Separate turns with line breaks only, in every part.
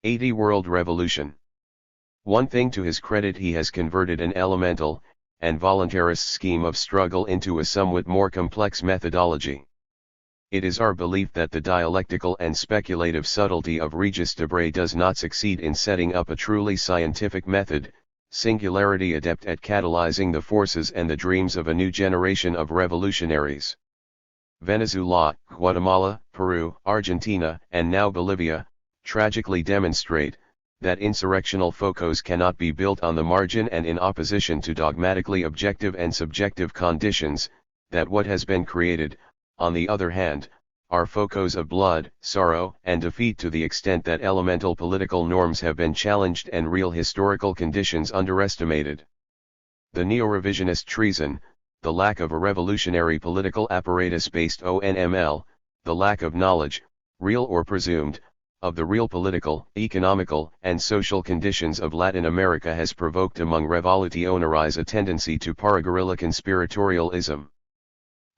80 World Revolution. One thing to his credit, he has converted an elemental and voluntarist scheme of struggle into a somewhat more complex methodology. It is our belief that the dialectical and speculative subtlety of Regis Debray does not succeed in setting up a truly scientific method, singularity adept at catalyzing the forces and the dreams of a new generation of revolutionaries. Venezuela, Guatemala, Peru, Argentina, and now Bolivia, tragically demonstrate that insurrectional focos cannot be built on the margin and in opposition to dogmatically objective and subjective conditions, that what has been created, on the other hand, are focos of blood, sorrow, and defeat to the extent that elemental political norms have been challenged and real historical conditions underestimated. The neo-revisionist treason, the lack of a revolutionary political apparatus based on the lack of knowledge, real or presumed, of the real political, economical, and social conditions of Latin America has provoked among revolutionaries a tendency to para-guerrilla conspiratorialism.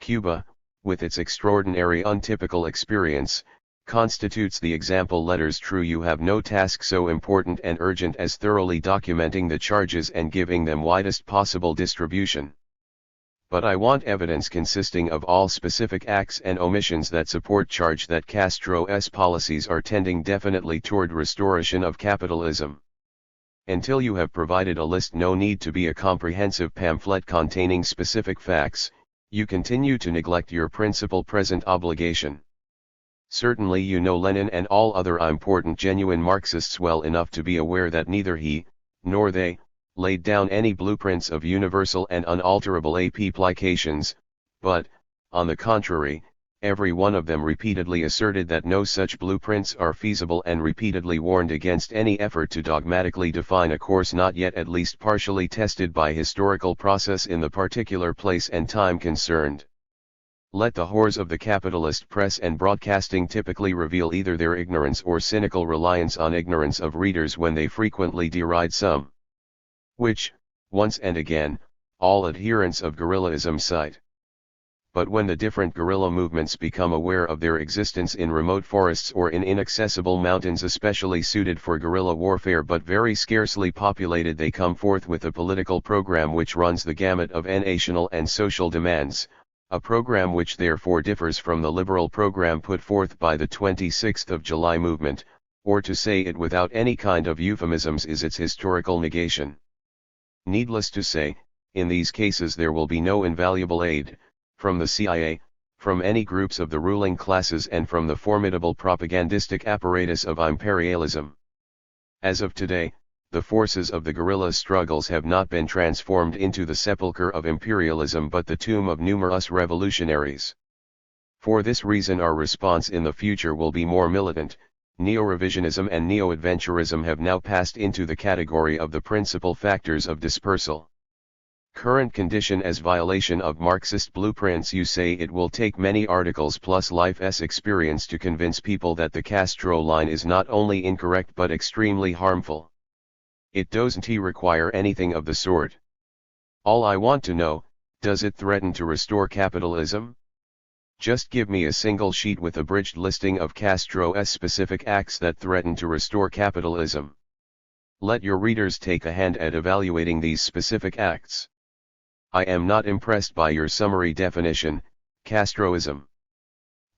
Cuba, with its extraordinary untypical experience, constitutes the example. Letters true, you have no task so important and urgent as thoroughly documenting the charges and giving them widest possible distribution. But I want evidence consisting of all specific acts and omissions that support charge that Castro's policies are tending definitely toward restoration of capitalism. Until you have provided a list, no need to be a comprehensive pamphlet containing specific facts, you continue to neglect your principal present obligation. Certainly you know Lenin and all other important genuine Marxists well enough to be aware that neither he, nor they, laid down any blueprints of universal and unalterable applications, but, on the contrary, every one of them repeatedly asserted that no such blueprints are feasible and repeatedly warned against any effort to dogmatically define a course not yet at least partially tested by historical process in the particular place and time concerned. Let the whores of the capitalist press and broadcasting typically reveal either their ignorance or cynical reliance on ignorance of readers when they frequently deride some, which, once and again, all adherents of guerrillism cite. But when the different guerrilla movements become aware of their existence in remote forests or in inaccessible mountains especially suited for guerrilla warfare but very scarcely populated, they come forth with a political program which runs the gamut of national and social demands, a program which therefore differs from the liberal program put forth by the 26th of July movement, or to say it without any kind of euphemisms is its historical negation. Needless to say, in these cases there will be no invaluable aid, from the CIA, from any groups of the ruling classes and from the formidable propagandistic apparatus of imperialism. As of today, the forces of the guerrilla struggles have not been transformed into the sepulchre of imperialism but the tomb of numerous revolutionaries. For this reason our response in the future will be more militant. Neo-revisionism and neo-adventurism have now passed into the category of the principal factors of dispersal. Current condition as violation of Marxist blueprints. You say it will take many articles plus life's experience to convince people that the Castro line is not only incorrect but extremely harmful. It doesn't require anything of the sort. All I want to know, does it threaten to restore capitalism? Just give me a single sheet with abridged listing of Castro's specific acts that threaten to restore capitalism. Let your readers take a hand at evaluating these specific acts. I am not impressed by your summary definition, Castroism.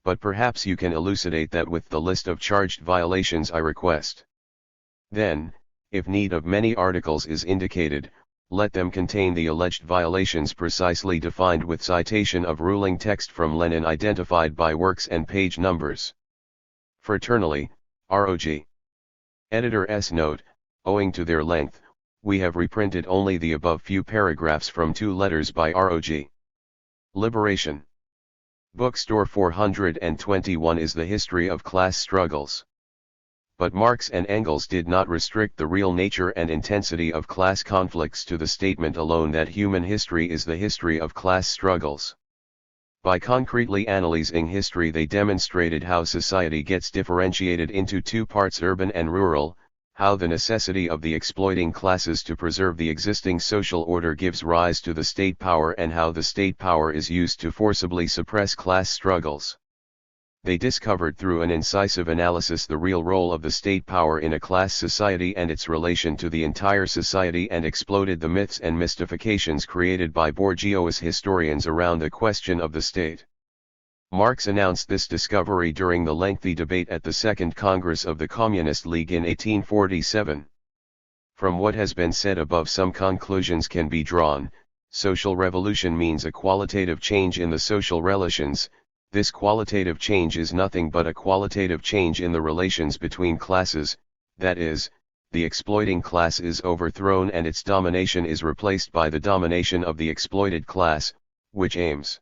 But perhaps you can elucidate that with the list of charged violations I request. Then, if need of many articles is indicated, let them contain the alleged violations precisely defined with citation of ruling text from Lenin identified by works and page numbers. Fraternally, ROG. Editor S. Note, owing to their length, we have reprinted only the above few paragraphs from 2 letters by ROG. Liberation. Bookstore 421 is the history of class struggles. But Marx and Engels did not restrict the real nature and intensity of class conflicts to the statement alone that human history is the history of class struggles. By concretely analyzing history they demonstrated how society gets differentiated into 2 parts, urban and rural, how the necessity of the exploiting classes to preserve the existing social order gives rise to the state power and how the state power is used to forcibly suppress class struggles. They discovered through an incisive analysis the real role of the state power in a class society and its relation to the entire society, and exploded the myths and mystifications created by bourgeois historians around the question of the state. Marx announced this discovery during the lengthy debate at the Second Congress of the Communist League in 1847. From what has been said above, some conclusions can be drawn. Social revolution means a qualitative change in the social relations. This qualitative change is nothing but a qualitative change in the relations between classes, that is, the exploiting class is overthrown and its domination is replaced by the domination of the exploited class, which aims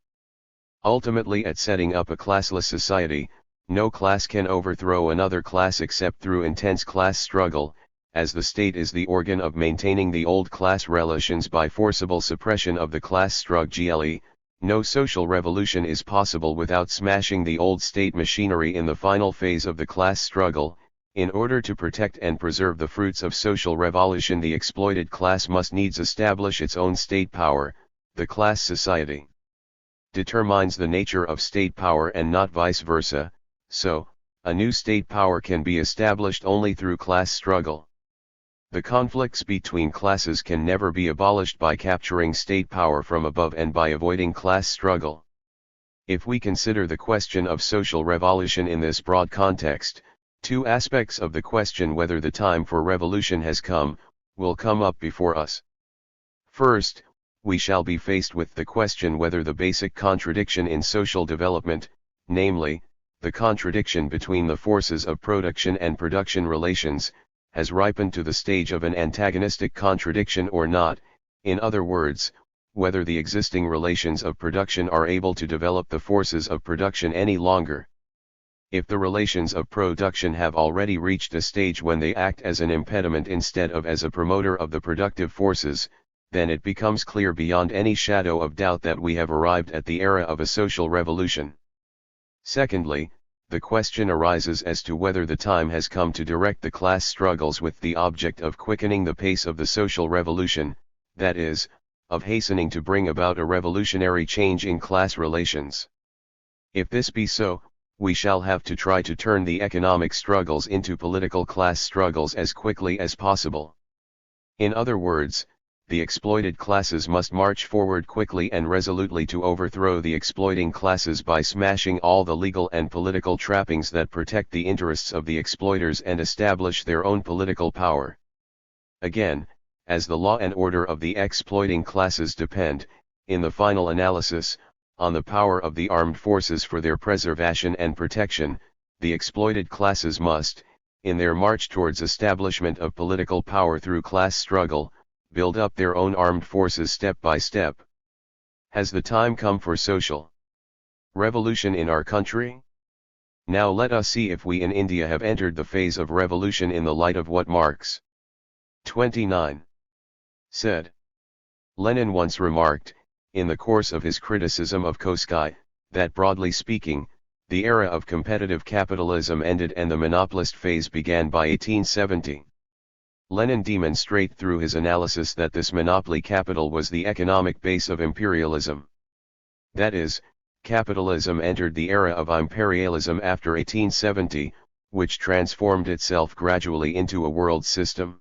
ultimately at setting up a classless society. No class can overthrow another class except through intense class struggle, as the state is the organ of maintaining the old class relations by forcible suppression of the class struggle. No social revolution is possible without smashing the old state machinery in the final phase of the class struggle. In order to protect and preserve the fruits of social revolution, the exploited class must needs establish its own state power. The class society determines the nature of state power and not vice versa, so, a new state power can be established only through class struggle. The conflicts between classes can never be abolished by capturing state power from above and by avoiding class struggle. If we consider the question of social revolution in this broad context, two aspects of the question whether the time for revolution has come, will come up before us. First, we shall be faced with the question whether the basic contradiction in social development, namely, the contradiction between the forces of production and production relations, has ripened to the stage of an antagonistic contradiction or not. In other words, whether the existing relations of production are able to develop the forces of production any longer. If the relations of production have already reached a stage when they act as an impediment instead of as a promoter of the productive forces, then it becomes clear beyond any shadow of doubt that we have arrived at the era of a social revolution. Secondly, the question arises as to whether the time has come to direct the class struggles with the object of quickening the pace of the social revolution, that is, of hastening to bring about a revolutionary change in class relations. If this be so, we shall have to try to turn the economic struggles into political class struggles as quickly as possible. In other words, the exploited classes must march forward quickly and resolutely to overthrow the exploiting classes by smashing all the legal and political trappings that protect the interests of the exploiters and establish their own political power. Again, as the law and order of the exploiting classes depend, in the final analysis, on the power of the armed forces for their preservation and protection, the exploited classes must, in their march towards establishment of political power through class struggle, build up their own armed forces step by step. Has the time come for social revolution in our country? Now let us see if we in India have entered the phase of revolution in the light of what Marx 29 said. Lenin once remarked, in the course of his criticism of Koskei, that broadly speaking, the era of competitive capitalism ended and the monopolist phase began by 1870. Lenin demonstrated through his analysis that this monopoly capital was the economic base of imperialism. That is, capitalism entered the era of imperialism after 1870, which transformed itself gradually into a world system.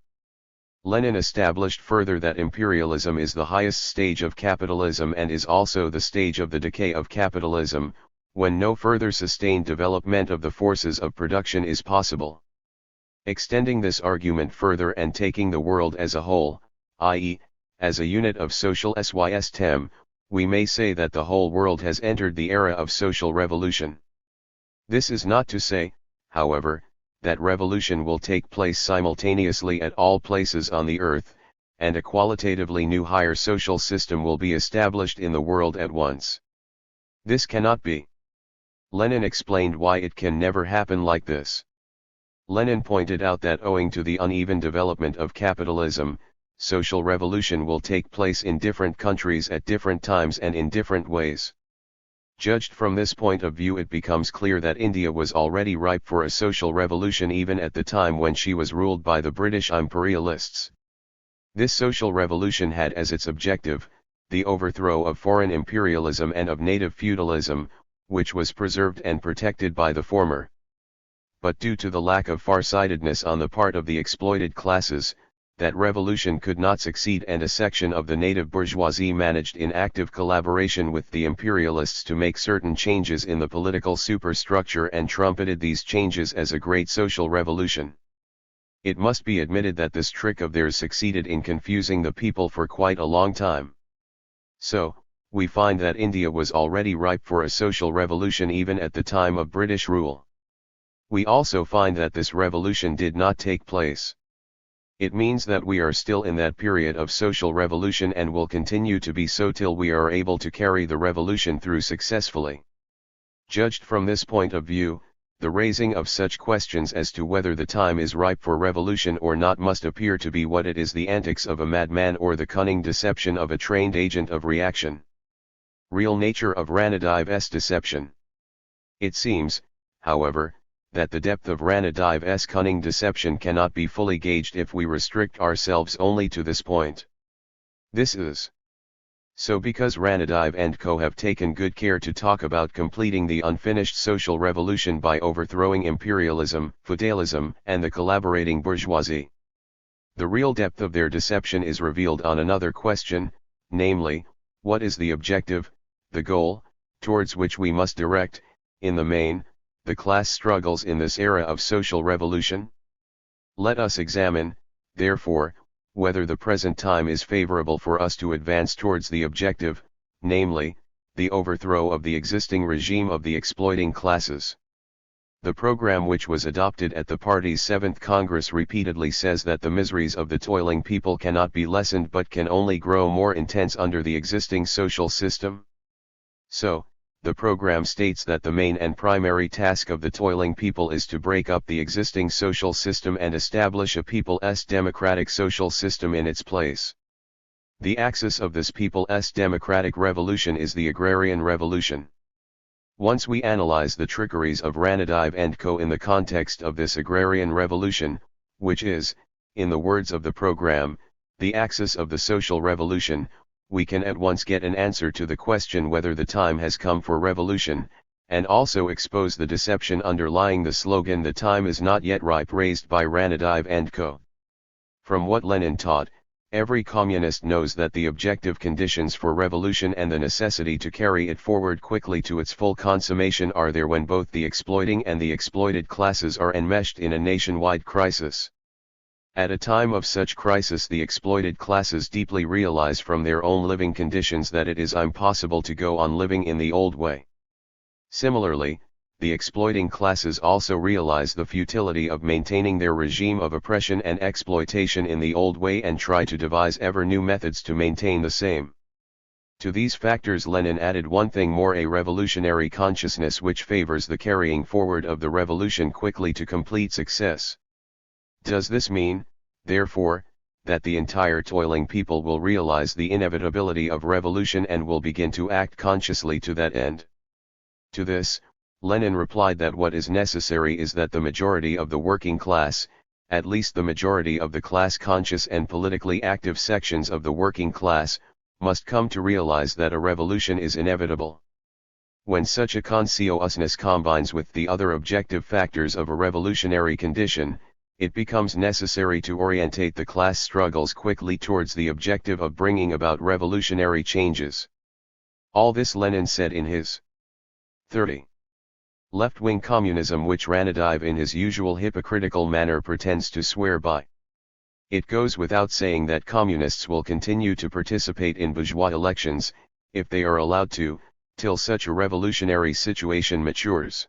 Lenin established further that imperialism is the highest stage of capitalism and is also the stage of the decay of capitalism, when no further sustained development of the forces of production is possible. Extending this argument further and taking the world as a whole, i.e., as a unit of social system, we may say that the whole world has entered the era of social revolution. This is not to say, however, that revolution will take place simultaneously at all places on the earth, and a qualitatively new higher social system will be established in the world at once. This cannot be. Lenin explained why it can never happen like this. Lenin pointed out that owing to the uneven development of capitalism, social revolution will take place in different countries at different times and in different ways. Judged from this point of view, it becomes clear that India was already ripe for a social revolution even at the time when she was ruled by the British imperialists. This social revolution had as its objective, the overthrow of foreign imperialism and of native feudalism, which was preserved and protected by the former. But due to the lack of farsightedness on the part of the exploited classes, that revolution could not succeed, and a section of the native bourgeoisie managed in active collaboration with the imperialists to make certain changes in the political superstructure and trumpeted these changes as a great social revolution. It must be admitted that this trick of theirs succeeded in confusing the people for quite a long time. So, we find that India was already ripe for a social revolution even at the time of British rule. We also find that this revolution did not take place. It means that we are still in that period of social revolution and will continue to be so till we are able to carry the revolution through successfully. Judged from this point of view, the raising of such questions as to whether the time is ripe for revolution or not must appear to be what it is, the antics of a madman or the cunning deception of a trained agent of reaction. Real nature of Ranadive's deception. It seems, however, that the depth of Ranadive's cunning deception cannot be fully gauged if we restrict ourselves only to this point. This is so because Ranadive and co. have taken good care to talk about completing the unfinished social revolution by overthrowing imperialism, feudalism, and the collaborating bourgeoisie. The real depth of their deception is revealed on another question, namely, what is the objective, the goal, towards which we must direct, in the main, the class struggles in this era of social revolution? Let us examine, therefore, whether the present time is favorable for us to advance towards the objective, namely, the overthrow of the existing regime of the exploiting classes. The program which was adopted at the party's 7th Congress repeatedly says that the miseries of the toiling people cannot be lessened but can only grow more intense under the existing social system. So, the program states that the main and primary task of the toiling people is to break up the existing social system and establish a people's democratic social system in its place. The axis of this people's democratic revolution is the agrarian revolution. Once we analyze the trickeries of Ranadive and co. in the context of this agrarian revolution, which is, in the words of the program, the axis of the social revolution, we can at once get an answer to the question whether the time has come for revolution, and also expose the deception underlying the slogan "the time is not yet ripe" raised by Ranadive and co. From what Lenin taught, every communist knows that the objective conditions for revolution and the necessity to carry it forward quickly to its full consummation are there when both the exploiting and the exploited classes are enmeshed in a nationwide crisis. At a time of such crisis, the exploited classes deeply realize from their own living conditions that it is impossible to go on living in the old way. Similarly, the exploiting classes also realize the futility of maintaining their regime of oppression and exploitation in the old way and try to devise ever new methods to maintain the same. To these factors Lenin added one thing more: a revolutionary consciousness which favors the carrying forward of the revolution quickly to complete success. Does this mean, therefore, that the entire toiling people will realize the inevitability of revolution and will begin to act consciously to that end? To this, Lenin replied that what is necessary is that the majority of the working class, at least the majority of the class-conscious and politically active sections of the working class, must come to realize that a revolution is inevitable. When such a consciousness combines with the other objective factors of a revolutionary condition, it becomes necessary to orientate the class struggles quickly towards the objective of bringing about revolutionary changes. All this Lenin said in his 30. Left-wing communism, which Ranadive in his usual hypocritical manner pretends to swear by. It goes without saying that communists will continue to participate in bourgeois elections, if they are allowed to, till such a revolutionary situation matures.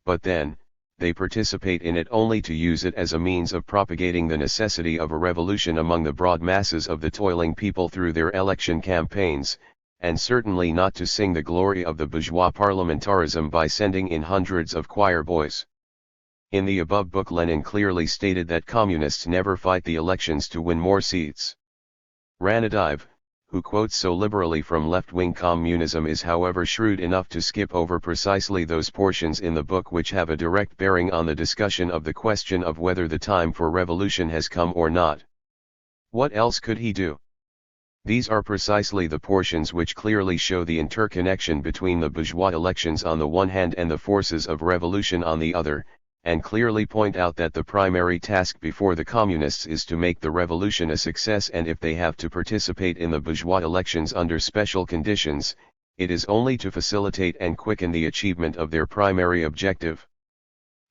But then, they participate in it only to use it as a means of propagating the necessity of a revolution among the broad masses of the toiling people through their election campaigns, and certainly not to sing the glory of the bourgeois parliamentarism by sending in hundreds of choir boys. In the above book Lenin clearly stated that communists never fight the elections to win more seats. Ranadive, who quotes so liberally from left-wing communism, is however shrewd enough to skip over precisely those portions in the book which have a direct bearing on the discussion of the question of whether the time for revolution has come or not. What else could he do? These are precisely the portions which clearly show the interconnection between the bourgeois elections on the one hand and the forces of revolution on the other, and clearly point out that the primary task before the communists is to make the revolution a success, and if they have to participate in the bourgeois elections under special conditions, it is only to facilitate and quicken the achievement of their primary objective.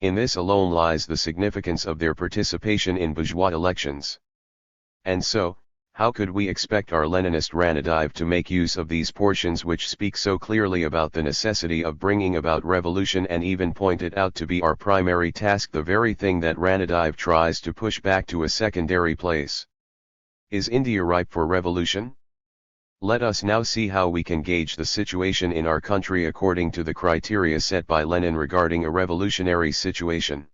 In this alone lies the significance of their participation in bourgeois elections. And so, how could we expect our Leninist Ranadive to make use of these portions which speak so clearly about the necessity of bringing about revolution and even point it out to be our primary task, the very thing that Ranadive tries to push back to a secondary place? Is India ripe for revolution? Let us now see how we can gauge the situation in our country according to the criteria set by Lenin regarding a revolutionary situation.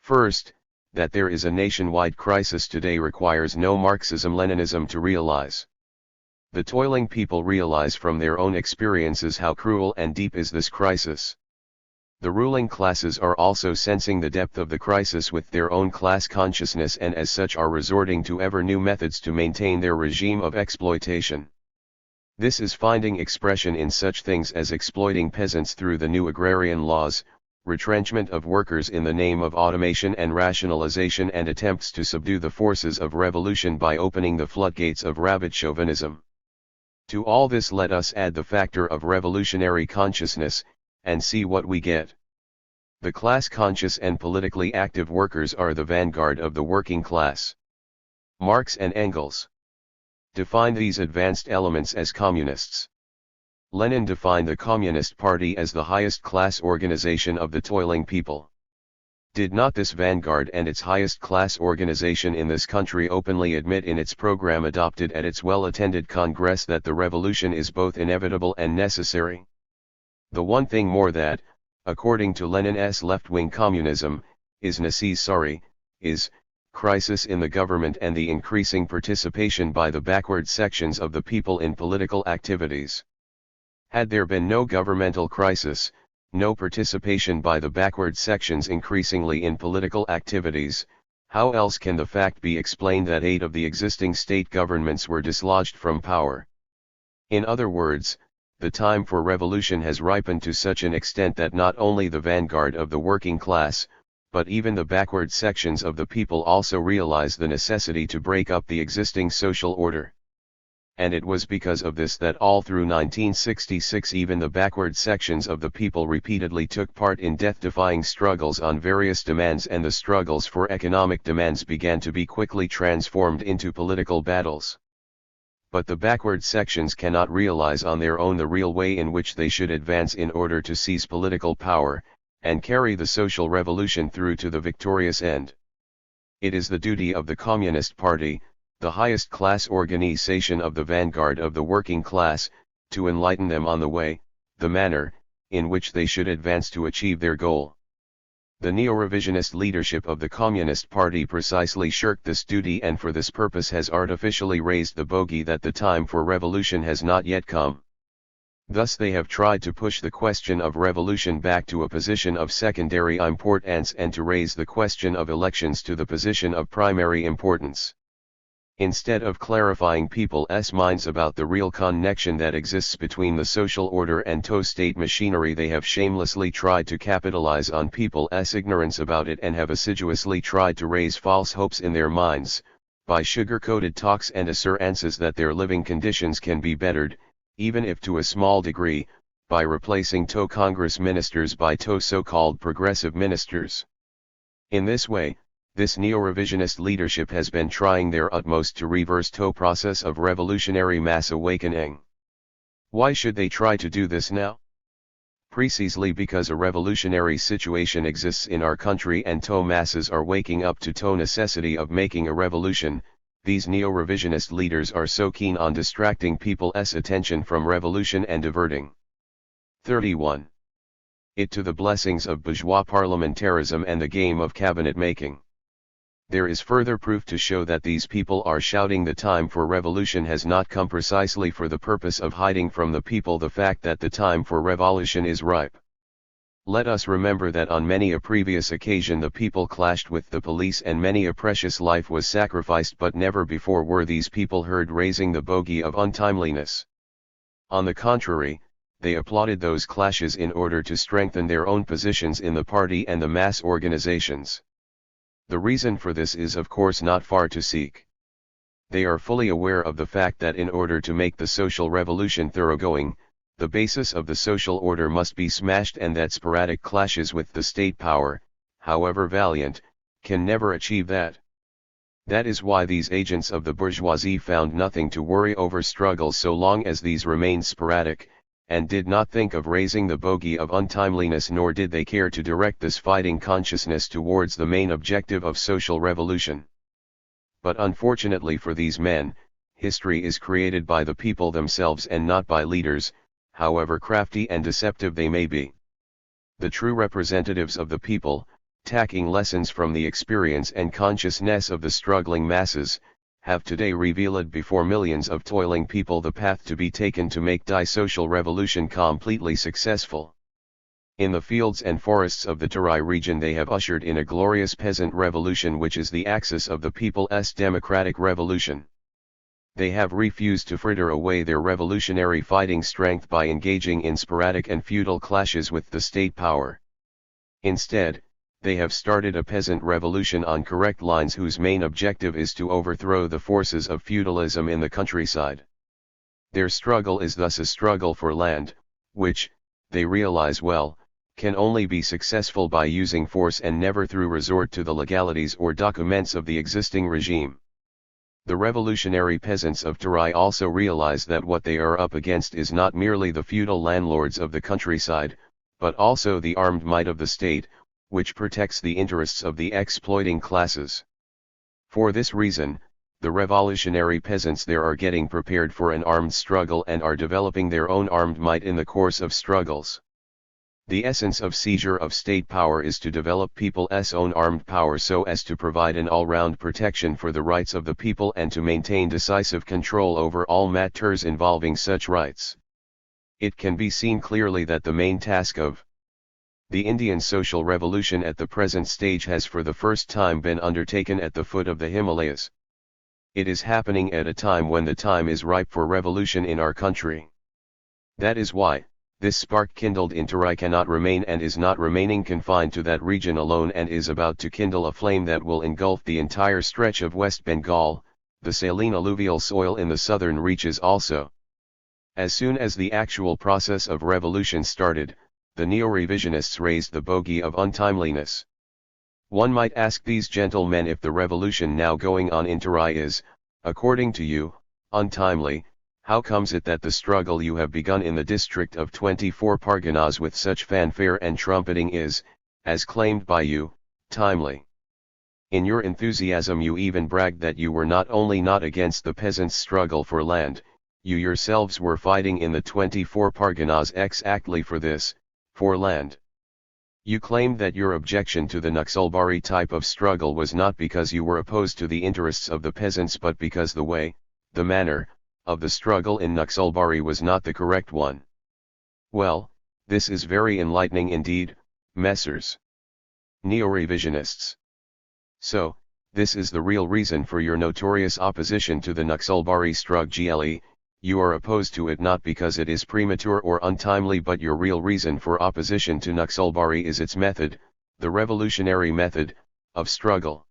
First, that there is a nationwide crisis today requires no Marxism-Leninism to realize. The toiling people realize from their own experiences how cruel and deep is this crisis. The ruling classes are also sensing the depth of the crisis with their own class consciousness, and as such are resorting to ever new methods to maintain their regime of exploitation. This is finding expression in such things as exploiting peasants through the new agrarian laws, retrenchment of workers in the name of automation and rationalization, and attempts to subdue the forces of revolution by opening the floodgates of rabid chauvinism. To all this let us add the factor of revolutionary consciousness, and see what we get. The class-conscious and politically active workers are the vanguard of the working class. Marx and Engels defined these advanced elements as communists. Lenin defined the Communist Party as the highest class organization of the toiling people. Did not this vanguard and its highest class organization in this country openly admit in its program adopted at its well-attended Congress that the revolution is both inevitable and necessary? The one thing more that, according to Lenin's left-wing communism, is necessary, is crisis in the government and the increasing participation by the backward sections of the people in political activities. Had there been no governmental crisis, no participation by the backward sections increasingly in political activities, how else can the fact be explained that 8 of the existing state governments were dislodged from power? In other words, the time for revolution has ripened to such an extent that not only the vanguard of the working class, but even the backward sections of the people also realize the necessity to break up the existing social order. And it was because of this that all through 1966 even the backward sections of the people repeatedly took part in death-defying struggles on various demands, and the struggles for economic demands began to be quickly transformed into political battles. But the backward sections cannot realize on their own the real way in which they should advance in order to seize political power, and carry the social revolution through to the victorious end. It is the duty of the Communist Party, the highest class organization of the vanguard of the working class, to enlighten them on the way, the manner, in which they should advance to achieve their goal. The neo-revisionist leadership of the Communist Party precisely shirked this duty, and for this purpose has artificially raised the bogey that the time for revolution has not yet come. Thus they have tried to push the question of revolution back to a position of secondary importance, and to raise the question of elections to the position of primary importance. Instead of clarifying people's minds about the real connection that exists between the social order and state machinery, they have shamelessly tried to capitalize on people's ignorance about it, and have assiduously tried to raise false hopes in their minds, by sugar-coated talks and assurances that their living conditions can be bettered, even if to a small degree, by replacing Congress ministers by so-called progressive ministers. In this way, this neo-revisionist leadership has been trying their utmost to reverse the process of revolutionary mass awakening. Why should they try to do this now? Precisely because a revolutionary situation exists in our country, and masses are waking up to the necessity of making a revolution. These neo-revisionist leaders are so keen on distracting people's attention from revolution and diverting 31. It to the blessings of bourgeois parliamentarism and the game of cabinet making. There is further proof to show that these people are shouting the time for revolution has not come precisely for the purpose of hiding from the people the fact that the time for revolution is ripe. Let us remember that on many a previous occasion the people clashed with the police and many a precious life was sacrificed, but never before were these people heard raising the bogey of untimeliness. On the contrary, they applauded those clashes in order to strengthen their own positions in the party and the mass organizations. The reason for this is of course not far to seek. They are fully aware of the fact that in order to make the social revolution thoroughgoing, the basis of the social order must be smashed, and that sporadic clashes with the state power, however valiant, can never achieve that. That is why these agents of the bourgeoisie found nothing to worry over struggles so long as these remained sporadic, and did not think of raising the bogey of untimeliness, nor did they care to direct this fighting consciousness towards the main objective of social revolution. But unfortunately for these men, history is created by the people themselves and not by leaders, however crafty and deceptive they may be. The true representatives of the people, taking lessons from the experience and consciousness of the struggling masses, have today revealed before millions of toiling people the path to be taken to make the social revolution completely successful. In the fields and forests of the Terai region they have ushered in a glorious peasant revolution, which is the axis of the people's democratic revolution. They have refused to fritter away their revolutionary fighting strength by engaging in sporadic and futile clashes with the state power. Instead, they have started a peasant revolution on correct lines whose main objective is to overthrow the forces of feudalism in the countryside. Their struggle is thus a struggle for land, which, they realize well, can only be successful by using force and never through resort to the legalities or documents of the existing regime. The revolutionary peasants of Terai also realize that what they are up against is not merely the feudal landlords of the countryside, but also the armed might of the state, which protects the interests of the exploiting classes. For this reason, the revolutionary peasants there are getting prepared for an armed struggle and are developing their own armed might in the course of struggles. The essence of seizure of state power is to develop people's own armed power so as to provide an all-round protection for the rights of the people and to maintain decisive control over all matters involving such rights. It can be seen clearly that the main task of the Indian social revolution at the present stage has for the first time been undertaken at the foot of the Himalayas. It is happening at a time when the time is ripe for revolution in our country. That is why, this spark kindled in Terai cannot remain and is not remaining confined to that region alone, and is about to kindle a flame that will engulf the entire stretch of West Bengal, the saline alluvial soil in the southern reaches also. As soon as the actual process of revolution started, the neo-revisionists raised the bogey of untimeliness. One might ask these gentlemen if the revolution now going on in Terai is, according to you, untimely. How comes it that the struggle you have begun in the district of 24 Parganas with such fanfare and trumpeting is, as claimed by you, timely? In your enthusiasm you even bragged that you were not only not against the peasants' struggle for land, you yourselves were fighting in the 24 Parganas exactly for this, for land. You claimed that your objection to the Naxalbari type of struggle was not because you were opposed to the interests of the peasants, but because the way, the manner, of the struggle in Naxalbari was not the correct one. Well, this is very enlightening indeed, Messrs. Neo-revisionists. So, this is the real reason for your notorious opposition to the Naxalbari struggle. You are opposed to it not because it is premature or untimely, but your real reason for opposition to Naxalbari is its method, the revolutionary method, of struggle.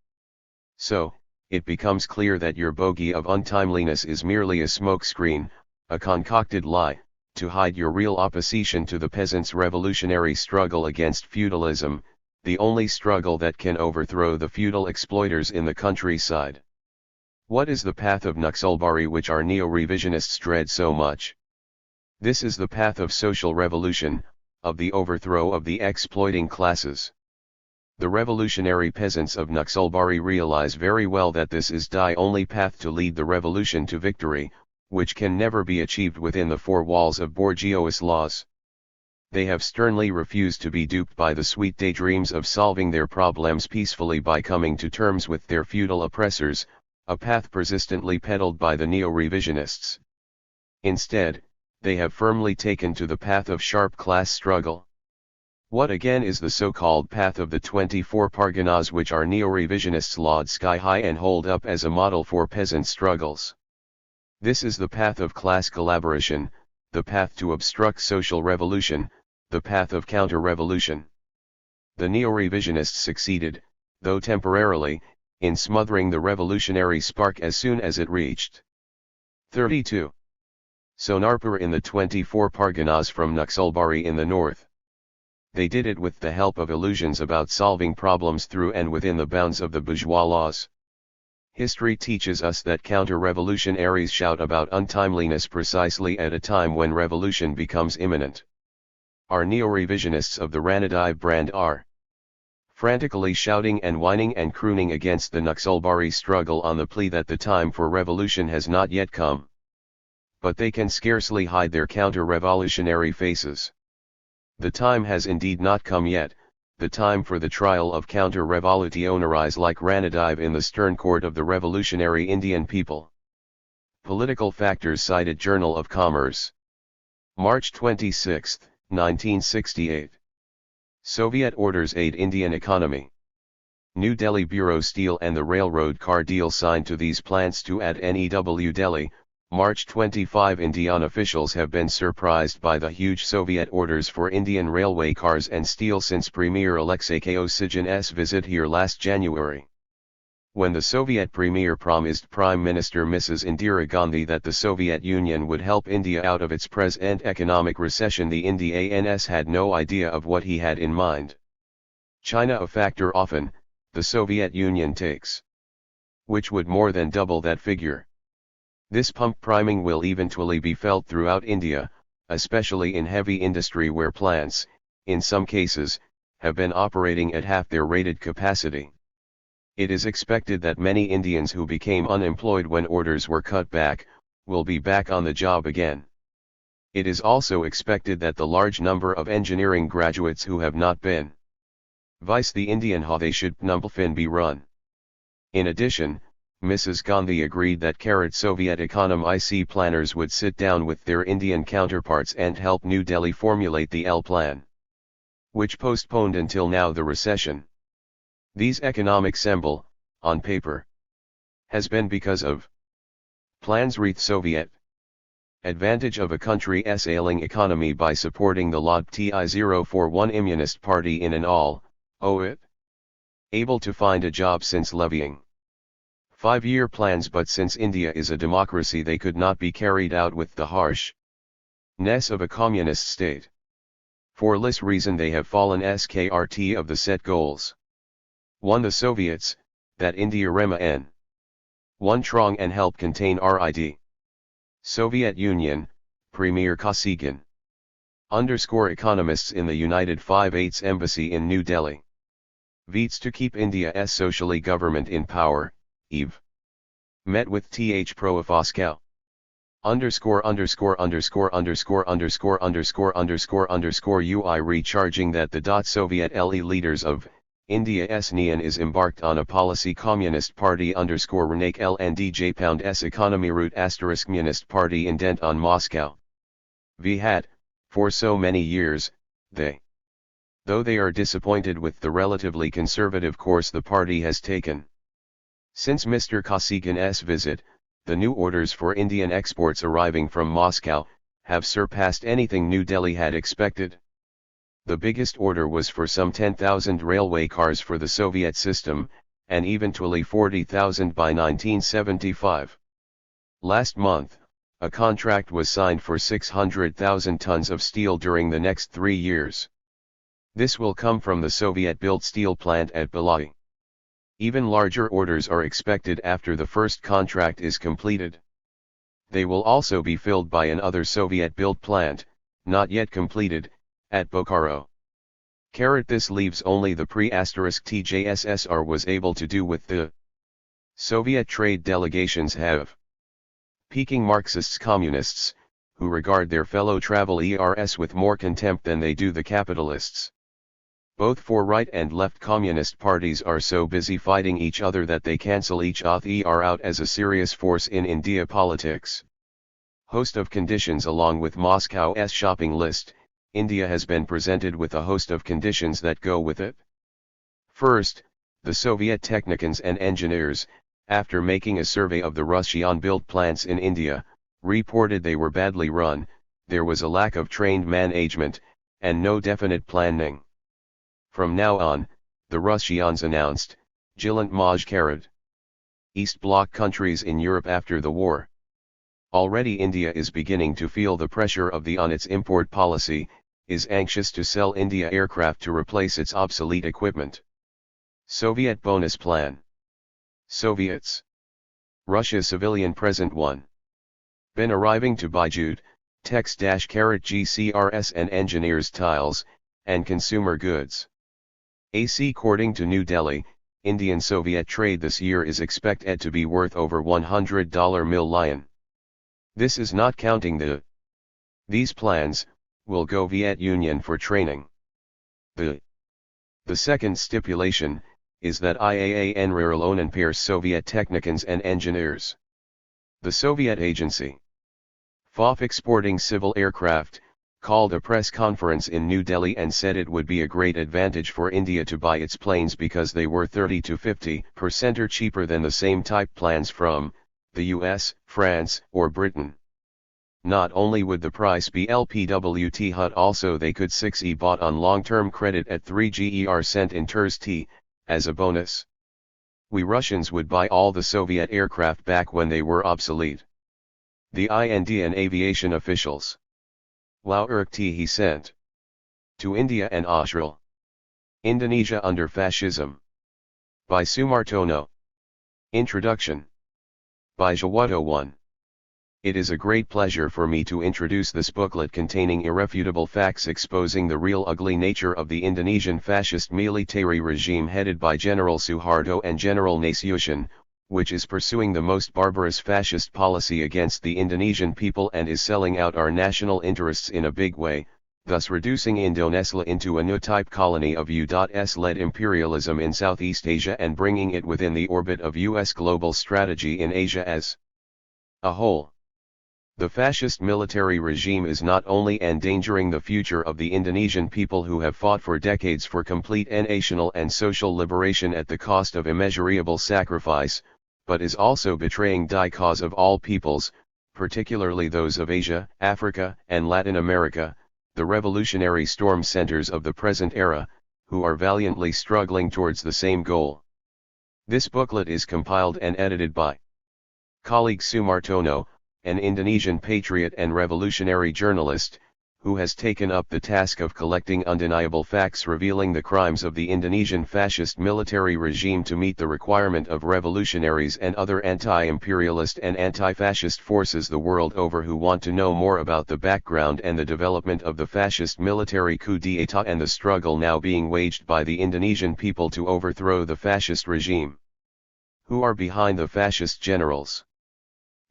So, it becomes clear that your bogey of untimeliness is merely a smokescreen, a concocted lie, to hide your real opposition to the peasants' revolutionary struggle against feudalism, the only struggle that can overthrow the feudal exploiters in the countryside. What is the path of Naxalbari which our neo-revisionists dread so much? This is the path of social revolution, of the overthrow of the exploiting classes. The revolutionary peasants of Naxalbari realize very well that this is the only path to lead the revolution to victory, which can never be achieved within the four walls of bourgeois laws. They have sternly refused to be duped by the sweet daydreams of solving their problems peacefully by coming to terms with their feudal oppressors, a path persistently peddled by the neo-revisionists. Instead, they have firmly taken to the path of sharp class struggle. What again is the so-called path of the 24 Parganas, which our neo-revisionists laud sky high and hold up as a model for peasant struggles? This is the path of class collaboration, the path to obstruct social revolution, the path of counter-revolution. The neo-revisionists succeeded, though temporarily, in smothering the revolutionary spark as soon as it reached 32. Sonarpur in the 24 Parganas from Naxalbari in the north. They did it with the help of illusions about solving problems through and within the bounds of the bourgeois laws. History teaches us that counter-revolutionaries shout about untimeliness precisely at a time when revolution becomes imminent. Our neo-revisionists of the Ranadive brand are frantically shouting and whining and crooning against the Naxalbari struggle on the plea that the time for revolution has not yet come. But they can scarcely hide their counter-revolutionary faces. The time has indeed not come yet, the time for the trial of counter-revolutionaries like Ranadive in the stern court of the revolutionary Indian people. Political factors cited Journal of Commerce. March 26, 1968. Soviet orders aid Indian economy. New Delhi Bureau Steel and the railroad car deal signed to these plants to add New Delhi. March 25. Indian officials have been surprised by the huge Soviet orders for Indian railway cars and steel since Premier Alexei Kosygin visit here last January. When the Soviet Premier promised Prime Minister Mrs. Indira Gandhi that the Soviet Union would help India out of its present economic recession, the Indians had no idea of what he had in mind. China a factor often, the Soviet Union takes, which would more than double that figure. This pump priming will eventually be felt throughout India, especially in heavy industry where plants, in some cases, have been operating at half their rated capacity. It is expected that many Indians who became unemployed when orders were cut back, will be back on the job again. It is also expected that the large number of engineering graduates who have not been vice the Indian how they should Pnumpelfin be run. In addition, Mrs. Gandhi agreed that Soviet economic planners would sit down with their Indian counterparts and help New Delhi formulate the L plan, which postponed until now the recession. These economic symbol, on paper, has been because of plans reach Soviet advantage of a country's ailing economy by supporting the Lod Ti-041 Immunist Party in an all, it able to find a job since levying 5-year plans, but since India is a democracy they could not be carried out with the harshness of a communist state. For this reason they have fallen SKRT of the set goals. 1. The Soviets, that India Rema N. 1 Trong and help contain RID. Soviet Union, Premier Kosygin. Economists in the United 5/8 Embassy in New Delhi. Veets to keep India's socially government in power. Eve. Met with Th Pro of Moscow. UI recharging that the Soviet LE leaders of India's Nian is embarked on a policy Communist Party Renake LNDJ pound S economy route * Communist Party indent on Moscow. V had, for so many years, though they are disappointed with the relatively conservative course the party has taken. Since Mr. Kosygin's visit, the new orders for Indian exports arriving from Moscow, have surpassed anything New Delhi had expected. The biggest order was for some 10,000 railway cars for the Soviet system, and eventually 40,000 by 1975. Last month, a contract was signed for 600,000 tons of steel during the next 3 years. This will come from the Soviet-built steel plant at Bellary. Even larger orders are expected after the first contract is completed. They will also be filled by another Soviet-built plant, not yet completed, at Bokaro. This leaves only the pre*TJSSR was able to do with the Soviet trade delegations have. Peking Marxists communists, who regard their fellow travel ERS with more contempt than they do the capitalists. Both for right and left communist parties are so busy fighting each other that they cancel each other out as a serious force in India politics. Host of conditions along with Moscow's shopping list, India has been presented with a host of conditions that go with it. First, the Soviet technicians and engineers, after making a survey of the Russian-built plants in India, reported they were badly run, there was a lack of trained management, and no definite planning. From now on, the Russians announced, Jilant Maj Karad. East Bloc countries in Europe after the war. Already India is beginning to feel the pressure of the on its import policy, is anxious to sell India aircraft to replace its obsolete equipment. Soviet bonus plan. Soviets. Russia civilian present 1. Been arriving to buy jute, GCRS and engineers tiles, and consumer goods. AC according to New Delhi, Indian-Soviet trade this year is expected to be worth over $100 million. This is not counting these plans, will go Viet Union for training. The second stipulation, is that IAAN alone and pairs Soviet technicians and engineers. The Soviet agency FOF exporting civil aircraft, called a press conference in New Delhi and said it would be a great advantage for India to buy its planes because they were 30 to 50% cheaper than the same type plans from the US, France, or Britain. Not only would the price be LPWT but also they could 6E bought on long-term credit at 3 GER cent in THIRD, as a bonus. We Russians would buy all the Soviet aircraft back when they were obsolete. The Indian aviation officials. Wow he sent to India and Israel. Indonesia under fascism. By Sumartono. Introduction. By Jawato 1. It is a great pleasure for me to introduce this booklet containing irrefutable facts exposing the real ugly nature of the Indonesian fascist military regime headed by General Suharto and General Nasution, which is pursuing the most barbarous fascist policy against the Indonesian people and is selling out our national interests in a big way, thus reducing Indonesia into a new-type colony of U.S.-led imperialism in Southeast Asia and bringing it within the orbit of U.S. global strategy in Asia as a whole. The fascist military regime is not only endangering the future of the Indonesian people who have fought for decades for complete national and social liberation at the cost of immeasurable sacrifice, but is also betraying the cause of all peoples, particularly those of Asia, Africa, and Latin America, the revolutionary storm centers of the present era, who are valiantly struggling towards the same goal. This booklet is compiled and edited by colleague Sumartono, an Indonesian patriot and revolutionary journalist, who has taken up the task of collecting undeniable facts revealing the crimes of the Indonesian fascist military regime to meet the requirement of revolutionaries and other anti-imperialist and anti-fascist forces the world over who want to know more about the background and the development of the fascist military coup d'etat and the struggle now being waged by the Indonesian people to overthrow the fascist regime. Who are behind the fascist generals?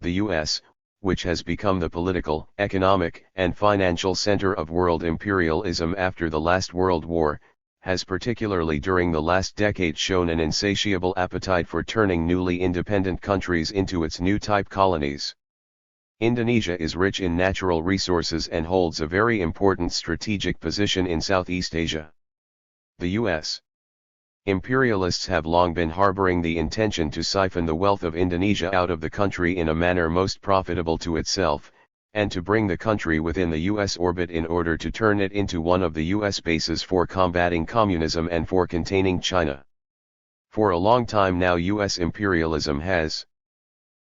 The US, which has become the political, economic, and financial center of world imperialism after the last World War, has particularly during the last decade shown an insatiable appetite for turning newly independent countries into its new type colonies. Indonesia is rich in natural resources and holds a very important strategic position in Southeast Asia. The US imperialists have long been harboring the intention to siphon the wealth of Indonesia out of the country in a manner most profitable to itself, and to bring the country within the US orbit in order to turn it into one of the US bases for combating communism and for containing China. For a long time now US imperialism has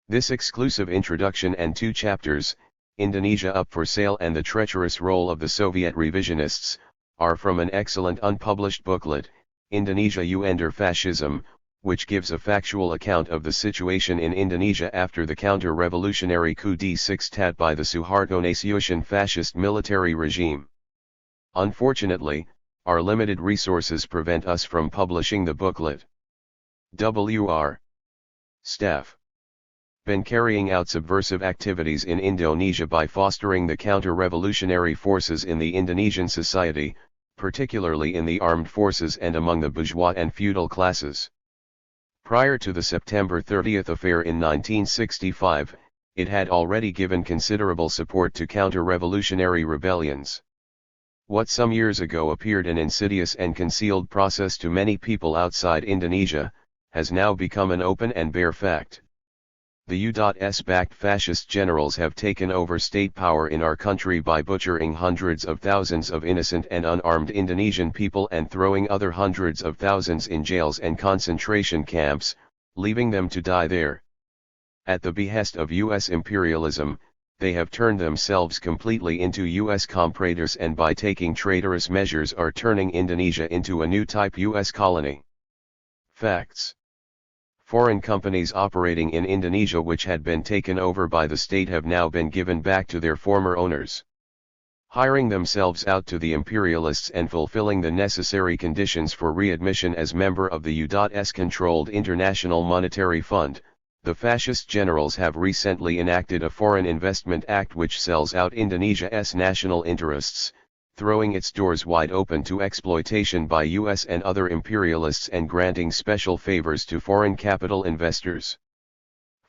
this exclusive introduction and 2 chapters, Indonesia Up for Sale and the Treacherous Role of the Soviet Revisionists, are from an excellent unpublished booklet, Indonesia under Fascism, which gives a factual account of the situation in Indonesia after the counter-revolutionary coup d'etat by the Suharto-Nasution fascist military regime. Unfortunately, our limited resources prevent us from publishing the booklet. Wr. Staff. Been carrying out subversive activities in Indonesia by fostering the counter-revolutionary forces in the Indonesian society, particularly in the armed forces and among the bourgeois and feudal classes. Prior to the September 30 affair in 1965, it had already given considerable support to counter-revolutionary rebellions. What some years ago appeared an insidious and concealed process to many people outside Indonesia, has now become an open and bare fact. The U.S.-backed fascist generals have taken over state power in our country by butchering hundreds of thousands of innocent and unarmed Indonesian people and throwing other hundreds of thousands in jails and concentration camps, leaving them to die there. At the behest of U.S. imperialism, they have turned themselves completely into U.S. compradors and by taking traitorous measures are turning Indonesia into a new type U.S. colony. Facts. Foreign companies operating in Indonesia which had been taken over by the state have now been given back to their former owners. Hiring themselves out to the imperialists and fulfilling the necessary conditions for readmission as member of the U.S.-controlled International Monetary Fund, the fascist generals have recently enacted a Foreign Investment Act which sells out Indonesia's national interests, throwing its doors wide open to exploitation by U.S. and other imperialists and granting special favors to foreign capital investors.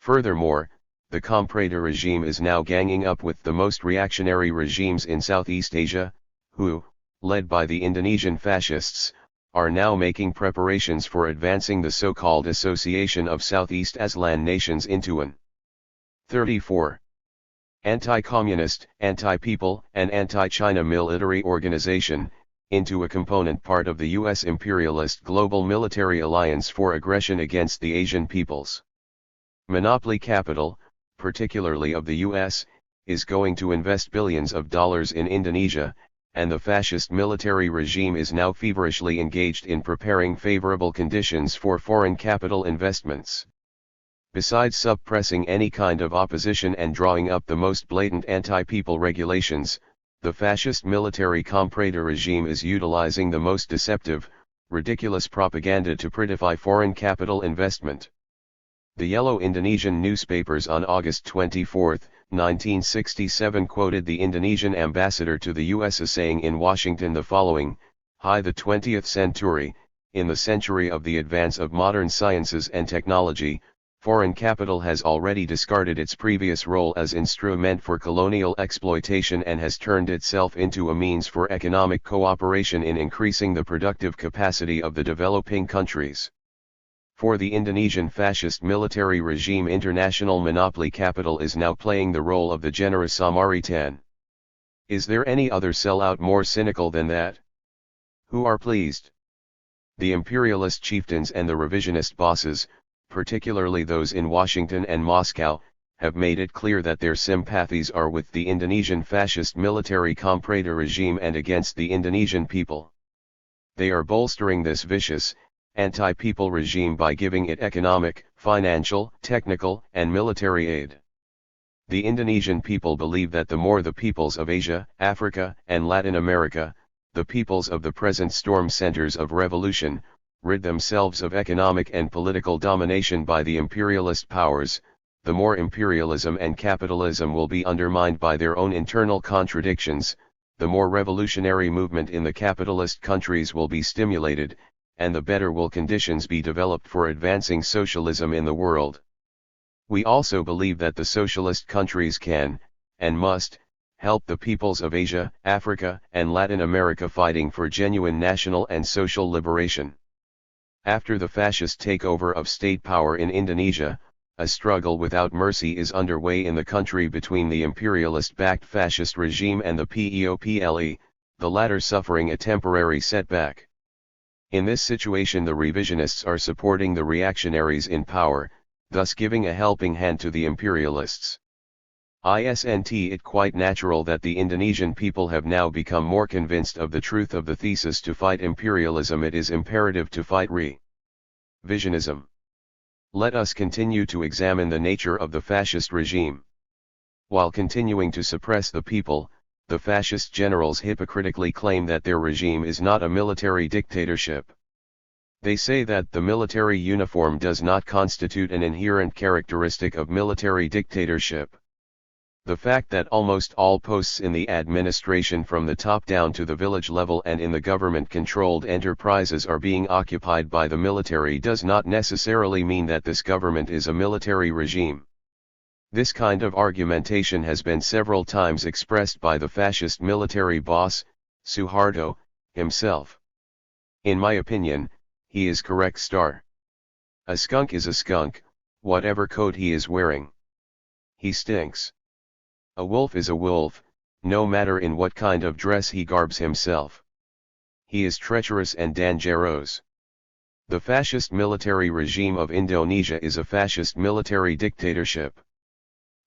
Furthermore, the comprador regime is now ganging up with the most reactionary regimes in Southeast Asia, who, led by the Indonesian fascists, are now making preparations for advancing the so-called Association of Southeast Asian Nations into an 34. Anti-communist, anti-people, and anti-China military organization, into a component part of the U.S. imperialist global military alliance for aggression against the Asian peoples. Monopoly capital, particularly of the U.S., is going to invest billions of dollars in Indonesia, and the fascist military regime is now feverishly engaged in preparing favorable conditions for foreign capital investments. Besides suppressing any kind of opposition and drawing up the most blatant anti-people regulations, the fascist military comprador regime is utilizing the most deceptive, ridiculous propaganda to prettify foreign capital investment. The yellow Indonesian newspapers on August 24, 1967 quoted the Indonesian ambassador to the US as saying in Washington the following: "Hi, the 20th century, in the century of the advance of modern sciences and technology, foreign capital has already discarded its previous role as instrument for colonial exploitation and has turned itself into a means for economic cooperation in increasing the productive capacity of the developing countries." For the Indonesian fascist military regime, international monopoly capital is now playing the role of the generous Samaritan. Is there any other sellout more cynical than that? Who are pleased? The imperialist chieftains and the revisionist bosses, particularly those in Washington and Moscow, have made it clear that their sympathies are with the Indonesian fascist military comprador regime and against the Indonesian people. They are bolstering this vicious, anti-people regime by giving it economic, financial, technical, and military aid. The Indonesian people believe that the more the peoples of Asia, Africa, and Latin America, the peoples of the present storm centers of revolution, rid themselves of economic and political domination by the imperialist powers, the more imperialism and capitalism will be undermined by their own internal contradictions, the more revolutionary movement in the capitalist countries will be stimulated, and the better will conditions be developed for advancing socialism in the world. We also believe that the socialist countries can, and must, help the peoples of Asia, Africa, and Latin America fighting for genuine national and social liberation. After the fascist takeover of state power in Indonesia, a struggle without mercy is underway in the country between the imperialist-backed fascist regime and the PEOPLE, the latter suffering a temporary setback. In this situation, the revisionists are supporting the reactionaries in power, thus giving a helping hand to the imperialists. Isn't it quite natural that the Indonesian people have now become more convinced of the truth of the thesis to fight imperialism? It is imperative to fight revisionism. Let us continue to examine the nature of the fascist regime. While continuing to suppress the people, the fascist generals hypocritically claim that their regime is not a military dictatorship. They say that the military uniform does not constitute an inherent characteristic of military dictatorship. The fact that almost all posts in the administration from the top down to the village level and in the government-controlled enterprises are being occupied by the military does not necessarily mean that this government is a military regime. This kind of argumentation has been several times expressed by the fascist military boss, Suharto, himself. In my opinion, he is correct. A skunk is a skunk, whatever coat he is wearing. He stinks. A wolf is a wolf, no matter in what kind of dress he garbs himself. He is treacherous and dangerous. The fascist military regime of Indonesia is a fascist military dictatorship.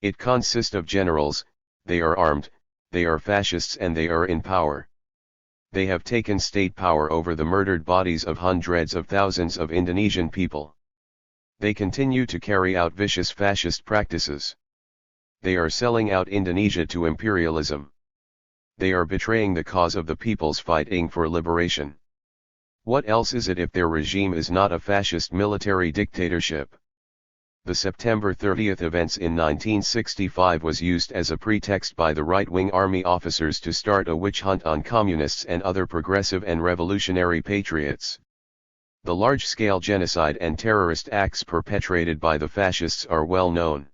It consists of generals, they are armed, they are fascists and they are in power. They have taken state power over the murdered bodies of hundreds of thousands of Indonesian people. They continue to carry out vicious fascist practices. They are selling out Indonesia to imperialism. They are betraying the cause of the peoples fighting for liberation. What else is it if their regime is not a fascist military dictatorship? The September 30th events in 1965 was used as a pretext by the right-wing army officers to start a witch hunt on communists and other progressive and revolutionary patriots. The large-scale genocide and terrorist acts perpetrated by the fascists are well known.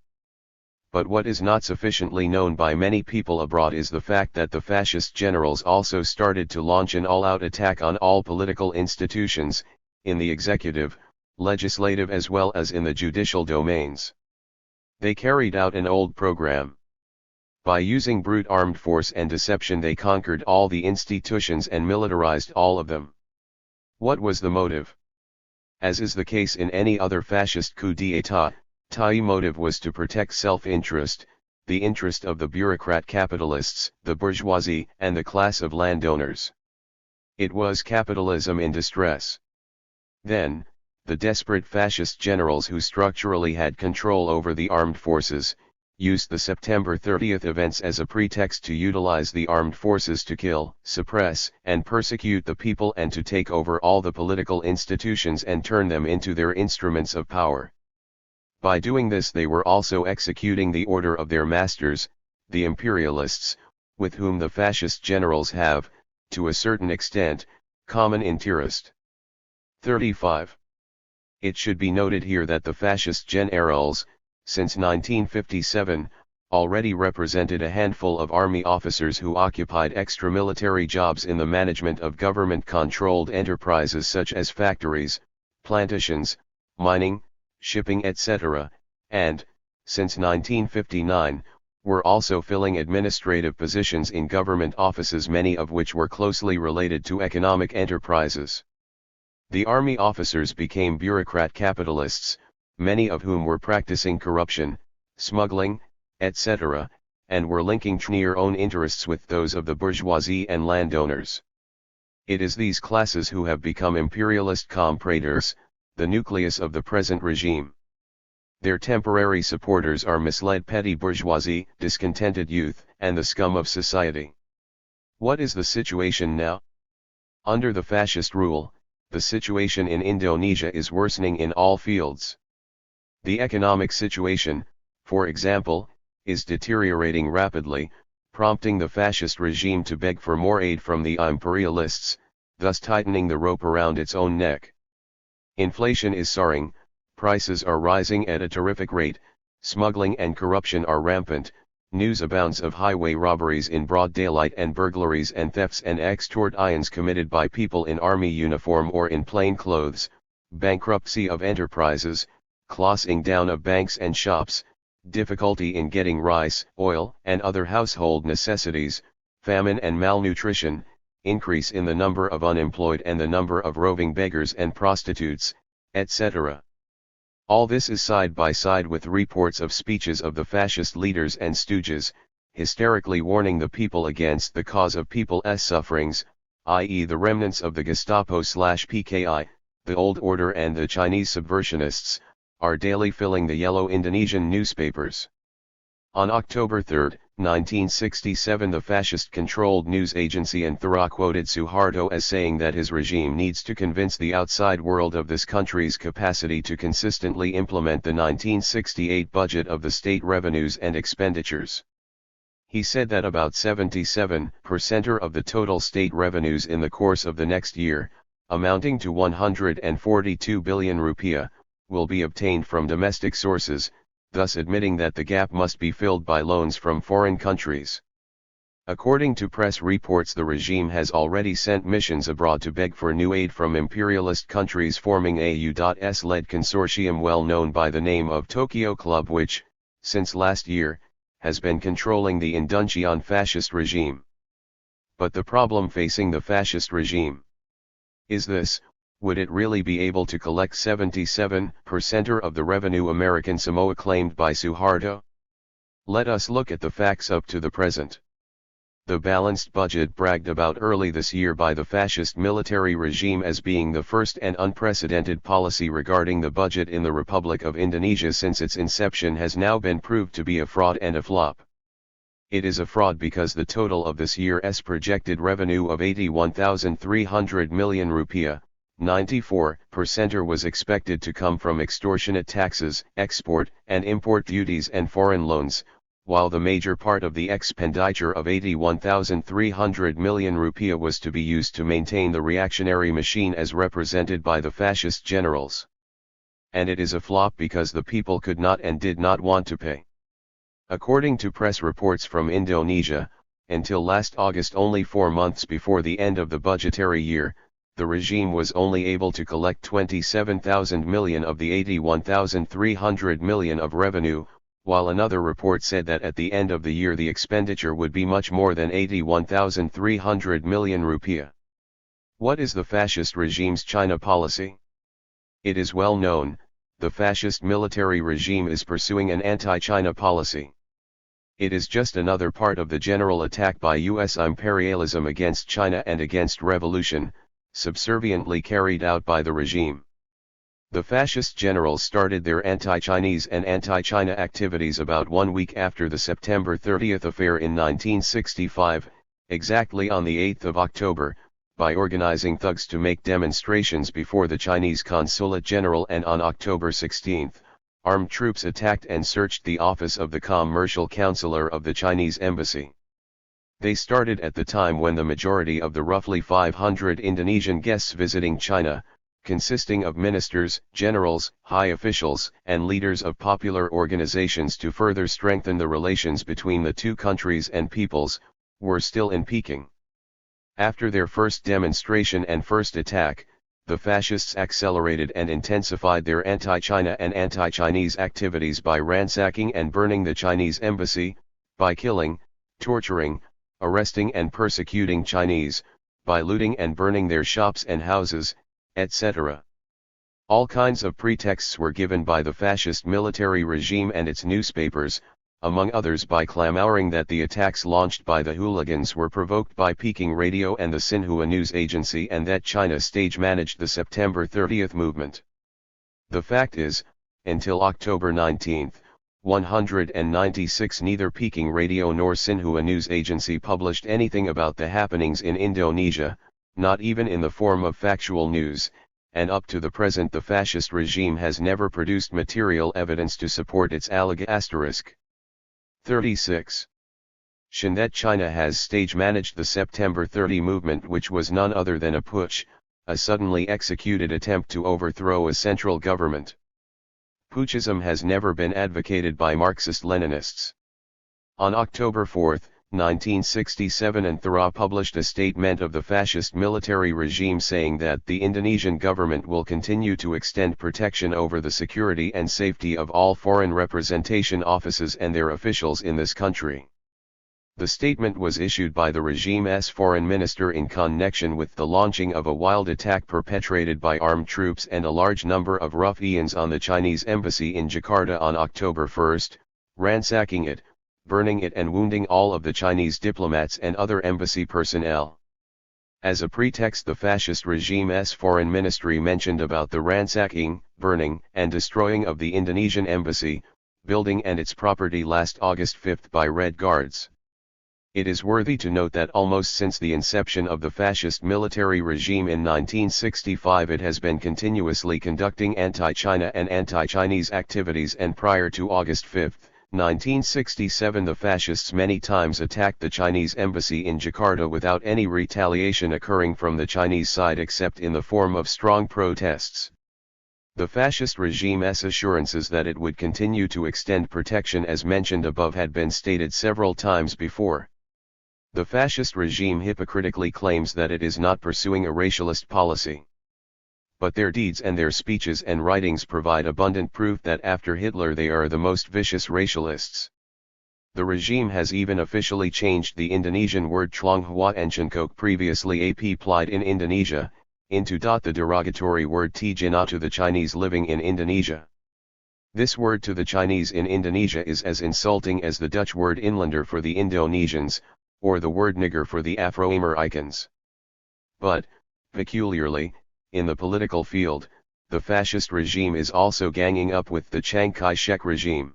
But what is not sufficiently known by many people abroad is the fact that the fascist generals also started to launch an all-out attack on all political institutions, in the executive, legislative as well as in the judicial domains. They carried out an old program. By using brute armed force and deception they conquered all the institutions and militarized all of them. What was the motive? As is the case in any other fascist coup d'état, the motive was to protect self-interest, the interest of the bureaucrat capitalists, the bourgeoisie, and the class of landowners. It was capitalism in distress. Then, the desperate fascist generals who structurally had control over the armed forces, used the September 30th events as a pretext to utilize the armed forces to kill, suppress, and persecute the people and to take over all the political institutions and turn them into their instruments of power. By doing this they were also executing the order of their masters, the imperialists, with whom the fascist generals have, to a certain extent, common interest. 35. It should be noted here that the fascist generals, since 1957, already represented a handful of army officers who occupied extra-military jobs in the management of government-controlled enterprises such as factories, plantations, mining, shipping etc., and, since 1959, were also filling administrative positions in government offices, many of which were closely related to economic enterprises. The army officers became bureaucrat capitalists, many of whom were practicing corruption, smuggling, etc., and were linking their own interests with those of the bourgeoisie and landowners. It is these classes who have become imperialist compradors, the nucleus of the present regime. Their temporary supporters are misled petty bourgeoisie, discontented youth, and the scum of society. What is the situation now? Under the fascist rule, the situation in Indonesia is worsening in all fields. The economic situation, for example, is deteriorating rapidly, prompting the fascist regime to beg for more aid from the imperialists, thus tightening the rope around its own neck. Inflation is soaring, prices are rising at a terrific rate, smuggling and corruption are rampant, news abounds of highway robberies in broad daylight and burglaries and thefts and extortions committed by people in army uniform or in plain clothes, bankruptcy of enterprises, closing down of banks and shops, difficulty in getting rice, oil, and other household necessities, famine and malnutrition, increase in the number of unemployed and the number of roving beggars and prostitutes, etc. All this is side by side with reports of speeches of the fascist leaders and stooges, hysterically warning the people against the cause of people's sufferings, i.e. the remnants of the Gestapo/PKI, the old order and the Chinese subversionists, are daily filling the yellow Indonesian newspapers. On October 3, 1967, the fascist-controlled news agency Anthara quoted Suharto as saying that his regime needs to convince the outside world of this country's capacity to consistently implement the 1968 budget of the state revenues and expenditures. He said that about 77% of the total state revenues in the course of the next year, amounting to 142 billion rupiah, will be obtained from domestic sources, thus admitting that the gap must be filled by loans from foreign countries. According to press reports, the regime has already sent missions abroad to beg for new aid from imperialist countries, forming a U.S.-led consortium well known by the name of Tokyo Club, which, since last year, has been controlling the Indonesian fascist regime. But the problem facing the fascist regime is this: would it really be able to collect 77% of the revenue American Samoa claimed by Suharto? Let us look at the facts up to the present. The balanced budget bragged about early this year by the fascist military regime as being the first and unprecedented policy regarding the budget in the Republic of Indonesia since its inception has now been proved to be a fraud and a flop. It is a fraud because the total of this year's projected revenue of 81,300 million rupiah, 94% was expected to come from extortionate taxes, export and import duties and foreign loans, while the major part of the expenditure of 81,300 million rupiah was to be used to maintain the reactionary machine as represented by the fascist generals. And it is a flop because the people could not and did not want to pay. According to press reports from Indonesia, until last August, only 4 months before the end of the budgetary year, the regime was only able to collect 27,000 million of the 81,300 million of revenue, while another report said that at the end of the year the expenditure would be much more than 81,300 million rupiah. What is the fascist regime's China policy? It is well known, the fascist military regime is pursuing an anti-China policy. It is just another part of the general attack by U.S. imperialism against China and against revolution, subserviently carried out by the regime. The fascist generals started their anti-Chinese and anti-China activities about 1 week after the September 30th affair in 1965, exactly on the 8th of October, by organizing thugs to make demonstrations before the Chinese Consulate General, and on October 16, armed troops attacked and searched the office of the commercial counselor of the Chinese embassy. They started at the time when the majority of the roughly 500 Indonesian guests visiting China, consisting of ministers, generals, high officials, and leaders of popular organizations to further strengthen the relations between the two countries and peoples, were still in Peking. After their first demonstration and first attack, the fascists accelerated and intensified their anti-China and anti-Chinese activities by ransacking and burning the Chinese embassy, by killing, torturing, arresting and persecuting Chinese, by looting and burning their shops and houses, etc. All kinds of pretexts were given by the fascist military regime and its newspapers, among others by clamoring that the attacks launched by the hooligans were provoked by Peking Radio and the Xinhua news agency, and that China stage-managed the September 30th movement. The fact is, until October 19, 196 neither Peking Radio nor Xinhua news agency published anything about the happenings in Indonesia, not even in the form of factual news, and up to the present the fascist regime has never produced material evidence to support its allegation. 36. That China has stage-managed the September 30 movement, which was none other than a putsch, a suddenly executed attempt to overthrow a central government. Putschism has never been advocated by Marxist-Leninists. On October 4, 1967, Anthara published a statement of the fascist military regime saying that the Indonesian government will continue to extend protection over the security and safety of all foreign representation offices and their officials in this country. The statement was issued by the regime's foreign minister in connection with the launching of a wild attack perpetrated by armed troops and a large number of ruffians on the Chinese embassy in Jakarta on October 1, ransacking it, burning it and wounding all of the Chinese diplomats and other embassy personnel. As a pretext, the fascist regime's foreign ministry mentioned about the ransacking, burning, and destroying of the Indonesian embassy, building and its property last August 5 by Red Guards. It is worthy to note that almost since the inception of the fascist military regime in 1965 it has been continuously conducting anti-China and anti-Chinese activities, and prior to August 5, 1967 the fascists many times attacked the Chinese embassy in Jakarta without any retaliation occurring from the Chinese side except in the form of strong protests. The fascist regime's assurances that it would continue to extend protection as mentioned above had been stated several times before. The fascist regime hypocritically claims that it is not pursuing a racialist policy. But their deeds and their speeches and writings provide abundant proof that after Hitler they are the most vicious racialists. The regime has even officially changed the Indonesian word Tionghoa Encengkok, previously applied in Indonesia, into the derogatory word Tijina to the Chinese living in Indonesia. This word to the Chinese in Indonesia is as insulting as the Dutch word inlander for the Indonesians, or the word nigger for the Afro-Americans. But, peculiarly, in the political field, the fascist regime is also ganging up with the Chiang Kai-shek regime.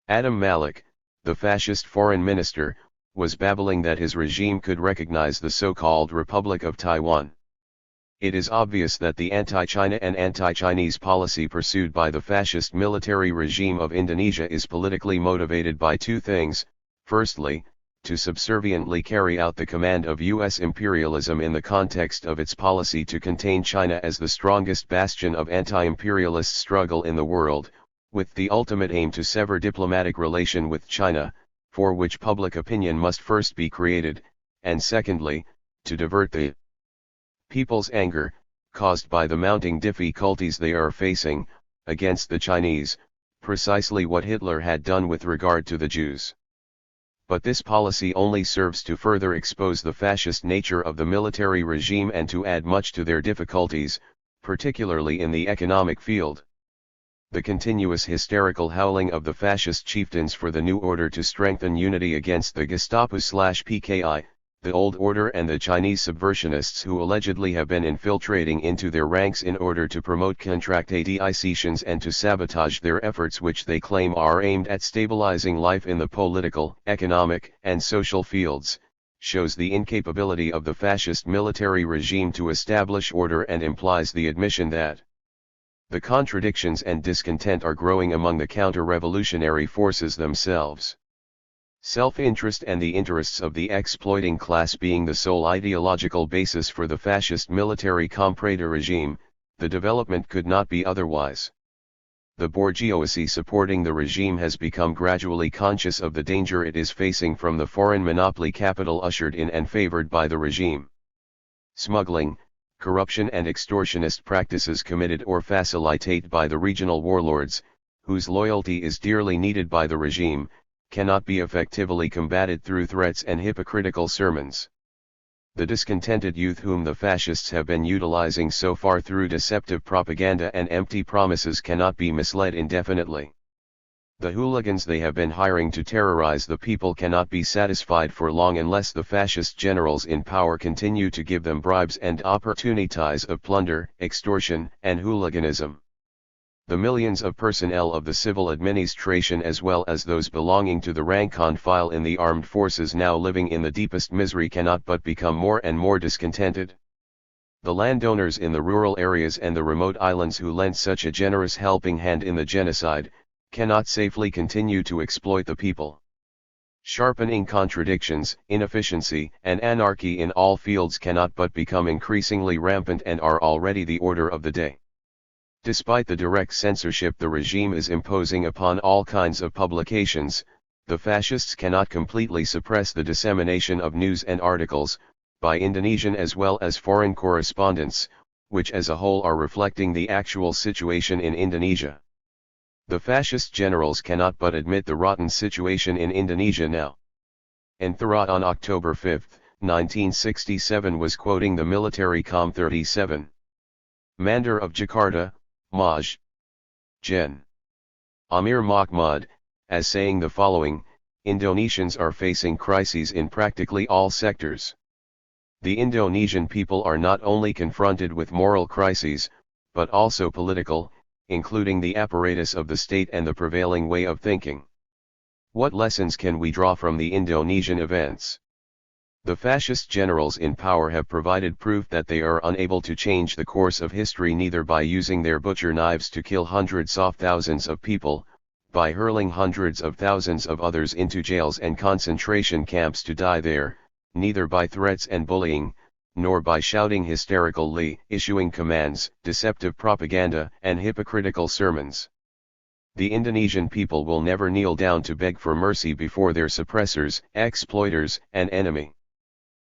Adam Malik, the fascist foreign minister, was babbling that his regime could recognize the so-called Republic of Taiwan. It is obvious that the anti-China and anti-Chinese policy pursued by the fascist military regime of Indonesia is politically motivated by two things: firstly, to subserviently carry out the command of U.S. imperialism in the context of its policy to contain China as the strongest bastion of anti-imperialist struggle in the world, with the ultimate aim to sever diplomatic relation with China, for which public opinion must first be created, and secondly, to divert the people's anger, caused by the mounting difficulties they are facing, against the Chinese, precisely what Hitler had done with regard to the Jews. But this policy only serves to further expose the fascist nature of the military regime and to add much to their difficulties, particularly in the economic field. The continuous hysterical howling of the fascist chieftains for the new order to strengthen unity against the Gestapo/PKI, the old order, and the Chinese subversionists who allegedly have been infiltrating into their ranks in order to promote contractations and to sabotage their efforts, which they claim are aimed at stabilizing life in the political, economic, and social fields, shows the incapability of the fascist military regime to establish order and implies the admission that the contradictions and discontent are growing among the counter-revolutionary forces themselves. Self-interest and the interests of the exploiting class being the sole ideological basis for the fascist military comprador regime, the development could not be otherwise. The bourgeoisie supporting the regime has become gradually conscious of the danger it is facing from the foreign monopoly capital ushered in and favored by the regime. Smuggling, corruption and extortionist practices committed or facilitated by the regional warlords, whose loyalty is dearly needed by the regime, cannot be effectively combated through threats and hypocritical sermons. The discontented youth whom the fascists have been utilizing so far through deceptive propaganda and empty promises cannot be misled indefinitely. The hooligans they have been hiring to terrorize the people cannot be satisfied for long unless the fascist generals in power continue to give them bribes and opportunities of plunder, extortion, and hooliganism. The millions of personnel of the civil administration as well as those belonging to the rank and file in the armed forces now living in the deepest misery cannot but become more and more discontented. The landowners in the rural areas and the remote islands who lent such a generous helping hand in the genocide, cannot safely continue to exploit the people. Sharpening contradictions, inefficiency, and anarchy in all fields cannot but become increasingly rampant and are already the order of the day. Despite the direct censorship the regime is imposing upon all kinds of publications, the fascists cannot completely suppress the dissemination of news and articles, by Indonesian as well as foreign correspondents, which as a whole are reflecting the actual situation in Indonesia. The fascist generals cannot but admit the rotten situation in Indonesia now. Enthara on October 5, 1967 was quoting the military Com 37. Mandar of Jakarta, Maj. Gen. Amir Mahmud, as saying the following: Indonesians are facing crises in practically all sectors. The Indonesian people are not only confronted with moral crises, but also political, including the apparatus of the state and the prevailing way of thinking. What lessons can we draw from the Indonesian events? The fascist generals in power have provided proof that they are unable to change the course of history neither by using their butcher knives to kill hundreds of thousands of people, by hurling hundreds of thousands of others into jails and concentration camps to die there, neither by threats and bullying, nor by shouting hysterically, issuing commands, deceptive propaganda, and hypocritical sermons. The Indonesian people will never kneel down to beg for mercy before their suppressors, exploiters, and enemy.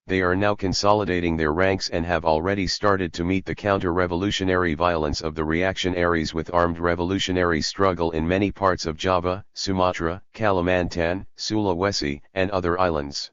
They are now consolidating their ranks and have already started to meet the counter-revolutionary violence of the reactionaries with armed revolutionary struggle in many parts of Java, Sumatra, Kalimantan, Sulawesi, and other islands.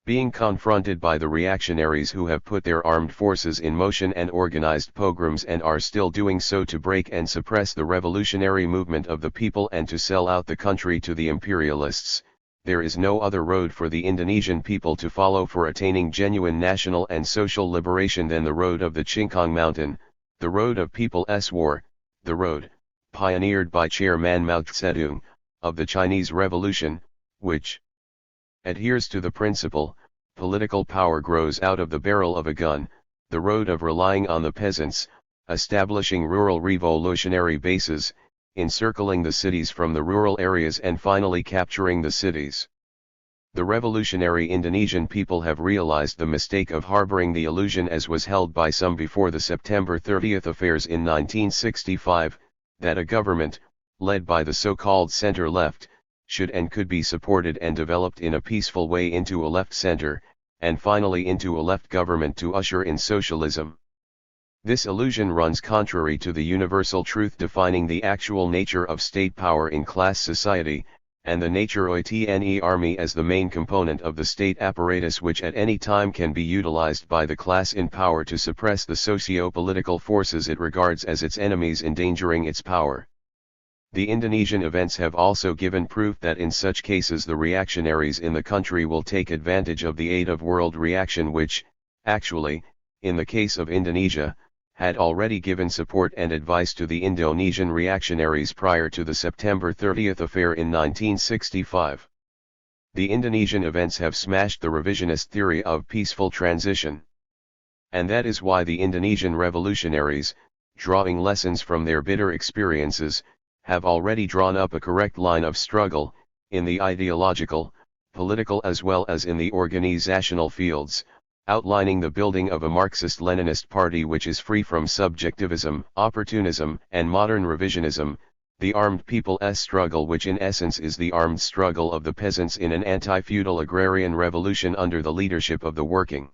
Being confronted by the reactionaries who have put their armed forces in motion and organized pogroms and are still doing so to break and suppress the revolutionary movement of the people and to sell out the country to the imperialists, there is no other road for the Indonesian people to follow for attaining genuine national and social liberation than the road of the Chingkong Mountain, the road of people's war, the road, pioneered by Chairman Mao Zedong, of the Chinese Revolution, which adheres to the principle, political power grows out of the barrel of a gun, the road of relying on the peasants, establishing rural revolutionary bases, encircling the cities from the rural areas and finally capturing the cities. The revolutionary Indonesian people have realized the mistake of harboring the illusion, as was held by some before the September 30th affairs in 1965, that a government, led by the so-called center-left, should and could be supported and developed in a peaceful way into a left center, and finally into a left government to usher in socialism. This illusion runs contrary to the universal truth defining the actual nature of state power in class society, and the nature of the army as the main component of the state apparatus which at any time can be utilized by the class in power to suppress the socio-political forces it regards as its enemies, endangering its power. The Indonesian events have also given proof that in such cases the reactionaries in the country will take advantage of the aid of world reaction which, actually, in the case of Indonesia, had already given support and advice to the Indonesian reactionaries prior to the September 30th affair in 1965. The Indonesian events have smashed the revisionist theory of peaceful transition. And that is why the Indonesian revolutionaries, drawing lessons from their bitter experiences, have already drawn up a correct line of struggle, in the ideological, political as well as in the organizational fields, outlining the building of a Marxist-Leninist party which is free from subjectivism, opportunism, and modern revisionism, the armed people's struggle which in essence is the armed struggle of the peasants in an anti-feudal agrarian revolution under the leadership of the working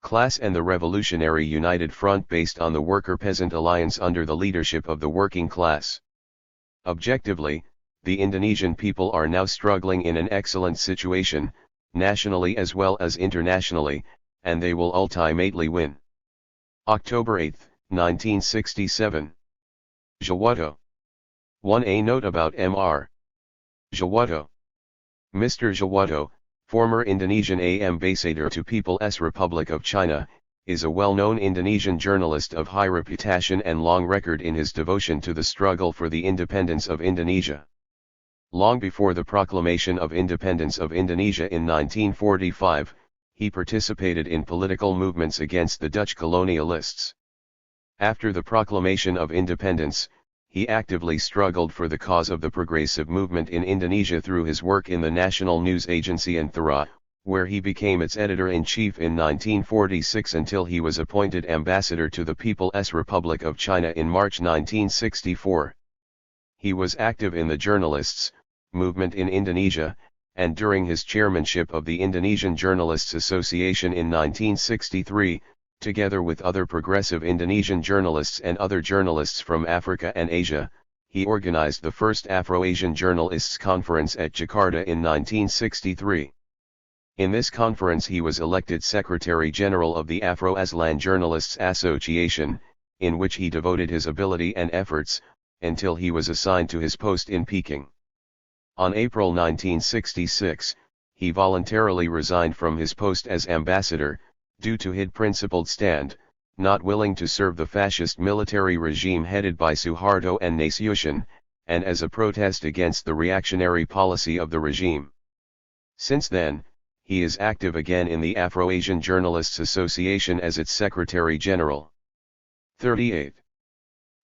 class and the revolutionary united front based on the worker-peasant alliance under the leadership of the working class. Objectively, the Indonesian people are now struggling in an excellent situation, nationally as well as internationally, and they will ultimately win. October 8, 1967. Jawato. 1A note about Mr. Jawato. Mr. Jawato, former Indonesian ambassador to People's Republic of China, is a well-known Indonesian journalist of high reputation and long record in his devotion to the struggle for the independence of Indonesia. Long before the proclamation of independence of Indonesia in 1945, he participated in political movements against the Dutch colonialists. After the proclamation of independence, he actively struggled for the cause of the progressive movement in Indonesia through his work in the national news agency Anthara, where he became its editor-in-chief in 1946 until he was appointed ambassador to the People's Republic of China in March 1964. He was active in the journalists' movement in Indonesia, and during his chairmanship of the Indonesian Journalists Association in 1963, together with other progressive Indonesian journalists and other journalists from Africa and Asia, he organized the first Afro-Asian Journalists Conference at Jakarta in 1963. In this conference he was elected Secretary General of the Afro-Aslan Journalists Association, in which he devoted his ability and efforts, until he was assigned to his post in Peking. On April 1966, he voluntarily resigned from his post as ambassador, due to his principled stand, not willing to serve the fascist military regime headed by Suharto and Nasution, and as a protest against the reactionary policy of the regime. Since then, he is active again in the Afro-Asian Journalists Association as its Secretary General. 38.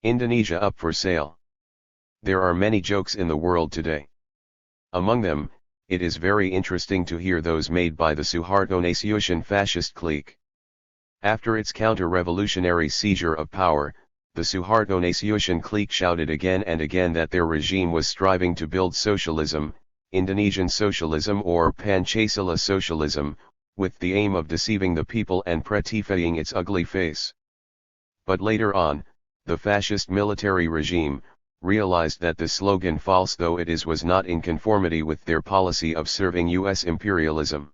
Indonesia up for sale. There are many jokes in the world today. Among them, it is very interesting to hear those made by the Suharto-Nasution fascist clique. After its counter-revolutionary seizure of power, the Suharto Nasution clique shouted again and again that their regime was striving to build socialism, Indonesian socialism or Pancasila socialism, with the aim of deceiving the people and prettifying its ugly face. But later on, the fascist military regime realized that the slogan, false though it is, was not in conformity with their policy of serving U.S. imperialism.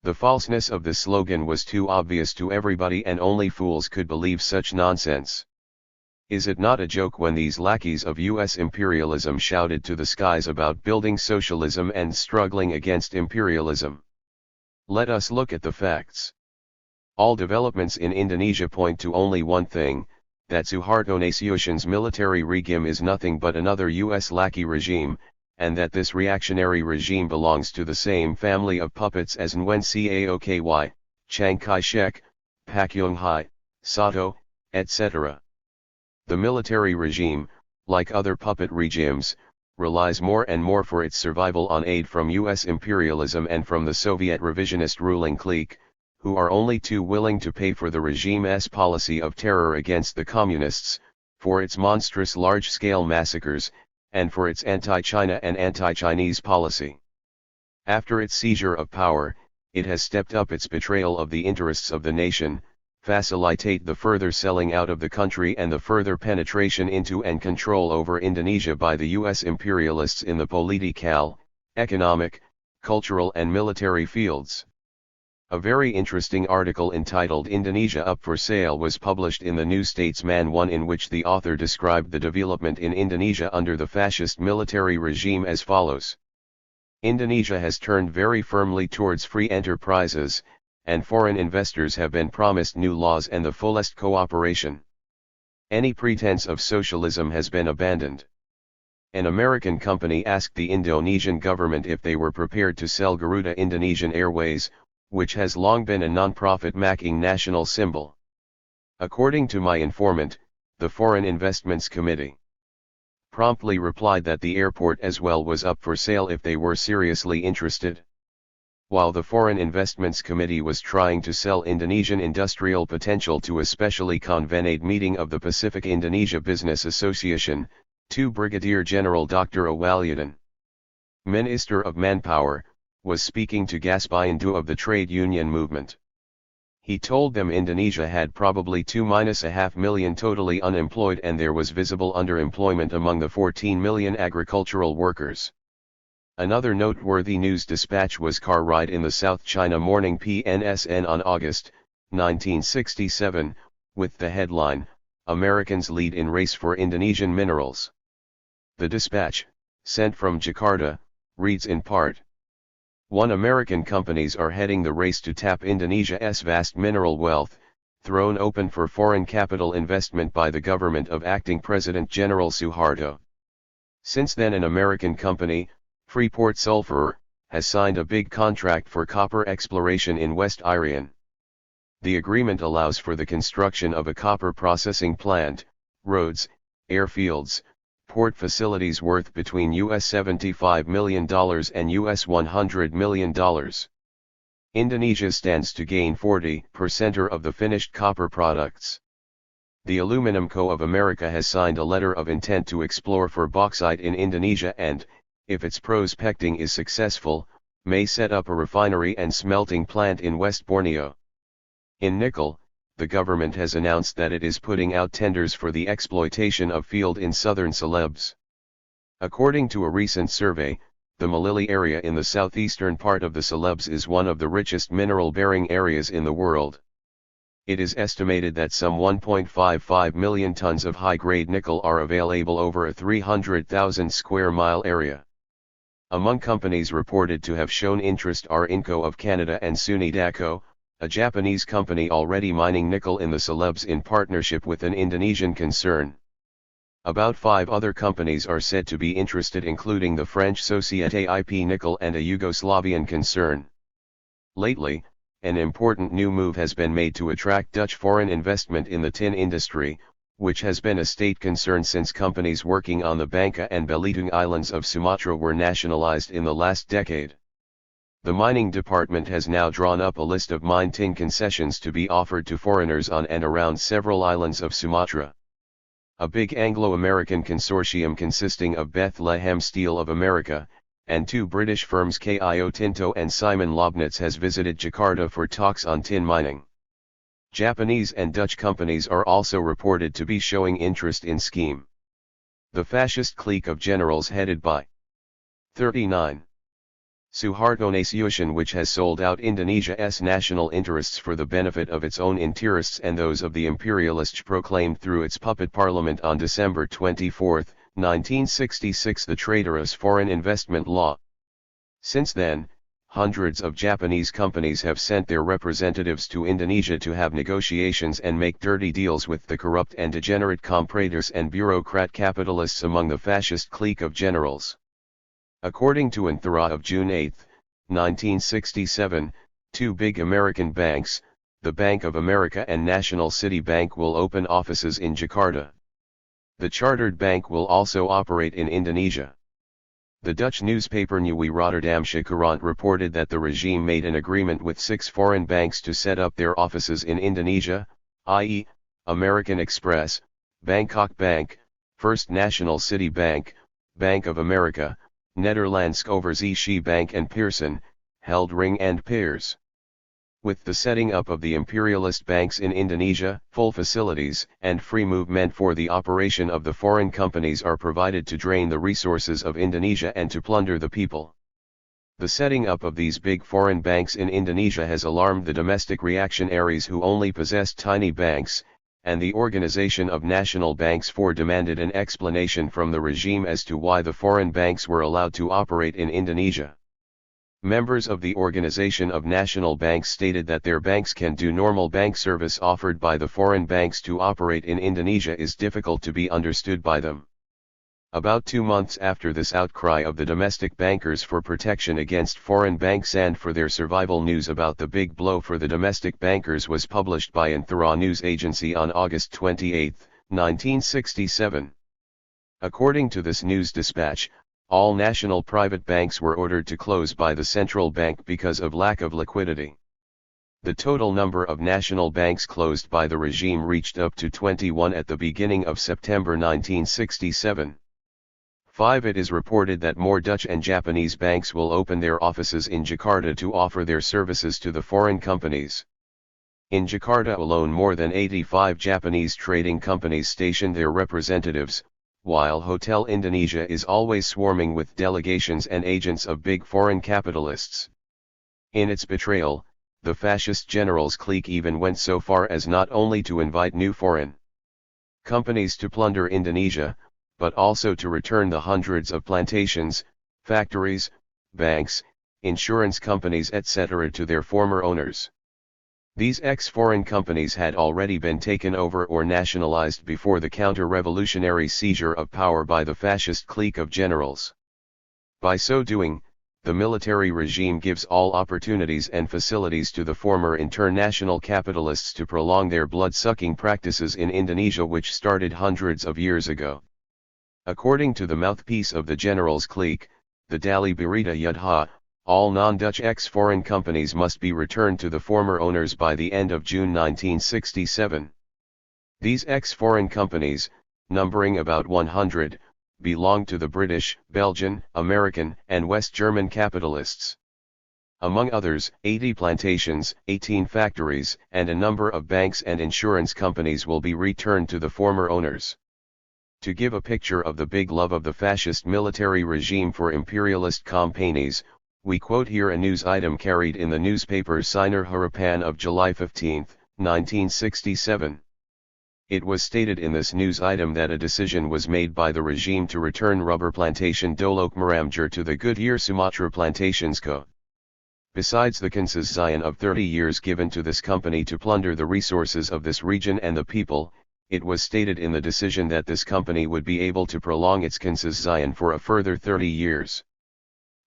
The falseness of the slogan was too obvious to everybody and only fools could believe such nonsense. Is it not a joke when these lackeys of U.S. imperialism shouted to the skies about building socialism and struggling against imperialism? Let us look at the facts. All developments in Indonesia point to only one thing, that Suharto Nasution's military regime is nothing but another U.S. lackey regime, and that this reactionary regime belongs to the same family of puppets as Nguyen Caoky, Chiang Kai-shek, Pak Yong-hai, Sato, etc. The military regime, like other puppet regimes, relies more and more for its survival on aid from U.S. imperialism and from the Soviet revisionist ruling clique, who are only too willing to pay for the regime's policy of terror against the communists, for its monstrous large-scale massacres, and for its anti-China and anti-Chinese policy. After its seizure of power, it has stepped up its betrayal of the interests of the nation, facilitate the further selling out of the country and the further penetration into and control over Indonesia by the U.S. imperialists in the political, economic, cultural and military fields. A very interesting article entitled "Indonesia Up for Sale" was published in the New Statesman 1, in which the author described the development in Indonesia under the fascist military regime as follows. Indonesia has turned very firmly towards free enterprises, and foreign investors have been promised new laws and the fullest cooperation. Any pretense of socialism has been abandoned. An American company asked the Indonesian government if they were prepared to sell Garuda Indonesian Airways, which has long been a non-profit making national symbol. According to my informant, the Foreign Investments Committee promptly replied that the airport as well was up for sale if they were seriously interested. While the Foreign Investments Committee was trying to sell Indonesian industrial potential to a specially convened meeting of the Pacific Indonesia Business Association, to Brigadier General Dr. Awaluddin, Minister of Manpower, was speaking to Gaspayandu of the trade union movement. He told them Indonesia had probably 2.5 million totally unemployed and there was visible underemployment among the 14 million agricultural workers. Another noteworthy news dispatch was Car Ride in the South China Morning PNSN on August 1967, with the headline, "Americans Lead in Race for Indonesian Minerals." The dispatch, sent from Jakarta, reads in part, 1. American companies are heading the race to tap Indonesia's vast mineral wealth, thrown open for foreign capital investment by the government of acting President General Suharto. Since then, an American company, Freeport Sulphur, has signed a big contract for copper exploration in West Irian. The agreement allows for the construction of a copper processing plant, roads, airfields, port facilities worth between $75 million and $100 million. Indonesia stands to gain 40% of the finished copper products. The Aluminum Co. of America has signed a letter of intent to explore for bauxite in Indonesia and, if its prospecting is successful, may set up a refinery and smelting plant in West Borneo. In nickel, the government has announced that it is putting out tenders for the exploitation of field in southern Celebes. According to a recent survey, the Malili area in the southeastern part of the Celebes is one of the richest mineral-bearing areas in the world. It is estimated that some 1.55 million tons of high-grade nickel are available over a 300,000 square mile area. Among companies reported to have shown interest are Inco of Canada and Sunidaco, a Japanese company already mining nickel in the Celebes in partnership with an Indonesian concern. About 5 other companies are said to be interested, including the French Société IP Nickel and a Yugoslavian concern. Lately, an important new move has been made to attract Dutch foreign investment in the tin industry, which has been a state concern since companies working on the Bangka and Belitung Islands of Sumatra were nationalized in the last decade. The mining department has now drawn up a list of mine tin concessions to be offered to foreigners on and around several islands of Sumatra. a big Anglo-American consortium consisting of Bethlehem Steel of America, and two British firms Rio Tinto and Simon Lobnitz has visited Jakarta for talks on tin mining. Japanese and Dutch companies are also reported to be showing interest in scheme. The fascist clique of generals headed by 39. Suharto, which has sold out Indonesia's national interests for the benefit of its own interests and those of the imperialists, proclaimed through its puppet parliament on December 24, 1966 the traitorous foreign investment law. Since then, hundreds of Japanese companies have sent their representatives to Indonesia to have negotiations and make dirty deals with the corrupt and degenerate compradors and bureaucrat capitalists among the fascist clique of generals. According to an THIRD of June 8, 1967, two big American banks, the Bank of America and National City Bank, will open offices in Jakarta. The chartered bank will also operate in Indonesia. The Dutch newspaper Nieuwe Rotterdamsche Courant reported that the regime made an agreement with 6 foreign banks to set up their offices in Indonesia, i.e., American Express, Bangkok Bank, First National City Bank, Bank of America, Nederlandse Overzee Bank and Pearson, held Ring and Peers. With the setting up of the imperialist banks in Indonesia, full facilities and free movement for the operation of the foreign companies are provided to drain the resources of Indonesia and to plunder the people. The setting up of these big foreign banks in Indonesia has alarmed the domestic reactionaries who only possessed tiny banks, and the Organization of National Banks demanded an explanation from the regime as to why the foreign banks were allowed to operate in Indonesia. Members of the Organization of National Banks stated that their banks can do normal bank service offered by the foreign banks to operate in Indonesia is difficult to be understood by them. About 2 months after this outcry of the domestic bankers for protection against foreign banks and for their survival, news about the big blow for the domestic bankers was published by an THIRD news agency on August 28, 1967. According to this news dispatch, all national private banks were ordered to close by the central bank because of lack of liquidity. The total number of national banks closed by the regime reached up to 21 at the beginning of September 1967. 5. It is reported that more Dutch and Japanese banks will open their offices in Jakarta to offer their services to the foreign companies. In Jakarta alone, more than 85 Japanese trading companies station their representatives, while Hotel Indonesia is always swarming with delegations and agents of big foreign capitalists. In its betrayal, the fascist generals clique even went so far as not only to invite new foreign companies to plunder Indonesia, but also to return the hundreds of plantations, factories, banks, insurance companies etc. to their former owners. These ex-foreign companies had already been taken over or nationalized before the counter-revolutionary seizure of power by the fascist clique of generals. By so doing, the military regime gives all opportunities and facilities to the former international capitalists to prolong their blood-sucking practices in Indonesia, which started hundreds of years ago. According to the mouthpiece of the generals' clique, the Dali Berita Yudha, all non-Dutch ex-foreign companies must be returned to the former owners by the end of June 1967. These ex-foreign companies, numbering about 100, belonged to the British, Belgian, American, and West German capitalists. Among others, 80 plantations, 18 factories, and a number of banks and insurance companies will be returned to the former owners. To give a picture of the big love of the fascist military regime for imperialist companies, we quote here a news item carried in the newspaper Sinar Harapan of July 15, 1967. It was stated in this news item that a decision was made by the regime to return rubber plantation Dolok Meramjur to the Goodyear Sumatra Plantations Co. Besides the concession of 30 years given to this company to plunder the resources of this region and the people, it was stated in the decision that this company would be able to prolong its concession for a further 30 years.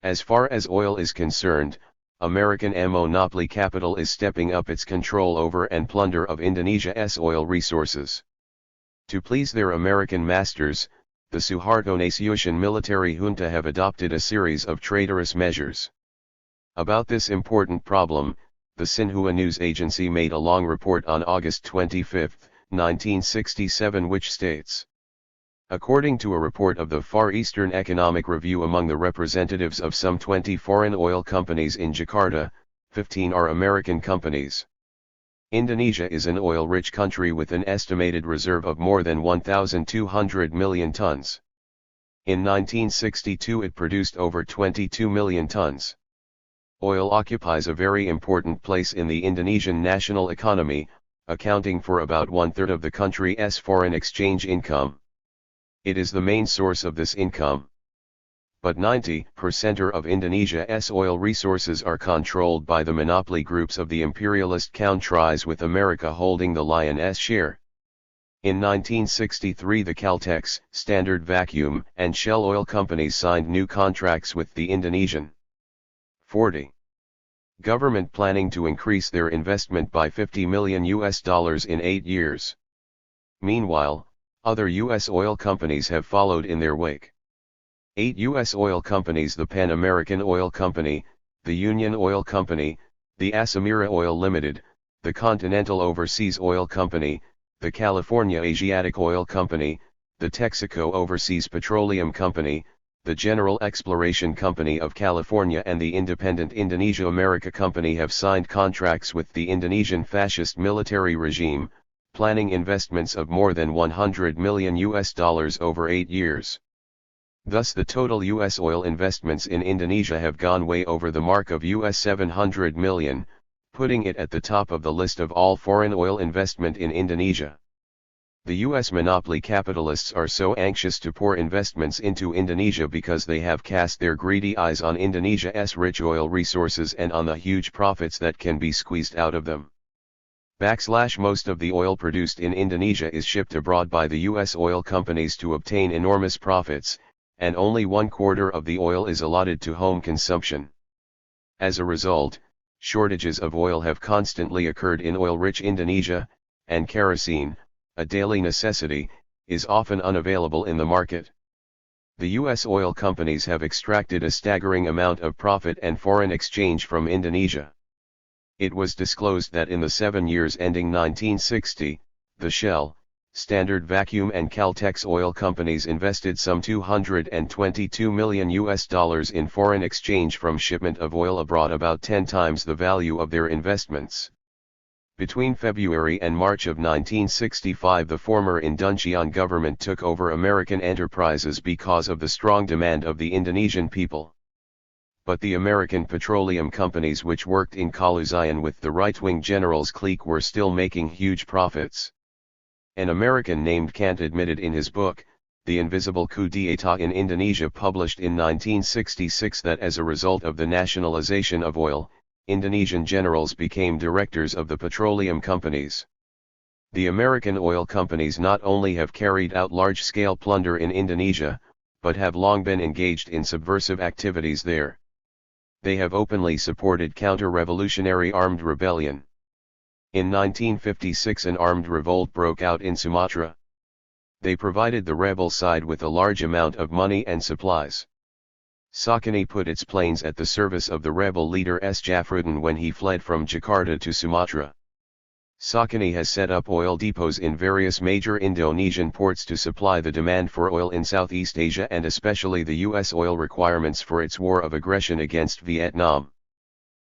As far as oil is concerned, American monopoly capital is stepping up its control over and plunder of Indonesia's oil resources. To please their American masters, the Suharto military junta have adopted a series of traitorous measures. About this important problem, the Xinhua news agency made a long report on August 25, 1967, which states, According to a report of the Far Eastern Economic Review, among the representatives of some 20 foreign oil companies in Jakarta, 15 are American companies. Indonesia is an oil-rich country with an estimated reserve of more than 1,200 million tons. In 1962 it produced over 22 million tons. Oil occupies a very important place in the Indonesian national economy, accounting for about one-third of the country's foreign exchange income. It is the main source of this income. But 90% of Indonesia's oil resources are controlled by the monopoly groups of the imperialist countries, with America holding the lion's share. In 1963 the Caltex, Standard Vacuum, and Shell oil companies signed new contracts with the Indonesian 40 government, planning to increase their investment by $50 million in 8 years. Meanwhile, other U.S. oil companies have followed in their wake. 8 U.S. oil companies: the Pan American Oil Company, the Union Oil Company, the Asamira Oil Limited, the Continental Overseas Oil Company, the California Asiatic Oil Company, the Texaco Overseas Petroleum Company, the General Exploration Company of California, and the Independent Indonesia America Company have signed contracts with the Indonesian fascist military regime, planning investments of more than $100 million over 8 years. Thus the total U.S. oil investments in Indonesia have gone way over the mark of $700 million, putting it at the top of the list of all foreign oil investment in Indonesia. The U.S. monopoly capitalists are so anxious to pour investments into Indonesia because they have cast their greedy eyes on Indonesia's rich oil resources and on the huge profits that can be squeezed out of them. Most of the oil produced in Indonesia is shipped abroad by the U.S. oil companies to obtain enormous profits, and only 1/4 of the oil is allotted to home consumption. As a result, shortages of oil have constantly occurred in oil-rich Indonesia, and kerosene, a daily necessity, is often unavailable in the market. The U.S. oil companies have extracted a staggering amount of profit and foreign exchange from Indonesia. It was disclosed that in the 7 years ending 1960, the Shell, Standard Vacuum, and Caltex oil companies invested some $222 million in foreign exchange from shipment of oil abroad, about 10 times the value of their investments. Between February and March of 1965 the former Indonesian government took over American enterprises because of the strong demand of the Indonesian people. But the American petroleum companies, which worked in Kaluzayan with the right-wing generals clique, were still making huge profits. An American named Kant admitted in his book, The Invisible Coup d'etat in Indonesia, published in 1966, that as a result of the nationalization of oil, Indonesian generals became directors of the petroleum companies. The American oil companies not only have carried out large-scale plunder in Indonesia, but have long been engaged in subversive activities there. They have openly supported counter-revolutionary armed rebellion. In 1956 an armed revolt broke out in Sumatra. They provided the rebel side with a large amount of money and supplies. Sakani put its planes at the service of the rebel leader S. Jafruddin when he fled from Jakarta to Sumatra. Sakani has set up oil depots in various major Indonesian ports to supply the demand for oil in Southeast Asia, and especially the U.S. oil requirements for its war of aggression against Vietnam.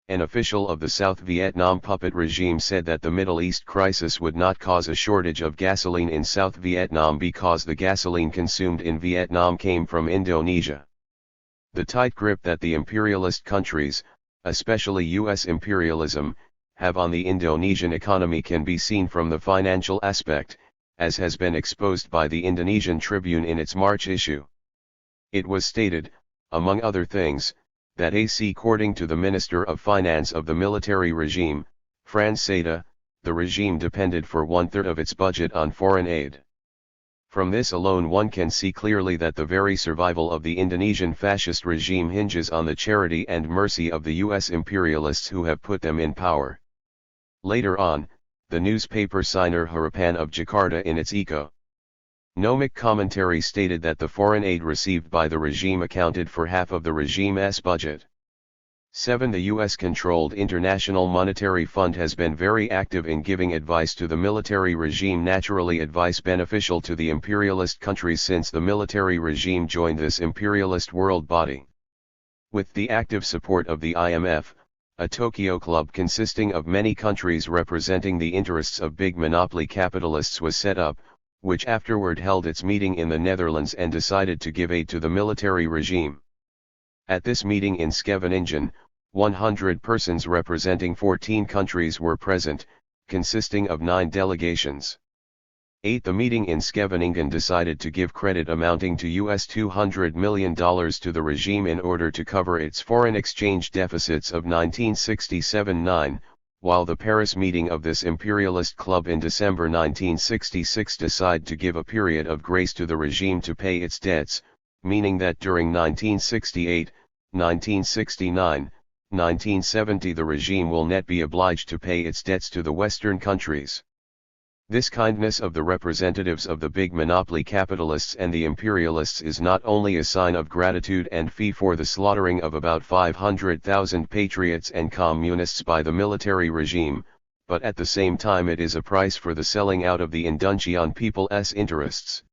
An official of the South Vietnam puppet regime said that the Middle East crisis would not cause a shortage of gasoline in South Vietnam because the gasoline consumed in Vietnam came from Indonesia. The tight grip that the imperialist countries, especially U.S. imperialism, have on the Indonesian economy can be seen from the financial aspect, as has been exposed by the Indonesian Tribune in its March issue. It was stated, among other things, that according to the Minister of Finance of the military regime, Frans Seda, the regime depended for 1/3 of its budget on foreign aid. From this alone one can see clearly that the very survival of the Indonesian fascist regime hinges on the charity and mercy of the U.S. imperialists who have put them in power. Later on, the newspaper Sinar Harapan of Jakarta in its economic commentary stated that the foreign aid received by the regime accounted for half of the regime's budget. 7. The US-controlled International Monetary Fund has been very active in giving advice to the military regime, naturally advice beneficial to the imperialist countries since the military regime joined this imperialist world body. With the active support of the IMF, a Tokyo club consisting of many countries representing the interests of big monopoly capitalists was set up, which afterward held its meeting in the Netherlands and decided to give aid to the military regime. At this meeting in Scheveningen, 100 persons representing 14 countries were present, consisting of 9 delegations. 8. The meeting in Scheveningen decided to give credit amounting to US $200 million to the regime in order to cover its foreign exchange deficits of 1967-9, while the Paris meeting of this imperialist club in December 1966 decided to give a period of grace to the regime to pay its debts, meaning that during 1968, 1969, 1970 the regime will not be obliged to pay its debts to the Western countries. This kindness of the representatives of the big monopoly capitalists and the imperialists is not only a sign of gratitude and fee for the slaughtering of about 500,000 patriots and communists by the military regime, but at the same time it is a price for the selling out of the Indonesian people's interests.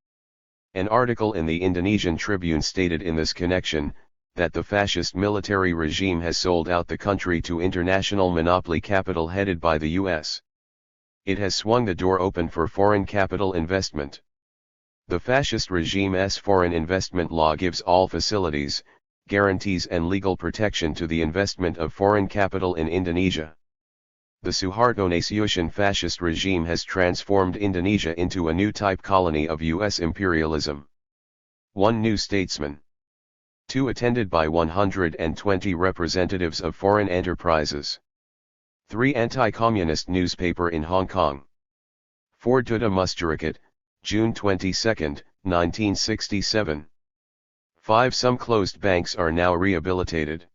An article in the Indonesian Tribune stated in this connection, that the fascist military regime has sold out the country to international monopoly capital headed by the US. It has swung the door open for foreign capital investment. The fascist regime's foreign investment law gives all facilities, guarantees and legal protection to the investment of foreign capital in Indonesia. The Suharto Naciucian fascist regime has transformed Indonesia into a new type colony of US imperialism. 1 New Statesman. 2 Attended by 120 representatives of foreign enterprises. 3 Anti-communist newspaper in Hong Kong. 4 Duta Masyarakat, June 22, 1967. 5 Some closed banks are now rehabilitated.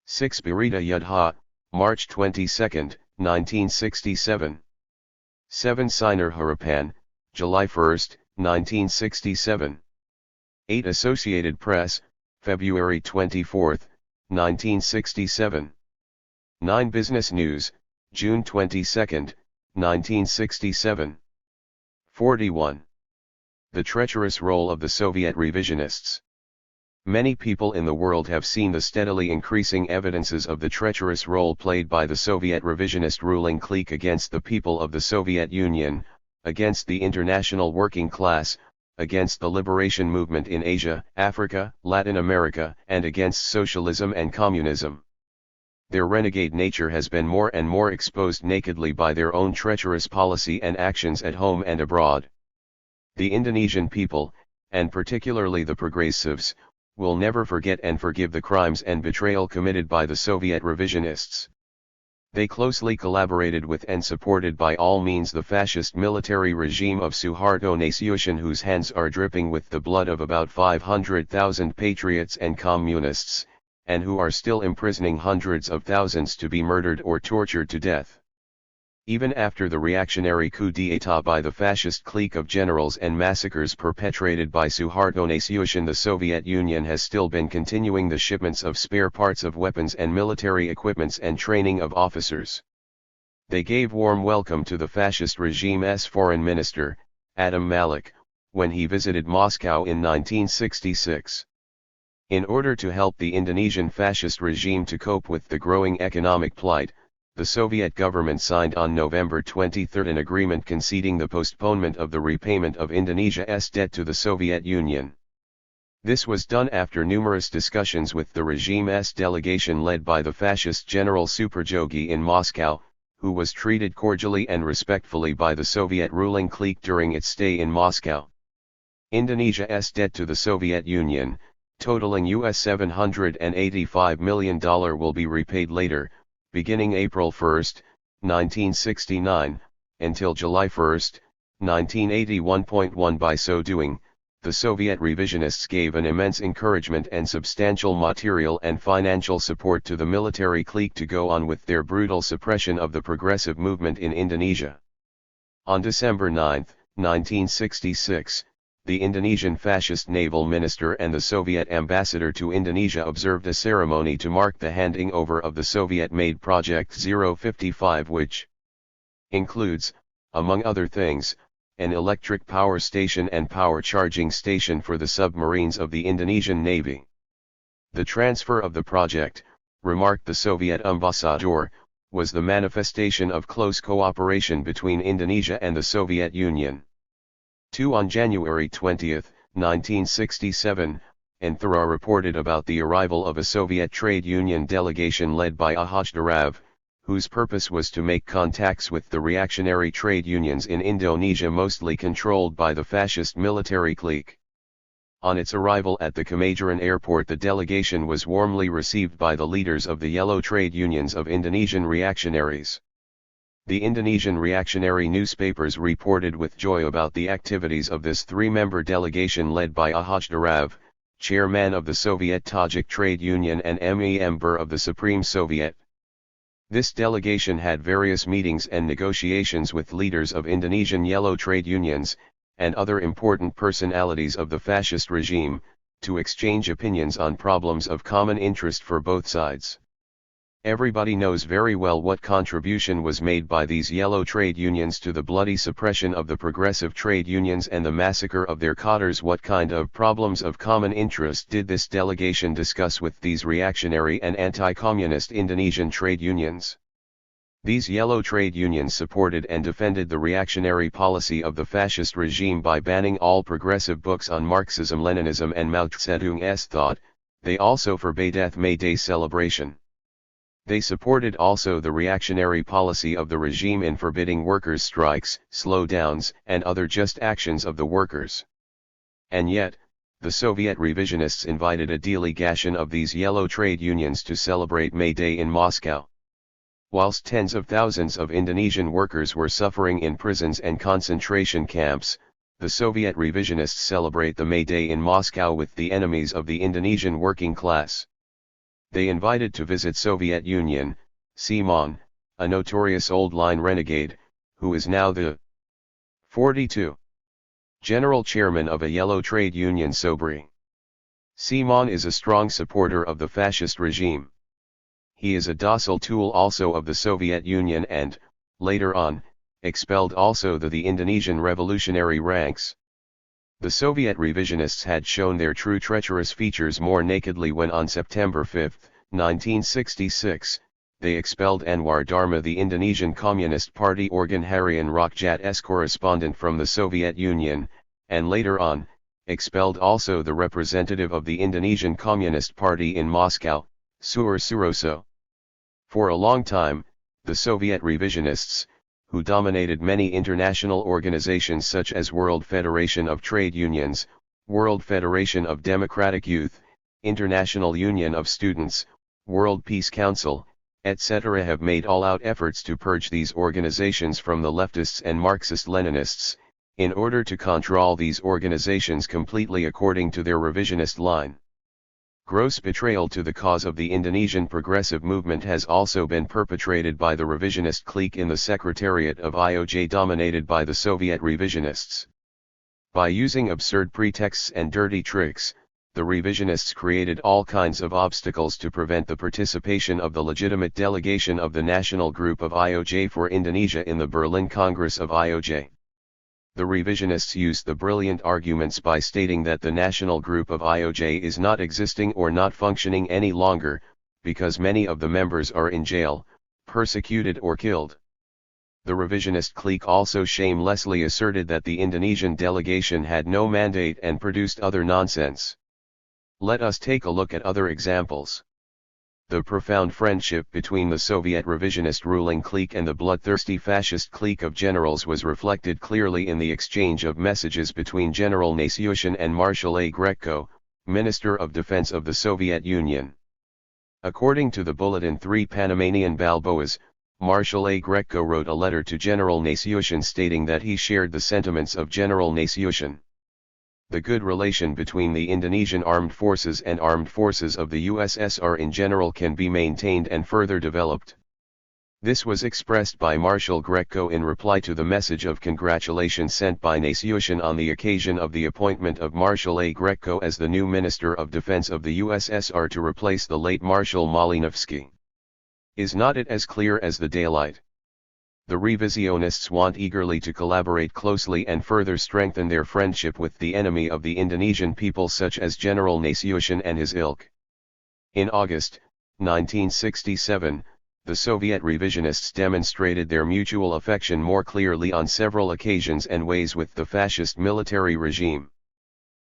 6 Berita Yudha, March 22, 1967. 7 Sinar Harapan, July 1, 1967. 8 Associated Press, February 24, 1967. 9 Business News, June 22, 1967. 41. The treacherous role of the Soviet revisionists. Many people in the world have seen the steadily increasing evidences of the treacherous role played by the Soviet revisionist ruling clique against the people of the Soviet Union, against the international working class, against the liberation movement in Asia, Africa, Latin America, and against socialism and communism. Their renegade nature has been more and more exposed nakedly by their own treacherous policy and actions at home and abroad. The Indonesian people, and particularly the progressives, will never forget and forgive the crimes and betrayal committed by the Soviet revisionists. They closely collaborated with and supported by all means the fascist military regime of Suharto Naciucian, whose hands are dripping with the blood of about 500,000 patriots and communists, and who are still imprisoning hundreds of thousands to be murdered or tortured to death. Even after the reactionary coup d'état by the fascist clique of generals and massacres perpetrated by Suharto Naciucian, the Soviet Union has still been continuing the shipments of spare parts of weapons and military equipments and training of officers. They gave warm welcome to the fascist regime's foreign minister, Adam Malik, when he visited Moscow in 1966. In order to help the Indonesian fascist regime to cope with the growing economic plight, the Soviet government signed on November 23 an agreement conceding the postponement of the repayment of Indonesia's debt to the Soviet Union. This was done after numerous discussions with the regime's delegation led by the fascist General Superjogi in Moscow, who was treated cordially and respectfully by the Soviet ruling clique during its stay in Moscow. Indonesia's debt to the Soviet Union, totaling US $785 million, will be repaid later, beginning April 1, 1969, until July 1, 1981. By so doing, the Soviet revisionists gave an immense encouragement and substantial material and financial support to the military clique to go on with their brutal suppression of the progressive movement in Indonesia. On December 9, 1966, the Indonesian fascist naval minister and the Soviet ambassador to Indonesia observed a ceremony to mark the handing over of the Soviet-made Project 055, which includes, among other things, an electric power station and power charging station for the submarines of the Indonesian Navy. The transfer of the project, remarked the Soviet ambassador, was the manifestation of close cooperation between Indonesia and the Soviet Union. 2 On January 20, 1967, Anthara reported about the arrival of a Soviet trade union delegation led by Ahaj Darav, whose purpose was to make contacts with the reactionary trade unions in Indonesia, mostly controlled by the fascist military clique. On its arrival at the Kemajoran airport, the delegation was warmly received by the leaders of the yellow trade unions of Indonesian reactionaries. The Indonesian reactionary newspapers reported with joy about the activities of this three-member delegation led by Ahaj Darav, chairman of the Soviet Tajik Trade Union and member of the Supreme Soviet. This delegation had various meetings and negotiations with leaders of Indonesian yellow trade unions, and other important personalities of the fascist regime, to exchange opinions on problems of common interest for both sides. Everybody knows very well what contribution was made by these yellow trade unions to the bloody suppression of the progressive trade unions and the massacre of their cadres. What kind of problems of common interest did this delegation discuss with these reactionary and anti-communist Indonesian trade unions? These yellow trade unions supported and defended the reactionary policy of the fascist regime by banning all progressive books on Marxism-Leninism and Mao Zedong's thought. They also forbade May Day celebration. They supported also the reactionary policy of the regime in forbidding workers' strikes, slowdowns, and other just actions of the workers. And yet, the Soviet revisionists invited a delegation of these yellow trade unions to celebrate May Day in Moscow. Whilst tens of thousands of Indonesian workers were suffering in prisons and concentration camps, the Soviet revisionists celebrate the May Day in Moscow with the enemies of the Indonesian working class. They invited to visit Soviet Union, Simon, a notorious old-line renegade, who is now the 42. General Chairman of a yellow trade union Sobri. Simon is a strong supporter of the fascist regime. He is a docile tool also of the Soviet Union and, later on, expelled also the Indonesian revolutionary ranks. The Soviet revisionists had shown their true treacherous features more nakedly when on September 5, 1966, they expelled Anwar Dharma, the Indonesian Communist Party organ Harian Rakyat's correspondent, from the Soviet Union, and later on, expelled also the representative of the Indonesian Communist Party in Moscow, Suhur Suroso. For a long time, the Soviet revisionists, who dominated many international organizations such as World Federation of Trade Unions, World Federation of Democratic Youth, International Union of Students, World Peace Council, etc., have made all-out efforts to purge these organizations from the leftists and Marxist-Leninists, in order to control these organizations completely according to their revisionist line. Gross betrayal to the cause of the Indonesian progressive movement has also been perpetrated by the revisionist clique in the secretariat of IOJ, dominated by the Soviet revisionists. By using absurd pretexts and dirty tricks, the revisionists created all kinds of obstacles to prevent the participation of the legitimate delegation of the National Group of IOJ for Indonesia in the Berlin Congress of IOJ. The revisionists used the brilliant arguments by stating that the National Group of IOJ is not existing or not functioning any longer, because many of the members are in jail, persecuted or killed. The revisionist clique also shamelessly asserted that the Indonesian delegation had no mandate and produced other nonsense. Let us take a look at other examples. The profound friendship between the Soviet revisionist ruling clique and the bloodthirsty fascist clique of generals was reflected clearly in the exchange of messages between General Nasyushin and Marshal A. Grechko, Minister of Defense of the Soviet Union. According to the bulletin 3 Panamanian Balboas, Marshal A. Grechko wrote a letter to General Nasyushin stating that he shared the sentiments of General Nasyushin. The good relation between the Indonesian armed forces and armed forces of the USSR in general can be maintained and further developed. This was expressed by Marshal Greco in reply to the message of congratulations sent by Nasyushin on the occasion of the appointment of Marshal A. Greco as the new Minister of Defense of the USSR to replace the late Marshal Malinovsky. Is not it as clear as the daylight? The revisionists want eagerly to collaborate closely and further strengthen their friendship with the enemy of the Indonesian people such as General Nasyushin and his ilk. In August, 1967, the Soviet revisionists demonstrated their mutual affection more clearly on several occasions and ways with the fascist military regime.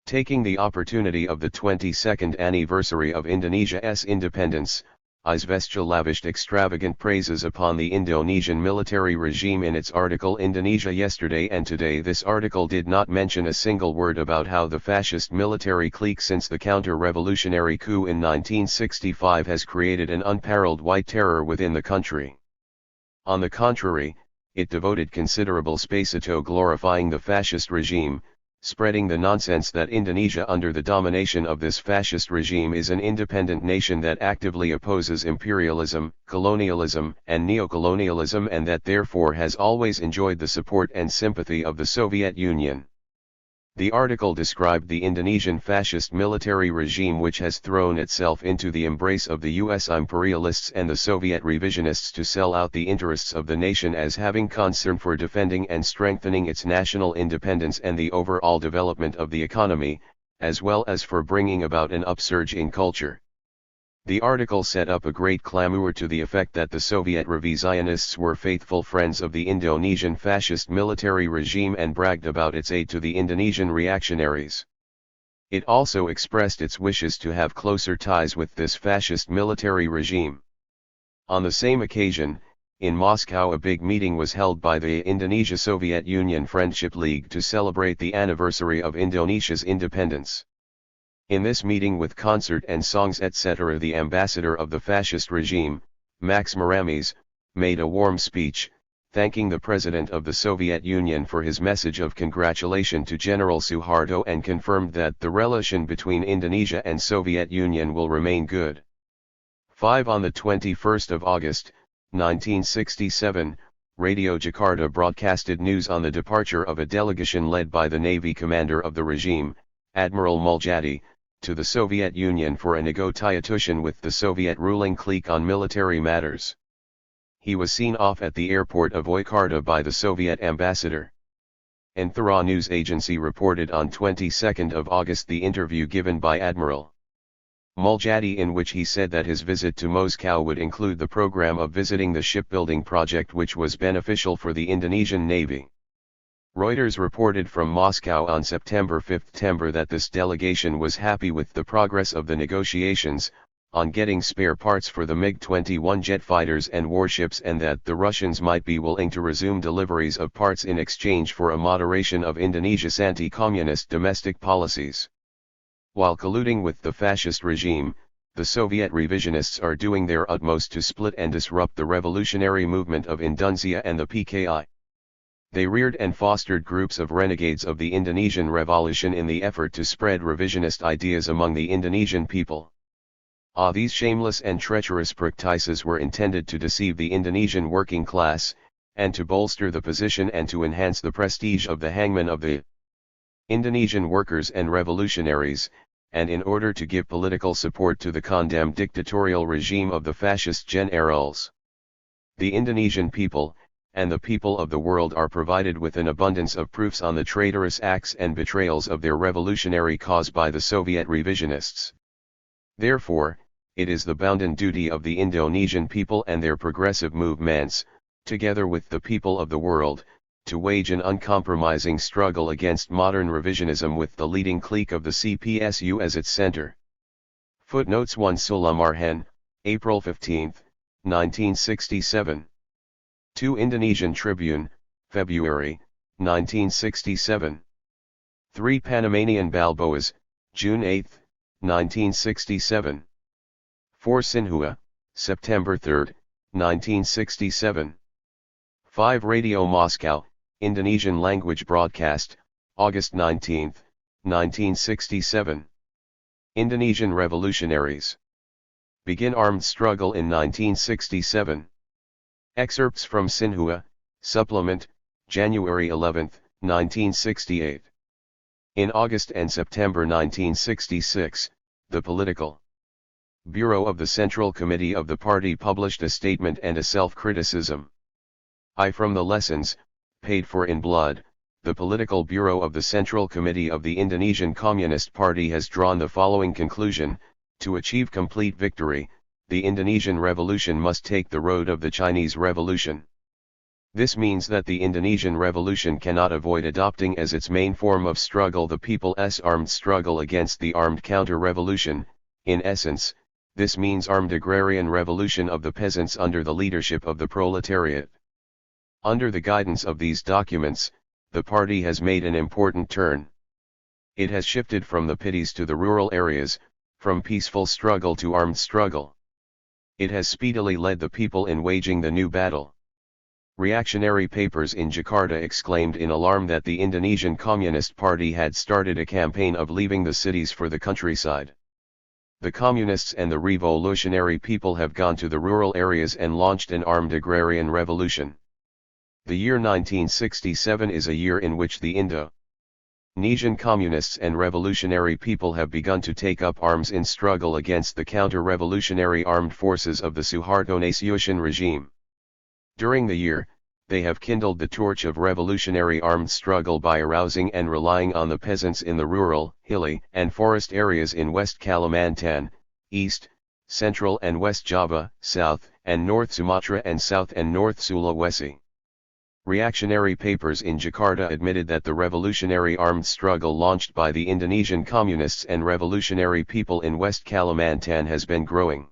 Taking the opportunity of the 22nd anniversary of Indonesia's independence, Izvestia lavished extravagant praises upon the Indonesian military regime in its article Indonesia Yesterday and Today. This article did not mention a single word about how the fascist military clique since the counter-revolutionary coup in 1965 has created an unparalleled white terror within the country. On the contrary, it devoted considerable space to glorifying the fascist regime, spreading the nonsense that Indonesia under the domination of this fascist regime is an independent nation that actively opposes imperialism, colonialism, and neocolonialism and that therefore has always enjoyed the support and sympathy of the Soviet Union. The article described the Indonesian fascist military regime which has thrown itself into the embrace of the US imperialists and the Soviet revisionists to sell out the interests of the nation as having concern for defending and strengthening its national independence and the overall development of the economy, as well as for bringing about an upsurge in culture. The article set up a great clamor to the effect that the Soviet revisionists were faithful friends of the Indonesian fascist military regime and bragged about its aid to the Indonesian reactionaries. It also expressed its wishes to have closer ties with this fascist military regime. On the same occasion, in Moscow a big meeting was held by the Indonesia-Soviet Union Friendship League to celebrate the anniversary of Indonesia's independence. In this meeting with concert and songs etc. the ambassador of the fascist regime, Max Maramis, made a warm speech, thanking the President of the Soviet Union for his message of congratulation to General Suharto and confirmed that the relation between Indonesia and Soviet Union will remain good. 5 On the 21st of August, 1967, Radio Jakarta broadcasted news on the departure of a delegation led by the Navy commander of the regime, Admiral Muljadi, to the Soviet Union for a negotiation with the Soviet ruling clique on military matters. He was seen off at the airport of Jakarta by the Soviet ambassador. Anthara news agency reported on 22nd of August the interview given by Admiral Muljadi in which he said that his visit to Moscow would include the program of visiting the shipbuilding project which was beneficial for the Indonesian Navy. Reuters reported from Moscow on September 5 that this delegation was happy with the progress of the negotiations, on getting spare parts for the MiG-21 jet fighters and warships and that the Russians might be willing to resume deliveries of parts in exchange for a moderation of Indonesia's anti-communist domestic policies. While colluding with the fascist regime, the Soviet revisionists are doing their utmost to split and disrupt the revolutionary movement of Indonesia and the PKI. They reared and fostered groups of renegades of the Indonesian Revolution in the effort to spread revisionist ideas among the Indonesian people. These shameless and treacherous practices were intended to deceive the Indonesian working class, and to bolster the position and to enhance the prestige of the hangman of the Indonesian workers and revolutionaries, and in order to give political support to the condemned dictatorial regime of the fascist generals. The Indonesian people, and the people of the world are provided with an abundance of proofs on the traitorous acts and betrayals of their revolutionary cause by the Soviet revisionists. Therefore, it is the bounden duty of the Indonesian people and their progressive movements, together with the people of the world, to wage an uncompromising struggle against modern revisionism with the leading clique of the CPSU as its center. Footnotes 1 Sulamarhan, April 15, 1967. 2 Indonesian Tribune, February, 1967. 3 Panamanian Balboas, June 8, 1967. 4 Sinhua, September 3, 1967. 5 Radio Moscow, Indonesian language broadcast, August 19, 1967. Indonesian revolutionaries begin armed struggle in 1967. Excerpts from Xinhua, Supplement, January 11, 1968. In August and September 1966, the Political Bureau of the Central Committee of the party published a statement and a self-criticism. From the lessons, paid for in blood, the Political Bureau of the Central Committee of the Indonesian Communist Party has drawn the following conclusion: to achieve complete victory, the Indonesian Revolution must take the road of the Chinese Revolution. This means that the Indonesian Revolution cannot avoid adopting as its main form of struggle the people's armed struggle against the armed counter-revolution. In essence, this means armed agrarian revolution of the peasants under the leadership of the proletariat. Under the guidance of these documents, the party has made an important turn. It has shifted from the cities to the rural areas, from peaceful struggle to armed struggle. It has speedily led the people in waging the new battle. Reactionary papers in Jakarta exclaimed in alarm that the Indonesian Communist Party had started a campaign of leaving the cities for the countryside. The communists and the revolutionary people have gone to the rural areas and launched an armed agrarian revolution. The year 1967 is a year in which the Indonesian communists and revolutionary people have begun to take up arms in struggle against the counter-revolutionary armed forces of the Suharto Nasional regime. During the year, they have kindled the torch of revolutionary armed struggle by arousing and relying on the peasants in the rural, hilly, and forest areas in West Kalimantan, East, Central and West Java, South and North Sumatra and South and North Sulawesi. Reactionary papers in Jakarta admitted that the revolutionary armed struggle launched by the Indonesian communists and revolutionary people in West Kalimantan has been growing.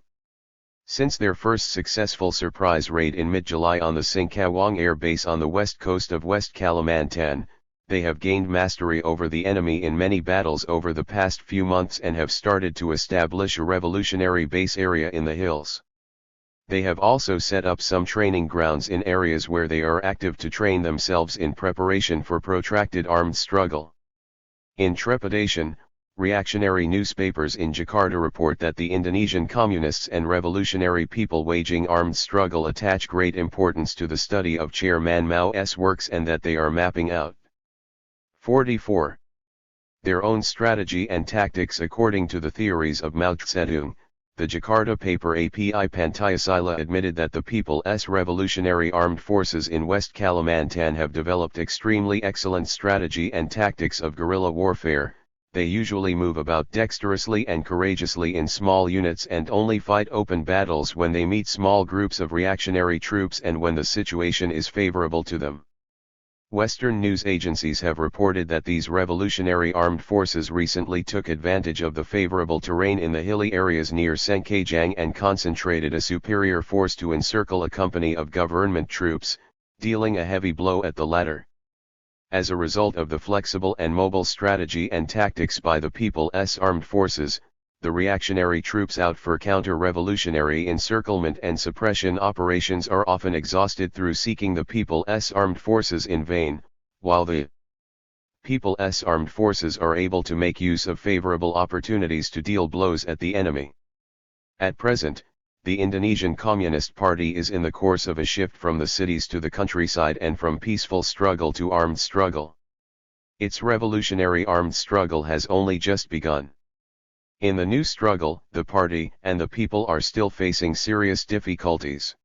Since their first successful surprise raid in mid-July on the Singkawang air base on the west coast of West Kalimantan, they have gained mastery over the enemy in many battles over the past few months and have started to establish a revolutionary base area in the hills. They have also set up some training grounds in areas where they are active to train themselves in preparation for protracted armed struggle. In trepidation, reactionary newspapers in Jakarta report that the Indonesian communists and revolutionary people waging armed struggle attach great importance to the study of Chairman Mao's works and that they are mapping out 44. Their own strategy and tactics according to the theories of Mao Zedong. The Jakarta paper API Pancasila admitted that the People's Revolutionary Armed Forces in West Kalimantan have developed extremely excellent strategy and tactics of guerrilla warfare. They usually move about dexterously and courageously in small units and only fight open battles when they meet small groups of reactionary troops and when the situation is favorable to them. Western news agencies have reported that these revolutionary armed forces recently took advantage of the favorable terrain in the hilly areas near Sengkajang and concentrated a superior force to encircle a company of government troops, dealing a heavy blow at the latter. As a result of the flexible and mobile strategy and tactics by the People's Armed Forces, the reactionary troops out for counter-revolutionary encirclement and suppression operations are often exhausted through seeking the People's Armed Forces in vain, while the People's Armed Forces are able to make use of favorable opportunities to deal blows at the enemy. At present, the Indonesian Communist Party is in the course of a shift from the cities to the countryside and from peaceful struggle to armed struggle. Its revolutionary armed struggle has only just begun. In the new struggle, the party and the people are still facing serious difficulties.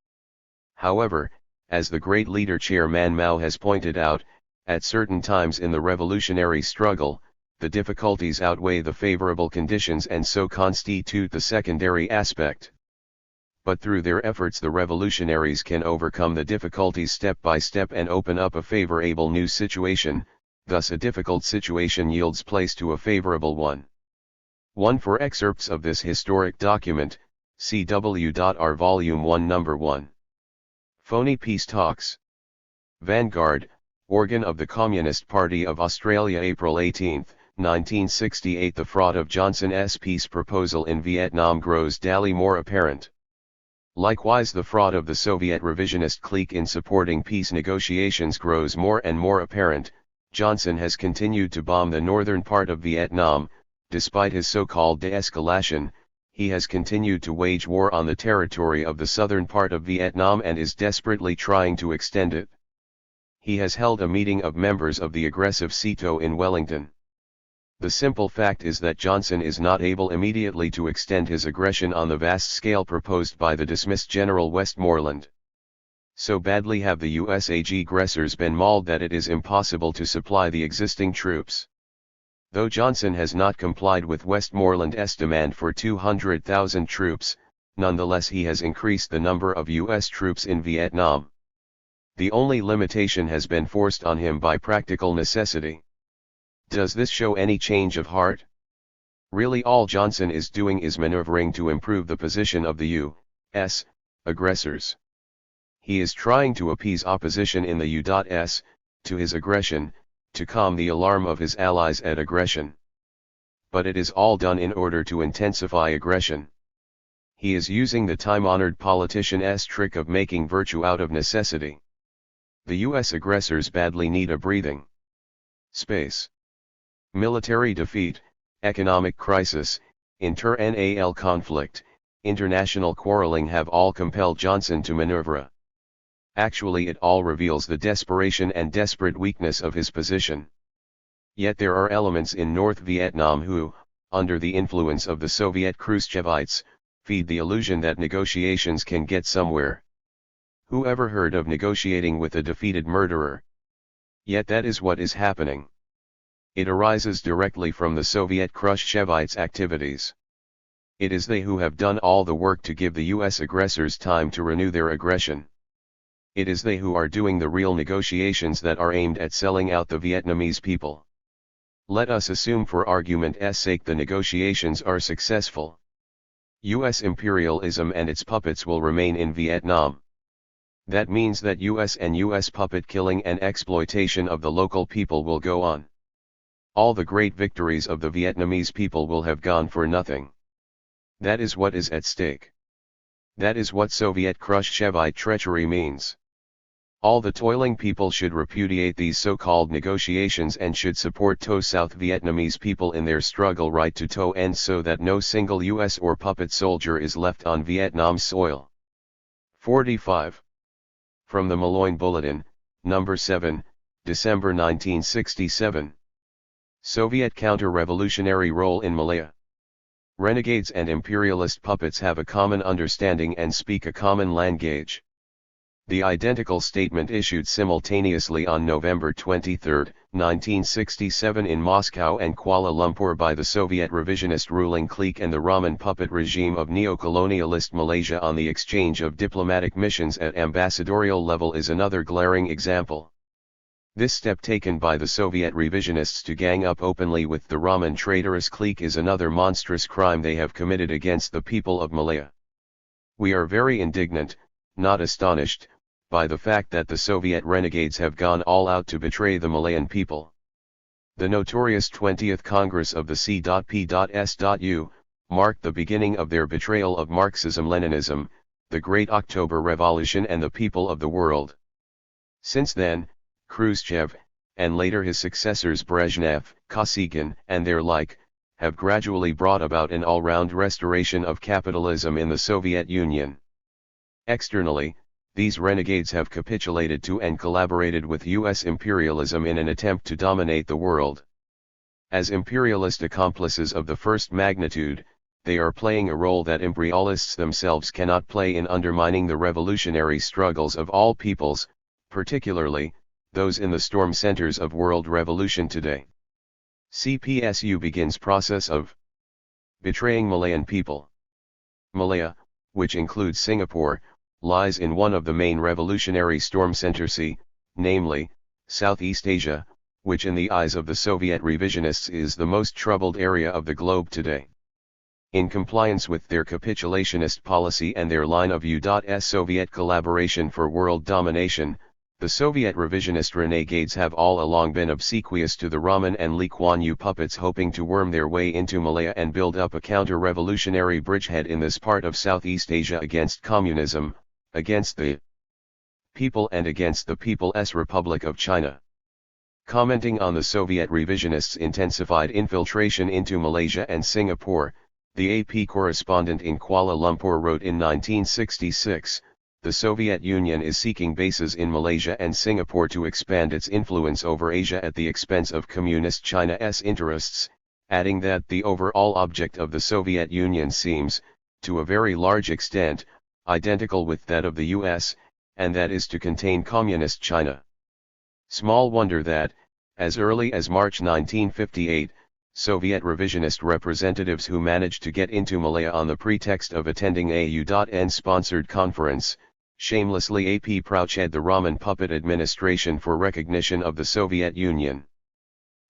However, as the great leader Chairman Mao has pointed out, at certain times in the revolutionary struggle, the difficulties outweigh the favorable conditions and so constitute the secondary aspect. But through their efforts the revolutionaries can overcome the difficulties step by step and open up a favorable new situation, thus a difficult situation yields place to a favorable one. 1. For excerpts of this historic document, see W.R. Volume 1 Number 1. Phony Peace Talks. Vanguard, organ of the Communist Party of Australia, April 18, 1968. The fraud of Johnson's peace proposal in Vietnam grows daily more apparent. Likewise, the fraud of the Soviet revisionist clique in supporting peace negotiations grows more and more apparent. Johnson has continued to bomb the northern part of Vietnam. Despite his so-called de-escalation, he has continued to wage war on the territory of the southern part of Vietnam and is desperately trying to extend it. He has held a meeting of members of the aggressive SEATO in Wellington. The simple fact is that Johnson is not able immediately to extend his aggression on the vast scale proposed by the dismissed General Westmoreland. So badly have the US aggressors been mauled that it is impossible to supply the existing troops. Though Johnson has not complied with Westmoreland's demand for 200,000 troops, nonetheless he has increased the number of US troops in Vietnam. The only limitation has been forced on him by practical necessity. Does this show any change of heart? Really all Johnson is doing is maneuvering to improve the position of the U.S. aggressors. He is trying to appease opposition in the U.S. to his aggression, to calm the alarm of his allies at aggression. But it is all done in order to intensify aggression. He is using the time-honored politician's trick of making virtue out of necessity. The U.S. aggressors badly need a breathing space. Military defeat, economic crisis, inter-NAL conflict, international quarreling have all compelled Johnson to maneuver. Actually it all reveals the desperation and desperate weakness of his position. Yet there are elements in North Vietnam who, under the influence of the Soviet Khrushchevites, feed the illusion that negotiations can get somewhere. Who ever heard of negotiating with a defeated murderer? Yet that is what is happening. It arises directly from the Soviet Khrushchevites' activities. It is they who have done all the work to give the US aggressors time to renew their aggression. It is they who are doing the real negotiations that are aimed at selling out the Vietnamese people. Let us assume for argument's sake the negotiations are successful. US imperialism and its puppets will remain in Vietnam. That means that US and US puppet killing and exploitation of the local people will go on. All the great victories of the Vietnamese people will have gone for nothing. That is what is at stake. That is what Soviet Khrushchevite treachery means. All the toiling people should repudiate these so-called negotiations and should support South Vietnamese people in their struggle right to end so that no single US or puppet soldier is left on Vietnam's soil. 45. From the Maloin Bulletin, Number 7, December 1967. Soviet counter-revolutionary role in Malaya. Renegades and imperialist puppets have a common understanding and speak a common language. The identical statement issued simultaneously on November 23, 1967 in Moscow and Kuala Lumpur by the Soviet revisionist ruling clique and the Raman puppet regime of neo-colonialist Malaysia on the exchange of diplomatic missions at ambassadorial level is another glaring example. This step taken by the Soviet revisionists to gang up openly with the Raman traitorous clique is another monstrous crime they have committed against the people of Malaya. We are very indignant, not astonished, by the fact that the Soviet renegades have gone all out to betray the Malayan people. The notorious 20th Congress of the C.P.S.U. marked the beginning of their betrayal of Marxism-Leninism, the Great October Revolution and the people of the world. Since then, Khrushchev, and later his successors Brezhnev, Kosygin, and their like, have gradually brought about an all-round restoration of capitalism in the Soviet Union. Externally, these renegades have capitulated to and collaborated with US imperialism in an attempt to dominate the world. As imperialist accomplices of the first magnitude, they are playing a role that imperialists themselves cannot play in undermining the revolutionary struggles of all peoples, particularly those in the storm centers of world revolution today. CPSU begins process of betraying Malayan people. Malaya, which includes Singapore, lies in one of the main revolutionary storm centers, namely, Southeast Asia, which in the eyes of the Soviet revisionists is the most troubled area of the globe today. In compliance with their capitulationist policy and their line of U.S. Soviet collaboration for world domination, the Soviet revisionist renegades have all along been obsequious to the Raman and Lee Kuan Yew puppets, hoping to worm their way into Malaya and build up a counter-revolutionary bridgehead in this part of Southeast Asia against communism, against the people and against the People's Republic of China. Commenting on the Soviet revisionists' intensified infiltration into Malaysia and Singapore, The AP correspondent in Kuala Lumpur wrote in 1966, the Soviet Union is seeking bases in Malaysia and Singapore to expand its influence over Asia at the expense of Communist China's interests, adding that the overall object of the Soviet Union seems, to a very large extent, identical with that of the US, and that is to contain Communist China. Small wonder that, as early as March 1958, Soviet revisionist representatives who managed to get into Malaya on the pretext of attending a UN-sponsored conference, shamelessly approached the Rahman puppet administration for recognition of the Soviet Union.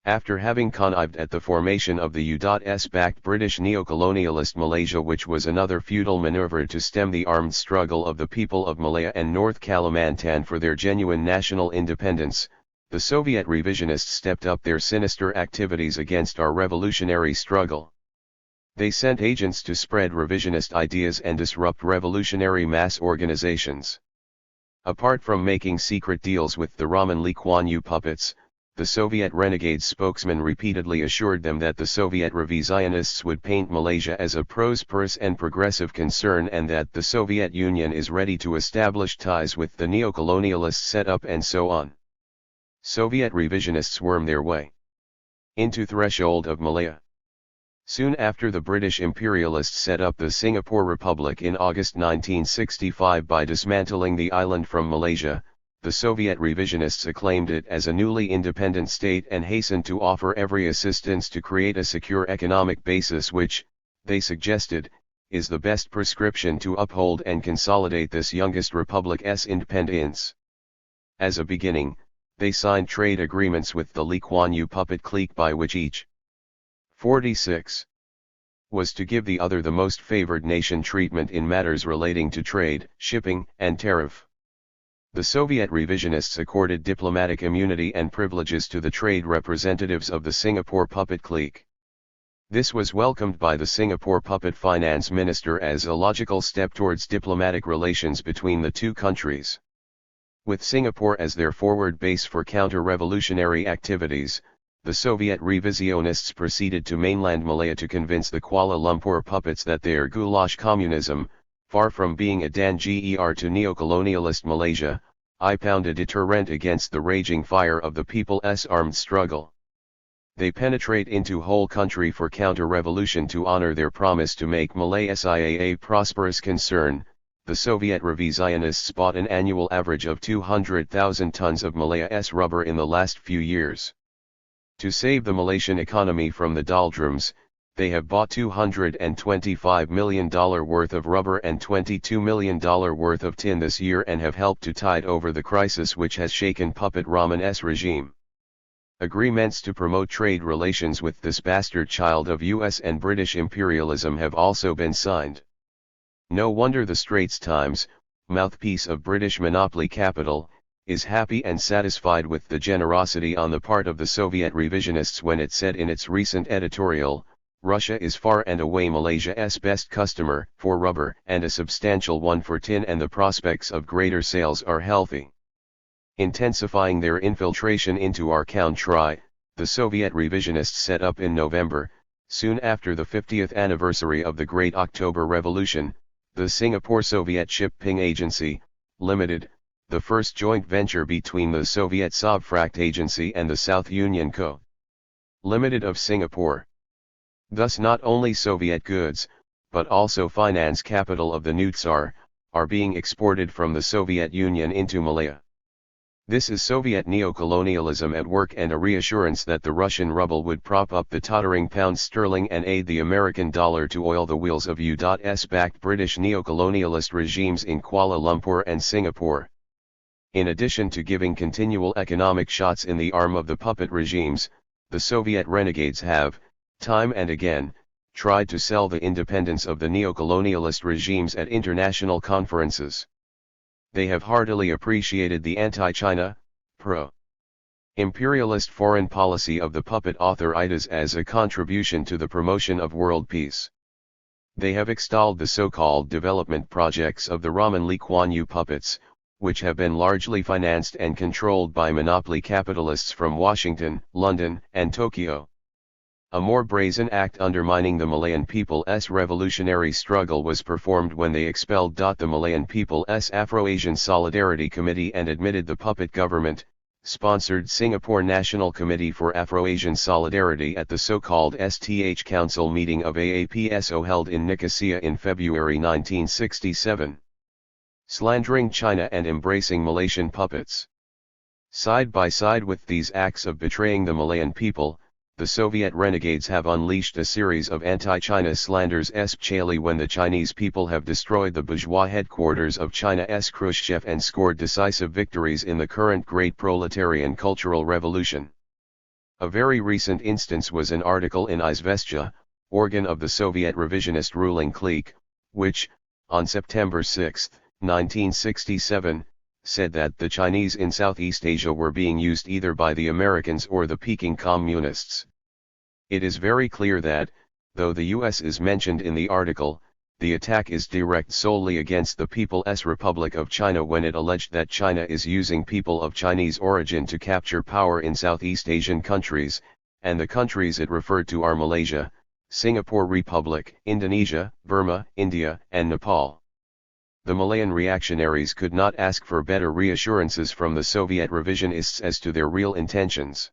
After having connived at the formation of the US-backed British neocolonialist Malaysia, which was another futile maneuver to stem the armed struggle of the people of Malaya and North Kalimantan for their genuine national independence, the Soviet revisionists stepped up their sinister activities against our revolutionary struggle. They sent agents to spread revisionist ideas and disrupt revolutionary mass organizations. Apart from making secret deals with the Rahman Lee Kuan Yew puppets, the Soviet renegade spokesman repeatedly assured them that the Soviet revisionists would paint Malaysia as a prosperous and progressive concern and that the Soviet Union is ready to establish ties with the neocolonialists set up and so on. Soviet revisionists worm their way into threshold of Malaya. Soon after the British imperialists set up the Singapore Republic in August 1965 by dismantling the island from Malaysia, the Soviet revisionists acclaimed it as a newly independent state and hastened to offer every assistance to create a secure economic basis which, they suggested, is the best prescription to uphold and consolidate this youngest republic's independence. As a beginning, they signed trade agreements with the Lee Kuan Yew puppet clique by which each 46 was to give the other the most favored nation treatment in matters relating to trade, shipping, and tariff. The Soviet revisionists accorded diplomatic immunity and privileges to the trade representatives of the Singapore puppet clique. This was welcomed by the Singapore puppet finance minister as a logical step towards diplomatic relations between the two countries. With Singapore as their forward base for counter-revolutionary activities, the Soviet revisionists proceeded to mainland Malaya to convince the Kuala Lumpur puppets that their goulash communism, far from being a danger to neocolonialist Malaysia, found a deterrent against the raging fire of the people's armed struggle. They penetrate into whole country for counter-revolution to honor their promise to make Malaysia a prosperous concern. The Soviet revisionists bought an annual average of 200,000 tons of Malaya's rubber in the last few years. To save the Malaysian economy from the doldrums, they have bought $225 million worth of rubber and $22 million worth of tin this year and have helped to tide over the crisis which has shaken puppet Rahman's regime. Agreements to promote trade relations with this bastard child of US and British imperialism have also been signed. No wonder the Straits Times, mouthpiece of British monopoly capital, is happy and satisfied with the generosity on the part of the Soviet revisionists when it said in its recent editorial, Russia is far and away Malaysia's best customer for rubber and a substantial one for tin, and the prospects of greater sales are healthy. Intensifying their infiltration into our country, the Soviet revisionists set up in November, soon after the 50th anniversary of the Great October Revolution, the Singapore Soviet Shipping Agency, Limited, the first joint venture between the Soviet Sovfract Agency and the South Union Co. Limited of Singapore. Thus not only Soviet goods, but also finance capital of the new Tsar, are being exported from the Soviet Union into Malaya. This is Soviet neocolonialism at work and a reassurance that the Russian ruble would prop up the tottering pound sterling and aid the American dollar to oil the wheels of US-backed British neocolonialist regimes in Kuala Lumpur and Singapore. In addition to giving continual economic shots in the arm of the puppet regimes, the Soviet renegades have, time and again, tried to sell the independence of the neocolonialist regimes at international conferences. They have heartily appreciated the anti-China, pro-imperialist foreign policy of the puppet authorities as a contribution to the promotion of world peace. They have extolled the so-called development projects of the Rahman Lee Kuan Yew puppets, which have been largely financed and controlled by monopoly capitalists from Washington, London, and Tokyo. A more brazen act undermining the Malayan people's revolutionary struggle was performed when they expelled the Malayan People's Afro-Asian Solidarity Committee and admitted the puppet government-sponsored Singapore National Committee for Afro-Asian Solidarity at the so-called STH Council meeting of AAPSO held in Nicosia in February 1967. Slandering China and embracing Malaysian puppets. Side by side with these acts of betraying the Malayan people, the Soviet renegades have unleashed a series of anti-China slanders, especially when the Chinese people have destroyed the bourgeois headquarters of China's Khrushchev and scored decisive victories in the current Great Proletarian Cultural Revolution. A very recent instance was an article in Izvestia, organ of the Soviet revisionist ruling clique, which, on September 6, 1967, said that the Chinese in Southeast Asia were being used either by the Americans or the Peking Communists. It is very clear that, though the US is mentioned in the article, the attack is direct solely against the People's Republic of China when it alleged that China is using people of Chinese origin to capture power in Southeast Asian countries, and the countries it referred to are Malaysia, Singapore Republic, Indonesia, Burma, India, and Nepal. The Malayan reactionaries could not ask for better reassurances from the Soviet revisionists as to their real intentions.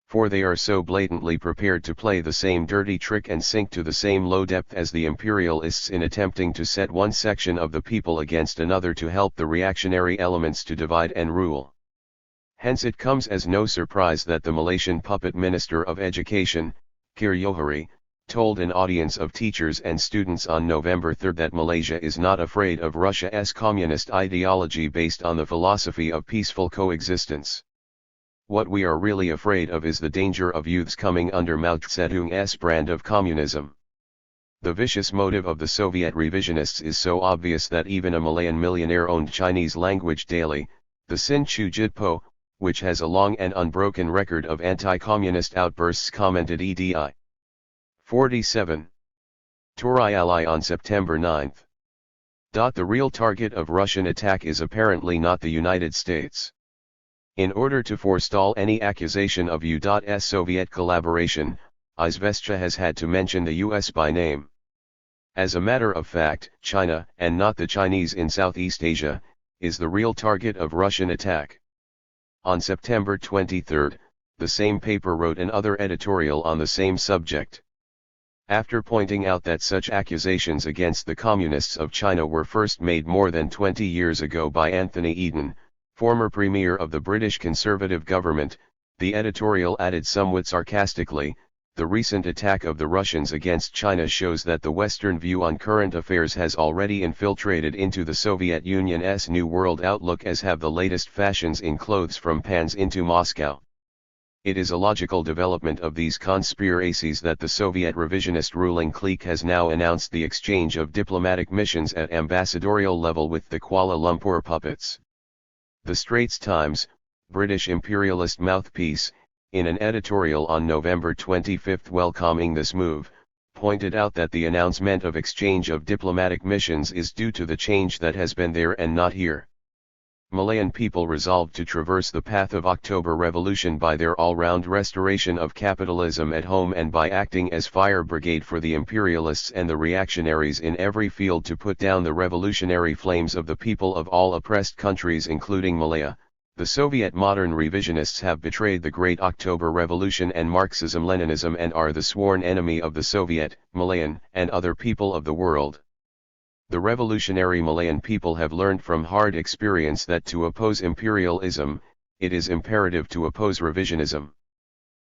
For they are so blatantly prepared to play the same dirty trick and sink to the same low depth as the imperialists in attempting to set one section of the people against another to help the reactionary elements to divide and rule. Hence it comes as no surprise that the Malaysian puppet Minister of Education, Kir Johari, told an audience of teachers and students on November 3 that Malaysia is not afraid of Russia's communist ideology based on the philosophy of peaceful coexistence. What we are really afraid of is the danger of youths coming under Mao Zedong's brand of communism. The vicious motive of the Soviet revisionists is so obvious that even a Malayan millionaire-owned Chinese-language daily, the Sin Chu Jitpo, which has a long and unbroken record of anti-communist outbursts, commented edi. 47. Tori on September 9. The real target of Russian attack is apparently not the United States. In order to forestall any accusation of U.S. Soviet collaboration, Izvestia has had to mention the US by name. As a matter of fact, China, and not the Chinese in Southeast Asia, is the real target of Russian attack. On September 23, the same paper wrote another editorial on the same subject. After pointing out that such accusations against the Communists of China were first made more than 20 years ago by Anthony Eden, former Premier of the British Conservative government, the editorial added somewhat sarcastically, the recent attack of the Russians against China shows that the Western view on current affairs has already infiltrated into the Soviet Union's New World outlook, as have the latest fashions in clothes from pans into Moscow. It is a logical development of these conspiracies that the Soviet revisionist ruling clique has now announced the exchange of diplomatic missions at ambassadorial level with the Kuala Lumpur puppets. The Straits Times, British imperialist mouthpiece, in an editorial on November 25 welcoming this move, pointed out that the announcement of exchange of diplomatic missions is due to the change that has been there and not here. Malayan people resolved to traverse the path of October Revolution by their all-round restoration of capitalism at home and by acting as fire brigade for the imperialists and the reactionaries in every field to put down the revolutionary flames of the people of all oppressed countries including Malaya. The Soviet modern revisionists have betrayed the Great October Revolution and Marxism-Leninism and are the sworn enemy of the Soviet, Malayan, and other people of the world. The revolutionary Malayan people have learned from hard experience that to oppose imperialism, it is imperative to oppose revisionism.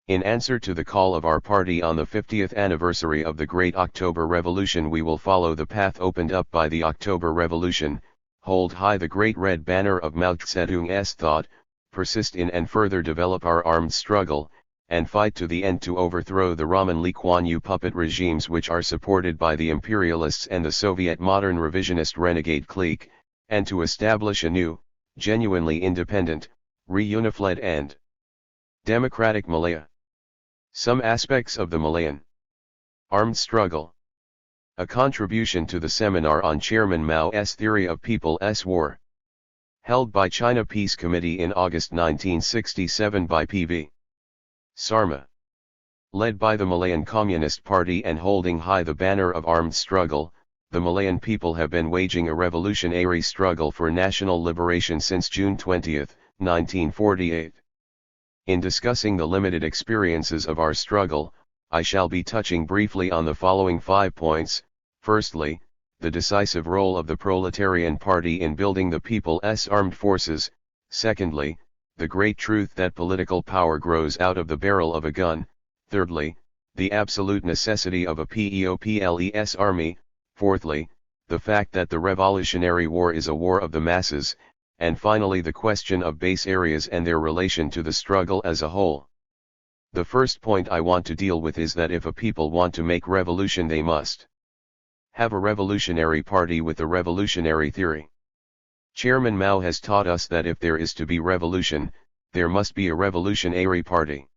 In answer to the call of our party on the 50th anniversary of the Great October Revolution, we will follow the path opened up by the October Revolution, hold high the great red banner of Mao Zedong's thought, persist in and further develop our armed struggle, and fight to the end to overthrow the Raman Lee Kuan Yew puppet regimes which are supported by the imperialists and the Soviet modern revisionist renegade clique, and to establish a new, genuinely independent, reunified and democratic Malaya. Some aspects of the Malayan armed struggle. A contribution to the seminar on Chairman Mao's theory of People's War. Held by China Peace Committee in August 1967 by P.V. Sarma. Led by the Malayan Communist Party and holding high the banner of armed struggle, the Malayan people have been waging a revolutionary struggle for national liberation since June 20, 1948. In discussing the limited experiences of our struggle, I shall be touching briefly on the following 5 points. Firstly, the decisive role of the Proletarian Party in building the people's armed forces. Secondly, the great truth that political power grows out of the barrel of a gun. Thirdly, the absolute necessity of a people's army. Fourthly, the fact that the Revolutionary War is a war of the masses, and finally the question of base areas and their relation to the struggle as a whole. The first point I want to deal with is that if a people want to make revolution, they must have a revolutionary party with a revolutionary theory. Chairman Mao has taught us that if there is to be revolution, there must be a revolutionary party.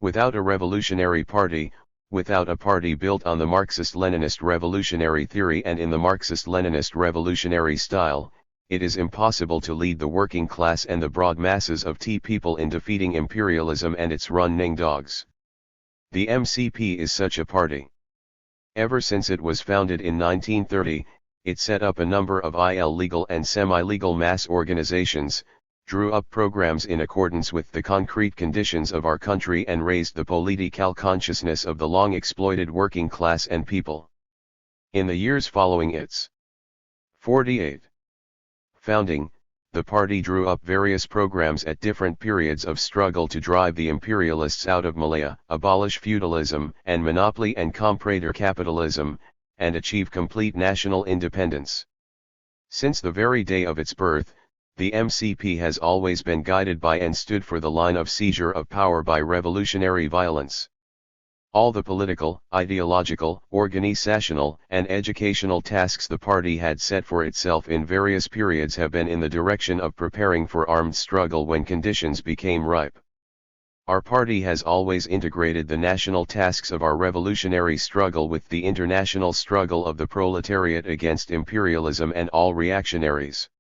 Without a revolutionary party, without a party built on the Marxist-Leninist revolutionary theory and in the Marxist-Leninist revolutionary style, it is impossible to lead the working class and the broad masses of people in defeating imperialism and its running dogs. The MCP is such a party. Ever since it was founded in 1930, it set up a number of illegal and semi-legal mass organizations, drew up programs in accordance with the concrete conditions of our country and raised the political consciousness of the long-exploited working class and people. In the years following its 48 founding, the party drew up various programs at different periods of struggle to drive the imperialists out of Malaya, abolish feudalism and monopoly and comprador capitalism, and achieve complete national independence. Since the very day of its birth, the MCP has always been guided by and stood for the line of seizure of power by revolutionary violence. All the political, ideological, organizational, and educational tasks the party had set for itself in various periods have been in the direction of preparing for armed struggle when conditions became ripe. Our party has always integrated the national tasks of our revolutionary struggle with the international struggle of the proletariat against imperialism and all reactionaries.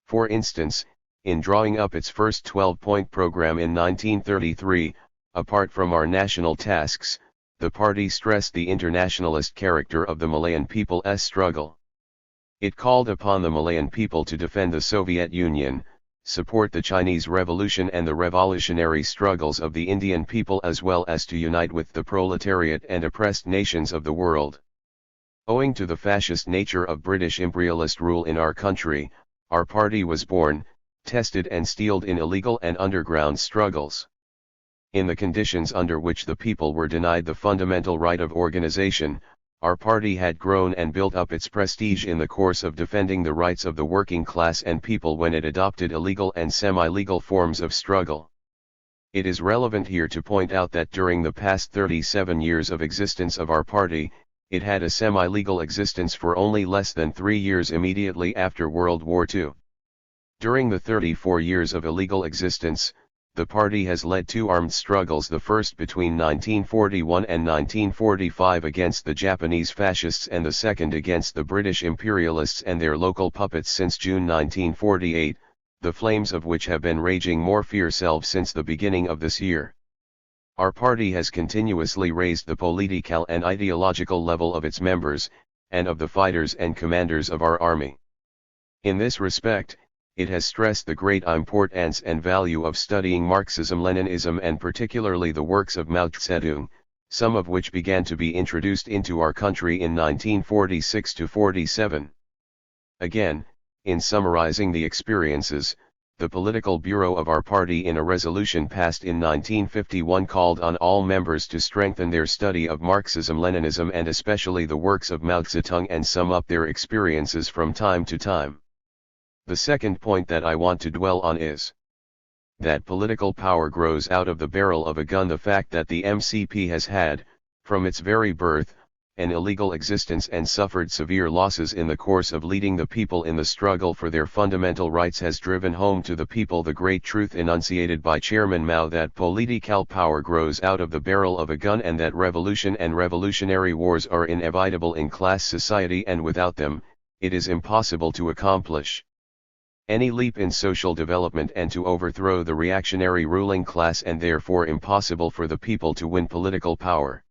For instance, in drawing up its first 12-point program in 1933, apart from our national tasks, the party stressed the internationalist character of the Malayan people's struggle. It called upon the Malayan people to defend the Soviet Union, support the Chinese Revolution and the revolutionary struggles of the Indian people, as well as to unite with the proletariat and oppressed nations of the world. Owing to the fascist nature of British imperialist rule in our country, our party was born, tested and steeled in illegal and underground struggles. In the conditions under which the people were denied the fundamental right of organization, our party had grown and built up its prestige in the course of defending the rights of the working class and people when it adopted illegal and semi-legal forms of struggle. It is relevant here to point out that during the past 37 years of existence of our party, it had a semi-legal existence for only less than 3 years immediately after World War II. During the 34 years of illegal existence, the party has led 2 armed struggles, the first between 1941 and 1945 against the Japanese fascists and the second against the British imperialists and their local puppets since June 1948, the flames of which have been raging more fiercely since the beginning of this year. Our party has continuously raised the political and ideological level of its members, and of the fighters and commanders of our army. In this respect, it has stressed the great importance and value of studying Marxism-Leninism and particularly the works of Mao Zedong, some of which began to be introduced into our country in 1946–47. Again, in summarizing the experiences, the political bureau of our party in a resolution passed in 1951 called on all members to strengthen their study of Marxism-Leninism and especially the works of Mao Zedong and sum up their experiences from time to time. The second point that I want to dwell on is that political power grows out of the barrel of a gun. The fact that the MCP has had, from its very birth, an illegal existence and suffered severe losses in the course of leading the people in the struggle for their fundamental rights has driven home to the people the great truth enunciated by Chairman Mao that political power grows out of the barrel of a gun and that revolution and revolutionary wars are inevitable in class society and without them, it is impossible to accomplish. any leap in social development and to overthrow the reactionary ruling class, and therefore impossible for the people to win political power.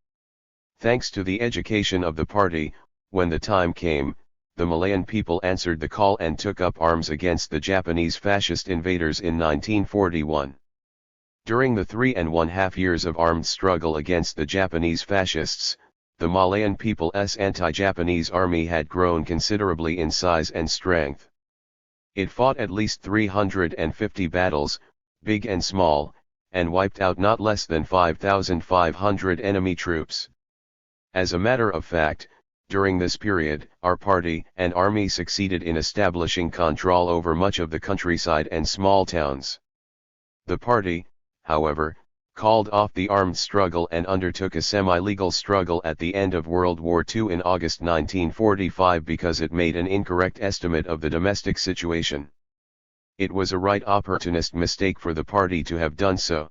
Thanks to the education of the party, when the time came, the Malayan people answered the call and took up arms against the Japanese fascist invaders in 1941. During the 3.5 years of armed struggle against the Japanese fascists, the Malayan people's anti-Japanese army had grown considerably in size and strength. It fought at least 350 battles, big and small, and wiped out not less than 5,500 enemy troops. As a matter of fact, during this period, our party and army succeeded in establishing control over much of the countryside and small towns. The party, however, called off the armed struggle and undertook a semi-legal struggle at the end of World War II in August 1945 because it made an incorrect estimate of the domestic situation. It was a right opportunist mistake for the party to have done so.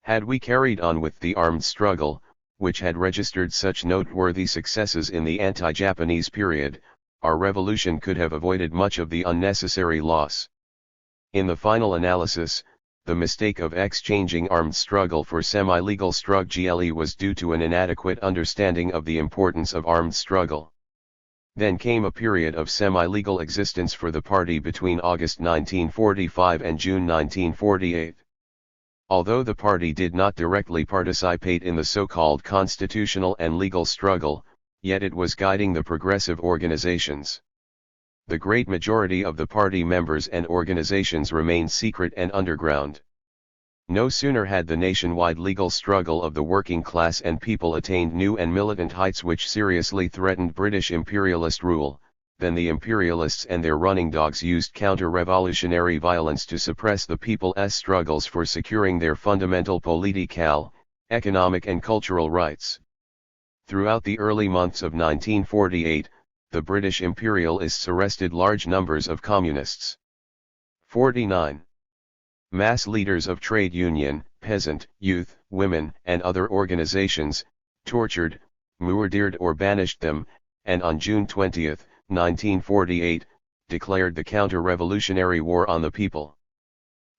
Had we carried on with the armed struggle, which had registered such noteworthy successes in the anti-Japanese period, our revolution could have avoided much of the unnecessary loss. In the final analysis, the mistake of exchanging armed struggle for semi-legal struggle was due to an inadequate understanding of the importance of armed struggle. Then came a period of semi-legal existence for the party between August 1945 and June 1948. Although the party did not directly participate in the so-called constitutional and legal struggle, yet it was guiding the progressive organizations. The great majority of the party members and organizations remained secret and underground. No sooner had the nationwide legal struggle of the working class and people attained new and militant heights which seriously threatened British imperialist rule, than the imperialists and their running dogs used counter-revolutionary violence to suppress the people's struggles for securing their fundamental political, economic and cultural rights. Throughout the early months of 1948, the British imperialists arrested large numbers of communists. 49. Mass leaders of trade union, peasant, youth, women, and other organizations, tortured, murdered or banished them, and on June 20, 1948, declared the counter-revolutionary war on the people.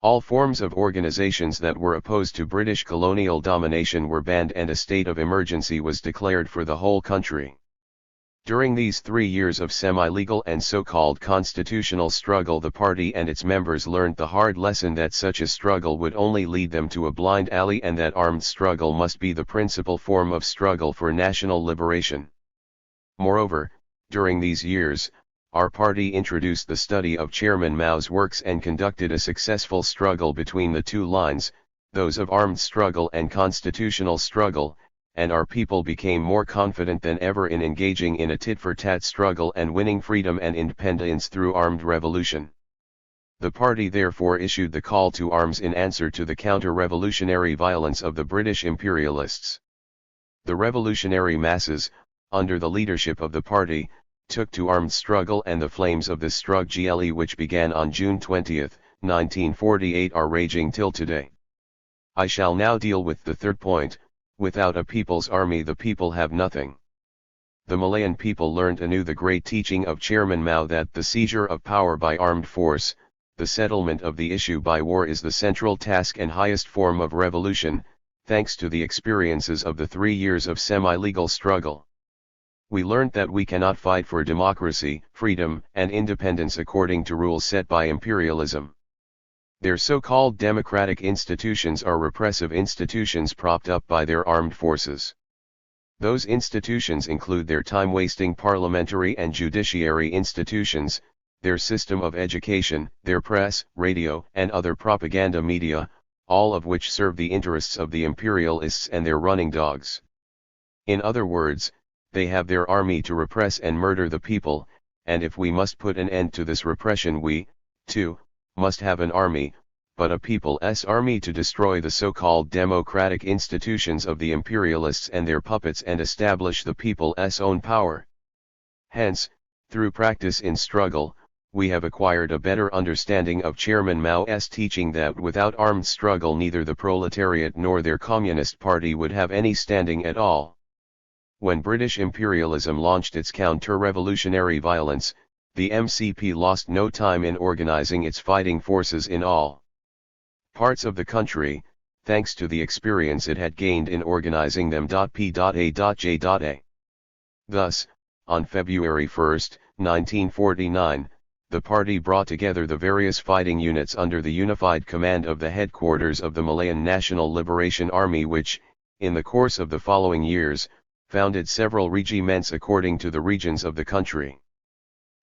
All forms of organizations that were opposed to British colonial domination were banned and a state of emergency was declared for the whole country. During these 3 years of semi-legal and so-called constitutional struggle, the party and its members learned the hard lesson that such a struggle would only lead them to a blind alley and that armed struggle must be the principal form of struggle for national liberation. Moreover, during these years, our party introduced the study of Chairman Mao's works and conducted a successful struggle between the two lines, those of armed struggle and constitutional struggle, and our people became more confident than ever in engaging in a tit-for-tat struggle and winning freedom and independence through armed revolution. The party therefore issued the call to arms in answer to the counter-revolutionary violence of the British imperialists. The revolutionary masses, under the leadership of the party, took to armed struggle, and the flames of this struggle which began on June 20, 1948 are raging till today. I shall now deal with the third point: without a people's army the people have nothing. The Malayan people learned anew the great teaching of Chairman Mao that the seizure of power by armed force, the settlement of the issue by war, is the central task and highest form of revolution, thanks to the experiences of the 3 years of semi-legal struggle. We learned that we cannot fight for democracy, freedom, and independence according to rules set by imperialism. Their so-called democratic institutions are repressive institutions propped up by their armed forces. Those institutions include their time-wasting parliamentary and judiciary institutions, their system of education, their press, radio, and other propaganda media, all of which serve the interests of the imperialists and their running dogs. In other words, they have their army to repress and murder the people, and if we must put an end to this repression, we, too, must have an army, but a people's army to destroy the so-called democratic institutions of the imperialists and their puppets and establish the people's own power. Hence, through practice in struggle, we have acquired a better understanding of Chairman Mao's teaching that without armed struggle neither the proletariat nor their Communist Party would have any standing at all. When British imperialism launched its counter-revolutionary violence, the MCP lost no time in organizing its fighting forces in all parts of the country, thanks to the experience it had gained in organizing them. P.A.J.A. Thus, on February 1, 1949, the party brought together the various fighting units under the unified command of the headquarters of the Malayan National Liberation Army, which, in the course of the following years, founded several regiments according to the regions of the country.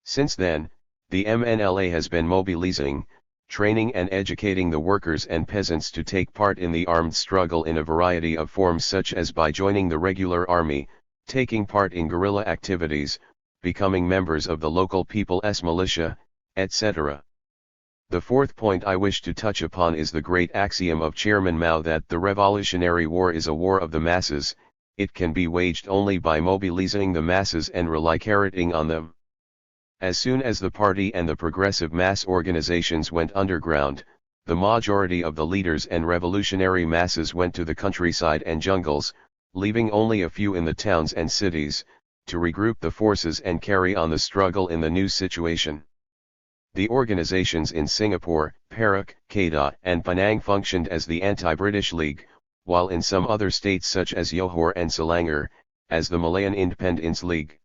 Since then, the MNLA has been mobilizing, training and educating the workers and peasants to take part in the armed struggle in a variety of forms, such as by joining the regular army, taking part in guerrilla activities, becoming members of the local people's militia, etc. The fourth point I wish to touch upon is the great axiom of Chairman Mao that the Revolutionary War is a war of the masses. It can be waged only by mobilizing the masses and relying on them. As soon as the party and the progressive mass organizations went underground, the majority of the leaders and revolutionary masses went to the countryside and jungles, leaving only a few in the towns and cities, to regroup the forces and carry on the struggle in the new situation. The organizations in Singapore, Perak, Kedah and Penang functioned as the Anti-British League, while in some other states such as Johor and Selangor, as the Malayan Independence League.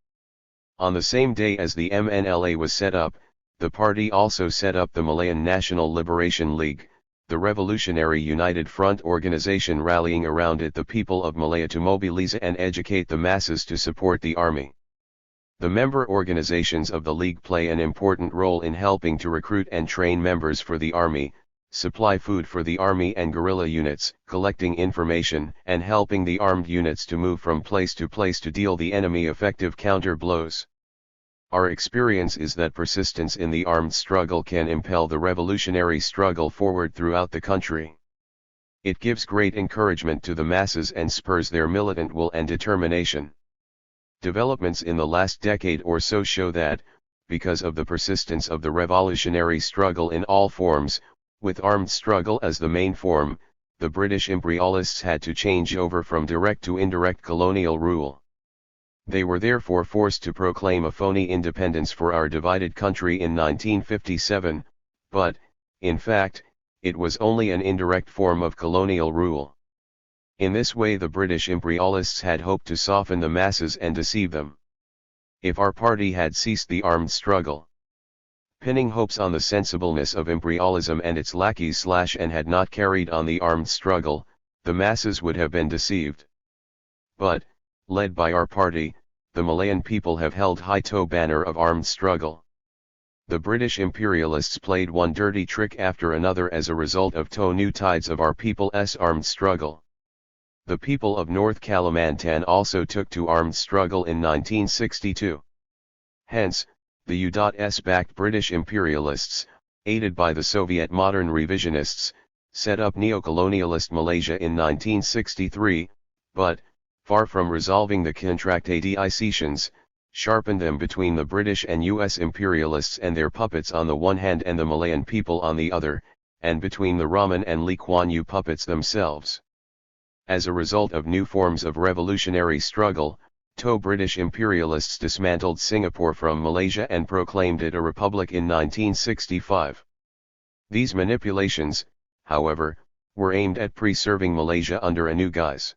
On the same day as the MNLA was set up, the party also set up the Malayan National Liberation League, the Revolutionary United Front organization, rallying around it the people of Malaya to mobilize and educate the masses to support the army. The member organizations of the League play an important role in helping to recruit and train members for the army, supply food for the army and guerrilla units, collecting information and helping the armed units to move from place to place to deal the enemy effective counter blows. Our experience is that persistence in the armed struggle can impel the revolutionary struggle forward throughout the country. It gives great encouragement to the masses and spurs their militant will and determination. Developments in the last decade or so show that, because of the persistence of the revolutionary struggle in all forms, with armed struggle as the main form, the British imperialists had to change over from direct to indirect colonial rule. They were therefore forced to proclaim a phony independence for our divided country in 1957, but, in fact, it was only an indirect form of colonial rule. In this way the British imperialists had hoped to soften the masses and deceive them. If our party had ceased the armed struggle, pinning hopes on the sensibleness of imperialism and its lackeys and had not carried on the armed struggle, the masses would have been deceived. But, led by our party, the Malayan people have held high to banner of armed struggle. The British imperialists played one dirty trick after another as a result of new tides of our people's armed struggle. The people of North Kalimantan also took to armed struggle in 1962. Hence, the U.S.-backed British imperialists, aided by the Soviet modern revisionists, set up neocolonialist Malaysia in 1963, but, far from resolving the contradictions, sharpened them between the British and U.S. imperialists and their puppets on the one hand and the Malayan people on the other, and between the Rahman and Lee Kuan Yew puppets themselves. As a result of new forms of revolutionary struggle, British imperialists dismantled Singapore from Malaysia and proclaimed it a republic in 1965. These manipulations, however, were aimed at preserving Malaysia under a new guise.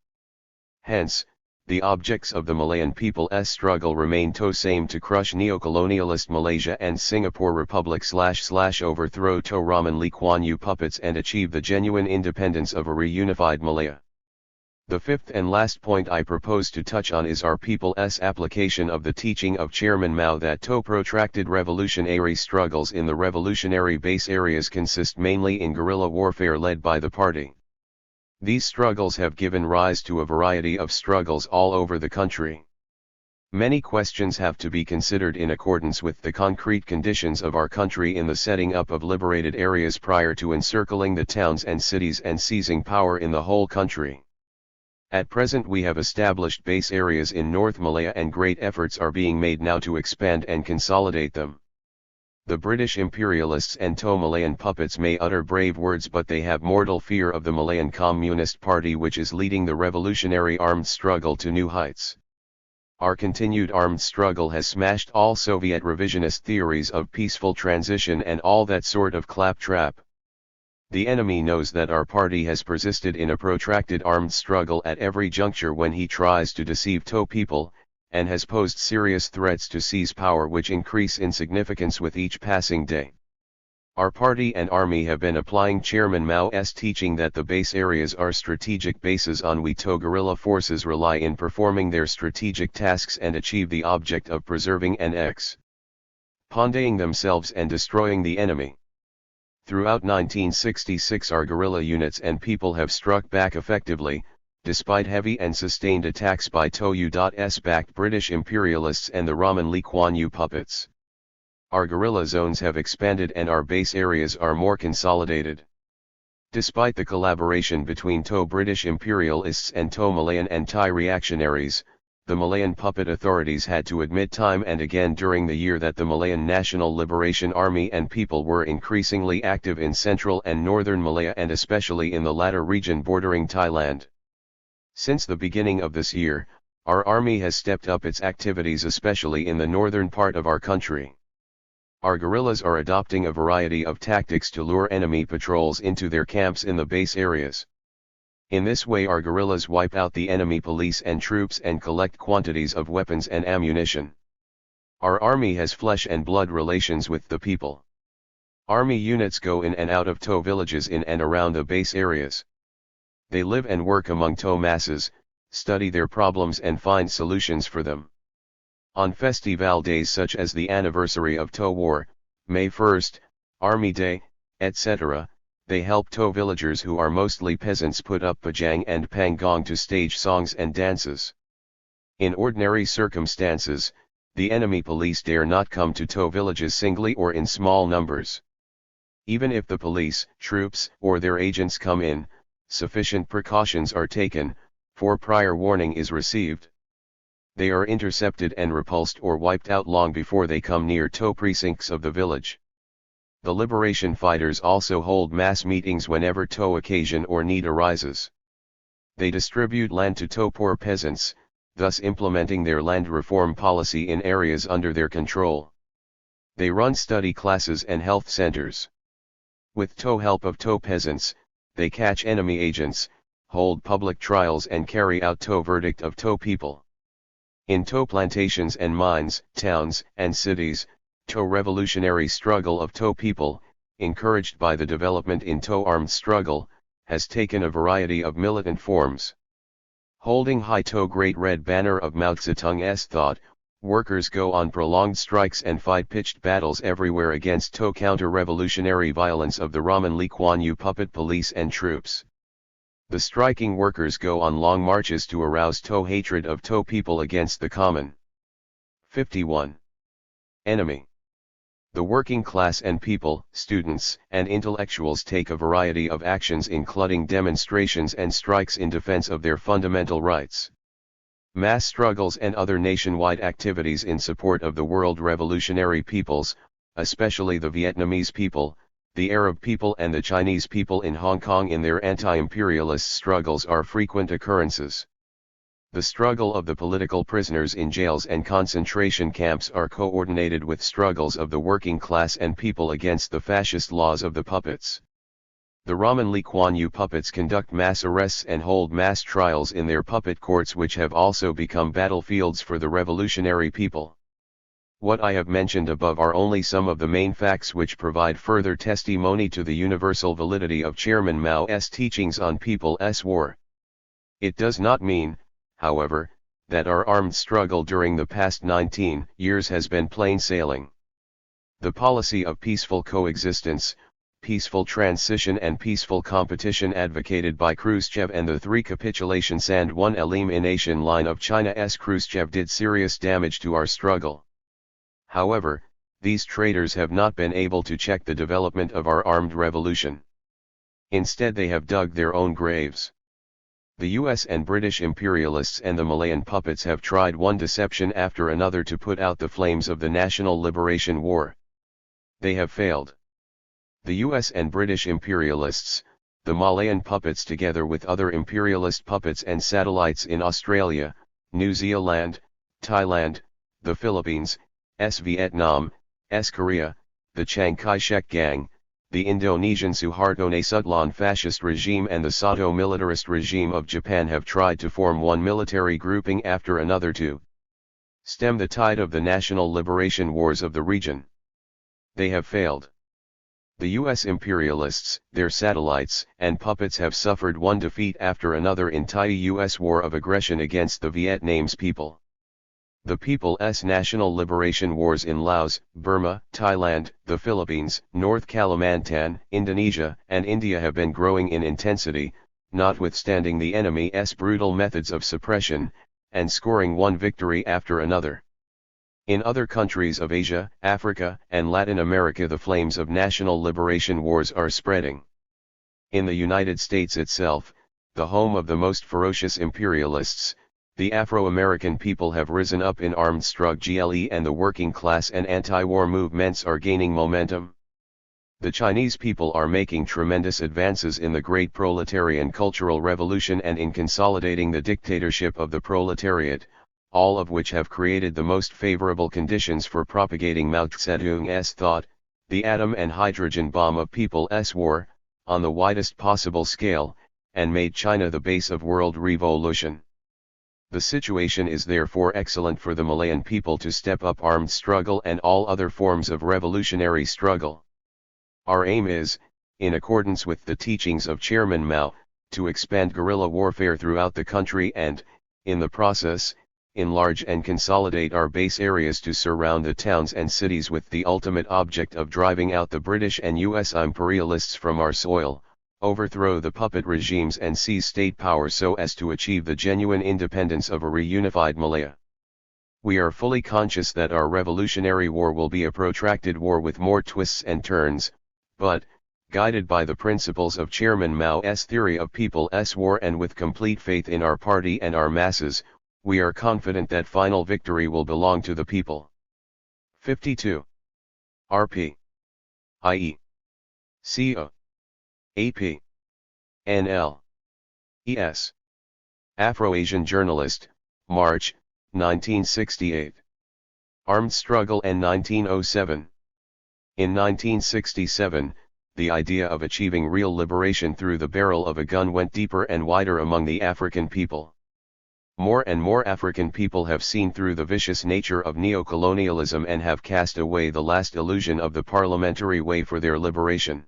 Hence, the objects of the Malayan people's struggle remain the same: to crush neocolonialist Malaysia and Singapore Republic / overthrow Rahman Lee Kuan Yew puppets and achieve the genuine independence of a reunified Malaya. The fifth and last point I propose to touch on is our people's application of the teaching of Chairman Mao that protracted revolutionary struggles in the revolutionary base areas consist mainly in guerrilla warfare led by the party. These struggles have given rise to a variety of struggles all over the country. Many questions have to be considered in accordance with the concrete conditions of our country in the setting up of liberated areas prior to encircling the towns and cities and seizing power in the whole country. At present we have established base areas in North Malaya and great efforts are being made now to expand and consolidate them. The British imperialists and Malayan puppets may utter brave words, but they have mortal fear of the Malayan Communist Party, which is leading the revolutionary armed struggle to new heights. Our continued armed struggle has smashed all Soviet revisionist theories of peaceful transition and all that sort of claptrap. The enemy knows that our party has persisted in a protracted armed struggle at every juncture when he tries to deceive TO people, and has posed serious threats to seize power which increase in significance with each passing day. Our party and army have been applying Chairman Mao's teaching that the base areas are strategic bases on which TO guerrilla forces rely in performing their strategic tasks and achieve the object of preserving and expanding themselves and destroying the enemy. Throughout 1966 our guerrilla units and people have struck back effectively, despite heavy and sustained attacks by TO's backed British imperialists and the Raman Lee Kuan Yew puppets. Our guerrilla zones have expanded and our base areas are more consolidated. Despite the collaboration between TO British imperialists and TO Malayan and Thai reactionaries, the Malayan puppet authorities had to admit time and again during the year that the Malayan National Liberation Army and people were increasingly active in central and northern Malaya and especially in the latter region bordering Thailand. Since the beginning of this year, our army has stepped up its activities especially in the northern part of our country. Our guerrillas are adopting a variety of tactics to lure enemy patrols into their camps in the base areas. In this way our guerrillas wipe out the enemy police and troops and collect quantities of weapons and ammunition. Our army has flesh and blood relations with the people. Army units go in and out of TO villages in and around the base areas. They live and work among TO masses, study their problems and find solutions for them. On festival days such as the anniversary of TO War, May 1st, Army Day, etc., they help TO villagers who are mostly peasants put up pajang and pangong to stage songs and dances. In ordinary circumstances, the enemy police dare not come to TO villages singly or in small numbers. Even if the police, troops, or their agents come in, sufficient precautions are taken, for prior warning is received. They are intercepted and repulsed or wiped out long before they come near TO precincts of the village. The liberation fighters also hold mass meetings whenever TO occasion or need arises. They distribute land to TO poor peasants, thus implementing their land reform policy in areas under their control. They run study classes and health centers. With TO help of TO peasants, they catch enemy agents, hold public trials and carry out TO verdict of TO people. In TO plantations and mines, towns and cities, TO revolutionary struggle of TO people, encouraged by the development in TO armed struggle, has taken a variety of militant forms. Holding high TO Great Red Banner of Mao Zedong's thought, workers go on prolonged strikes and fight pitched battles everywhere against TO counter-revolutionary violence of the Raman Lee Kuan Yew puppet police and troops. The striking workers go on long marches to arouse TO hatred of TO people against the common. 51. Enemy. The working class and people, students, and intellectuals take a variety of actions including demonstrations and strikes in defense of their fundamental rights. Mass struggles and other nationwide activities in support of the world revolutionary peoples, especially the Vietnamese people, the Arab people and the Chinese people in Hong Kong in their anti-imperialist struggles are frequent occurrences. The struggle of the political prisoners in jails and concentration camps are coordinated with struggles of the working class and people against the fascist laws of the puppets. The Raman Lee Kuan Yew puppets conduct mass arrests and hold mass trials in their puppet courts which have also become battlefields for the revolutionary people. What I have mentioned above are only some of the main facts which provide further testimony to the universal validity of Chairman Mao's teachings on people's war. It does not mean, however, that our armed struggle during the past 19 years has been plain sailing. The policy of peaceful coexistence, peaceful transition and peaceful competition advocated by Khrushchev and the three capitulations and one elimination line of China's Khrushchev did serious damage to our struggle. However, these traitors have not been able to check the development of our armed revolution. Instead they have dug their own graves. The US and British imperialists and the Malayan puppets have tried one deception after another to put out the flames of the National Liberation War. They have failed. The US and British imperialists, the Malayan puppets together with other imperialist puppets and satellites in Australia, New Zealand, Thailand, the Philippines, Vietnam, Korea, the Chiang Kai-shek Gang, the Indonesian Suharto Nasution fascist regime and the Sato militarist regime of Japan have tried to form one military grouping after another to stem the tide of the national liberation wars of the region. They have failed. The US imperialists, their satellites, and puppets have suffered one defeat after another in Thai US war of aggression against the Vietnamese people. The People's National Liberation Wars in Laos, Burma, Thailand, the Philippines, North Kalimantan, Indonesia, and India have been growing in intensity, notwithstanding the enemy's brutal methods of suppression, and scoring one victory after another. In other countries of Asia, Africa, and Latin America the flames of national liberation wars are spreading. In the United States itself, the home of the most ferocious imperialists, the Afro-American people have risen up in armed struggle and the working class and anti-war movements are gaining momentum. The Chinese people are making tremendous advances in the great proletarian cultural revolution and in consolidating the dictatorship of the proletariat, all of which have created the most favorable conditions for propagating Mao Zedong's thought, the atom and hydrogen bomb of people's war, on the widest possible scale, and made China the base of world revolution. The situation is therefore excellent for the Malayan people to step up armed struggle and all other forms of revolutionary struggle. Our aim is, in accordance with the teachings of Chairman Mao, to expand guerrilla warfare throughout the country and, in the process, enlarge and consolidate our base areas to surround the towns and cities with the ultimate object of driving out the British and US imperialists from our soil, overthrow the puppet regimes and seize state power so as to achieve the genuine independence of a reunified Malaya. We are fully conscious that our revolutionary war will be a protracted war with more twists and turns, but, guided by the principles of Chairman Mao's theory of people's war and with complete faith in our party and our masses, we are confident that final victory will belong to the people. 52. RP. IE. CO. AP. NL. ES. Afro-Asian journalist, March, 1968. Armed struggle and 1907. In 1967, the idea of achieving real liberation through the barrel of a gun went deeper and wider among the African people. More and more African people have seen through the vicious nature of neocolonialism and have cast away the last illusion of the parliamentary way for their liberation.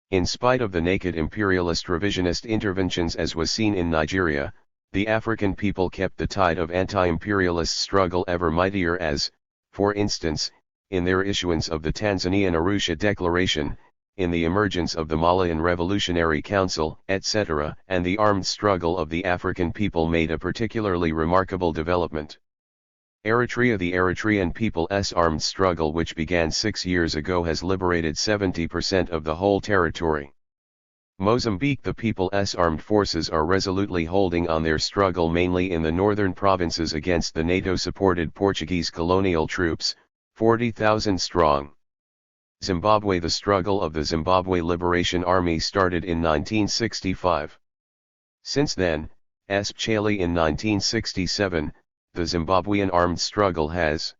In spite of the naked imperialist revisionist interventions as was seen in Nigeria, the African people kept the tide of anti-imperialist struggle ever mightier as, for instance, in their issuance of the Tanzanian Arusha Declaration, in the emergence of the Malayan Revolutionary Council, etc., and the armed struggle of the African people made a particularly remarkable development. Eritrea. The Eritrean people's armed struggle, which began 6 years ago, has liberated 70% of the whole territory. Mozambique. The people's armed forces are resolutely holding on their struggle mainly in the northern provinces against the NATO-supported Portuguese colonial troops, 40,000 strong. Zimbabwe. The struggle of the Zimbabwe Liberation Army started in 1965. Since then, especially in 1967, the Zimbabwean armed struggle has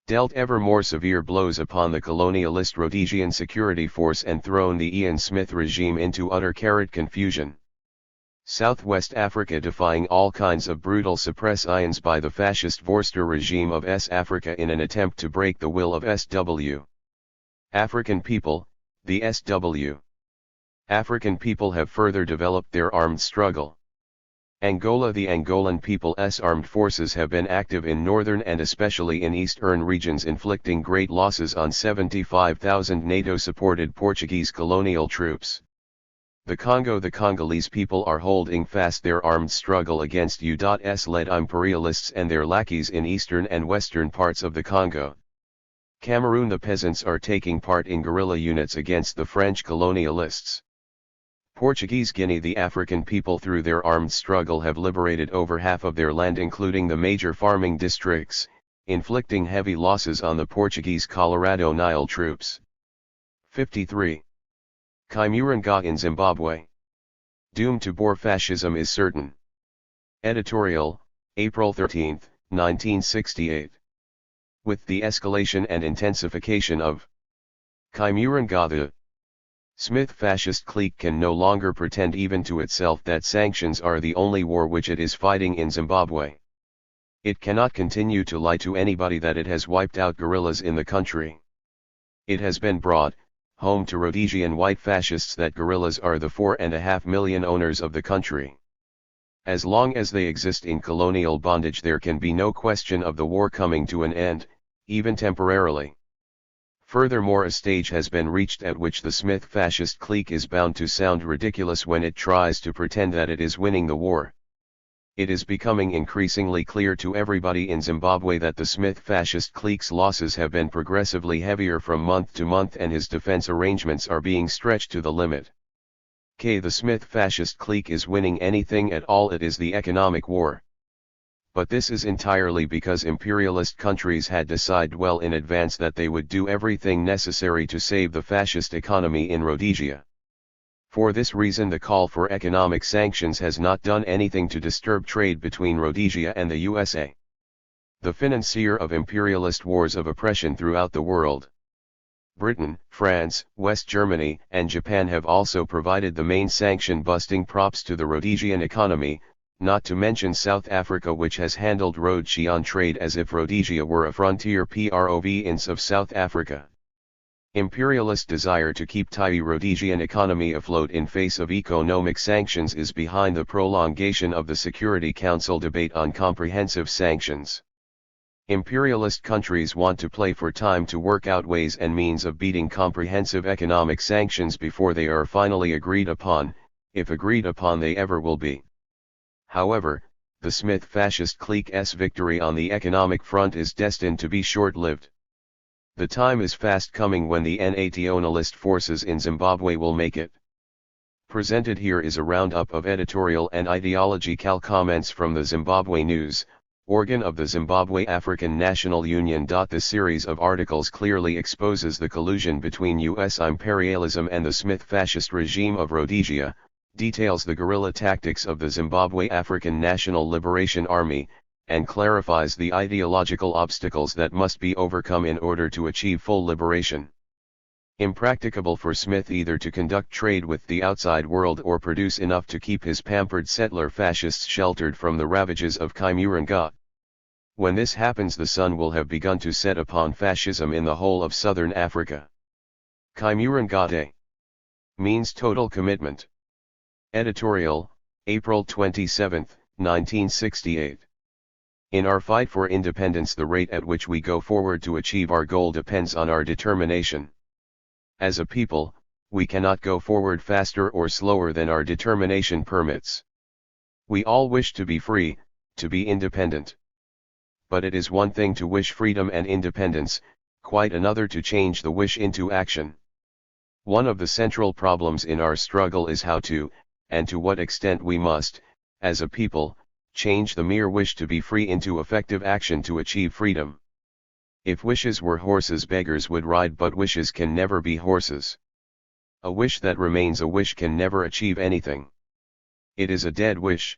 dealt ever more severe blows upon the colonialist Rhodesian Security Force and thrown the Ian Smith regime into utter confusion. Southwest Africa. Defying all kinds of brutal suppressions by the fascist Vorster regime of Africa in an attempt to break the will of SW. African people, the SW. African people have further developed their armed struggle. Angola. The Angolan people's armed forces have been active in northern and especially in eastern regions, inflicting great losses on 75,000 NATO-supported Portuguese colonial troops. The Congo. The Congolese people are holding fast their armed struggle against US-led imperialists and their lackeys in eastern and western parts of the Congo. Cameroon. The peasants are taking part in guerrilla units against the French colonialists. Portuguese Guinea. The African people through their armed struggle have liberated over half of their land, including the major farming districts, inflicting heavy losses on the Portuguese Colorado Nile troops. 53. Kaimuringa in Zimbabwe. Doom to Boer fascism is certain. Editorial, April 13, 1968. With the escalation and intensification of Kaimuran the Smith fascist clique can no longer pretend even to itself that sanctions are the only war which it is fighting in Zimbabwe. It cannot continue to lie to anybody that it has wiped out guerrillas in the country. It has been brought home to Rhodesian white fascists that guerrillas are the 4.5 million owners of the country. As long as they exist in colonial bondage, there can be no question of the war coming to an end, even temporarily. Furthermore, a stage has been reached at which the Smith fascist clique is bound to sound ridiculous when it tries to pretend that it is winning the war. It is becoming increasingly clear to everybody in Zimbabwe that the Smith fascist clique's losses have been progressively heavier from month to month, and his defense arrangements are being stretched to the limit. The Smith fascist clique is winning anything at all, it is the economic war. But this is entirely because imperialist countries had decided well in advance that they would do everything necessary to save the fascist economy in Rhodesia. For this reason, the call for economic sanctions has not done anything to disturb trade between Rhodesia and the USA, the financier of imperialist wars of oppression throughout the world. Britain, France, West Germany, and Japan have also provided the main sanction-busting props to the Rhodesian economy, not to mention South Africa, which has handled Rhodesian trade as if Rhodesia were a frontier province of South Africa. Imperialist desire to keep the Rhodesian economy afloat in face of economic sanctions is behind the prolongation of the Security Council debate on comprehensive sanctions. Imperialist countries want to play for time to work out ways and means of beating comprehensive economic sanctions before they are finally agreed upon, if agreed upon they ever will be. However, the Smith fascist clique's victory on the economic front is destined to be short-lived. The time is fast coming when the nationalist forces in Zimbabwe will make it. Presented here is a roundup of editorial and ideological comments from the Zimbabwe News, organ of the Zimbabwe African National Union. This series of articles clearly exposes the collusion between U.S. imperialism and the Smith fascist regime of Rhodesia, details the guerrilla tactics of the Zimbabwe African National Liberation Army, and clarifies the ideological obstacles that must be overcome in order to achieve full liberation. Impracticable for Smith either to conduct trade with the outside world or produce enough to keep his pampered settler fascists sheltered from the ravages of Kaimuran. When this happens, the sun will have begun to set upon fascism in the whole of southern Africa. Kaimuran Day means total commitment. Editorial, April 27, 1968. In our fight for independence, the rate at which we go forward to achieve our goal depends on our determination. As a people, we cannot go forward faster or slower than our determination permits. We all wish to be free, to be independent. But it is one thing to wish freedom and independence, quite another to change the wish into action. One of the central problems in our struggle is how to, and to what extent we must, as a people, change the mere wish to be free into effective action to achieve freedom. If wishes were horses, beggars would ride, but wishes can never be horses. A wish that remains a wish can never achieve anything. It is a dead wish.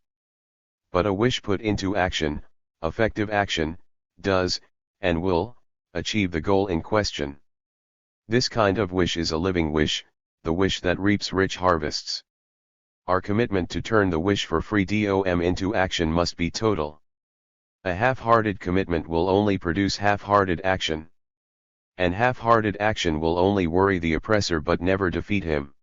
But a wish put into action, effective action, does, and will, achieve the goal in question. This kind of wish is a living wish, the wish that reaps rich harvests. Our commitment to turn the wish for freedom into action must be total. A half-hearted commitment will only produce half-hearted action. And half-hearted action will only worry the oppressor but never defeat him.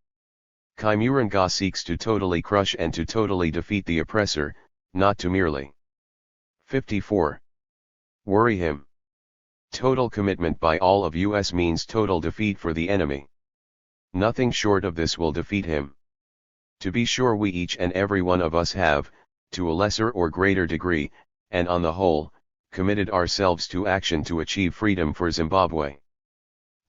Kaimuran seeks to totally crush and to totally defeat the oppressor, not to merely 54. Worry him. Total commitment by all of us means total defeat for the enemy. Nothing short of this will defeat him. To be sure, we each and every one of us have, to a lesser or greater degree, and on the whole, committed ourselves to action to achieve freedom for Zimbabwe.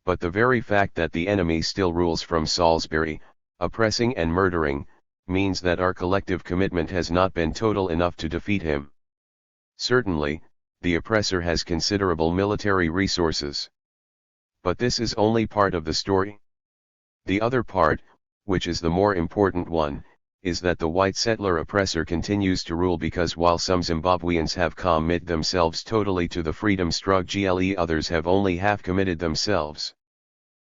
But the very fact that the enemy still rules from Salisbury, oppressing and murdering, means that our collective commitment has not been total enough to defeat him. Certainly, the oppressor has considerable military resources. But this is only part of the story. The other part, which is the more important one, is that the white settler oppressor continues to rule, because while some Zimbabweans have committed themselves totally to the freedom struggle, others have only half committed themselves.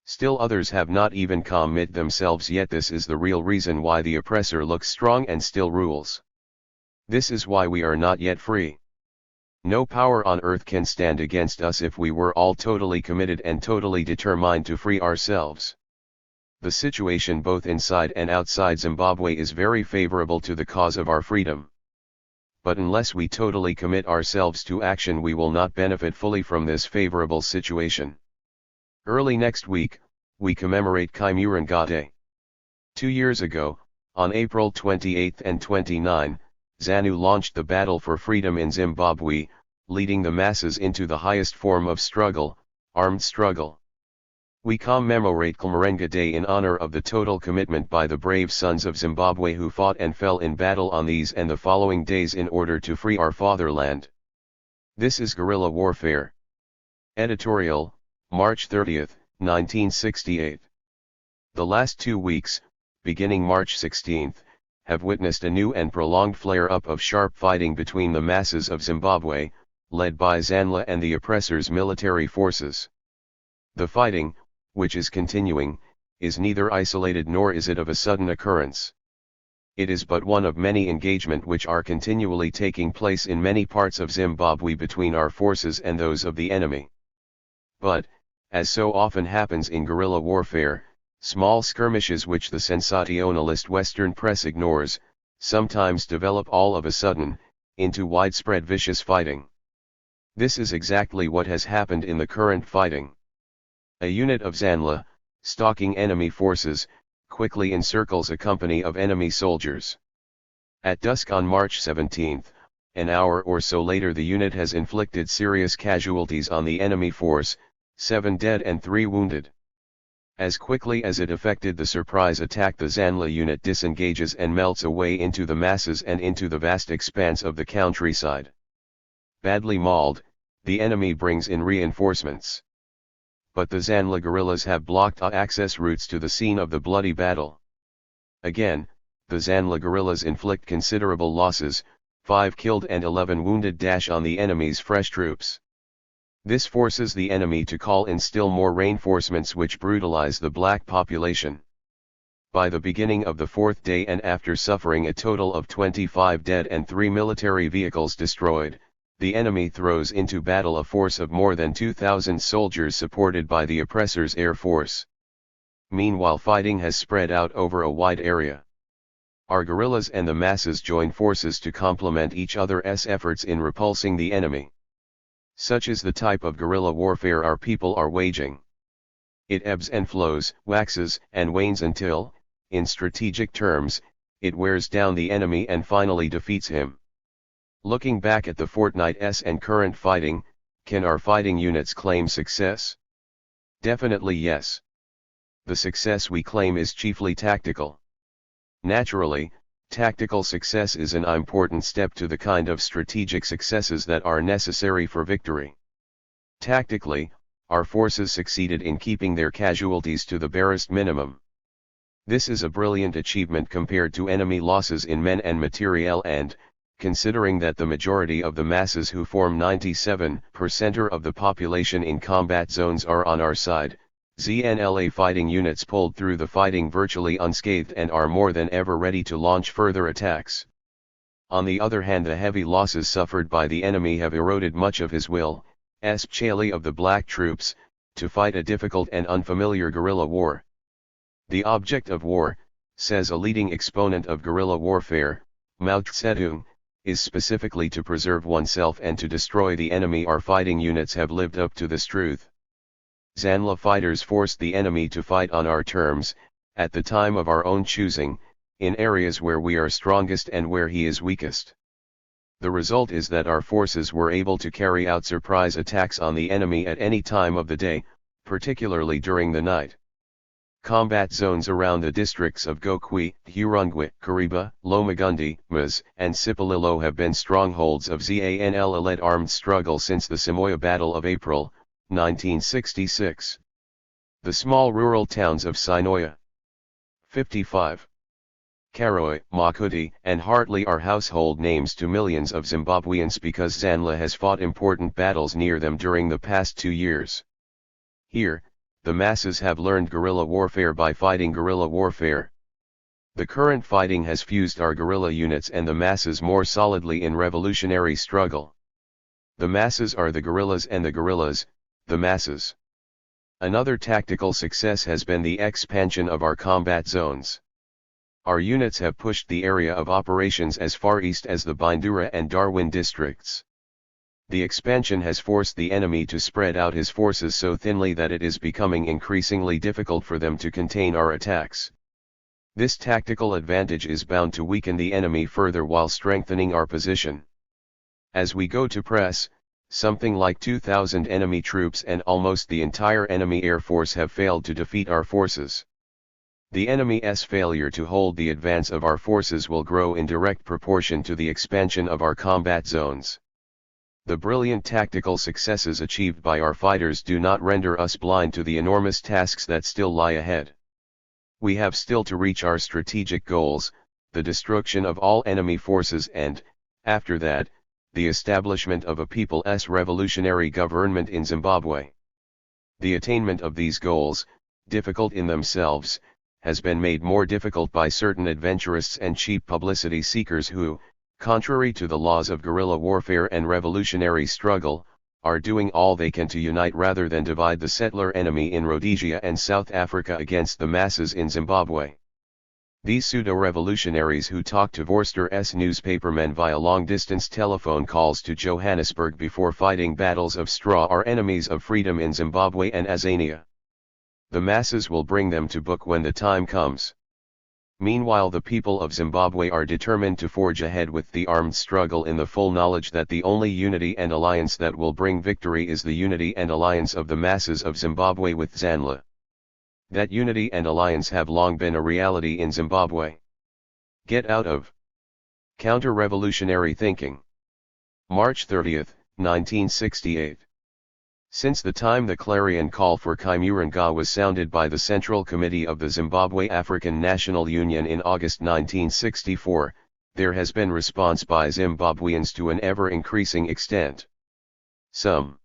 Still others have not even committed themselves yet. This is the real reason why the oppressor looks strong and still rules. This is why we are not yet free. No power on earth can stand against us if we were all totally committed and totally determined to free ourselves. The situation both inside and outside Zimbabwe is very favorable to the cause of our freedom. But unless we totally commit ourselves to action, we will not benefit fully from this favorable situation. Early next week, we commemorate Kaimuranga Day. 2 years ago, on April 28 and 29, ZANU launched the battle for freedom in Zimbabwe, leading the masses into the highest form of struggle, armed struggle. We commemorate Kaimuranga Day in honor of the total commitment by the brave sons of Zimbabwe who fought and fell in battle on these and the following days in order to free our fatherland. This is guerrilla warfare. Editorial, March 30, 1968. The last 2 weeks, beginning March 16, have witnessed a new and prolonged flare-up of sharp fighting between the masses of Zimbabwe, led by ZANLA and the oppressor's military forces. The fighting, which is continuing, is neither isolated nor is it of a sudden occurrence. It is but one of many engagements which are continually taking place in many parts of Zimbabwe between our forces and those of the enemy. But, as so often happens in guerrilla warfare, small skirmishes which the sensationalist Western press ignores, sometimes develop all of a sudden, into widespread vicious fighting. This is exactly what has happened in the current fighting. A unit of ZANLA, stalking enemy forces, quickly encircles a company of enemy soldiers. At dusk on March 17, an hour or so later, the unit has inflicted serious casualties on the enemy force, 7 dead and 3 wounded. As quickly as it effected the surprise attack, the ZANLA unit disengages and melts away into the masses and into the vast expanse of the countryside. Badly mauled, the enemy brings in reinforcements. But the ZANLA guerrillas have blocked access routes to the scene of the bloody battle. Again, the ZANLA guerrillas inflict considerable losses, 5 killed and 11 wounded on the enemy's fresh troops. This forces the enemy to call in still more reinforcements which brutalize the black population. By the beginning of the 4th day, and after suffering a total of 25 dead and 3 military vehicles destroyed, the enemy throws into battle a force of more than 2,000 soldiers supported by the oppressor's air force. Meanwhile, fighting has spread out over a wide area. Our guerrillas and the masses join forces to complement each other's efforts in repulsing the enemy. Such is the type of guerrilla warfare our people are waging. It ebbs and flows, waxes and wanes until, in strategic terms, it wears down the enemy and finally defeats him. Looking back at the fortnight's and current fighting, can our fighting units claim success? Definitely yes. The success we claim is chiefly tactical. Naturally, tactical success is an important step to the kind of strategic successes that are necessary for victory. Tactically, our forces succeeded in keeping their casualties to the barest minimum. This is a brilliant achievement compared to enemy losses in men and materiel, and, considering that the majority of the masses who form 97% of the population in combat zones are on our side, ZNLA fighting units pulled through the fighting virtually unscathed and are more than ever ready to launch further attacks. On the other hand, the heavy losses suffered by the enemy have eroded much of his will, especially of the black troops, to fight a difficult and unfamiliar guerrilla war. The object of war, says a leading exponent of guerrilla warfare, Mao Zedong, is specifically to preserve oneself and to destroy the enemy. Our fighting units have lived up to this truth. ZANLA fighters forced the enemy to fight on our terms, at the time of our own choosing, in areas where we are strongest and where he is weakest. The result is that our forces were able to carry out surprise attacks on the enemy at any time of the day, particularly during the night. Combat zones around the districts of Gokwe, Hurungwe, Kariba, Lomagundi, Maz, and Sipalilo have been strongholds of ZANLA-led armed struggle since the Samoa Battle of April, 1966. The small rural towns of Sinoia, 55 Karoi, Makuti, and Hartley are household names to millions of Zimbabweans because Zanla has fought important battles near them during the past 2 years. Here, the masses have learned guerrilla warfare by fighting guerrilla warfare. The current fighting has fused our guerrilla units and the masses more solidly in revolutionary struggle. The masses are the guerrillas and the guerrillas, the masses. Another tactical success has been the expansion of our combat zones. Our units have pushed the area of operations as far east as the Bindura and Darwin districts. The expansion has forced the enemy to spread out his forces so thinly that it is becoming increasingly difficult for them to contain our attacks. This tactical advantage is bound to weaken the enemy further while strengthening our position. As we go to press, something like 2,000 enemy troops and almost the entire enemy air force have failed to defeat our forces. The enemy's failure to hold the advance of our forces will grow in direct proportion to the expansion of our combat zones. The brilliant tactical successes achieved by our fighters do not render us blind to the enormous tasks that still lie ahead. We have still to reach our strategic goals, the destruction of all enemy forces and, after that, the establishment of a people's revolutionary government in Zimbabwe. The attainment of these goals, difficult in themselves, has been made more difficult by certain adventurists and cheap publicity seekers who, contrary to the laws of guerrilla warfare and revolutionary struggle, are doing all they can to unite rather than divide the settler enemy in Rhodesia and South Africa against the masses in Zimbabwe. These pseudo-revolutionaries who talk to Vorster's newspapermen via long-distance telephone calls to Johannesburg before fighting battles of straw are enemies of freedom in Zimbabwe and Azania. The masses will bring them to book when the time comes. Meanwhile, the people of Zimbabwe are determined to forge ahead with the armed struggle in the full knowledge that the only unity and alliance that will bring victory is the unity and alliance of the masses of Zimbabwe with Zanla. That unity and alliance have long been a reality in Zimbabwe. Get out of counter-revolutionary thinking. March 30, 1968. Since the time the clarion call for Kaimurenga was sounded by the Central Committee of the Zimbabwe African National Union in August 1964, there has been response by Zimbabweans to an ever-increasing extent. Some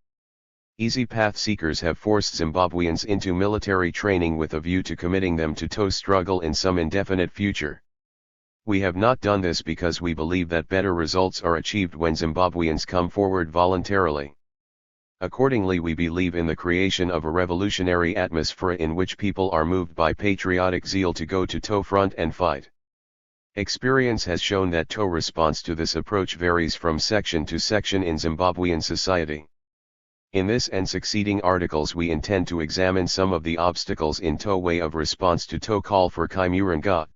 easy path seekers have forced Zimbabweans into military training with a view to committing them to tow struggle in some indefinite future. We have not done this because we believe that better results are achieved when Zimbabweans come forward voluntarily. Accordingly, we believe in the creation of a revolutionary atmosphere in which people are moved by patriotic zeal to go to tow front and fight. Experience has shown that tow response to this approach varies from section to section in Zimbabwean society. In this and succeeding articles we intend to examine some of the obstacles in tow way of response to tow call for Kaimurenga.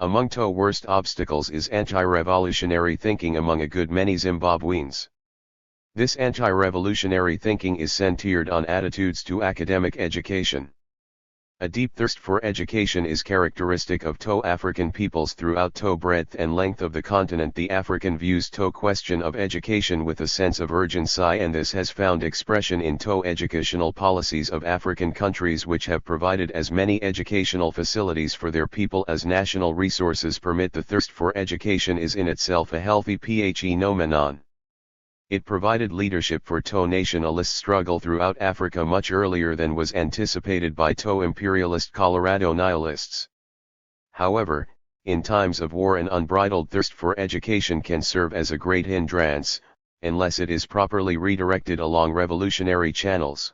Among tow worst obstacles is anti-revolutionary thinking among a good many Zimbabweans. This anti-revolutionary thinking is centered on attitudes to academic education. A deep thirst for education is characteristic of tow African peoples throughout tow breadth and length of the continent. The African views tow question of education with a sense of urgency, and this has found expression in tow educational policies of African countries which have provided as many educational facilities for their people as national resources permit. The thirst for education is in itself a healthy phenomenon. It provided leadership for tow nationalist struggle throughout Africa much earlier than was anticipated by tow imperialist Colorado nihilists. However, in times of war an unbridled thirst for education can serve as a great hindrance, unless it is properly redirected along revolutionary channels.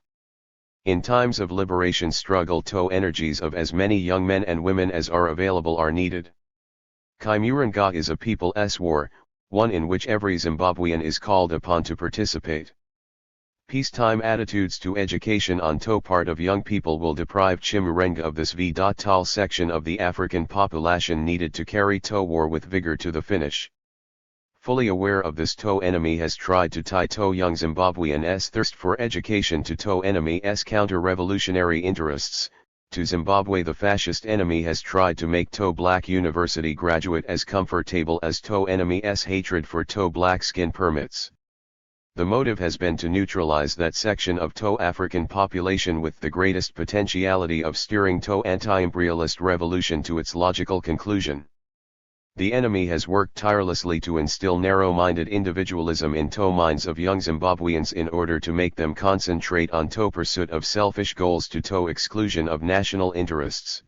In times of liberation struggle tow energies of as many young men and women as are available are needed. Kaimurenga is a people's war, one in which every Zimbabwean is called upon to participate. Peacetime attitudes to education on tow part of young people will deprive Chimurenga of this vital section of the African population needed to carry tow war with vigor to the finish. Fully aware of this, tow enemy has tried to tie tow young Zimbabwean's thirst for education to tow enemy's counter-revolutionary interests. To Zimbabwe, the fascist enemy has tried to make tow black university graduate as comfortable as tow enemy's hatred for tow black skin permits. The motive has been to neutralize that section of tow African population with the greatest potentiality of steering tow anti-imperialist revolution to its logical conclusion. The enemy has worked tirelessly to instill narrow-minded individualism into minds of young Zimbabweans in order to make them concentrate on pursuit of selfish goals to exclusion of national interests.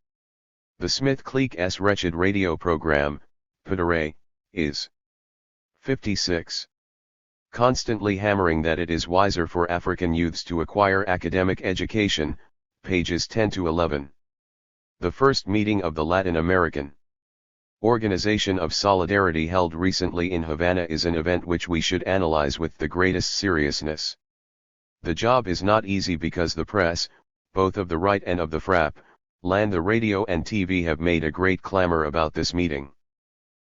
The Smith clique's wretched radio program, Putare, is 56. Constantly hammering that it is wiser for African youths to acquire academic education, pages 10 to 11. The first meeting of the Latin American Organization of Solidarity held recently in Havana is an event which we should analyze with the greatest seriousness. The job is not easy because the press, both of the right and of the FRAP, land, the radio and TV have made a great clamor about this meeting.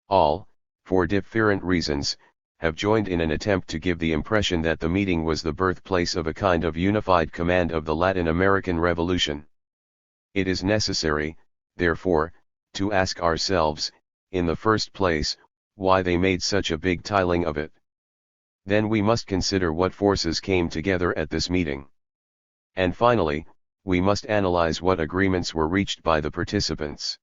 All, for different reasons, have joined in an attempt to give the impression that the meeting was the birthplace of a kind of unified command of the Latin American Revolution. It is necessary, therefore, to ask ourselves, in the first place, why they made such a big tiling of it. Then we must consider what forces came together at this meeting. And finally, we must analyze what agreements were reached by the participants.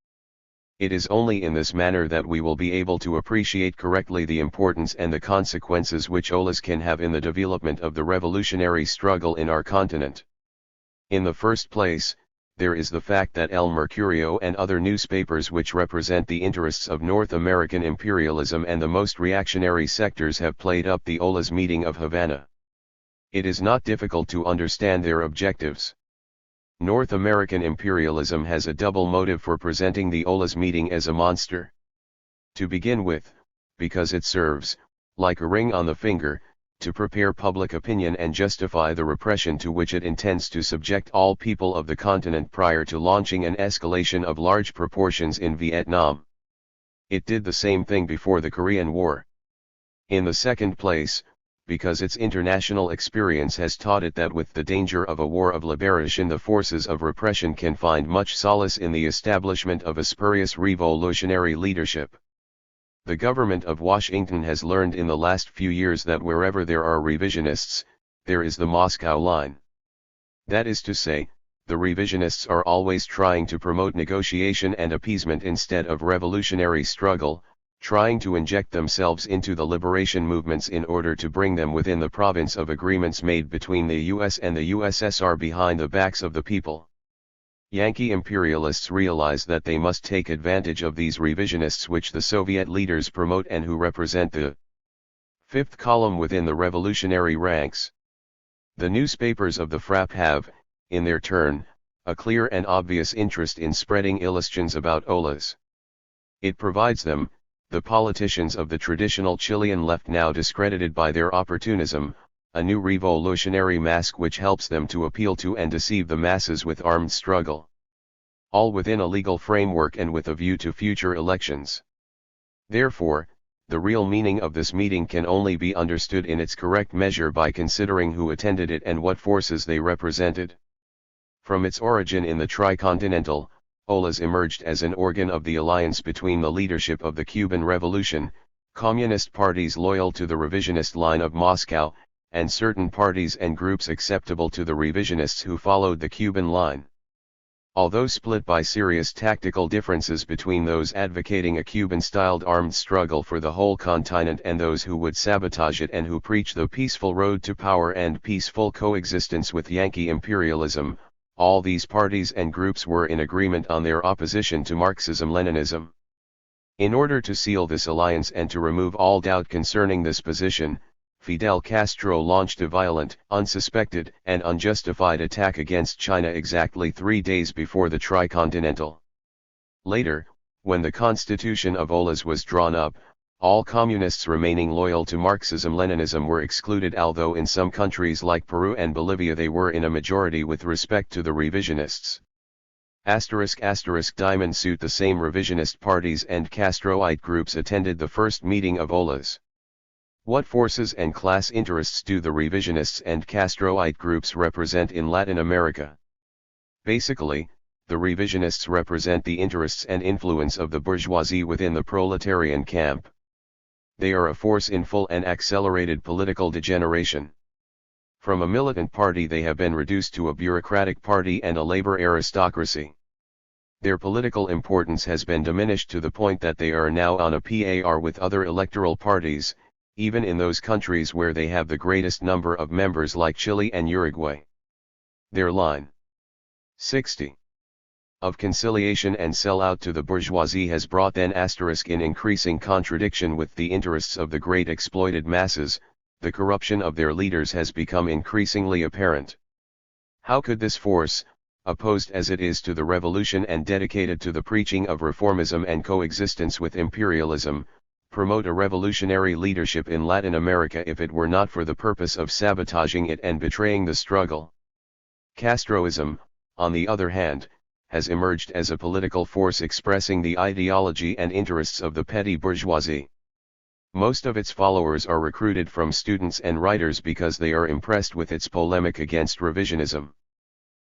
It is only in this manner that we will be able to appreciate correctly the importance and the consequences which OLAs can have in the development of the revolutionary struggle in our continent. In the first place, there is the fact that El Mercurio and other newspapers which represent the interests of North American imperialism and the most reactionary sectors have played up the OLA's meeting of Havana. It is not difficult to understand their objectives. North American imperialism has a double motive for presenting the OLA's meeting as a monster. To begin with, because it serves, like a ring on the finger, to prepare public opinion and justify the repression to which it intends to subject all people of the continent prior to launching an escalation of large proportions in Vietnam. It did the same thing before the Korean War. In the second place, because its international experience has taught it that with the danger of a war of liberation the forces of repression can find much solace in the establishment of a spurious revolutionary leadership. The government of Washington has learned in the last few years that wherever there are revisionists, there is the Moscow line. That is to say, the revisionists are always trying to promote negotiation and appeasement instead of revolutionary struggle, trying to inject themselves into the liberation movements in order to bring them within the province of agreements made between the US and the USSR behind the backs of the people. Yankee imperialists realize that they must take advantage of these revisionists which the Soviet leaders promote and who represent the fifth column within the revolutionary ranks. The newspapers of the FRAP have, in their turn, a clear and obvious interest in spreading illusions about OLAs. It provides them, the politicians of the traditional Chilean left now discredited by their opportunism, a new revolutionary mask which helps them to appeal to and deceive the masses with armed struggle. All within a legal framework and with a view to future elections. Therefore, the real meaning of this meeting can only be understood in its correct measure by considering who attended it and what forces they represented. From its origin in the tricontinental, OLAs emerged as an organ of the alliance between the leadership of the Cuban Revolution, communist parties loyal to the revisionist line of Moscow, and certain parties and groups acceptable to the revisionists who followed the Cuban line. Although split by serious tactical differences between those advocating a Cuban-styled armed struggle for the whole continent and those who would sabotage it and who preach the peaceful road to power and peaceful coexistence with Yankee imperialism, all these parties and groups were in agreement on their opposition to Marxism-Leninism. In order to seal this alliance and to remove all doubt concerning this position, Fidel Castro launched a violent, unsuspected, and unjustified attack against China exactly 3 days before the Tricontinental. Later, when the Constitution of OLAs was drawn up, all communists remaining loyal to Marxism-Leninism were excluded, although in some countries like Peru and Bolivia they were in a majority with respect to the revisionists. *** Diamond suit. The same revisionist parties and Castroite groups attended the first meeting of OLAs. What forces and class interests do the revisionists and Castroite groups represent in Latin America? Basically, the revisionists represent the interests and influence of the bourgeoisie within the proletarian camp. They are a force in full and accelerated political degeneration. From a militant party they have been reduced to a bureaucratic party and a labor aristocracy. Their political importance has been diminished to the point that they are now on a par with other electoral parties, even in those countries where they have the greatest number of members like Chile and Uruguay. Their line 60 of conciliation and sell-out to the bourgeoisie has brought then in increasing contradiction with the interests of the great exploited masses. The corruption of their leaders has become increasingly apparent. How could this force, opposed as it is to the revolution and dedicated to the preaching of reformism and coexistence with imperialism, promote a revolutionary leadership in Latin America if it were not for the purpose of sabotaging it and betraying the struggle? Castroism, on the other hand, has emerged as a political force expressing the ideology and interests of the petty bourgeoisie. Most of its followers are recruited from students and writers because they are impressed with its polemic against revisionism.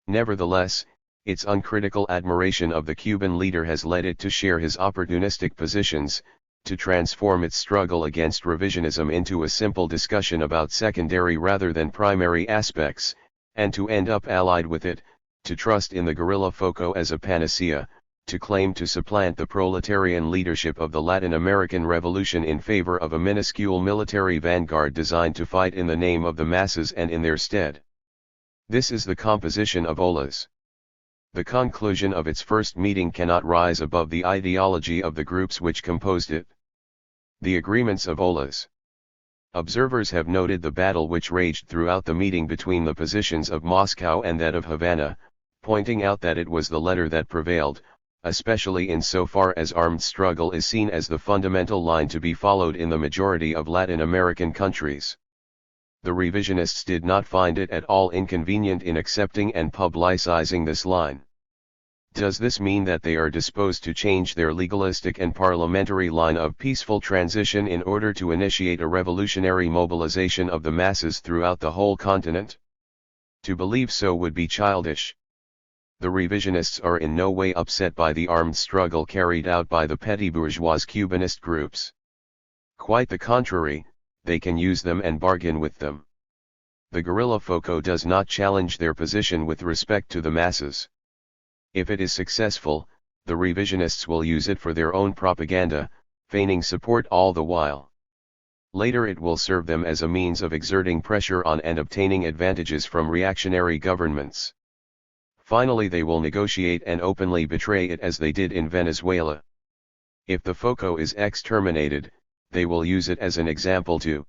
Nevertheless, its uncritical admiration of the Cuban leader has led it to share his opportunistic positions, to transform its struggle against revisionism into a simple discussion about secondary rather than primary aspects, and to end up allied with it, to trust in the guerrilla foco as a panacea, to claim to supplant the proletarian leadership of the Latin American Revolution in favor of a minuscule military vanguard designed to fight in the name of the masses and in their stead. This is the composition of OLAS. The conclusion of its first meeting cannot rise above the ideology of the groups which composed it. The agreements of OLAS. Observers have noted the battle which raged throughout the meeting between the positions of Moscow and that of Havana, pointing out that it was the latter that prevailed, especially in so far as armed struggle is seen as the fundamental line to be followed in the majority of Latin American countries. The revisionists did not find it at all inconvenient in accepting and publicizing this line. Does this mean that they are disposed to change their legalistic and parliamentary line of peaceful transition in order to initiate a revolutionary mobilization of the masses throughout the whole continent? To believe so would be childish. The revisionists are in no way upset by the armed struggle carried out by the petty bourgeois Cubanist groups. Quite the contrary, they can use them and bargain with them. The guerrilla foco does not challenge their position with respect to the masses. If it is successful, the revisionists will use it for their own propaganda, feigning support all the while. Later it will serve them as a means of exerting pressure on and obtaining advantages from reactionary governments. Finally they will negotiate and openly betray it as they did in Venezuela. If the foco is exterminated, they will use it as an example to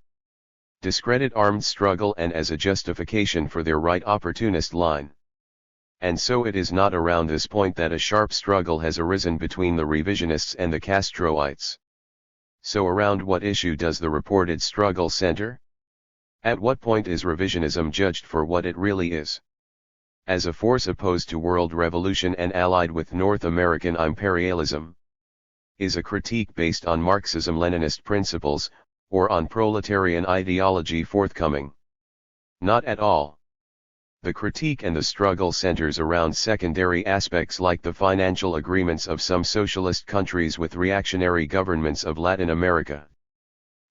discredit armed struggle and as a justification for their right opportunist line. And so it is not around this point that a sharp struggle has arisen between the revisionists and the Castroites. So around what issue does the reported struggle center? At what point is revisionism judged for what it really is? As a force opposed to world revolution and allied with North American imperialism? Is a critique based on Marxism-Leninist principles, or on proletarian ideology forthcoming? Not at all. The critique and the struggle centers around secondary aspects like the financial agreements of some socialist countries with reactionary governments of Latin America.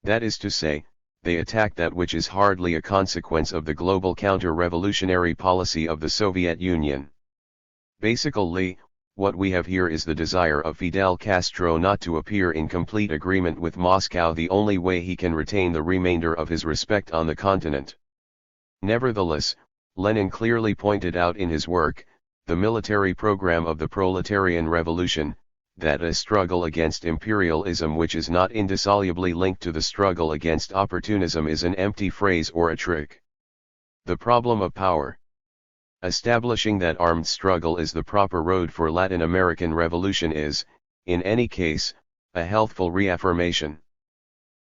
That is to say, they attack that which is hardly a consequence of the global counter-revolutionary policy of the Soviet Union. Basically, what we have here is the desire of Fidel Castro not to appear in complete agreement with Moscow, the only way he can retain the remainder of his respect on the continent. Nevertheless, Lenin clearly pointed out in his work, The Military Program of the Proletarian Revolution, that a struggle against imperialism which is not indissolubly linked to the struggle against opportunism is an empty phrase or a trick. The problem of power. Establishing that armed struggle is the proper road for Latin American revolution is, in any case, a healthful reaffirmation.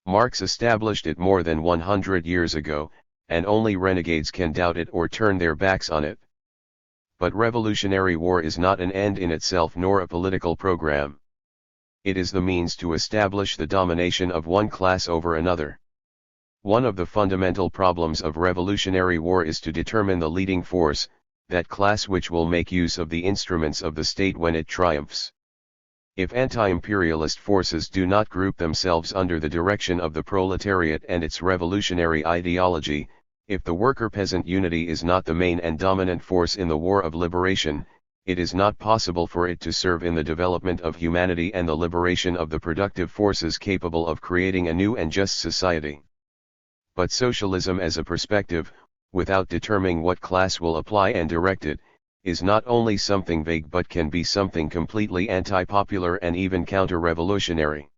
Marx established it more than 100 years ago, and only renegades can doubt it or turn their backs on it. But revolutionary war is not an end in itself nor a political program. It is the means to establish the domination of one class over another. One of the fundamental problems of revolutionary war is to determine the leading force, that class which will make use of the instruments of the state when it triumphs. If anti-imperialist forces do not group themselves under the direction of the proletariat and its revolutionary ideology, if the worker-peasant unity is not the main and dominant force in the war of liberation, it is not possible for it to serve in the development of humanity and the liberation of the productive forces capable of creating a new and just society. But socialism as a perspective, without determining what class will apply and direct it, is not only something vague but can be something completely anti-popular and even counter-revolutionary.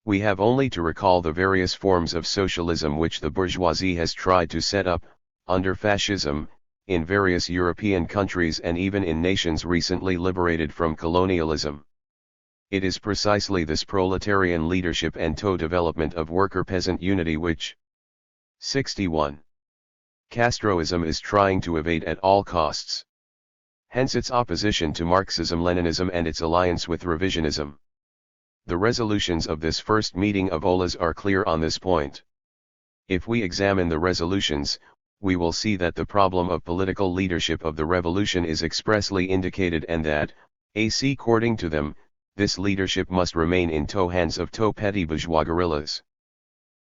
We have only to recall the various forms of socialism which the bourgeoisie has tried to set up, under fascism, in various European countries and even in nations recently liberated from colonialism. It is precisely this proletarian leadership and development of worker-peasant unity which 61. Castroism is trying to evade at all costs. Hence its opposition to Marxism-Leninism and its alliance with revisionism. The resolutions of this first meeting of OLAs are clear on this point. If we examine the resolutions, we will see that the problem of political leadership of the revolution is expressly indicated and that, according to them, this leadership must remain in hands of petty bourgeois guerrillas.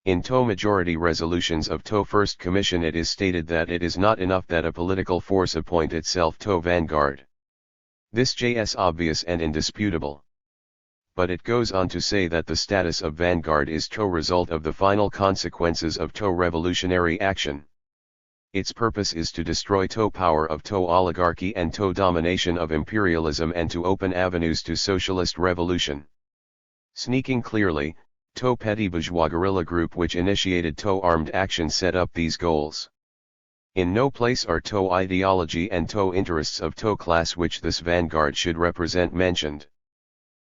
In majority resolutions of First Commission it is stated that it is not enough that a political force appoint itself vanguard. This is obvious and indisputable. But it goes on to say that the status of vanguard is result of the final consequences of revolutionary action. Its purpose is to destroy power of oligarchy and domination of imperialism and to open avenues to socialist revolution. Sneaking clearly, petty bourgeois guerrilla group which initiated armed action set up these goals. In no place are ideology and interests of class which this vanguard should represent mentioned.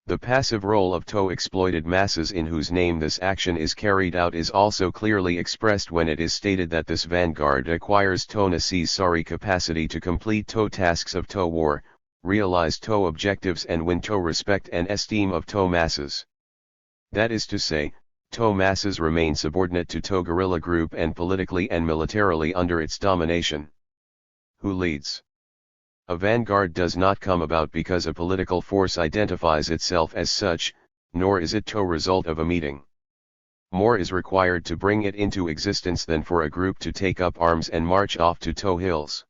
The passive role of exploited masses in whose name this action is carried out is also clearly expressed when it is stated that this vanguard acquires necessary capacity to complete tasks of war, realize objectives and win respect and esteem of masses. That is to say, masses remain subordinate to guerrilla group and politically and militarily under its domination. Who leads? A vanguard does not come about because a political force identifies itself as such, nor is it result of a meeting. More is required to bring it into existence than for a group to take up arms and march off to hills.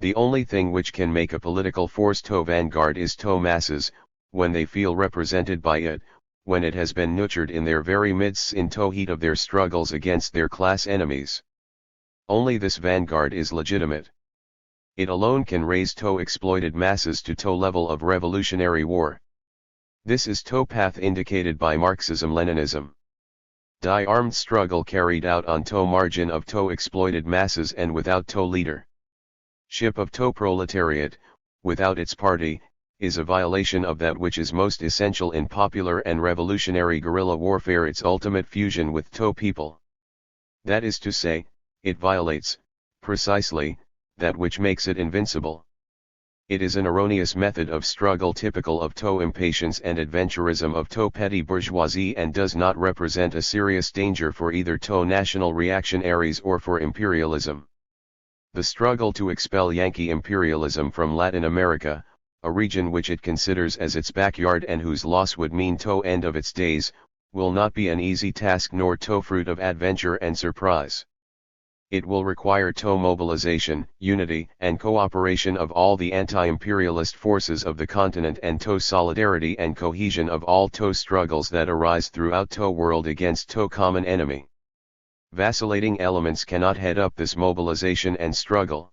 The only thing which can make a political force vanguard is masses, when they feel represented by it, when it has been nurtured in their very midst in heat of their struggles against their class enemies. Only this vanguard is legitimate. It alone can raise exploited masses to level of revolutionary war. This is path indicated by Marxism-Leninism. Die armed struggle carried out on margin of exploited masses and without leader. Ship of proletariat, without its party, is a violation of that which is most essential in popular and revolutionary guerrilla warfare, its ultimate fusion with people. That is to say, it violates, precisely, that which makes it invincible. It is an erroneous method of struggle typical of impatience and adventurism of petty bourgeoisie and does not represent a serious danger for either national reactionaries or for imperialism. The struggle to expel Yankee imperialism from Latin America, a region which it considers as its backyard and whose loss would mean end of its days, will not be an easy task nor fruit of adventure and surprise. It will require mobilization, unity, and cooperation of all the anti-imperialist forces of the continent and solidarity and cohesion of all struggles that arise throughout world against common enemy. Vacillating elements cannot head up this mobilization and struggle.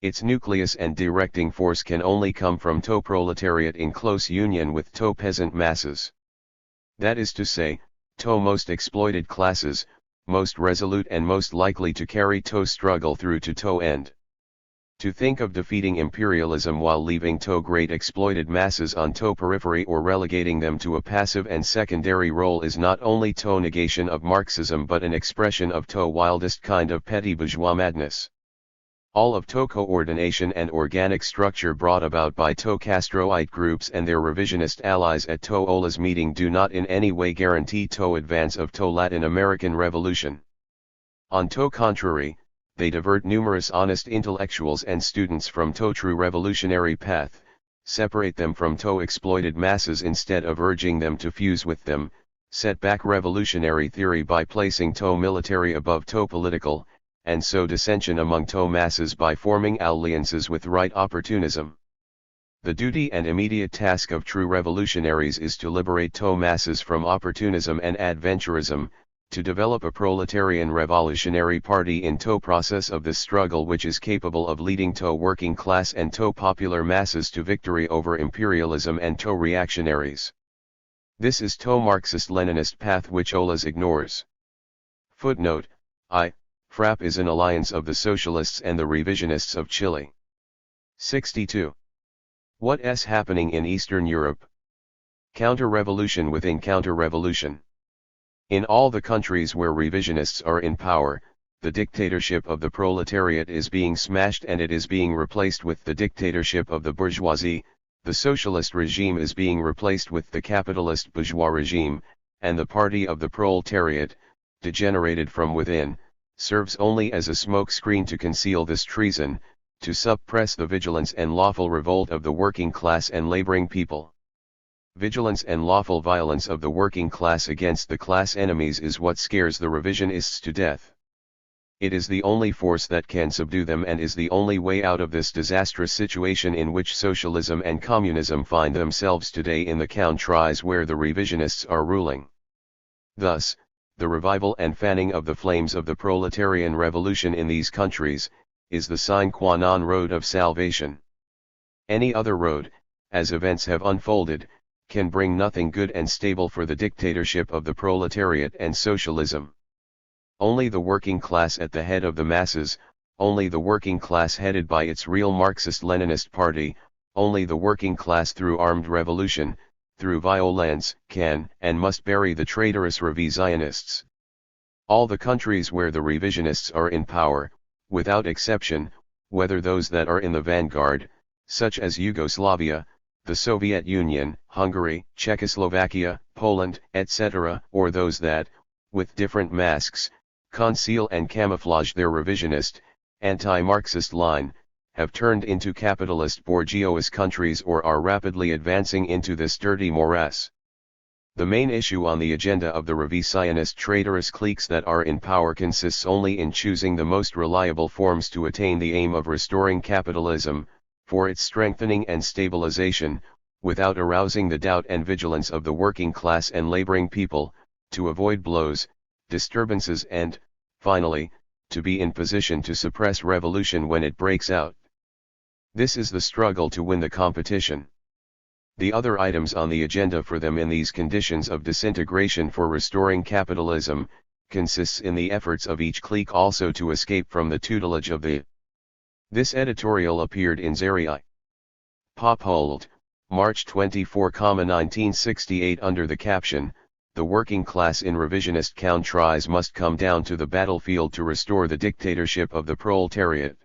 Its nucleus and directing force can only come from proletariat in close union with peasant masses. That is to say, most exploited classes, most resolute and most likely to carry struggle through to end. To think of defeating imperialism while leaving great exploited masses on periphery or relegating them to a passive and secondary role is not only negation of Marxism but an expression of wildest kind of petty bourgeois madness. All of coordination and organic structure brought about by Castroite groups and their revisionist allies at OLA's meeting do not in any way guarantee advance of Latin American revolution. On contrary, they divert numerous honest intellectuals and students from true revolutionary path, separate them from exploited masses instead of urging them to fuse with them, set back revolutionary theory by placing military above political, and sow dissension among masses by forming alliances with right opportunism. The duty and immediate task of true revolutionaries is to liberate TO masses from opportunism and adventurism, to develop a proletarian revolutionary party in TO process of this struggle which is capable of leading TO working class and TO popular masses to victory over imperialism and TO reactionaries. This is TO Marxist-Leninist path which OLAS ignores. Footnote, FRAP is an alliance of the socialists and the revisionists of Chile. 62. What is happening in Eastern Europe? Counter-revolution within counter-revolution. In all the countries where revisionists are in power, the dictatorship of the proletariat is being smashed and it is being replaced with the dictatorship of the bourgeoisie, the socialist regime is being replaced with the capitalist bourgeois regime, and the party of the proletariat, degenerated from within, serves only as a smokescreen to conceal this treason, to suppress the vigilance and lawful revolt of the working class and laboring people. Vigilance and lawful violence of the working class against the class enemies is what scares the revisionists to death. It is the only force that can subdue them and is the only way out of this disastrous situation in which socialism and communism find themselves today in the countries where the revisionists are ruling. Thus, the revival and fanning of the flames of the proletarian revolution in these countries, is the sine qua non road of salvation. Any other road, as events have unfolded, can bring nothing good and stable for the dictatorship of the proletariat and socialism. Only the working class at the head of the masses, only the working class headed by its real Marxist-Leninist party, only the working class through armed revolution, through violence, can and must bury the traitorous revisionists. All the countries where the revisionists are in power, without exception, whether those that are in the vanguard, such as Yugoslavia, the Soviet Union, Hungary, Czechoslovakia, Poland, etc., or those that, with different masks, conceal and camouflage their revisionist, anti-Marxist line, have turned into capitalist bourgeois countries or are rapidly advancing into this dirty morass. The main issue on the agenda of the revisionist traitorous cliques that are in power consists only in choosing the most reliable forms to attain the aim of restoring capitalism, for its strengthening and stabilization, without arousing the doubt and vigilance of the working class and laboring people, to avoid blows, disturbances and, finally, to be in position to suppress revolution when it breaks out. This is the struggle to win the competition. The other items on the agenda for them in these conditions of disintegration for restoring capitalism, consists in the efforts of each clique also to escape from the tutelage of the. This editorial appeared in Zeria Pophold, March 24, 1968 under the caption, "The working class in revisionist countries must come down to the battlefield to restore the dictatorship of the proletariat."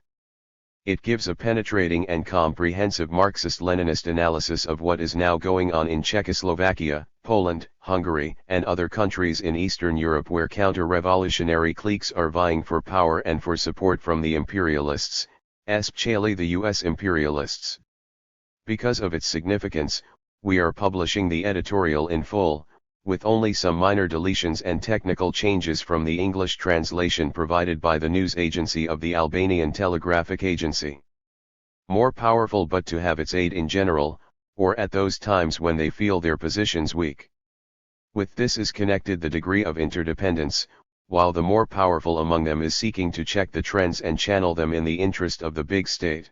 It gives a penetrating and comprehensive Marxist-Leninist analysis of what is now going on in Czechoslovakia, Poland, Hungary, and other countries in Eastern Europe where counter-revolutionary cliques are vying for power and for support from the imperialists, especially the US imperialists. Because of its significance, we are publishing the editorial in full, with only some minor deletions and technical changes from the English translation provided by the news agency of the Albanian Telegraphic Agency. More powerful but to have its aid in general, or at those times when they feel their positions weak. With this is connected the degree of interdependence, while the more powerful among them is seeking to check the trends and channel them in the interest of the big state.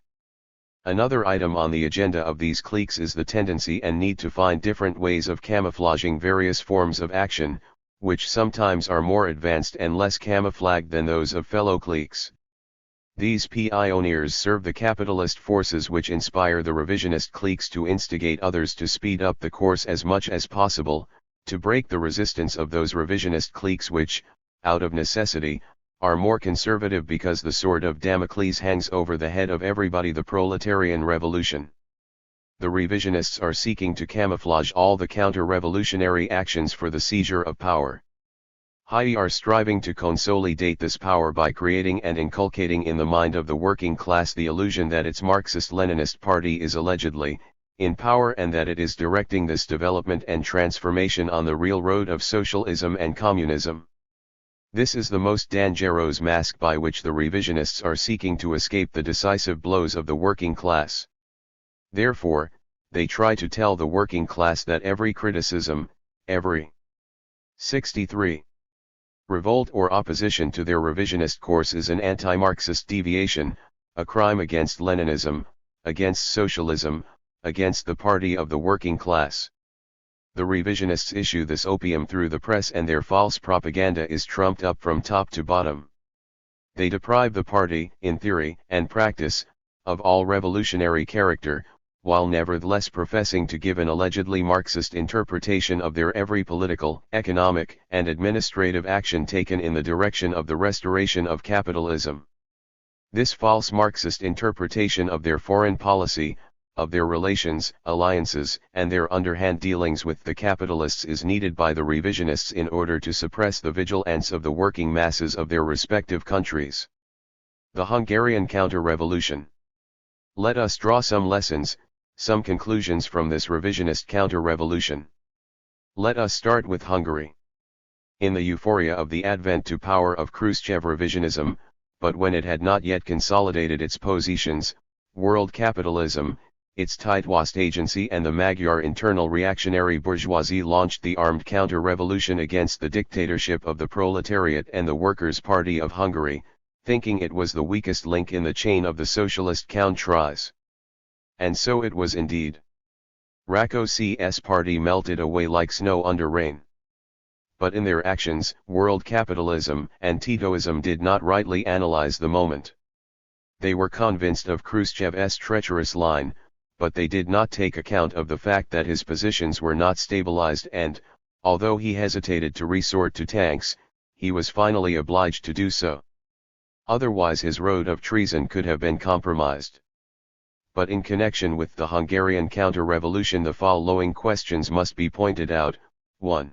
Another item on the agenda of these cliques is the tendency and need to find different ways of camouflaging various forms of action, which sometimes are more advanced and less camouflaged than those of fellow cliques. These pioneers serve the capitalist forces which inspire the revisionist cliques to instigate others to speed up the course as much as possible, to break the resistance of those revisionist cliques which, out of necessity, are more conservative because the sword of Damocles hangs over the head of everybody, the proletarian revolution. The revisionists are seeking to camouflage all the counter-revolutionary actions for the seizure of power. They are striving to consolidate this power by creating and inculcating in the mind of the working class the illusion that its Marxist-Leninist party is allegedly in power and that it is directing this development and transformation on the real road of socialism and communism. This is the most dangerous mask by which the revisionists are seeking to escape the decisive blows of the working class. Therefore, they try to tell the working class that every criticism, every 63 revolt or opposition to their revisionist course is an anti-Marxist deviation, a crime against Leninism, against socialism, against the party of the working class. The revisionists issue this opium through the press, and their false propaganda is trumped up from top to bottom. They deprive the party, in theory and practice, of all revolutionary character, while nevertheless professing to give an allegedly Marxist interpretation of their every political, economic, and administrative action taken in the direction of the restoration of capitalism. This false Marxist interpretation of their foreign policy, of their relations, alliances, and their underhand dealings with the capitalists is needed by the revisionists in order to suppress the vigilance of the working masses of their respective countries. The Hungarian counter-revolution. Let us draw some lessons, some conclusions from this revisionist counter-revolution. Let us start with Hungary. In the euphoria of the advent to power of Khrushchev revisionism, but when it had not yet consolidated its positions, world capitalism, its Tight-Wast agency and the Magyar internal reactionary bourgeoisie launched the armed counter-revolution against the dictatorship of the proletariat and the Workers' Party of Hungary, thinking it was the weakest link in the chain of the socialist countries. And so it was indeed. Rákóczi's party melted away like snow under rain. But in their actions, world capitalism and Titoism did not rightly analyze the moment. They were convinced of Khrushchev's treacherous line, but they did not take account of the fact that his positions were not stabilized and, although he hesitated to resort to tanks, he was finally obliged to do so. Otherwise his road of treason could have been compromised. But in connection with the Hungarian counter-revolution the following questions must be pointed out. 1.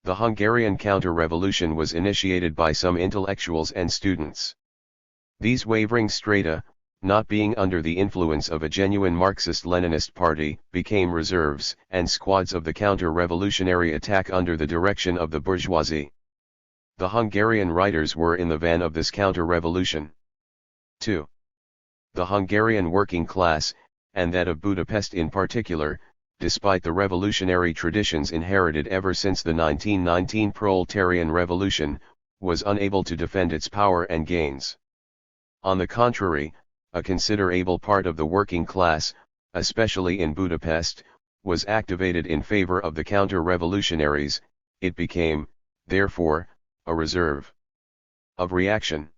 The Hungarian counter-revolution was initiated by some intellectuals and students. These wavering strata, not being under the influence of a genuine Marxist-Leninist party, became reserves and squads of the counter-revolutionary attack under the direction of the bourgeoisie. The Hungarian writers were in the van of this counter-revolution. 2. The Hungarian working class, and that of Budapest in particular, despite the revolutionary traditions inherited ever since the 1919 proletarian revolution, was unable to defend its power and gains. On the contrary, a considerable part of the working class, especially in Budapest, was activated in favor of the counter-revolutionaries. It became, therefore, a reserve of reaction.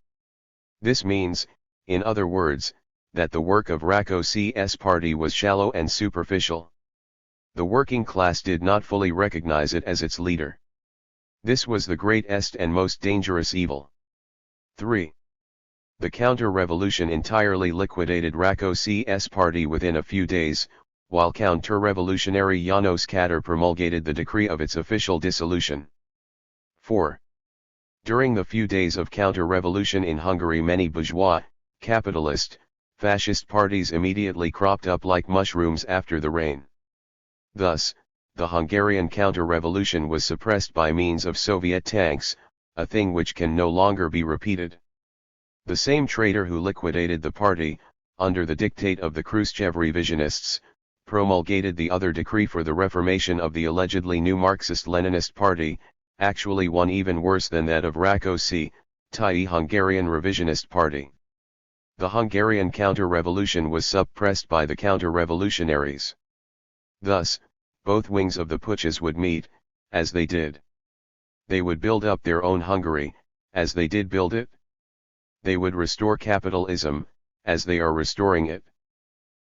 This means, in other words, that the work of Rákóczi's party was shallow and superficial. The working class did not fully recognize it as its leader. This was the greatest and most dangerous evil. 3. The counter-revolution entirely liquidated Rákóczi's party within a few days, while counter-revolutionary János Kadar promulgated the decree of its official dissolution. 4. During the few days of counter-revolution in Hungary many bourgeois, capitalist, fascist parties immediately cropped up like mushrooms after the rain. Thus, the Hungarian counter-revolution was suppressed by means of Soviet tanks, a thing which can no longer be repeated. The same traitor who liquidated the party, under the dictate of the Khrushchev revisionists, promulgated the other decree for the reformation of the allegedly new Marxist-Leninist party, actually one even worse than that of Rákóczi, i.e. Hungarian revisionist party. The Hungarian counter-revolution was suppressed by the counter-revolutionaries. Thus, both wings of the putsches would meet, as they did. They would build up their own Hungary, as they did build it. They would restore capitalism, as they are restoring it.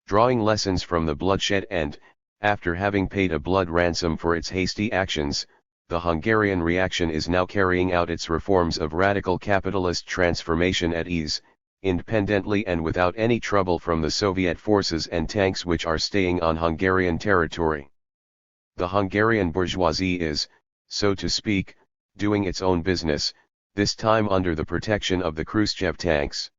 Drawing lessons from the bloodshed and, after having paid a blood ransom for its hasty actions, the Hungarian reaction is now carrying out its reforms of radical capitalist transformation at ease, independently and without any trouble from the Soviet forces and tanks which are staying on Hungarian territory. The Hungarian bourgeoisie is, so to speak, doing its own business, this time under the protection of the Khrushchev tanks.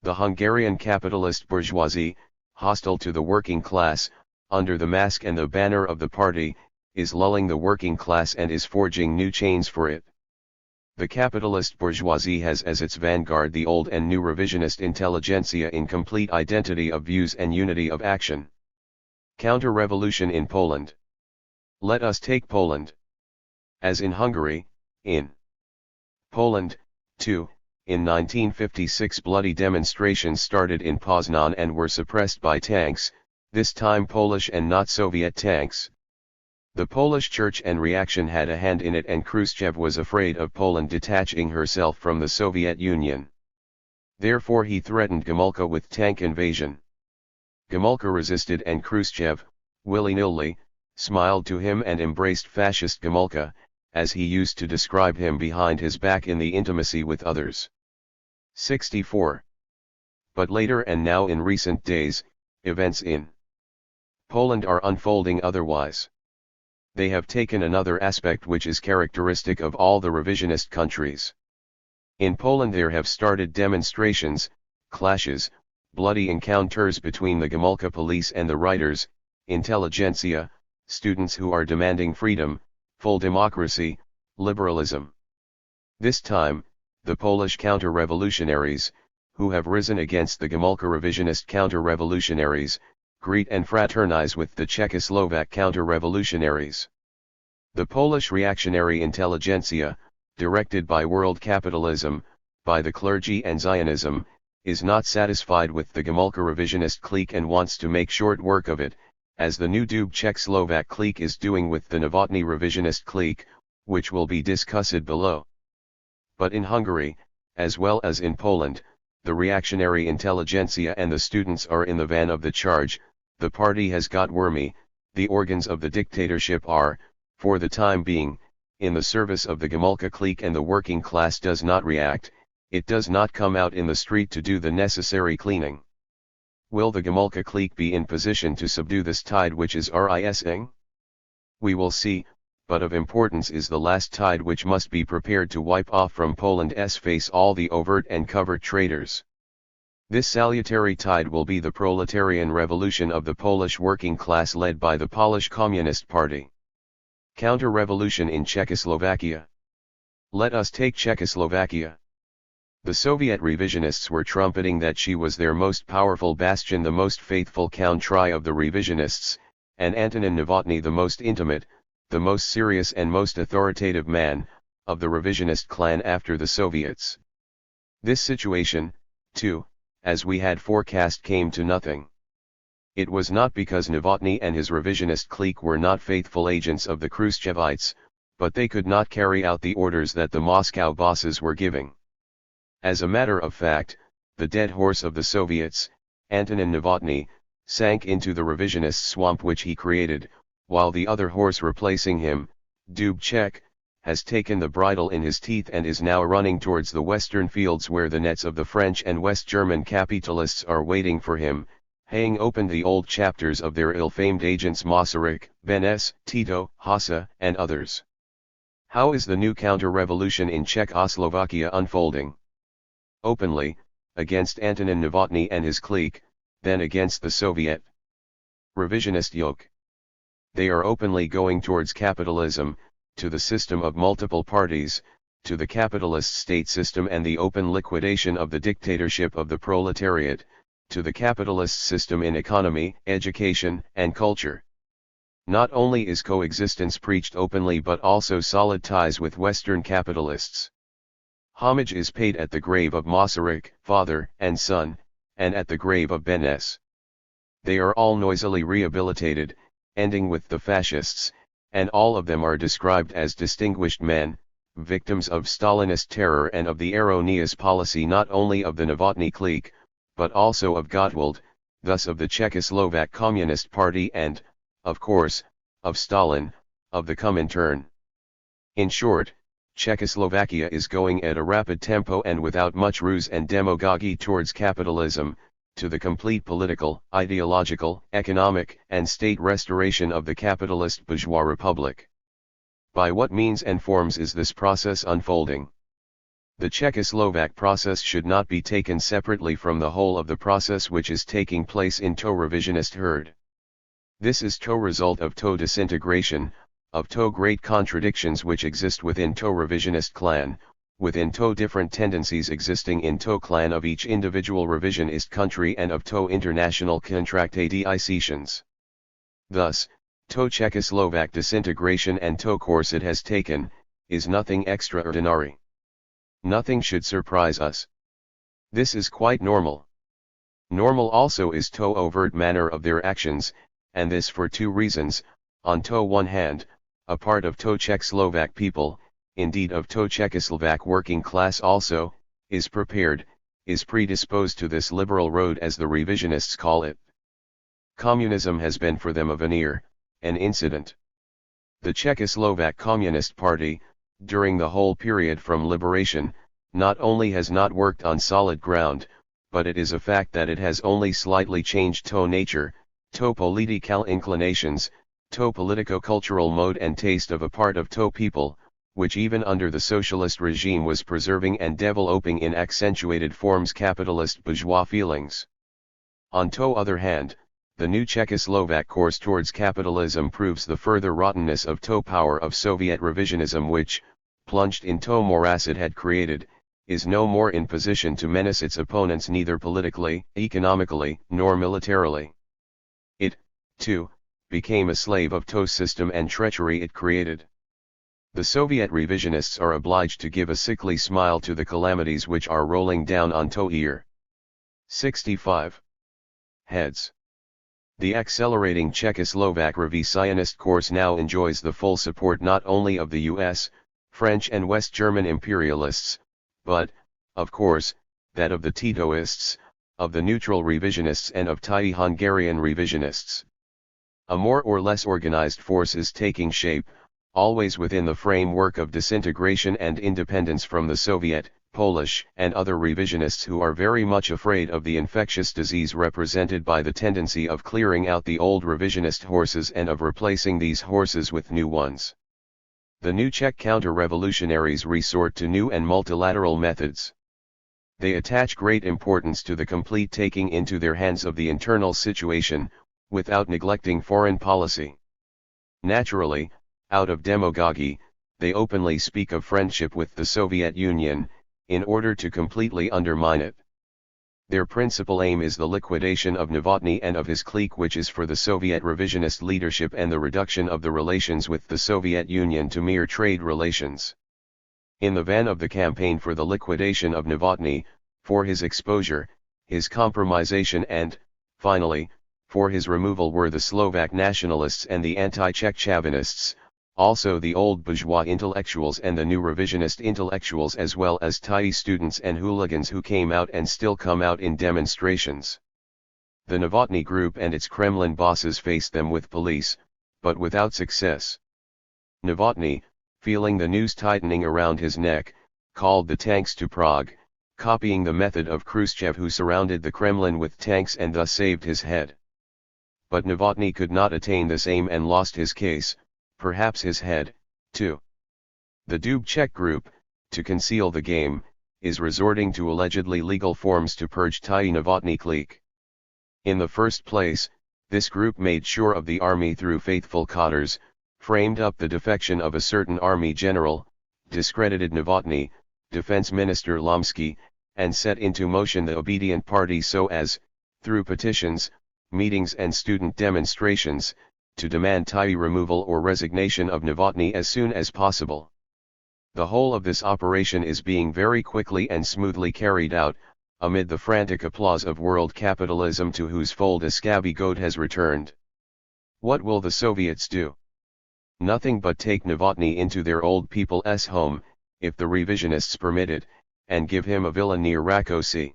The Hungarian capitalist bourgeoisie, hostile to the working class, under the mask and the banner of the party, is lulling the working class and is forging new chains for it. The capitalist bourgeoisie has as its vanguard the old and new revisionist intelligentsia in complete identity of views and unity of action. Counter-revolution in Poland. Let us take Poland. As in Hungary, in Poland, too, in 1956 bloody demonstrations started in Poznan and were suppressed by tanks, this time Polish and not Soviet tanks. The Polish Church and reaction had a hand in it, and Khrushchev was afraid of Poland detaching herself from the Soviet Union. Therefore he threatened Gomulka with tank invasion. Gomulka resisted, and Khrushchev, willy-nilly, smiled to him and embraced fascist Gomulka, as he used to describe him behind his back in the intimacy with others. 64. But later and now in recent days, events in Poland are unfolding otherwise. They have taken another aspect which is characteristic of all the revisionist countries. In Poland there have started demonstrations, clashes, bloody encounters between the Gomulka police and the writers, intelligentsia, students who are demanding freedom, full democracy, liberalism. This time, the Polish counter-revolutionaries, who have risen against the Gomulka revisionist counter-revolutionaries, greet and fraternize with the Czechoslovak counter-revolutionaries. The Polish reactionary intelligentsia, directed by world capitalism, by the clergy and Zionism, is not satisfied with the Gomulka revisionist clique and wants to make short work of it, as the new Dub Czech-Slovak clique is doing with the Novotny revisionist clique, which will be discussed below. But in Hungary, as well as in Poland, the reactionary intelligentsia and the students are in the van of the charge. The party has got wormy, the organs of the dictatorship are, for the time being, in the service of the Gomulka clique, and the working class does not react, it does not come out in the street to do the necessary cleaning. Will the Gomulka clique be in position to subdue this tide which is rising? We will see, but of importance is the last tide which must be prepared to wipe off from Poland's face all the overt and covert traitors. This salutary tide will be the proletarian revolution of the Polish working class led by the Polish Communist Party. Counter-revolution in Czechoslovakia. Let us take Czechoslovakia. The Soviet revisionists were trumpeting that she was their most powerful bastion, the most faithful country of the revisionists, and Antonin Novotny the most intimate, the most serious and most authoritative man, of the revisionist clan after the Soviets. This situation, too, as we had forecast, came to nothing. It was not because Novotny and his revisionist clique were not faithful agents of the Khrushchevites, but they could not carry out the orders that the Moscow bosses were giving. As a matter of fact, the dead horse of the Soviets, Antonin Novotny, sank into the revisionist swamp which he created, while the other horse replacing him, Dubček, has taken the bridle in his teeth and is now running towards the western fields where the nets of the French and West German capitalists are waiting for him, haying open the old chapters of their ill-famed agents Masaryk, Benes, Tito, Hassa, and others. How is the new counter-revolution in Czechoslovakia unfolding? Openly, against Antonin Novotny and his clique, then against the Soviet revisionist yoke. They are openly going towards capitalism, to the system of multiple parties, to the capitalist state system and the open liquidation of the dictatorship of the proletariat, to the capitalist system in economy, education, and culture. Not only is coexistence preached openly but also solid ties with Western capitalists. Homage is paid at the grave of Masaryk, father and son, and at the grave of Benes. They are all noisily rehabilitated, ending with the fascists, and all of them are described as distinguished men, victims of Stalinist terror and of the erroneous policy not only of the Novotny clique, but also of Gottwald, thus of the Czechoslovak Communist Party and, of course, of Stalin, of the Comintern. In short, Czechoslovakia is going at a rapid tempo and without much ruse and demagogy towards capitalism, to the complete political, ideological, economic, and state restoration of the capitalist bourgeois republic. By what means and forms is this process unfolding? The Czechoslovak process should not be taken separately from the whole of the process which is taking place in TO revisionist herd. This is TO result of TO disintegration, of TO great contradictions which exist within TO revisionist clan, within different tendencies existing in clan of each individual revisionist country and of international contractations. Thus, Czechoslovak disintegration and course it has taken, is nothing extraordinary. Nothing should surprise us. This is quite normal. Normal also is overt manner of their actions, and this for two reasons. On one hand, a part of Czechoslovak people, indeed of Czechoslovak working class also, is predisposed to this liberal road as the revisionists call it. Communism has been for them a veneer, an incident. The Czechoslovak Communist Party, during the whole period from liberation, not only has not worked on solid ground, but it is a fact that it has only slightly changed nature, political inclinations, politico-cultural mode and taste of a part of people, which even under the socialist regime was preserving and developing in accentuated forms capitalist bourgeois feelings. On other hand, the new Czechoslovak course towards capitalism proves the further rottenness of power of Soviet revisionism which, plunged in morass it had created, is no more in position to menace its opponents neither politically, economically, nor militarily. It, too, became a slave of system and treachery it created. The Soviet revisionists are obliged to give a sickly smile to the calamities which are rolling down on ear. 65. Heads. The accelerating Czechoslovak revisionist course now enjoys the full support not only of the US, French and West German imperialists, but, of course, that of the Titoists, of the neutral revisionists and of Hungarian revisionists. A more or less organized force is taking shape, always within the framework of disintegration and independence from the Soviet, Polish and other revisionists who are very much afraid of the infectious disease represented by the tendency of clearing out the old revisionist horses and of replacing these horses with new ones. The new Czech counter-revolutionaries resort to new and multilateral methods. They attach great importance to the complete taking into their hands of the internal situation, without neglecting foreign policy. Naturally, out of demagogy, they openly speak of friendship with the Soviet Union, in order to completely undermine it. Their principal aim is the liquidation of Novotny and of his clique, which is for the Soviet revisionist leadership, and the reduction of the relations with the Soviet Union to mere trade relations. In the van of the campaign for the liquidation of Novotny, for his exposure, his compromisation and, finally, for his removal were the Slovak nationalists and the anti-Czech chauvinists, also the old bourgeois intellectuals and the new revisionist intellectuals, as well as THE students and hooligans who came out and still come out in demonstrations. The Novotny group and its Kremlin bosses faced them with police, but without success. Novotny, feeling the noose tightening around his neck, called the tanks to Prague, copying the method of Khrushchev, who surrounded the Kremlin with tanks and thus saved his head. But Novotny could not attain this aim and lost his case, perhaps his head, too. The Dubček group, to conceal the game, is resorting to allegedly legal forms to purge THE Novotny clique. In the first place, this group made sure of the army through faithful cotters, framed up the defection of a certain army general, discredited Novotny, Defense Minister Lomsky, and set into motion the obedient party so as, through petitions, meetings and student demonstrations, to demand THE removal or resignation of Novotny as soon as possible. The whole of this operation is being very quickly and smoothly carried out, amid the frantic applause of world capitalism, to whose fold a scabby goat has returned. What will the Soviets do? Nothing but take Novotny into their old people's home, if the revisionists permit it, and give him a villa near Rákosy.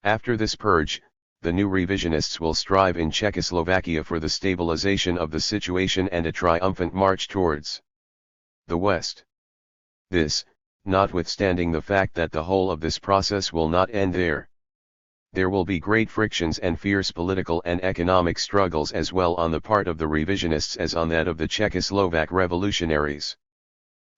After this purge, the new revisionists will strive in Czechoslovakia for the stabilization of the situation and a triumphant march towards the West. This, notwithstanding the fact that the whole of this process will not end there. There will be great frictions and fierce political and economic struggles as well on the part of the revisionists as on that of the Czechoslovak revolutionaries.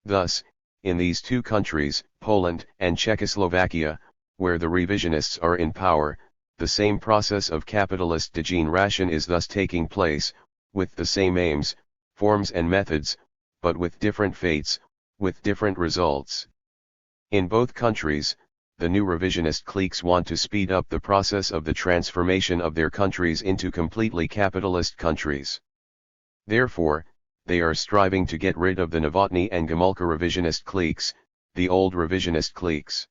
Thus, in these two countries, Poland and Czechoslovakia, where the revisionists are in power, the same process of capitalist degeneration is thus taking place, with the same aims, forms and methods, but with different fates, with different results. In both countries, the new revisionist cliques want to speed up the process of the transformation of their countries into completely capitalist countries. Therefore, they are striving to get rid of the Novotny and Gomulka revisionist cliques, the old revisionist cliques.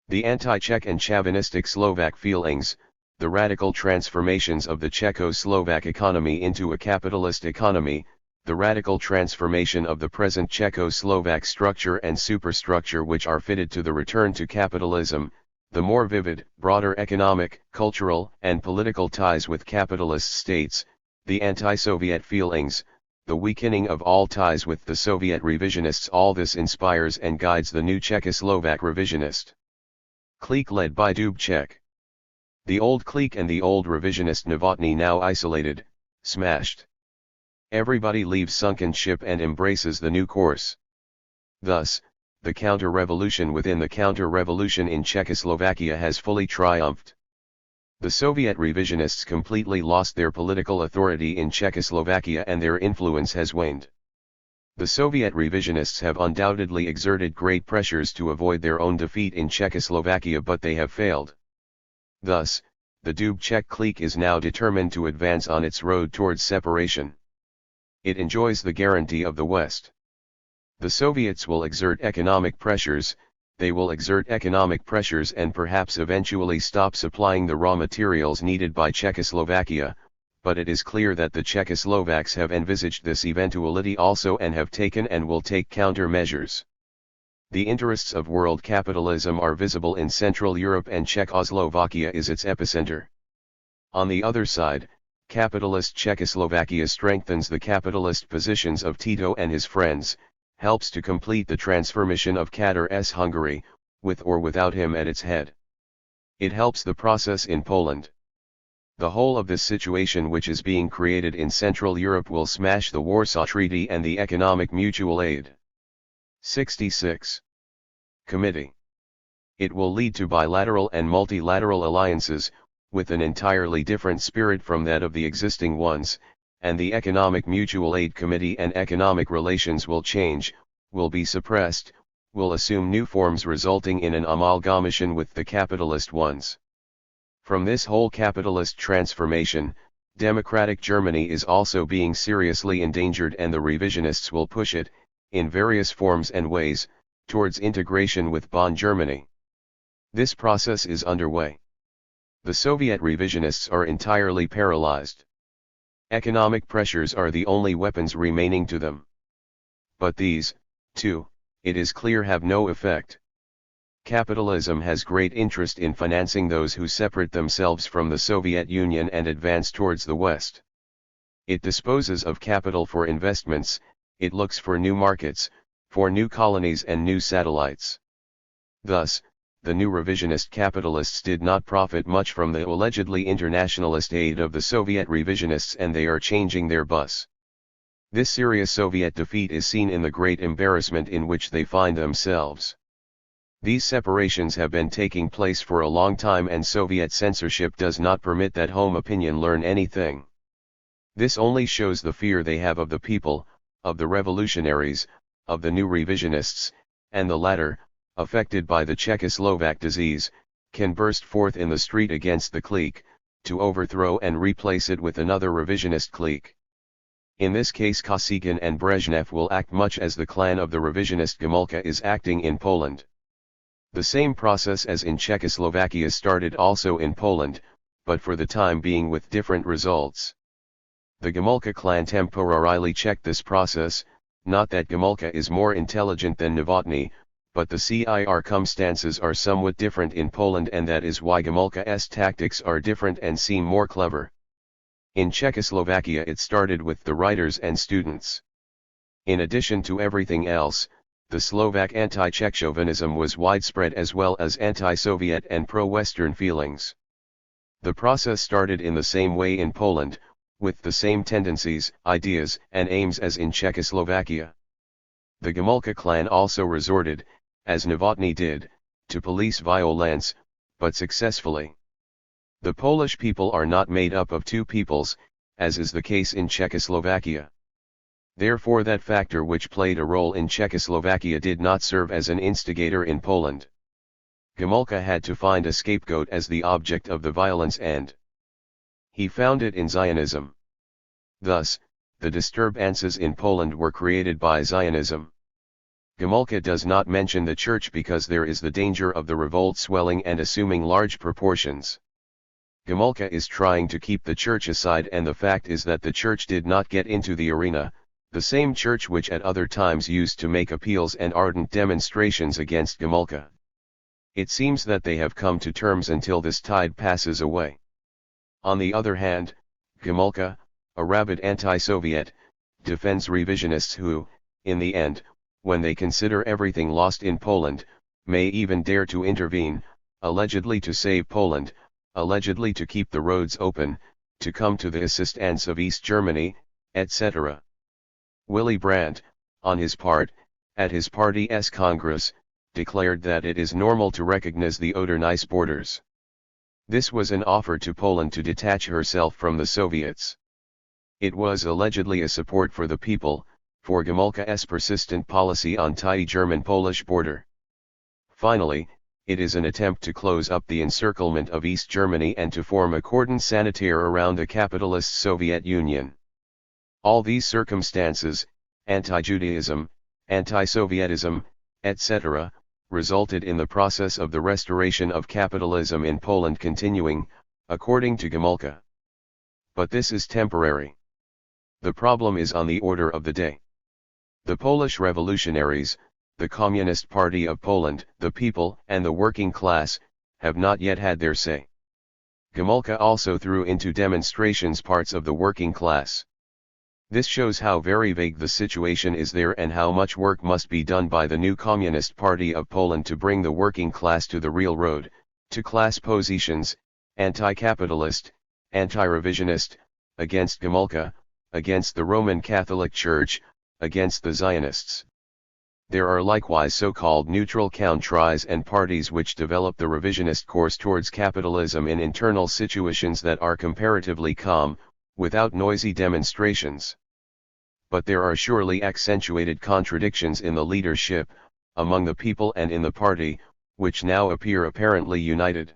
The anti-Czech and chauvinistic Slovak feelings, the radical transformations of the Czechoslovak economy into a capitalist economy, the radical transformation of the present Czechoslovak structure and superstructure which are fitted to the return to capitalism, the more vivid, broader economic, cultural, and political ties with capitalist states, the anti-Soviet feelings, the weakening of all ties with the Soviet revisionists, all this inspires and guides the new Czechoslovak revisionist clique led by Dubček. The old clique and the old revisionist Novotny now isolated, smashed. Everybody leaves sunken ship and embraces the new course. Thus, the counter-revolution within the counter-revolution in Czechoslovakia has fully triumphed. The Soviet revisionists completely lost their political authority in Czechoslovakia and their influence has waned. The Soviet revisionists have undoubtedly exerted great pressures to avoid their own defeat in Czechoslovakia, but they have failed. Thus, the Dubček clique is now determined to advance on its road towards separation. It enjoys the guarantee of the West. The Soviets will exert economic pressures, they will exert economic pressures and perhaps eventually stop supplying the raw materials needed by Czechoslovakia, but it is clear that the Czechoslovaks have envisaged this eventuality also and have taken and will take countermeasures. The interests of world capitalism are visible in Central Europe and Czechoslovakia is its epicenter. On the other side, capitalist Czechoslovakia strengthens the capitalist positions of Tito and his friends, helps to complete the transformation of Katar's Hungary, with or without him at its head. It helps the process in Poland. The whole of this situation which is being created in Central Europe will smash the Warsaw Treaty and the economic mutual aid. 66. Committee. It will lead to bilateral and multilateral alliances, with an entirely different spirit from that of the existing ones, and the Economic Mutual Aid Committee and economic relations will change, will be suppressed, will assume new forms resulting in an amalgamation with the capitalist ones. From this whole capitalist transformation, democratic Germany is also being seriously endangered and the revisionists will push it, in various forms and ways, towards integration with Bonn Germany. This process is underway. The Soviet revisionists are entirely paralyzed. Economic pressures are the only weapons remaining to them. But these, too, it is clear have no effect. Capitalism has great interest in financing those who separate themselves from the Soviet Union and advance towards the West. It disposes of capital for investments, it looks for new markets, for new colonies and new satellites. Thus, the new revisionist capitalists did not profit much from the allegedly internationalist aid of the Soviet revisionists and they are changing their bus. This serious Soviet defeat is seen in the great embarrassment in which they find themselves. These separations have been taking place for a long time and Soviet censorship does not permit that home opinion learn anything. This only shows the fear they have of the people, of the revolutionaries, of the new revisionists, and the latter, affected by the Czechoslovak disease, can burst forth in the street against the clique, to overthrow and replace it with another revisionist clique. In this case Kosygin and Brezhnev will act much as the clan of the revisionist Gomulka is acting in Poland. The same process as in Czechoslovakia started also in Poland, but for the time being with different results. The Gomulka clan temporarily checked this process, not that Gomulka is more intelligent than Novotny, but the circumstances are somewhat different in Poland and that is why Gomulka's tactics are different and seem more clever. In Czechoslovakia it started with the writers and students. In addition to everything else, the Slovak anti-Czech chauvinism was widespread as well as anti-Soviet and pro-Western feelings. The process started in the same way in Poland, with the same tendencies, ideas, and aims as in Czechoslovakia. The Gomulka clan also resorted, as Novotny did, to police violence, but successfully. The Polish people are not made up of two peoples, as is the case in Czechoslovakia. Therefore that factor which played a role in Czechoslovakia did not serve as an instigator in Poland. Gomulka had to find a scapegoat as the object of the violence, and he found it in Zionism. Thus, the disturbances in Poland were created by Zionism. Gomulka does not mention the church because there is the danger of the revolt swelling and assuming large proportions. Gomulka is trying to keep the church aside, and the fact is that the church did not get into the arena, the same church which at other times used to make appeals and ardent demonstrations against Gomulka. It seems that they have come to terms until this tide passes away. On the other hand, Gomulka, a rabid anti-Soviet, defends revisionists who, in the end, when they consider everything lost in Poland, may even dare to intervene, allegedly to save Poland, allegedly to keep the roads open, to come to the assistance of East Germany, etc. Willy Brandt, on his part, at his party's Congress, declared that it is normal to recognize the Oder-Neisse borders. This was an offer to Poland to detach herself from the Soviets. It was allegedly a support for the people, for Gomulka's persistent policy on the German-Polish border. Finally, it is an attempt to close up the encirclement of East Germany and to form a cordon sanitaire around the capitalist Soviet Union. All these circumstances, anti-Judaism, anti-Sovietism, etc., resulted in the process of the restoration of capitalism in Poland continuing, according to Gomulka. But this is temporary. The problem is on the order of the day. The Polish revolutionaries, the Communist Party of Poland, the people and the working class, have not yet had their say. Gomulka also threw into demonstrations parts of the working class. This shows how very vague the situation is there and how much work must be done by the new Communist Party of Poland to bring the working class to the real road, to class positions, anti-capitalist, anti-revisionist, against Gomulka, against the Roman Catholic Church, against the Zionists. There are likewise so-called neutral countries and parties which develop the revisionist course towards capitalism in internal situations that are comparatively calm, without noisy demonstrations. But there are surely accentuated contradictions in the leadership, among the people and in the party, which now appear apparently united.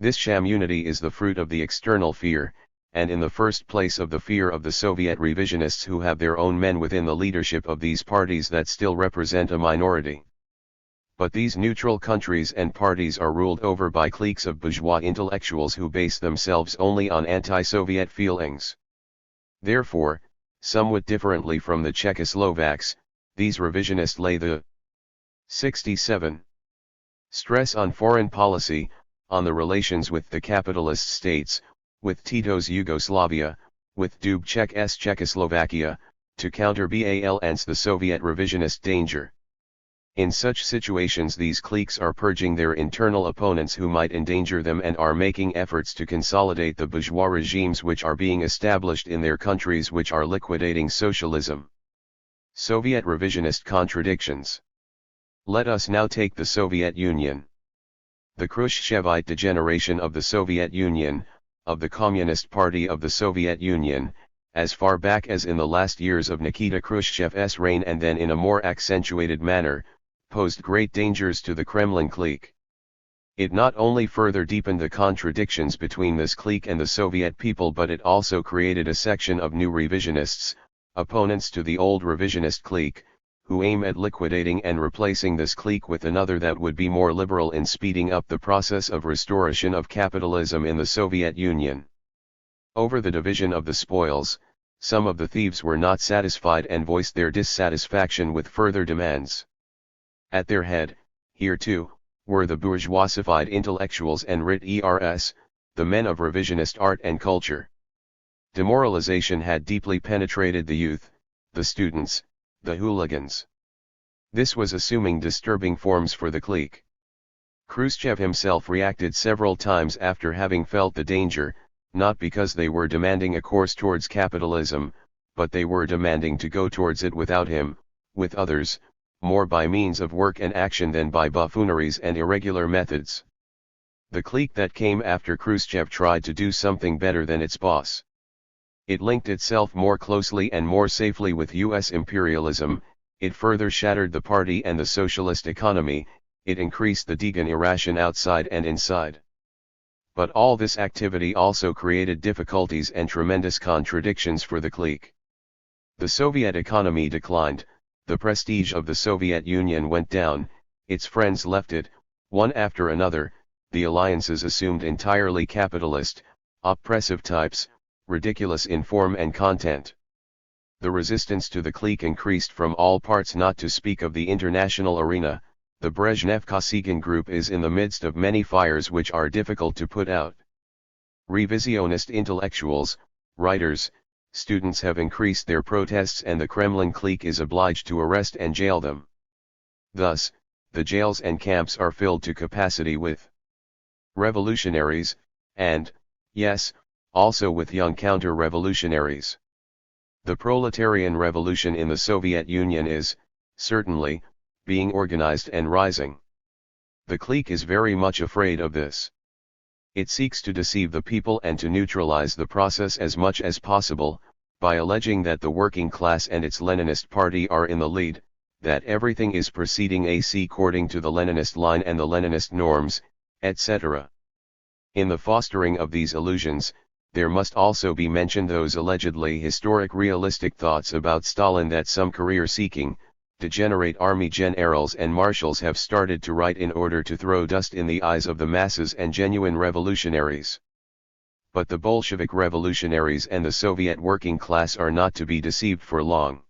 This sham unity is the fruit of the external fear, and in the first place of the fear of the Soviet revisionists who have their own men within the leadership of these parties that still represent a minority. But these neutral countries and parties are ruled over by cliques of bourgeois intellectuals who base themselves only on anti-Soviet feelings. Therefore, somewhat differently from the Czechoslovaks, these revisionists lay the 67. stress on foreign policy, on the relations with the capitalist states, with Tito's Yugoslavia, with Dubček's Czechoslovakia, to counter balance the Soviet revisionist danger. In such situations these cliques are purging their internal opponents who might endanger them and are making efforts to consolidate the bourgeois regimes which are being established in their countries which are liquidating socialism. Soviet revisionist contradictions. Let us now take the Soviet Union. The Khrushchevite degeneration of the Soviet Union, of the Communist Party of the Soviet Union, as far back as in the last years of Nikita Khrushchev's reign and then in a more accentuated manner, posed great dangers to the Kremlin clique. It not only further deepened the contradictions between this clique and the Soviet people, but it also created a section of new revisionists, opponents to the old revisionist clique, who aim at liquidating and replacing this clique with another that would be more liberal in speeding up the process of restoration of capitalism in the Soviet Union. Over the division of the spoils, some of the thieves were not satisfied and voiced their dissatisfaction with further demands. At their head, here too, were the bourgeoisified intellectuals and writ-ers, the men of revisionist art and culture. Demoralization had deeply penetrated the youth, the students, the hooligans. This was assuming disturbing forms for the clique. Khrushchev himself reacted several times after having felt the danger, not because they were demanding a course towards capitalism, but they were demanding to go towards it without him, with others, more by means of work and action than by buffooneries and irregular methods. The clique that came after Khrushchev tried to do something better than its boss. It linked itself more closely and more safely with US imperialism, it further shattered the party and the socialist economy, it increased the degeneration outside and inside. But all this activity also created difficulties and tremendous contradictions for the clique. The Soviet economy declined, the prestige of the Soviet Union went down, its friends left it, one after another, the alliances assumed entirely capitalist, oppressive types, ridiculous in form and content. The resistance to the clique increased from all parts, not to speak of the international arena. The Brezhnev-Kosygin group is in the midst of many fires which are difficult to put out. Revisionist intellectuals, writers, students have increased their protests, and the Kremlin clique is obliged to arrest and jail them. Thus, the jails and camps are filled to capacity with revolutionaries, and, yes, also with young counter-revolutionaries. The proletarian revolution in the Soviet Union is, certainly, being organized and rising. The clique is very much afraid of this. It seeks to deceive the people and to neutralize the process as much as possible, by alleging that the working class and its Leninist party are in the lead, that everything is proceeding according to the Leninist line and the Leninist norms, etc. In the fostering of these illusions, there must also be mentioned those allegedly historic realistic thoughts about Stalin that some career-seeking, degenerate army generals and marshals have started to write in order to throw dust in the eyes of the masses and genuine revolutionaries. But the Bolshevik revolutionaries and the Soviet working class are not to be deceived for long.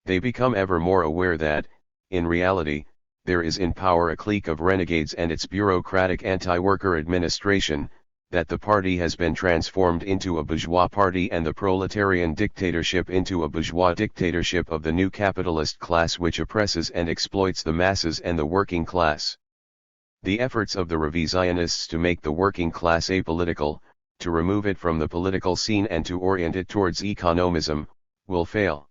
They become ever more aware that, in reality, there is in power a clique of renegades and its bureaucratic anti-worker administration, that the party has been transformed into a bourgeois party and the proletarian dictatorship into a bourgeois dictatorship of the new capitalist class which oppresses and exploits the masses and the working class. The efforts of the revisionists to make the working class apolitical, to remove it from the political scene and to orient it towards economism, will fail.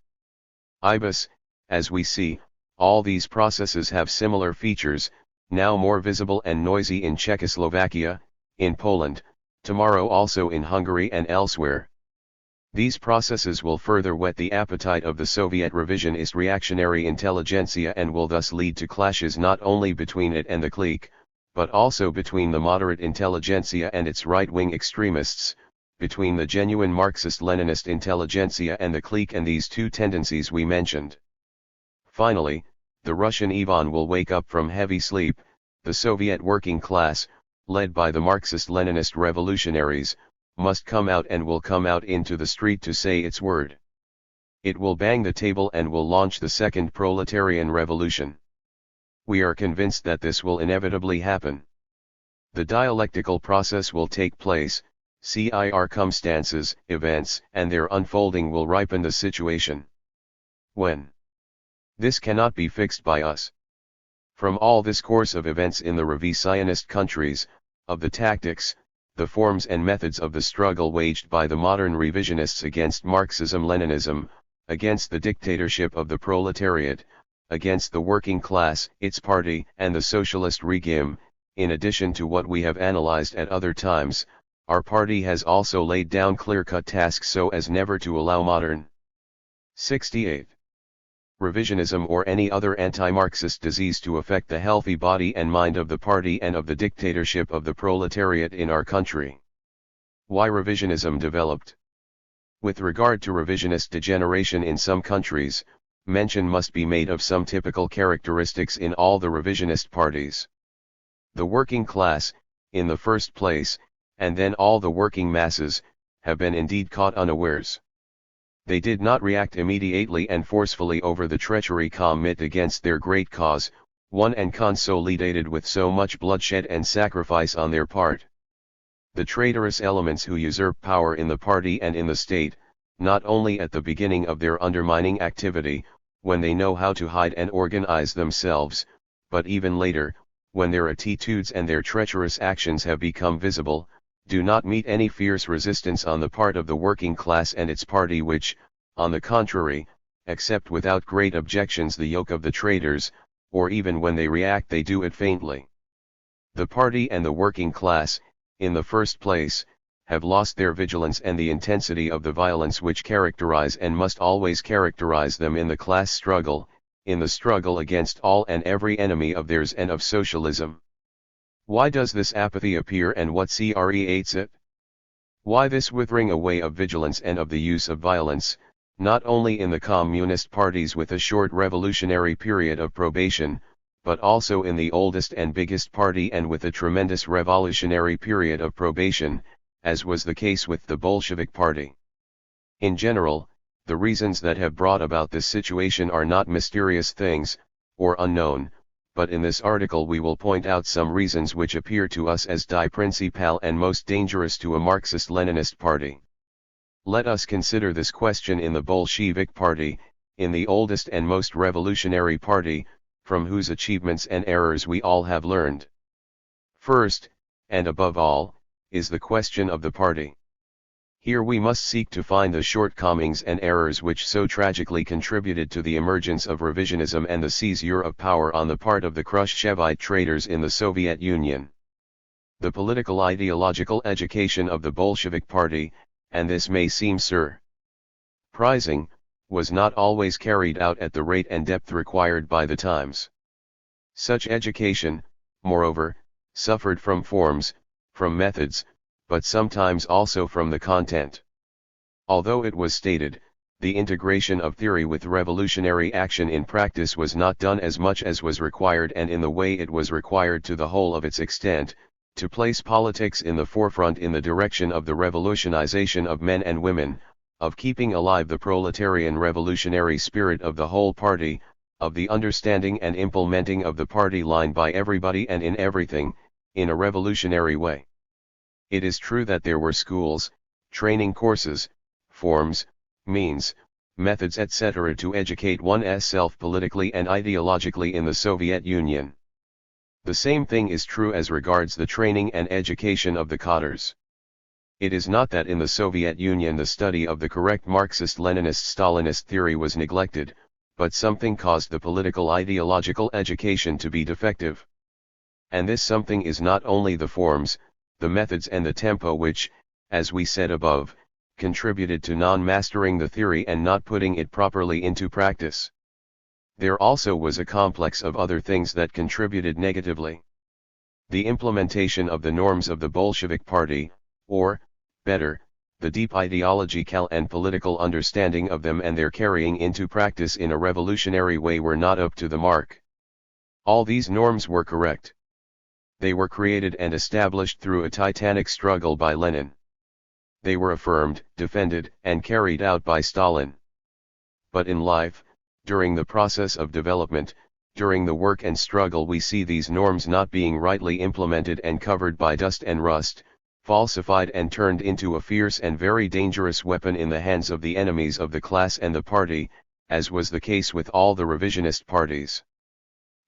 Ibis, as we see, all these processes have similar features, now more visible and noisy in Czechoslovakia, in Poland, tomorrow also in Hungary and elsewhere. These processes will further whet the appetite of the Soviet revisionist reactionary intelligentsia and will thus lead to clashes not only between it and the clique, but also between the moderate intelligentsia and its right-wing extremists, between the genuine Marxist-Leninist intelligentsia and the clique and these two tendencies we mentioned. Finally, the Russian Ivan will wake up from heavy sleep, the Soviet working class, led by the Marxist-Leninist revolutionaries, must come out and will come out into the street to say its word. It will bang the table and will launch the second proletarian revolution. We are convinced that this will inevitably happen. The dialectical process will take place, circumstances, events, and their unfolding will ripen the situation. When? This cannot be fixed by us. From all this course of events in the revisionist countries, of the tactics, the forms and methods of the struggle waged by the modern revisionists against Marxism-Leninism, against the dictatorship of the proletariat, against the working class, its party, and the socialist regime, in addition to what we have analyzed at other times, our party has also laid down clear-cut tasks so as never to allow modern 68. Revisionism or any other anti-Marxist disease to affect the healthy body and mind of the party and of the dictatorship of the proletariat in our country. Why revisionism developed? With regard to revisionist degeneration in some countries, mention must be made of some typical characteristics in all the revisionist parties. The working class, in the first place, and then all the working masses, have been indeed caught unawares. They did not react immediately and forcefully over the treachery commit against their great cause, won and consolidated with so much bloodshed and sacrifice on their part. The traitorous elements who usurp power in the party and in the state, not only at the beginning of their undermining activity, when they know how to hide and organize themselves, but even later, when their attitudes and their treacherous actions have become visible, do not meet any fierce resistance on the part of the working class and its party which, on the contrary, accept without great objections the yoke of the traitors, or even when they react they do it faintly. The party and the working class, in the first place, have lost their vigilance and the intensity of the violence which characterize and must always characterize them in the class struggle, in the struggle against all and every enemy of theirs and of socialism. Why does this apathy appear and what creates it? Why this withering away of vigilance and of the use of violence, not only in the communist parties with a short revolutionary period of probation, but also in the oldest and biggest party and with a tremendous revolutionary period of probation, as was the case with the Bolshevik Party? In general, the reasons that have brought about this situation are not mysterious things, or unknown, but in this article we will point out some reasons which appear to us as die principal and most dangerous to a Marxist-Leninist party. Let us consider this question in the Bolshevik Party, in the oldest and most revolutionary party, from whose achievements and errors we all have learned. First, and above all, is the question of the party. Here we must seek to find the shortcomings and errors which so tragically contributed to the emergence of revisionism and the seizure of power on the part of the Khrushchevite traitors in the Soviet Union. The political ideological education of the Bolshevik Party, and this may seem surprising, was not always carried out at the rate and depth required by the times. Such education, moreover, suffered from forms, from methods, but sometimes also from the content. Although it was stated, the integration of theory with revolutionary action in practice was not done as much as was required and in the way it was required to the whole of its extent, to place politics in the forefront in the direction of the revolutionization of men and women, of keeping alive the proletarian revolutionary spirit of the whole party, of the understanding and implementing of the party line by everybody and in everything, in a revolutionary way. It is true that there were schools, training courses, forms, means, methods etc. to educate one's self politically and ideologically in the Soviet Union. The same thing is true as regards the training and education of the cadres. It is not that in the Soviet Union the study of the correct Marxist-Leninist-Stalinist theory was neglected, but something caused the political ideological education to be defective. And this something is not only the forms, the methods and the tempo which, as we said above, contributed to non-mastering the theory and not putting it properly into practice. There also was a complex of other things that contributed negatively. The implementation of the norms of the Bolshevik Party, or, better, the deep ideological and political understanding of them and their carrying into practice in a revolutionary way were not up to the mark. All these norms were correct. They were created and established through a titanic struggle by Lenin. They were affirmed, defended, and carried out by Stalin. But in life, during the process of development, during the work and struggle we see these norms not being rightly implemented and covered by dust and rust, falsified and turned into a fierce and very dangerous weapon in the hands of the enemies of the class and the party, as was the case with all the revisionist parties.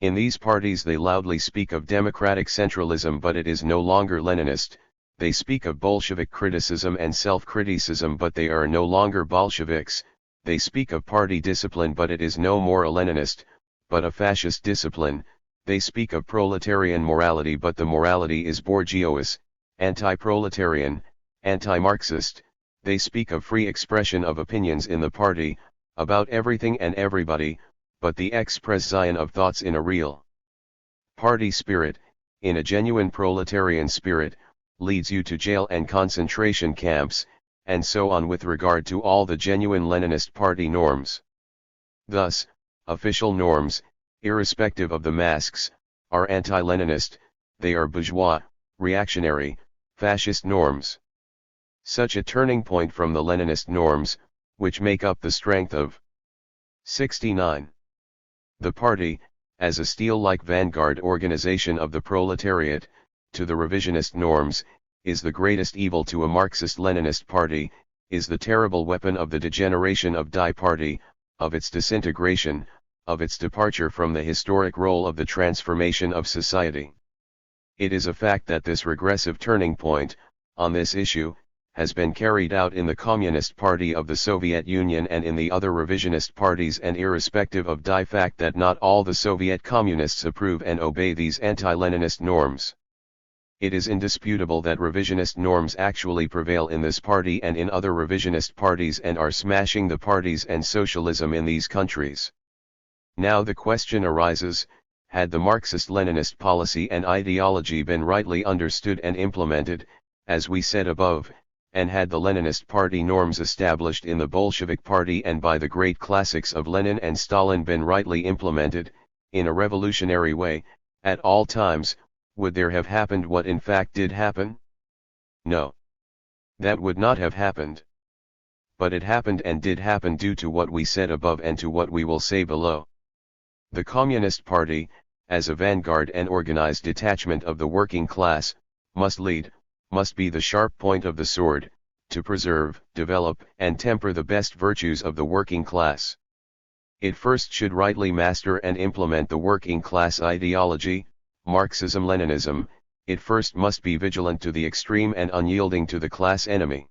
In these parties they loudly speak of democratic centralism, but it is no longer Leninist. They speak of Bolshevik criticism and self-criticism, but they are no longer Bolsheviks. They speak of party discipline, but it is no more a Leninist, but a fascist discipline. They speak of proletarian morality, but the morality is bourgeois, anti-proletarian, anti-Marxist. They speak of free expression of opinions in the party, about everything and everybody, but the expression of thoughts in a real party spirit, in a genuine proletarian spirit, leads you to jail and concentration camps, and so on with regard to all the genuine Leninist party norms. Thus, official norms, irrespective of the masks, are anti-Leninist, they are bourgeois, reactionary, fascist norms. Such a turning point from the Leninist norms, which make up the strength of 69. The party, as a steel-like vanguard organization of the proletariat, to the revisionist norms, is the greatest evil to a Marxist-Leninist party, is the terrible weapon of the degeneration of Die Party, of its disintegration, of its departure from the historic role of the transformation of society. It is a fact that this regressive turning point, on this issue, has been carried out in the Communist Party of the Soviet Union and in the other revisionist parties, and irrespective of die fact that not all the Soviet communists approve and obey these anti-Leninist norms. It is indisputable that revisionist norms actually prevail in this party and in other revisionist parties and are smashing the parties and socialism in these countries. Now the question arises, had the Marxist-Leninist policy and ideology been rightly understood and implemented, as we said above, and had the Leninist party norms established in the Bolshevik party and by the great classics of Lenin and Stalin been rightly implemented, in a revolutionary way, at all times, would there have happened what in fact did happen? No. That would not have happened. But it happened and did happen due to what we said above and to what we will say below. The Communist Party, as a vanguard and organized detachment of the working class, must lead, must be the sharp point of the sword, to preserve, develop, and temper the best virtues of the working class. It first should rightly master and implement the working class ideology, Marxism-Leninism. It first must be vigilant to the extreme and unyielding to the class enemy.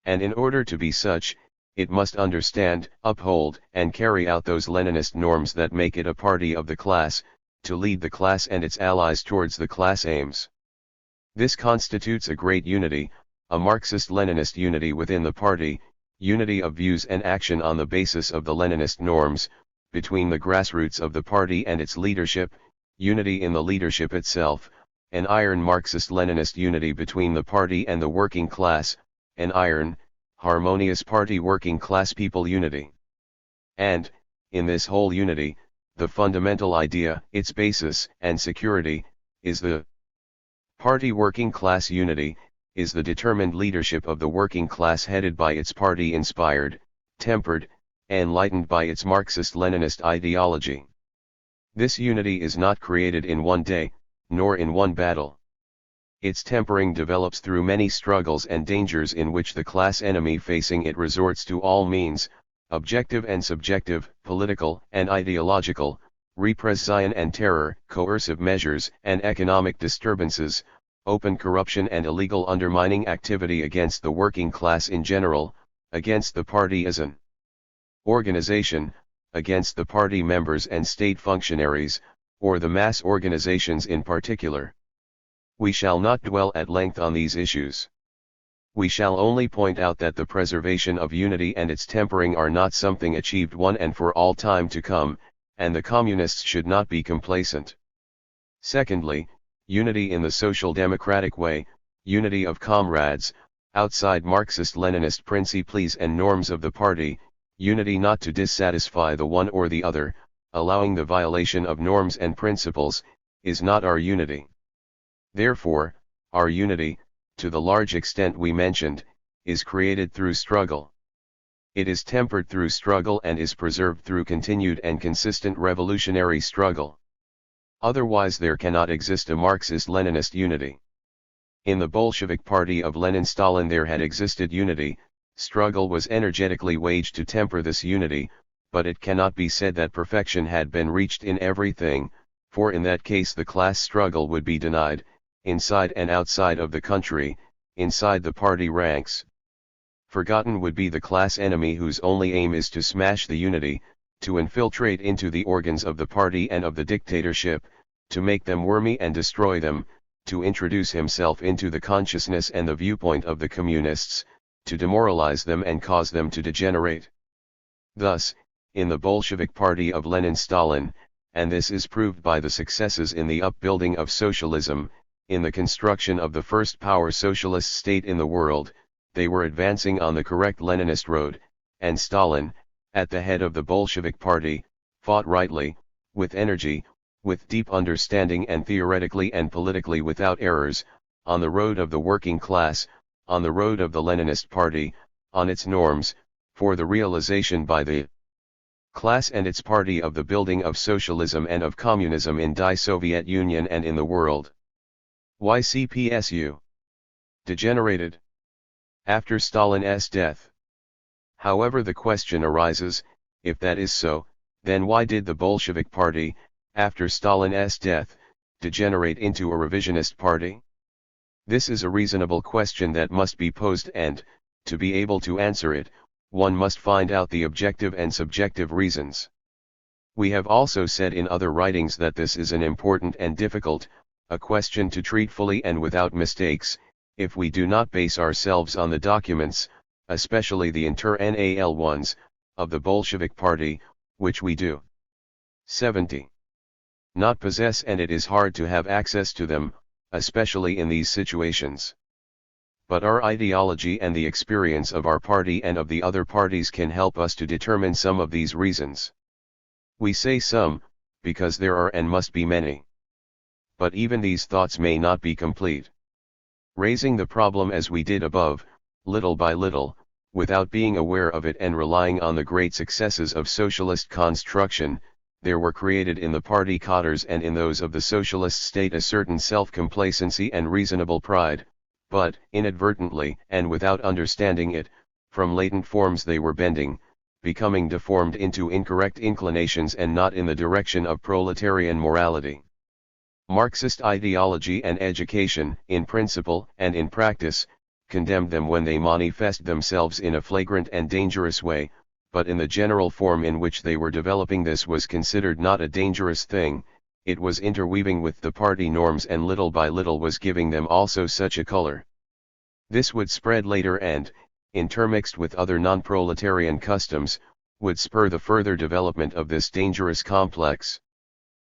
And in order to be such, it must understand, uphold, and carry out those Leninist norms that make it a party of the class, to lead the class and its allies towards the class aims. This constitutes a great unity, a Marxist-Leninist unity within the party, unity of views and action on the basis of the Leninist norms, between the grassroots of the party and its leadership, unity in the leadership itself, an iron Marxist-Leninist unity between the party and the working class, an iron, harmonious party working class people unity. And, in this whole unity, the fundamental idea, its basis and security, is the party working class unity, is the determined leadership of the working class headed by its party inspired, tempered, enlightened by its Marxist-Leninist ideology. This unity is not created in one day, nor in one battle. Its tempering develops through many struggles and dangers in which the class enemy facing it resorts to all means, objective and subjective, political and ideological, repression and terror, coercive measures and economic disturbances, open corruption and illegal undermining activity against the working class in general, against the party as an organization, against the party members and state functionaries, or the mass organizations in particular. We shall not dwell at length on these issues. We shall only point out that the preservation of unity and its tempering are not something achieved one and for all time to come, and the communists should not be complacent. Secondly, unity in the social democratic way, unity of comrades, outside Marxist-Leninist principles and norms of the party, unity not to dissatisfy the one or the other, allowing the violation of norms and principles, is not our unity. Therefore, our unity, to the large extent we mentioned, is created through struggle. It is tempered through struggle and is preserved through continued and consistent revolutionary struggle. Otherwise there cannot exist a Marxist-Leninist unity. In the Bolshevik party of Lenin-Stalin there had existed unity, struggle was energetically waged to temper this unity, but it cannot be said that perfection had been reached in everything, for in that case the class struggle would be denied, inside and outside of the country, inside the party ranks. Forgotten would be the class enemy whose only aim is to smash the unity, to infiltrate into the organs of the party and of the dictatorship, to make them wormy and destroy them, to introduce himself into the consciousness and the viewpoint of the communists, to demoralize them and cause them to degenerate. Thus, in the Bolshevik party of Lenin-Stalin, and this is proved by the successes in the upbuilding of socialism, in the construction of the first power socialist state in the world, they were advancing on the correct Leninist road, and Stalin, at the head of the Bolshevik party, fought rightly, with energy, with deep understanding and theoretically and politically without errors, on the road of the working class, on the road of the Leninist party, on its norms, for the realization by the class and its party of the building of socialism and of communism in the Soviet Union and in the world. YCPSU degenerated after Stalin's death. However, the question arises, if that is so, then why did the Bolshevik party, after Stalin's death, degenerate into a revisionist party? This is a reasonable question that must be posed, and, to be able to answer it, one must find out the objective and subjective reasons. We have also said in other writings that this is an important and difficult, a question to treat fully and without mistakes, if we do not base ourselves on the documents, especially the internal ones, of the Bolshevik Party, which we do. 70. Not possess, and it is hard to have access to them, especially in these situations. But our ideology and the experience of our party and of the other parties can help us to determine some of these reasons. We say some, because there are and must be many. But even these thoughts may not be complete. Raising the problem as we did above, little by little, without being aware of it and relying on the great successes of socialist construction, there were created in the party cadres and in those of the socialist state a certain self-complacency and reasonable pride, but, inadvertently and without understanding it, from latent forms they were bending, becoming deformed into incorrect inclinations and not in the direction of proletarian morality. Marxist ideology and education, in principle and in practice, condemned them when they manifest themselves in a flagrant and dangerous way, but in the general form in which they were developing this was considered not a dangerous thing, it was interweaving with the party norms and little by little was giving them also such a color. This would spread later and, intermixed with other non-proletarian customs, would spur the further development of this dangerous complex.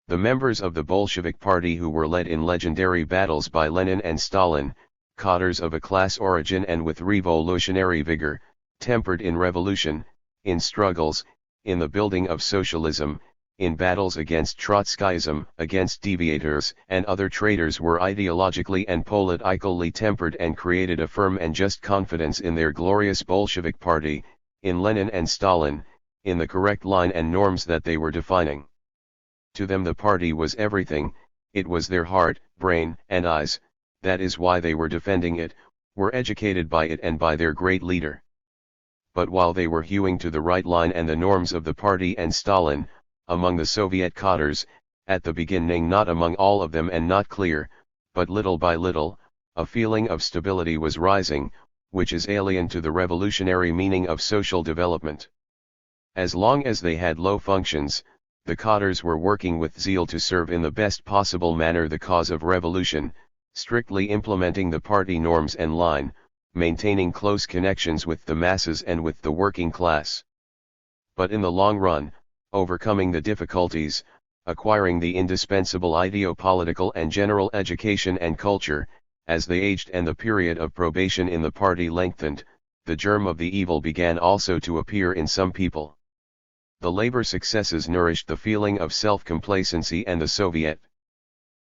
The members of the Bolshevik Party who were led in legendary battles by Lenin and Stalin, cadres of a class origin and with revolutionary vigor, tempered in revolution, in struggles, in the building of socialism, in battles against Trotskyism, against deviators and other traitors were ideologically and politically tempered and created a firm and just confidence in their glorious Bolshevik Party, in Lenin and Stalin, in the correct line and norms that they were defining. To them the party was everything, it was their heart, brain, and eyes, that is why they were defending it, were educated by it and by their great leader. But while they were hewing to the right line and the norms of the party and Stalin, among the Soviet cadres, at the beginning not among all of them and not clear, but little by little, a feeling of stability was rising, which is alien to the revolutionary meaning of social development. As long as they had low functions, the cadres were working with zeal to serve in the best possible manner the cause of revolution, strictly implementing the party norms and line, maintaining close connections with the masses and with the working class. But in the long run, overcoming the difficulties, acquiring the indispensable ideo-political and general education and culture, as they aged and the period of probation in the party lengthened, the germ of the evil began also to appear in some people. The labor successes nourished the feeling of self-complacency and the Soviet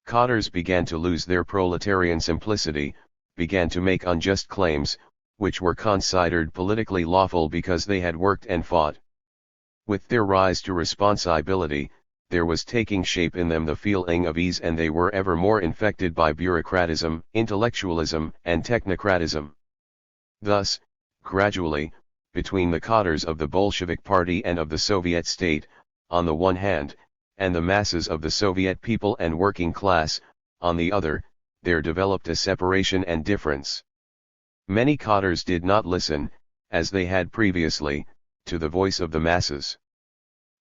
cadres began to lose their proletarian simplicity, began to make unjust claims, which were considered politically lawful because they had worked and fought. With their rise to responsibility, there was taking shape in them the feeling of ease and they were ever more infected by bureaucratism, intellectualism, and technocratism. Thus, gradually, between the cadres of the Bolshevik Party and of the Soviet state, on the one hand, and the masses of the Soviet people and working class, on the other, there developed a separation and difference. Many cadres did not listen, as they had previously, to the voice of the masses.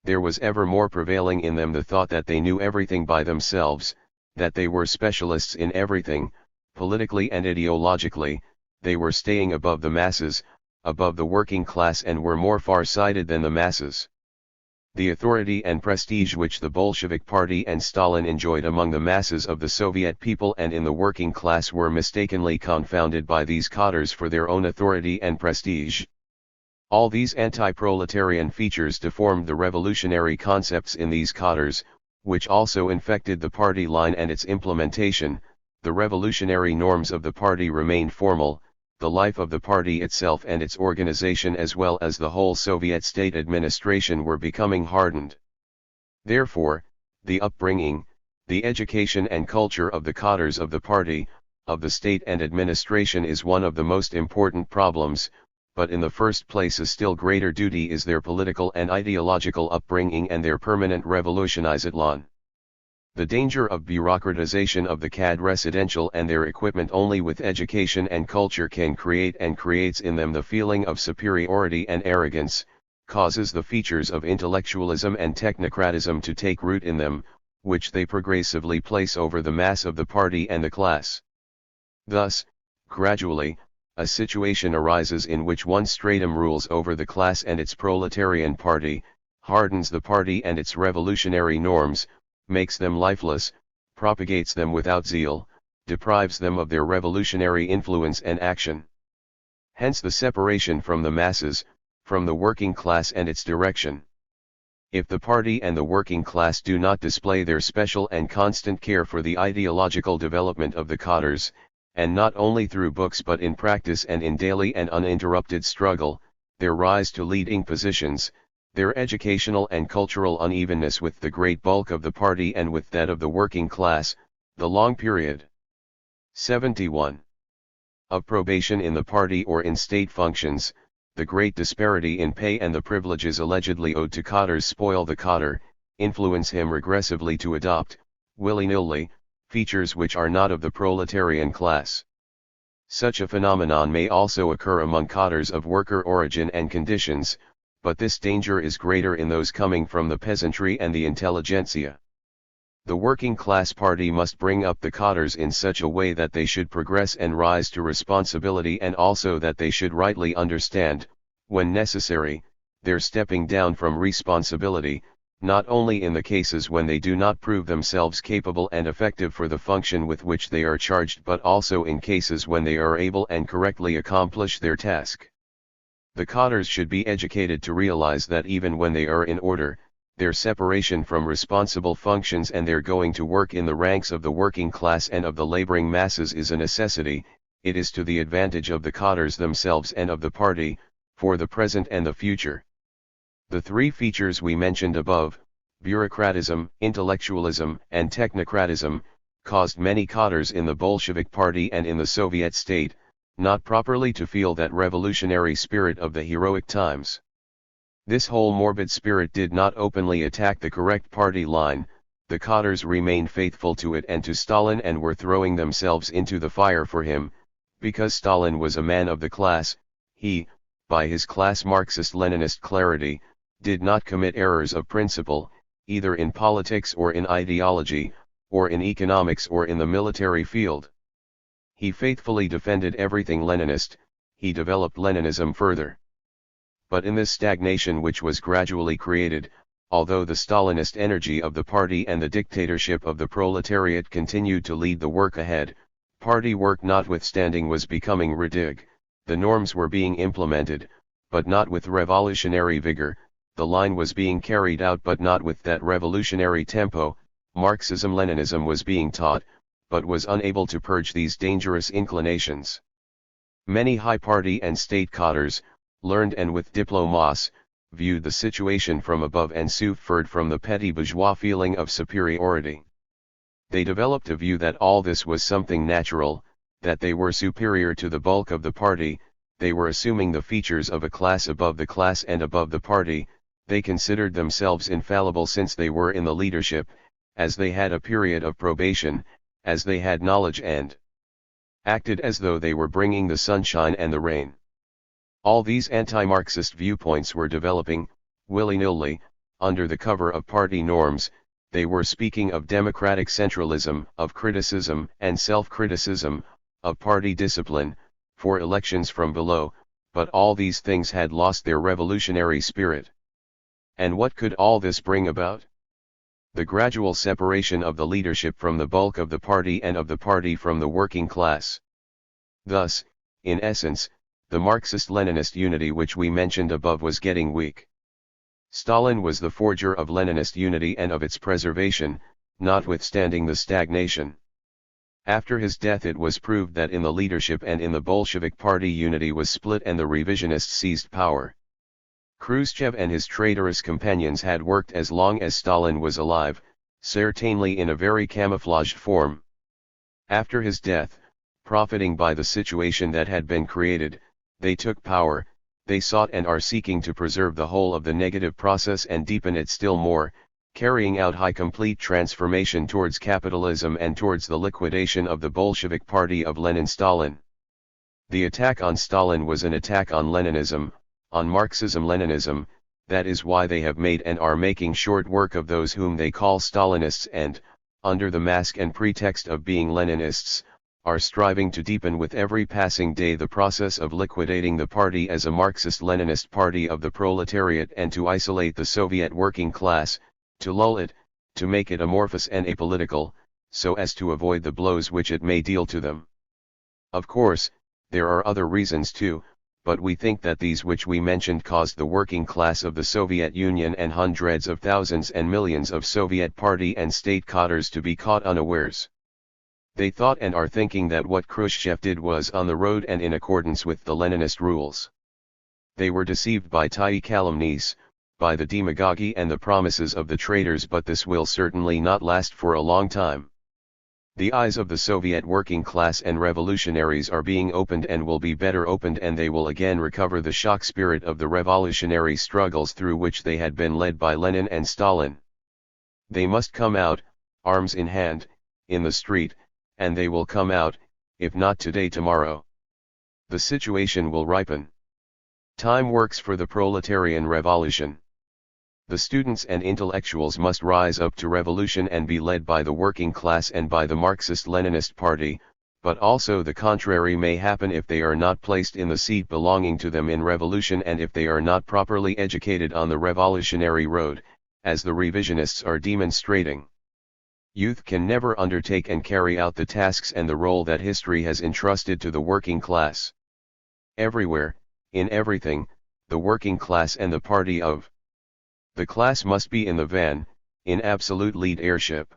There was ever more prevailing in them the thought that they knew everything by themselves, that they were specialists in everything, politically and ideologically, they were staying above the masses, above the working class and were more far-sighted than the masses. The authority and prestige which the Bolshevik Party and Stalin enjoyed among the masses of the Soviet people and in the working class were mistakenly confounded by these cadres for their own authority and prestige. All these anti-proletarian features deformed the revolutionary concepts in these cadres, which also infected the party line and its implementation. The revolutionary norms of the party remained formal, the life of the party itself and its organization as well as the whole Soviet state administration were becoming hardened. Therefore, the upbringing, the education and culture of the cadres of the party, of the state and administration is one of the most important problems, but in the first place a still greater duty is their political and ideological upbringing and their permanent revolutionization. The danger of bureaucratization of the CAD residential and their equipment only with education and culture can create and creates in them the feeling of superiority and arrogance, causes the features of intellectualism and technocratism to take root in them, which they progressively place over the mass of the party and the class. Thus, gradually, a situation arises in which one stratum rules over the class and its proletarian party, hardens the party and its revolutionary norms, makes them lifeless, propagates them without zeal, deprives them of their revolutionary influence and action. Hence the separation from the masses, from the working class and its direction. If the party and the working class do not display their special and constant care for the ideological development of the cadres, and not only through books but in practice and in daily and uninterrupted struggle, their rise to leading positions, their educational and cultural unevenness with the great bulk of the party and with that of the working class, the long period 71 of probation in the party or in state functions, the great disparity in pay and the privileges allegedly owed to cadres spoil the cadre, influence him regressively to adopt, willy-nilly, features which are not of the proletarian class. Such a phenomenon may also occur among cadres of worker origin and conditions, but this danger is greater in those coming from the peasantry and the intelligentsia. The working class party must bring up the cadres in such a way that they should progress and rise to responsibility, and also that they should rightly understand, when necessary, their stepping down from responsibility, not only in the cases when they do not prove themselves capable and effective for the function with which they are charged, but also in cases when they are able and correctly accomplish their task. The cadres should be educated to realize that even when they are in order, their separation from responsible functions and their going to work in the ranks of the working class and of the laboring masses is a necessity. It is to the advantage of the cadres themselves and of the party, for the present and the future. The three features we mentioned above, bureaucratism, intellectualism, and technocratism, caused many cadres in the Bolshevik party and in the Soviet state, not properly to feel that revolutionary spirit of the heroic times. This whole morbid spirit did not openly attack the correct party line. The cadres remained faithful to it and to Stalin, and were throwing themselves into the fire for him, because Stalin was a man of the class. He, by his class Marxist-Leninist clarity, did not commit errors of principle, either in politics or in ideology, or in economics or in the military field. He faithfully defended everything Leninist. He developed Leninism further. But in this stagnation which was gradually created, although the Stalinist energy of the party and the dictatorship of the proletariat continued to lead the work ahead, party work notwithstanding was becoming ridig, the norms were being implemented, but not with revolutionary vigor, the line was being carried out but not with that revolutionary tempo. Marxism-Leninism was being taught, but was unable to purge these dangerous inclinations. Many high party and state cadres, learned and with diplomas, viewed the situation from above and suffered from the petty bourgeois feeling of superiority. They developed a view that all this was something natural, that they were superior to the bulk of the party. They were assuming the features of a class above the class and above the party. They considered themselves infallible since they were in the leadership, as they had a period of probation, as they had knowledge, and acted as though they were bringing the sunshine and the rain. All these anti-Marxist viewpoints were developing, willy-nilly, under the cover of party norms. They were speaking of democratic centralism, of criticism and self-criticism, of party discipline, for elections from below, but all these things had lost their revolutionary spirit. And what could all this bring about? The gradual separation of the leadership from the bulk of the party and of the party from the working class. Thus, in essence, the Marxist-Leninist unity which we mentioned above was getting weak. Stalin was the forger of Leninist unity and of its preservation, notwithstanding the stagnation. After his death it was proved that in the leadership and in the Bolshevik party unity was split and the revisionists seized power. Khrushchev and his traitorous companions had worked as long as Stalin was alive, certainly in a very camouflaged form. After his death, profiting by the situation that had been created, they took power. They sought and are seeking to preserve the whole of the negative process and deepen it still more, carrying out high complete transformation towards capitalism and towards the liquidation of the Bolshevik party of Lenin-Stalin. The attack on Stalin was an attack on Leninism, on Marxism-Leninism. That is why they have made and are making short work of those whom they call Stalinists and, under the mask and pretext of being Leninists, are striving to deepen with every passing day the process of liquidating the party as a Marxist-Leninist party of the proletariat and to isolate the Soviet working class, to lull it, to make it amorphous and apolitical, so as to avoid the blows which it may deal to them. Of course, there are other reasons too, but we think that these which we mentioned caused the working class of the Soviet Union and hundreds of thousands and millions of Soviet party and state cadres to be caught unawares. They thought and are thinking that what Khrushchev did was on the road and in accordance with the Leninist rules. They were deceived by THIRD calumnies, by the demagogy and the promises of the traitors, but this will certainly not last for a long time. The eyes of the Soviet working class and revolutionaries are being opened and will be better opened, and they will again recover the shock spirit of the revolutionary struggles through which they had been led by Lenin and Stalin. They must come out, arms in hand, in the street, and they will come out, if not today, tomorrow. The situation will ripen. Time works for the proletarian revolution. The students and intellectuals must rise up to revolution and be led by the working class and by the Marxist-Leninist party, but also the contrary may happen if they are not placed in the seat belonging to them in revolution, and if they are not properly educated on the revolutionary road, as the revisionists are demonstrating. Youth can never undertake and carry out the tasks and the role that history has entrusted to the working class. Everywhere, in everything, the working class and the party of the class must be in the van, in absolute lead airship.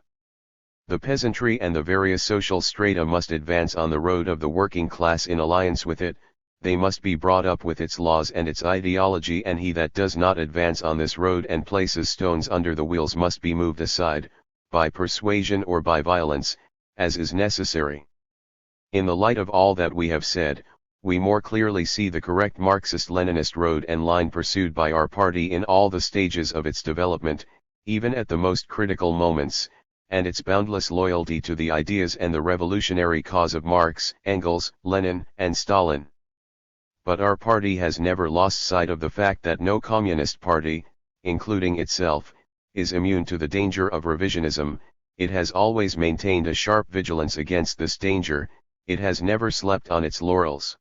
The peasantry and the various social strata must advance on the road of the working class in alliance with it, they must be brought up with its laws and its ideology, and he that does not advance on this road and places stones under the wheels must be moved aside, by persuasion or by violence, as is necessary. In the light of all that we have said, we more clearly see the correct Marxist-Leninist road and line pursued by our party in all the stages of its development, even at the most critical moments, and its boundless loyalty to the ideas and the revolutionary cause of Marx, Engels, Lenin, and Stalin. But our party has never lost sight of the fact that no communist party, including itself, is immune to the danger of revisionism. It has always maintained a sharp vigilance against this danger, it has never slept on its laurels.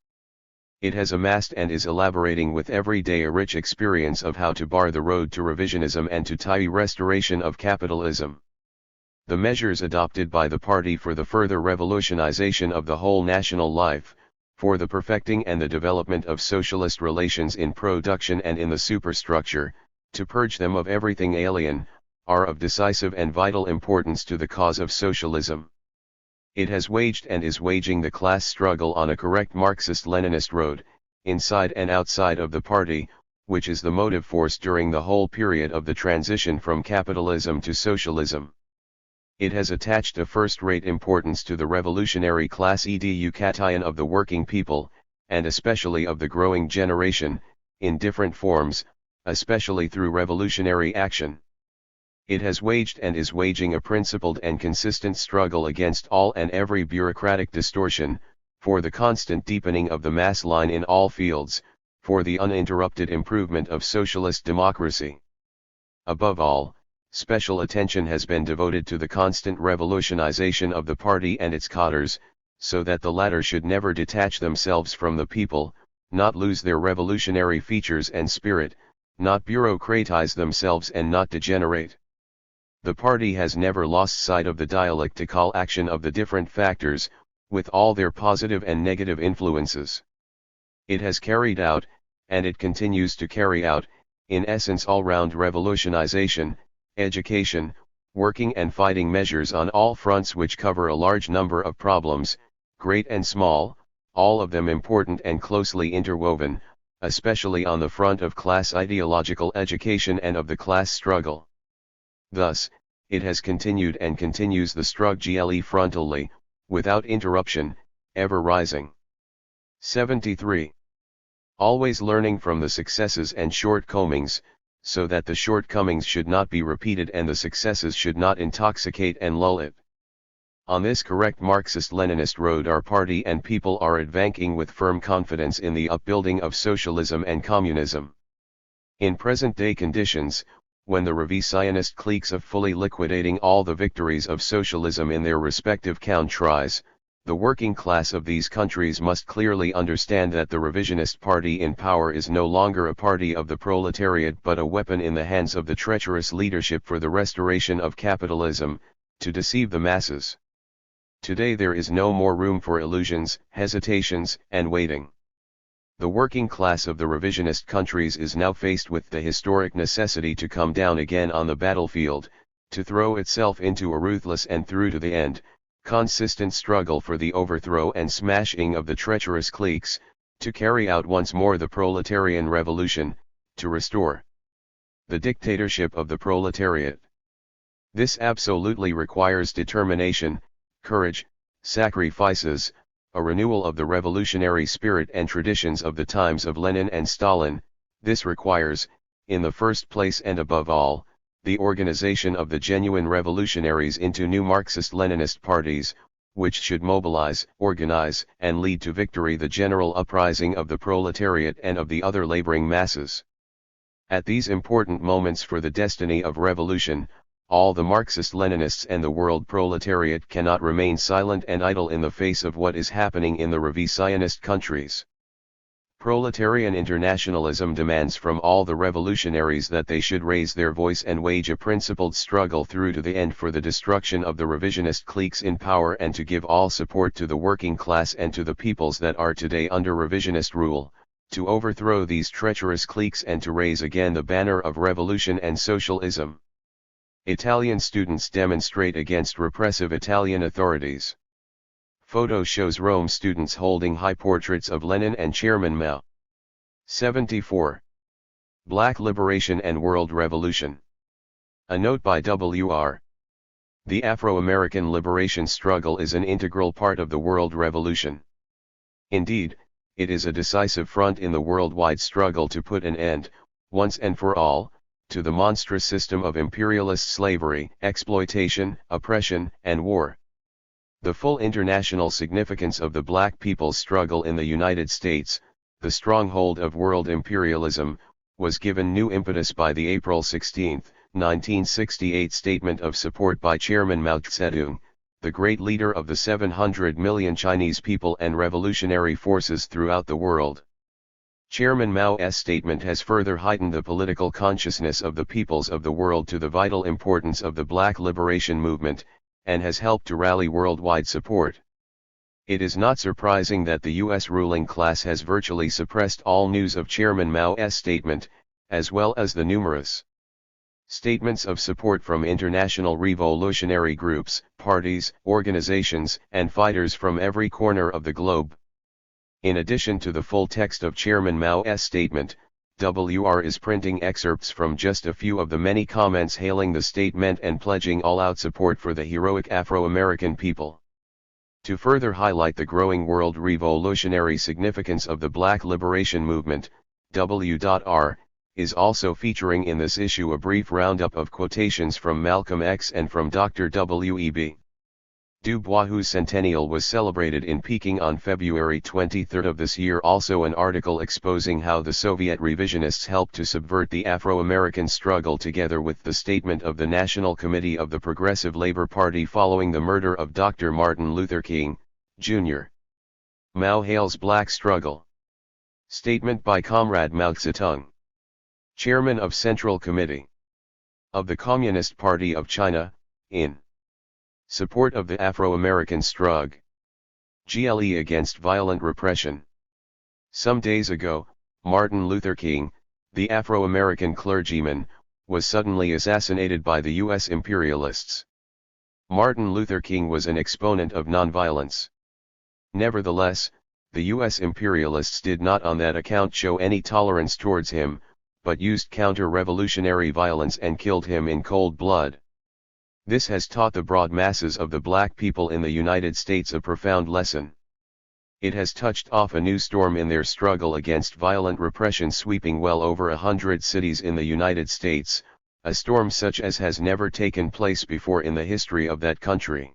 It has amassed and is elaborating with every day a rich experience of how to bar the road to revisionism and to the restoration of capitalism. The measures adopted by the party for the further revolutionization of the whole national life, for the perfecting and the development of socialist relations in production and in the superstructure, to purge them of everything alien, are of decisive and vital importance to the cause of socialism. It has waged and is waging the class struggle on a correct Marxist-Leninist road, inside and outside of the party, which is the motive force during the whole period of the transition from capitalism to socialism. It has attached a first-rate importance to the revolutionary class education of the working people, and especially of the growing generation, in different forms, especially through revolutionary action. It has waged and is waging a principled and consistent struggle against all and every bureaucratic distortion, for the constant deepening of the mass line in all fields, for the uninterrupted improvement of socialist democracy. Above all, special attention has been devoted to the constant revolutionization of the party and its cadres, so that the latter should never detach themselves from the people, not lose their revolutionary features and spirit, not bureaucratize themselves and not degenerate. The party has never lost sight of the dialectical action of the different factors, with all their positive and negative influences. It has carried out, and it continues to carry out, in essence all-round revolutionization, education, working and fighting measures on all fronts which cover a large number of problems, great and small, all of them important and closely interwoven, especially on the front of class ideological education and of the class struggle. Thus, it has continued and continues the struggle frontally, without interruption, ever rising. 73. Always learning from the successes and shortcomings, so that the shortcomings should not be repeated and the successes should not intoxicate and lull it. On this correct Marxist-Leninist road our party and people are advancing with firm confidence in the upbuilding of socialism and communism. In present-day conditions, when the revisionist cliques of fully liquidating all the victories of socialism in their respective countries, the working class of these countries must clearly understand that the revisionist party in power is no longer a party of the proletariat but a weapon in the hands of the treacherous leadership for the restoration of capitalism, to deceive the masses. Today there is no more room for illusions, hesitations, and waiting. The working class of the revisionist countries is now faced with the historic necessity to come down again on the battlefield, to throw itself into a ruthless and through to the end, consistent struggle for the overthrow and smashing of the treacherous cliques, to carry out once more the proletarian revolution, to restore the dictatorship of the proletariat. This absolutely requires determination, courage, sacrifices, a renewal of the revolutionary spirit and traditions of the times of Lenin and Stalin. This requires, in the first place and above all, the organization of the genuine revolutionaries into new Marxist-Leninist parties, which should mobilize, organize, and lead to victory the general uprising of the proletariat and of the other laboring masses. At these important moments for the destiny of revolution, all the Marxist-Leninists and the world proletariat cannot remain silent and idle in the face of what is happening in the revisionist countries. Proletarian internationalism demands from all the revolutionaries that they should raise their voice and wage a principled struggle through to the end for the destruction of the revisionist cliques in power and to give all support to the working class and to the peoples that are today under revisionist rule, to overthrow these treacherous cliques and to raise again the banner of revolution and socialism. Italian students demonstrate against repressive Italian authorities. Photo shows Rome students holding high portraits of Lenin and Chairman Mao. 74. Black Liberation and World Revolution. A note by W.R. The Afro-American liberation struggle is an integral part of the world revolution. Indeed, it is a decisive front in the worldwide struggle to put an end, once and for all, to the monstrous system of imperialist slavery, exploitation, oppression, and war. The full international significance of the black people's struggle in the United States, the stronghold of world imperialism, was given new impetus by the April 16, 1968 statement of support by Chairman Mao Zedong, the great leader of the 700 million Chinese people and revolutionary forces throughout the world. Chairman Mao's statement has further heightened the political consciousness of the peoples of the world to the vital importance of the Black liberation movement, and has helped to rally worldwide support. It is not surprising that the U.S. ruling class has virtually suppressed all news of Chairman Mao's statement, as well as the numerous statements of support from international revolutionary groups, parties, organizations, and fighters from every corner of the globe. In addition to the full text of Chairman Mao's statement, WR is printing excerpts from just a few of the many comments hailing the statement and pledging all-out support for the heroic Afro-American people. To further highlight the growing world revolutionary significance of the Black liberation movement, W.R. is also featuring in this issue a brief roundup of quotations from Malcolm X and from Dr. W.E.B. Du Bois, whose centennial was celebrated in Peking on February 23 of this year. Also an article exposing how the Soviet revisionists helped to subvert the Afro-American struggle, together with the statement of the National Committee of the Progressive Labor Party following the murder of Dr. Martin Luther King, Jr. Mao hails Black struggle. Statement by Comrade Mao Zedong, Chairman of Central Committee of the Communist Party of China, in support of the Afro-American struggle against violent repression. Some days ago, Martin Luther King, the Afro-American clergyman, was suddenly assassinated by the U.S. imperialists. Martin Luther King was an exponent of nonviolence. Nevertheless, the U.S. imperialists did not on that account show any tolerance towards him, but used counter-revolutionary violence and killed him in cold blood. This has taught the broad masses of the black people in the United States a profound lesson. It has touched off a new storm in their struggle against violent repression sweeping well over 100 cities in the United States, a storm such as has never taken place before in the history of that country.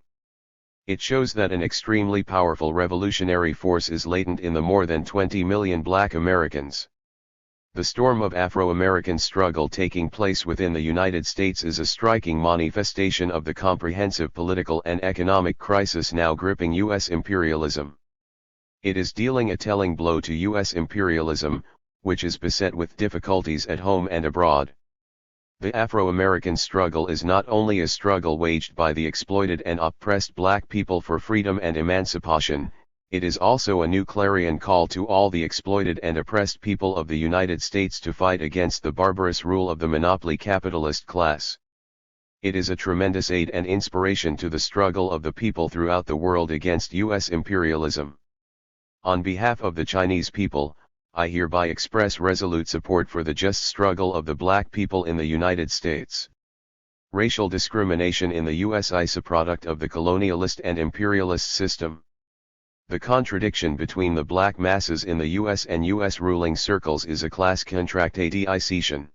It shows that an extremely powerful revolutionary force is latent in the more than 20 million black Americans. The storm of Afro-American struggle taking place within the United States is a striking manifestation of the comprehensive political and economic crisis now gripping U.S. imperialism. It is dealing a telling blow to U.S. imperialism, which is beset with difficulties at home and abroad. The Afro-American struggle is not only a struggle waged by the exploited and oppressed black people for freedom and emancipation, it is also a new clarion call to all the exploited and oppressed people of the United States to fight against the barbarous rule of the monopoly capitalist class. It is a tremendous aid and inspiration to the struggle of the people throughout the world against U.S. imperialism. On behalf of the Chinese people, I hereby express resolute support for the just struggle of the black people in the United States. Racial discrimination in the U.S. is a product of the colonialist and imperialist system. The contradiction between the black masses in the U.S. and U.S. ruling circles is a class contradiction.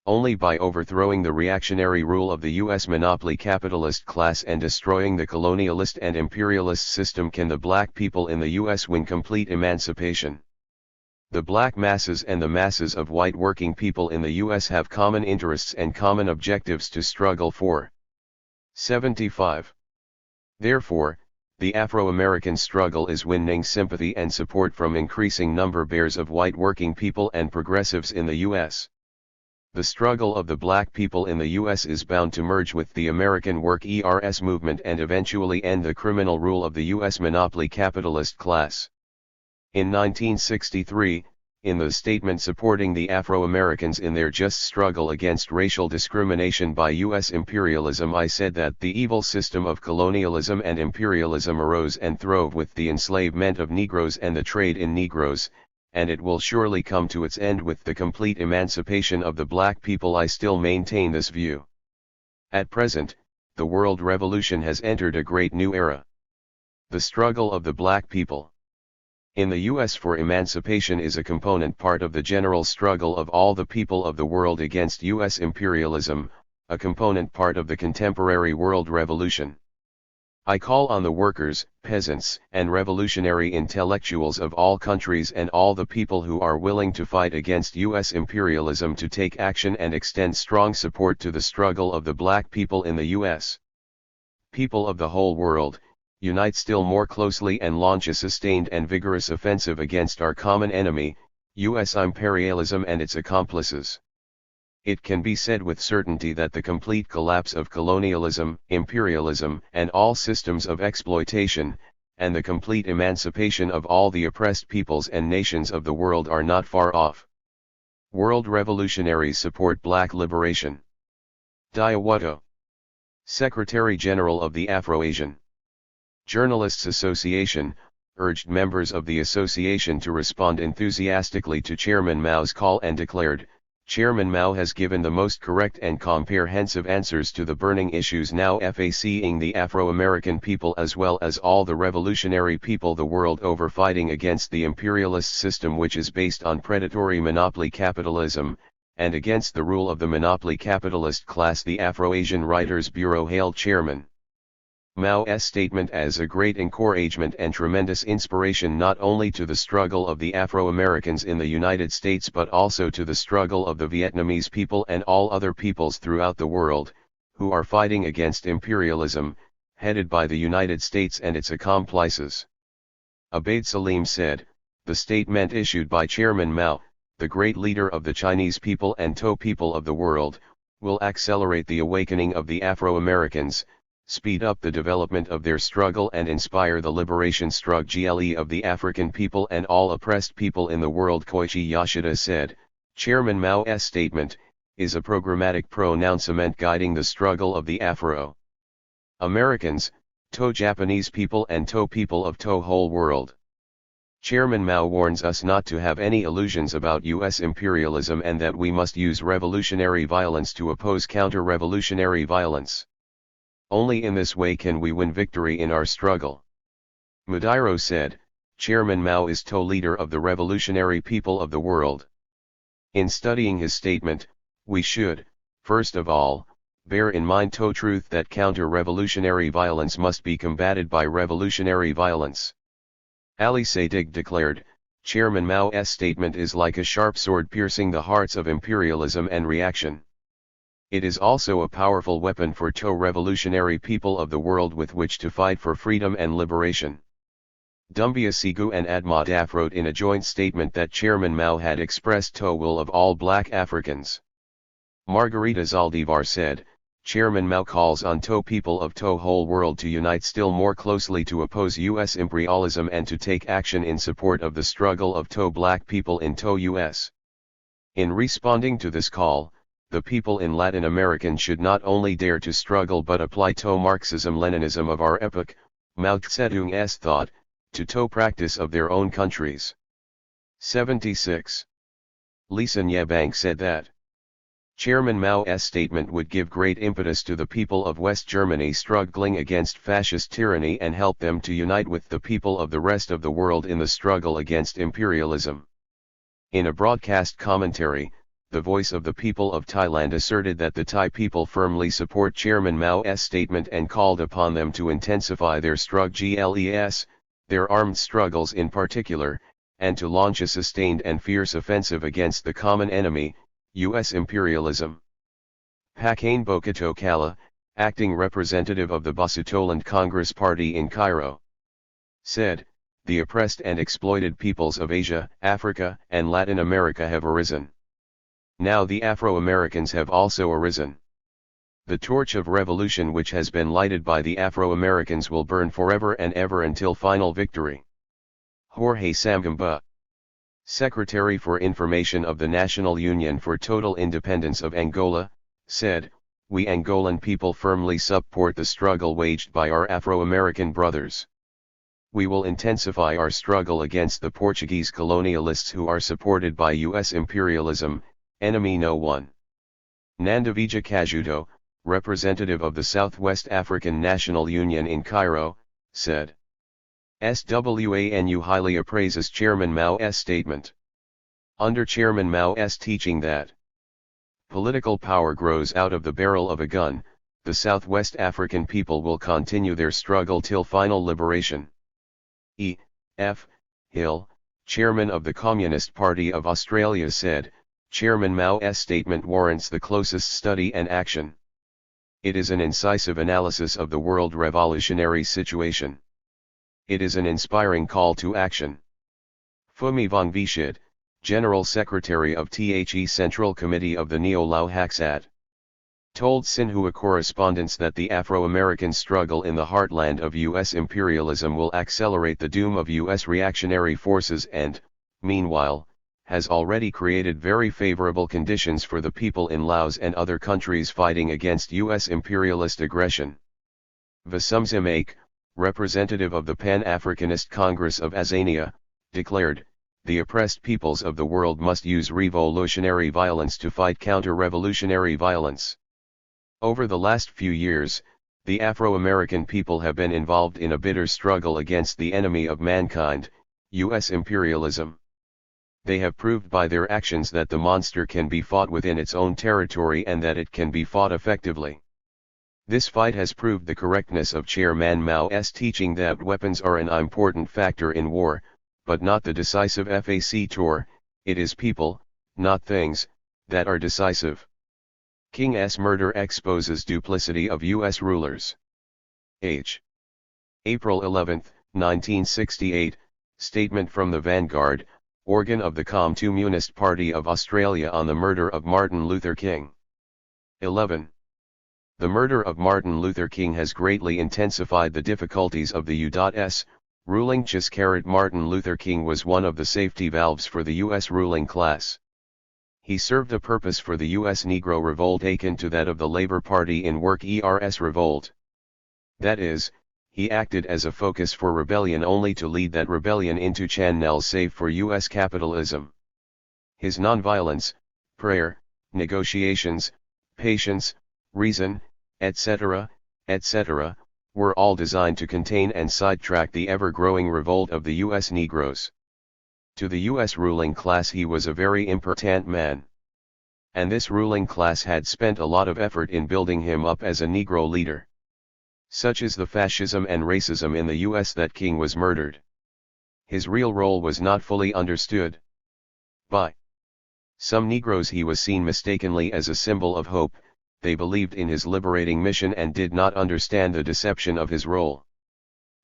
Only by overthrowing the reactionary rule of the U.S. monopoly capitalist class and destroying the colonialist and imperialist system can the black people in the U.S. win complete emancipation. The black masses and the masses of white working people in the U.S. have common interests and common objectives to struggle for. 75. Therefore, the Afro-American struggle is winning sympathy and support from increasing number bears of white working people and progressives in the U.S. The struggle of the black people in the U.S. is bound to merge with the American workers' movement and eventually end the criminal rule of the U.S. monopoly capitalist class. In 1963, in the statement supporting the Afro-Americans in their just struggle against racial discrimination by U.S. imperialism, I said that the evil system of colonialism and imperialism arose and throve with the enslavement of Negroes and the trade in Negroes, and it will surely come to its end with the complete emancipation of the black people. I still maintain this view. At present, the world revolution has entered a great new era. The struggle of the black people in the U.S. for emancipation is a component part of the general struggle of all the people of the world against U.S. imperialism, a component part of the contemporary world revolution. I call on the workers, peasants, and revolutionary intellectuals of all countries and all the people who are willing to fight against U.S. imperialism to take action and extend strong support to the struggle of the black people in the U.S. People of the whole world, unite still more closely and launch a sustained and vigorous offensive against our common enemy, U.S. imperialism and its accomplices. It can be said with certainty that the complete collapse of colonialism, imperialism, and all systems of exploitation, and the complete emancipation of all the oppressed peoples and nations of the world are not far off. World revolutionaries support black liberation. Diawuto, Secretary-General of the Afro-Asian Journalists Association, urged members of the association to respond enthusiastically to Chairman Mao's call and declared, Chairman Mao has given the most correct and comprehensive answers to the burning issues now facing the Afro-American people as well as all the revolutionary people the world over fighting against the imperialist system which is based on predatory monopoly capitalism, and against the rule of the monopoly capitalist class. The Afro-Asian Writers' Bureau hailed Chairman Mao's statement as a great encouragement and tremendous inspiration not only to the struggle of the Afro-Americans in the United States but also to the struggle of the Vietnamese people and all other peoples throughout the world, who are fighting against imperialism, headed by the United States and its accomplices. Abed Salim said, the statement issued by Chairman Mao, the great leader of the Chinese people and Tou people of the world, will accelerate the awakening of the Afro-Americans, speed up the development of their struggle and inspire the liberation struggle of the African people and all oppressed people in the world. Koichi Yoshida said, Chairman Mao's statement is a programmatic pronouncement guiding the struggle of the Afro-Americans, Tou Japanese people and Tou people of Tou whole world. Chairman Mao warns us not to have any illusions about U.S. imperialism and that we must use revolutionary violence to oppose counter-revolutionary violence. Only in this way can we win victory in our struggle. Maduro said, Chairman Mao is Tou leader of the revolutionary people of the world. In studying his statement, we should, first of all, bear in mind Tou truth that counter-revolutionary violence must be combated by revolutionary violence. Ali Sadig declared, Chairman Mao's statement is like a sharp sword piercing the hearts of imperialism and reaction. It is also a powerful weapon for revolutionary people of the world with which to fight for freedom and liberation. Doumbia Segu and Ahmad wrote in a joint statement that Chairman Mao had expressed will of all black Africans. Margarita Zaldivar said, Chairman Mao calls on people of whole world to unite still more closely to oppose U.S. imperialism and to take action in support of the struggle of black people in U.S. In responding to this call, the people in Latin America should not only dare to struggle but apply Marxism-Leninism of our epoch, Mao Zedong's thought, to practice of their own countries. 76. Lisa Nyebank said that Chairman Mao's statement would give great impetus to the people of West Germany struggling against fascist tyranny and help them to unite with the people of the rest of the world in the struggle against imperialism. In a broadcast commentary, the Voice of the People of Thailand asserted that the Thai people firmly support Chairman Mao's statement and called upon them to intensify their their armed struggles in particular, and to launch a sustained and fierce offensive against the common enemy, U.S. imperialism. Pakane Bokato Kala, acting representative of the Basutoland Congress Party in Cairo, said, "The oppressed and exploited peoples of Asia, Africa, and Latin America have arisen. Now the Afro-Americans have also arisen. The torch of revolution which has been lighted by the Afro-Americans will burn forever and ever until final victory." Jorge Samgamba, Secretary for Information of the National Union for Total Independence of Angola, said, "We Angolan people firmly support the struggle waged by our Afro-American brothers. We will intensify our struggle against the Portuguese colonialists who are supported by U.S. imperialism, enemy no one." Nandavija Kajuto, representative of the Southwest African National Union in Cairo, said, SWANU highly appraises Chairman Mao's statement. Under Chairman Mao's teaching that political power grows out of the barrel of a gun, the Southwest African people will continue their struggle till final liberation. E.F. Hill, chairman of the Communist Party of Australia, said, Chairman Mao's statement warrants the closest study and action. It is an incisive analysis of the world revolutionary situation. It is an inspiring call to action. Phumi Vongvichit, General Secretary of THE Central Committee of the Neo-Lao Haksat, told Xinhua correspondents that the Afro-American struggle in the heartland of U.S. imperialism will accelerate the doom of U.S. reactionary forces and, meanwhile, has already created very favorable conditions for the people in Laos and other countries fighting against U.S. imperialist aggression. Vasumzimaik, representative of the Pan-Africanist Congress of Azania, declared, "The oppressed peoples of the world must use revolutionary violence to fight counter-revolutionary violence." Over the last few years, the Afro-American people have been involved in a bitter struggle against the enemy of mankind, U.S. imperialism. They have proved by their actions that the monster can be fought within its own territory and that it can be fought effectively. This fight has proved the correctness of Chairman Mao's teaching that weapons are an important factor in war, but not the decisive factor. It is people, not things, that are decisive. King's murder exposes duplicity of U.S. rulers. April 11, 1968, statement from the Vanguard, organ of the Communist Party of Australia on the murder of Martin Luther King. 11. The murder of Martin Luther King has greatly intensified the difficulties of the U.S. ruling class. Martin Luther King was one of the safety valves for the U.S. ruling class. He served a purpose for the U.S. Negro revolt akin to that of the Labor Party in Workers' revolt. That is, he acted as a focus for rebellion only to lead that rebellion into channels safe for U.S. capitalism. His nonviolence, prayer, negotiations, patience, reason, etc., etc., were all designed to contain and sidetrack the ever-growing revolt of the U.S. Negroes. To the U.S. ruling class he was a very important man. And this ruling class had spent a lot of effort in building him up as a Negro leader. Such is the fascism and racism in the U.S. that King was murdered. His real role was not fully understood. By some Negroes he was seen mistakenly as a symbol of hope. They believed in his liberating mission and did not understand the deception of his role.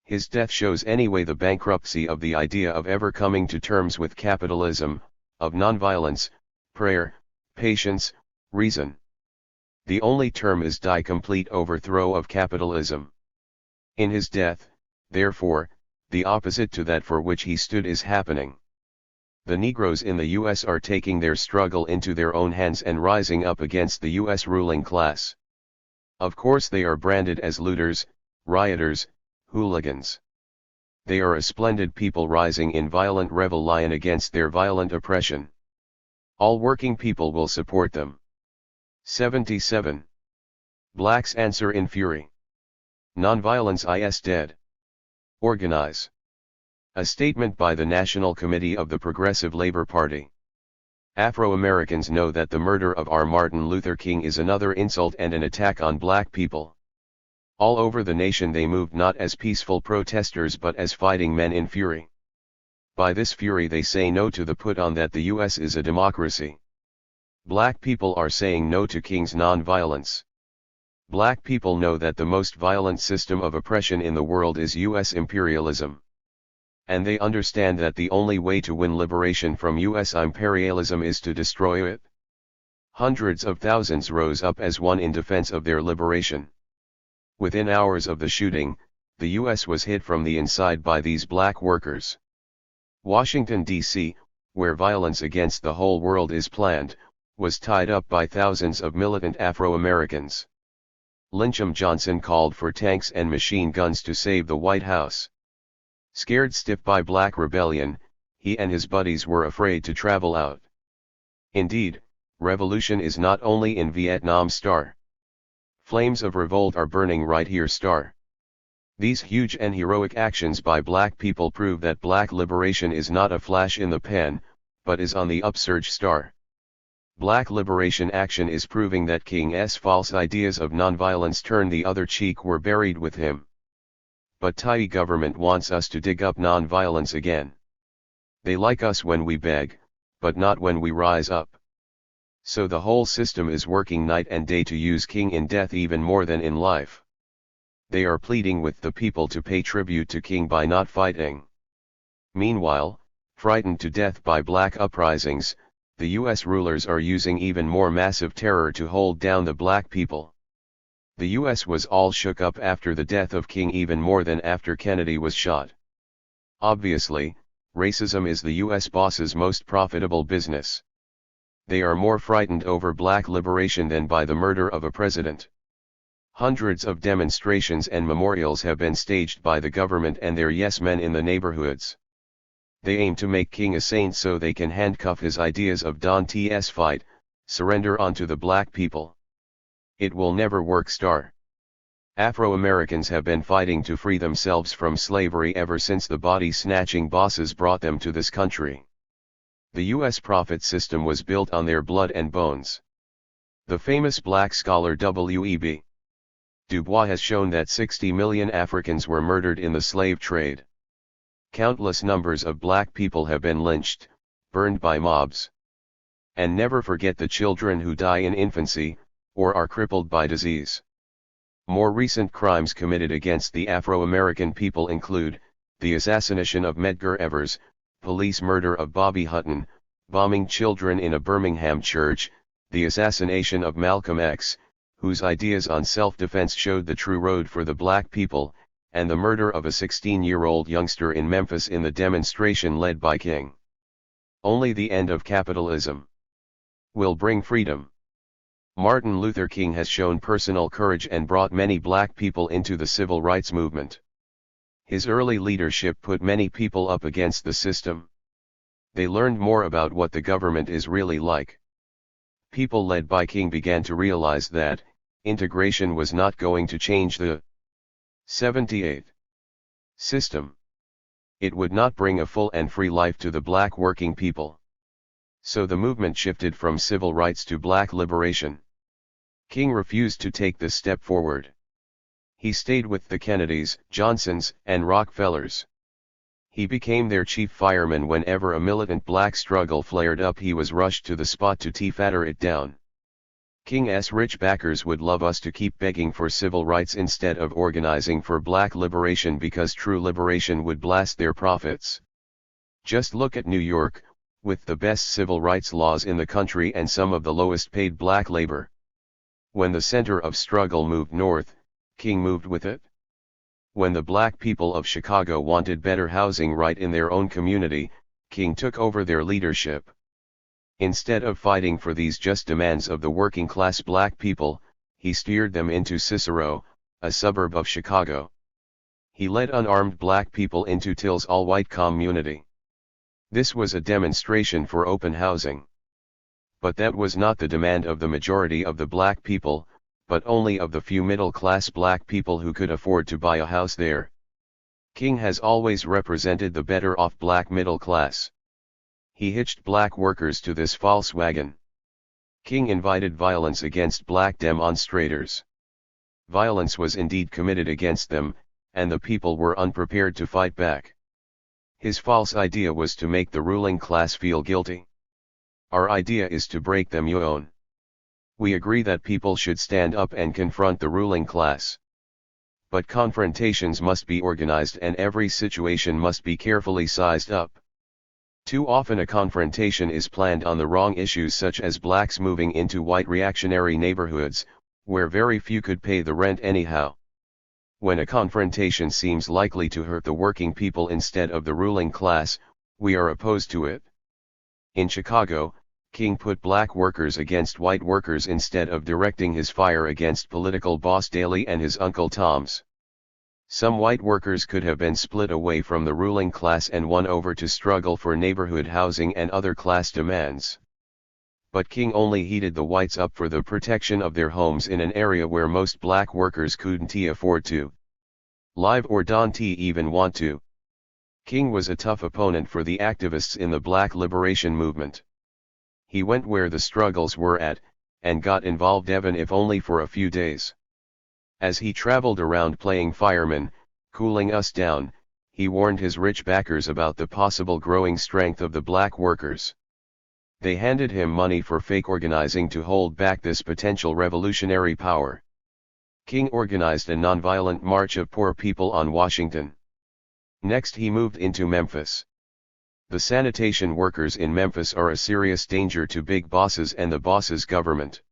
His death shows anyway the bankruptcy of the idea of ever coming to terms with capitalism, of nonviolence, prayer, patience, reason. The only term is die, complete overthrow of capitalism. In his death, therefore, the opposite to that for which he stood is happening. The Negroes in the U.S. are taking their struggle into their own hands and rising up against the U.S. ruling class. Of course they are branded as looters, rioters, hooligans. They are a splendid people rising in violent rebellion against their violent oppression. All working people will support them. 77. Blacks answer in fury. Nonviolence is dead. Organize. A statement by the National Committee of the Progressive Labor Party. Afro-Americans know that the murder of our Martin Luther King is another insult and an attack on black people. All over the nation they moved not as peaceful protesters but as fighting men in fury. By this fury they say no to the put-on that the U.S. is a democracy. Black people are saying no to King's non-violence. Black people know that the most violent system of oppression in the world is U.S. imperialism. And they understand that the only way to win liberation from U.S. imperialism is to destroy it. Hundreds of thousands rose up as one in defense of their liberation. Within hours of the shooting, the U.S. was hit from the inside by these black workers. Washington, D.C., where violence against the whole world is planned, was tied up by thousands of militant Afro-Americans. Lyndon Johnson called for tanks and machine guns to save the White House. Scared stiff by black rebellion, he and his buddies were afraid to travel out. Indeed, revolution is not only in Vietnam star. Flames of revolt are burning right here star. These huge and heroic actions by black people prove that black liberation is not a flash in the pan, but is on the upsurge star. Black liberation action is proving that King's false ideas of nonviolence turn the other cheek were buried with him. But Thai government wants us to dig up nonviolence again. They like us when we beg, but not when we rise up. So the whole system is working night and day to use King in death even more than in life. They are pleading with the people to pay tribute to King by not fighting. Meanwhile, frightened to death by black uprisings, the U.S. rulers are using even more massive terror to hold down the black people. The U.S. was all shook up after the death of King even more than after Kennedy was shot. Obviously, racism is the U.S. boss's most profitable business. They are more frightened over black liberation than by the murder of a president. Hundreds of demonstrations and memorials have been staged by the government and their yes men in the neighborhoods. They aim to make King a saint so they can handcuff his ideas of Don't fight, surrender onto the black people. It will never work star. Afro-Americans have been fighting to free themselves from slavery ever since the body-snatching bosses brought them to this country. The U.S. profit system was built on their blood and bones. The famous black scholar W.E.B. Du Bois has shown that 60 million Africans were murdered in the slave trade. Countless numbers of black people have been lynched, burned by mobs. And never forget the children who die in infancy, or are crippled by disease. More recent crimes committed against the Afro-American people include, the assassination of Medgar Evers, police murder of Bobby Hutton, bombing children in a Birmingham church, the assassination of Malcolm X, whose ideas on self-defense showed the true road for the black people, and the murder of a 16-year-old youngster in Memphis in the demonstration led by King. Only the end of capitalism will bring freedom. Martin Luther King has shown personal courage and brought many black people into the civil rights movement. His early leadership put many people up against the system. They learned more about what the government is really like. People led by King began to realize that integration was not going to change the 78 system. It would not bring a full and free life to the black working people. So the movement shifted from civil rights to black liberation. King refused to take this step forward. He stayed with the Kennedys, Johnsons, and Rockefellers. He became their chief fireman. Whenever a militant black struggle flared up, he was rushed to the spot to fatter it down. King's rich backers would love us to keep begging for civil rights instead of organizing for black liberation, because true liberation would blast their profits. Just look at New York, with the best civil rights laws in the country and some of the lowest paid black labor. When the center of struggle moved north, King moved with it. When the black people of Chicago wanted better housing right in their own community, King took over their leadership. Instead of fighting for these just demands of the working class black people, he steered them into Cicero, a suburb of Chicago. He led unarmed black people into Till's all-white community. This was a demonstration for open housing. But that was not the demand of the majority of the black people, but only of the few middle-class black people who could afford to buy a house there. King has always represented the better-off black middle class. He hitched black workers to this false wagon. King invited violence against black demonstrators. Violence was indeed committed against them, and the people were unprepared to fight back. His false idea was to make the ruling class feel guilty. Our idea is to break them own. We agree that people should stand up and confront the ruling class. But confrontations must be organized and every situation must be carefully sized up. Too often a confrontation is planned on the wrong issues, such as blacks moving into white reactionary neighborhoods, where very few could pay the rent anyhow. When a confrontation seems likely to hurt the working people instead of the ruling class, we are opposed to it. In Chicago, King put black workers against white workers instead of directing his fire against political boss Daley and his Uncle Toms. Some white workers could have been split away from the ruling class and won over to struggle for neighborhood housing and other class demands. But King only heated the whites up for the protection of their homes in an area where most black workers couldn't afford to live or don't even want to. King was a tough opponent for the activists in the black liberation movement. He went where the struggles were at, and got involved even if only for a few days. As he traveled around playing fireman, cooling us down, he warned his rich backers about the possible growing strength of the black workers. They handed him money for fake organizing to hold back this potential revolutionary power. King organized a nonviolent march of poor people on Washington. Next he moved into Memphis. The sanitation workers in Memphis are a serious danger to big bosses and the boss's government.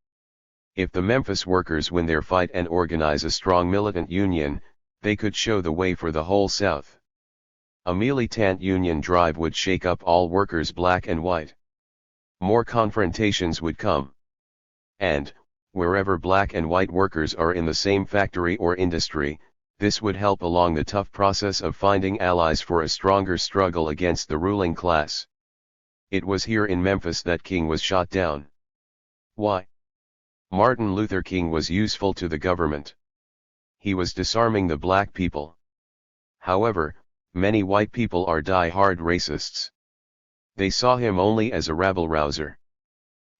If the Memphis workers win their fight and organize a strong militant union, they could show the way for the whole South. A militant union drive would shake up all workers, black and white. More confrontations would come. And, wherever black and white workers are in the same factory or industry, this would help along the tough process of finding allies for a stronger struggle against the ruling class. It was here in Memphis that King was shot down. Why? Martin Luther King was useful to the government. He was disarming the black people. However, many white people are die-hard racists. They saw him only as a rabble-rouser.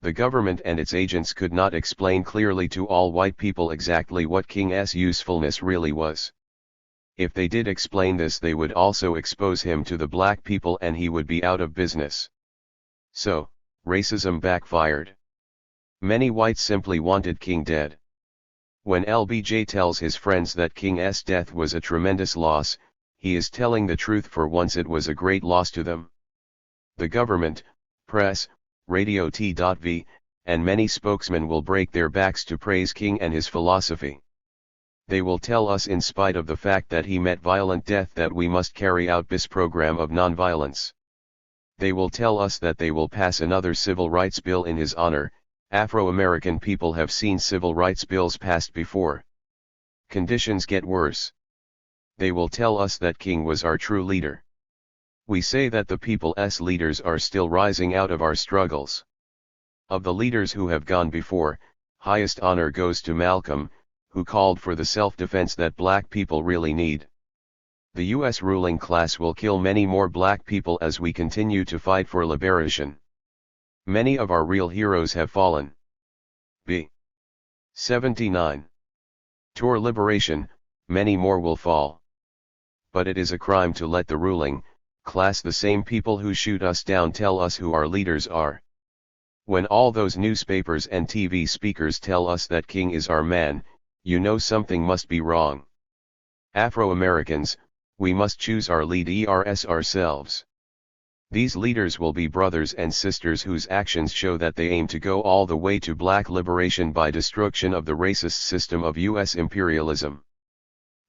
The government and its agents could not explain clearly to all white people exactly what King's usefulness really was. If they did explain this, they would also expose him to the black people and he would be out of business. So, racism backfired. Many whites simply wanted King dead. When LBJ tells his friends that King's death was a tremendous loss, he is telling the truth. For once it was a great loss to them. The government, press, radio TV, and many spokesmen will break their backs to praise King and his philosophy. They will tell us, in spite of the fact that he met violent death, that we must carry out this program of nonviolence. They will tell us that they will pass another civil rights bill in his honor. Afro-American people have seen civil rights bills passed before. Conditions get worse. They will tell us that King was our true leader. We say that the people's leaders are still rising out of our struggles. Of the leaders who have gone before, highest honor goes to Malcolm, who called for the self-defense that black people really need. The U.S. ruling class will kill many more black people as we continue to fight for liberation. Many of our real heroes have fallen. B. 79. Toward liberation, many more will fall. But it is a crime to let the ruling, class. The same people who shoot us down tell us who our leaders are. When all those newspapers and TV speakers tell us that king is our man, you know something must be wrong. Afro-Americans, we must choose our leaders ourselves. These leaders will be brothers and sisters whose actions show that they aim to go all the way to black liberation by destruction of the racist system of U.S. imperialism.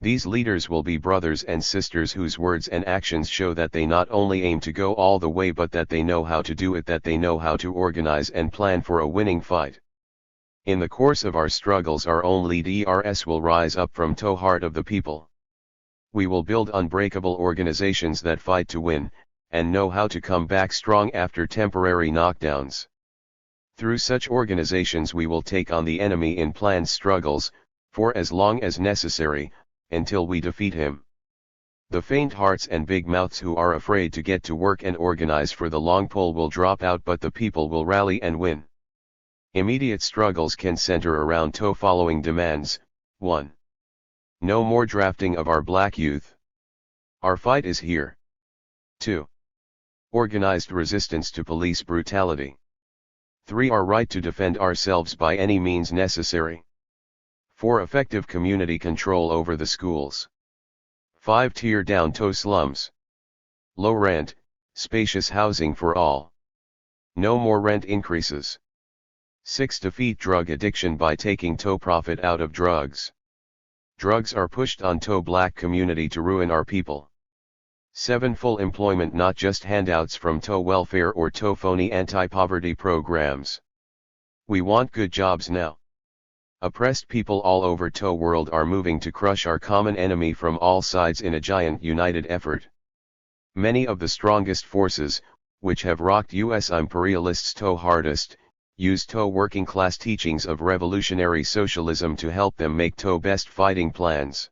These leaders will be brothers and sisters whose words and actions show that they not only aim to go all the way but that they know how to do it, that they know how to organize and plan for a winning fight. In the course of our struggles, our own leaders will rise up from the heart of the people. We will build unbreakable organizations that fight to win, and know how to come back strong after temporary knockdowns. Through such organizations we will take on the enemy in planned struggles, for as long as necessary, until we defeat him. The faint hearts and big mouths who are afraid to get to work and organize for the long pull will drop out, but the people will rally and win. Immediate struggles can center around two following demands. 1. No more drafting of our black youth. Our fight is here. 2. Organized resistance to police brutality. 3. Our right to defend ourselves by any means necessary. 4. Effective community control over the schools. 5. Tear down to slums. Low rent, spacious housing for all. No more rent increases. 6. Defeat drug addiction by taking to profit out of drugs. Drugs are pushed onto black community to ruin our people. 7. Full employment, not just handouts from to welfare or to phony anti-poverty programs. We want good jobs now. Oppressed people all over the world are moving to crush our common enemy from all sides in a giant united effort. Many of the strongest forces, which have rocked U.S. imperialists to hardest, use to working class teachings of revolutionary socialism to help them make to best fighting plans.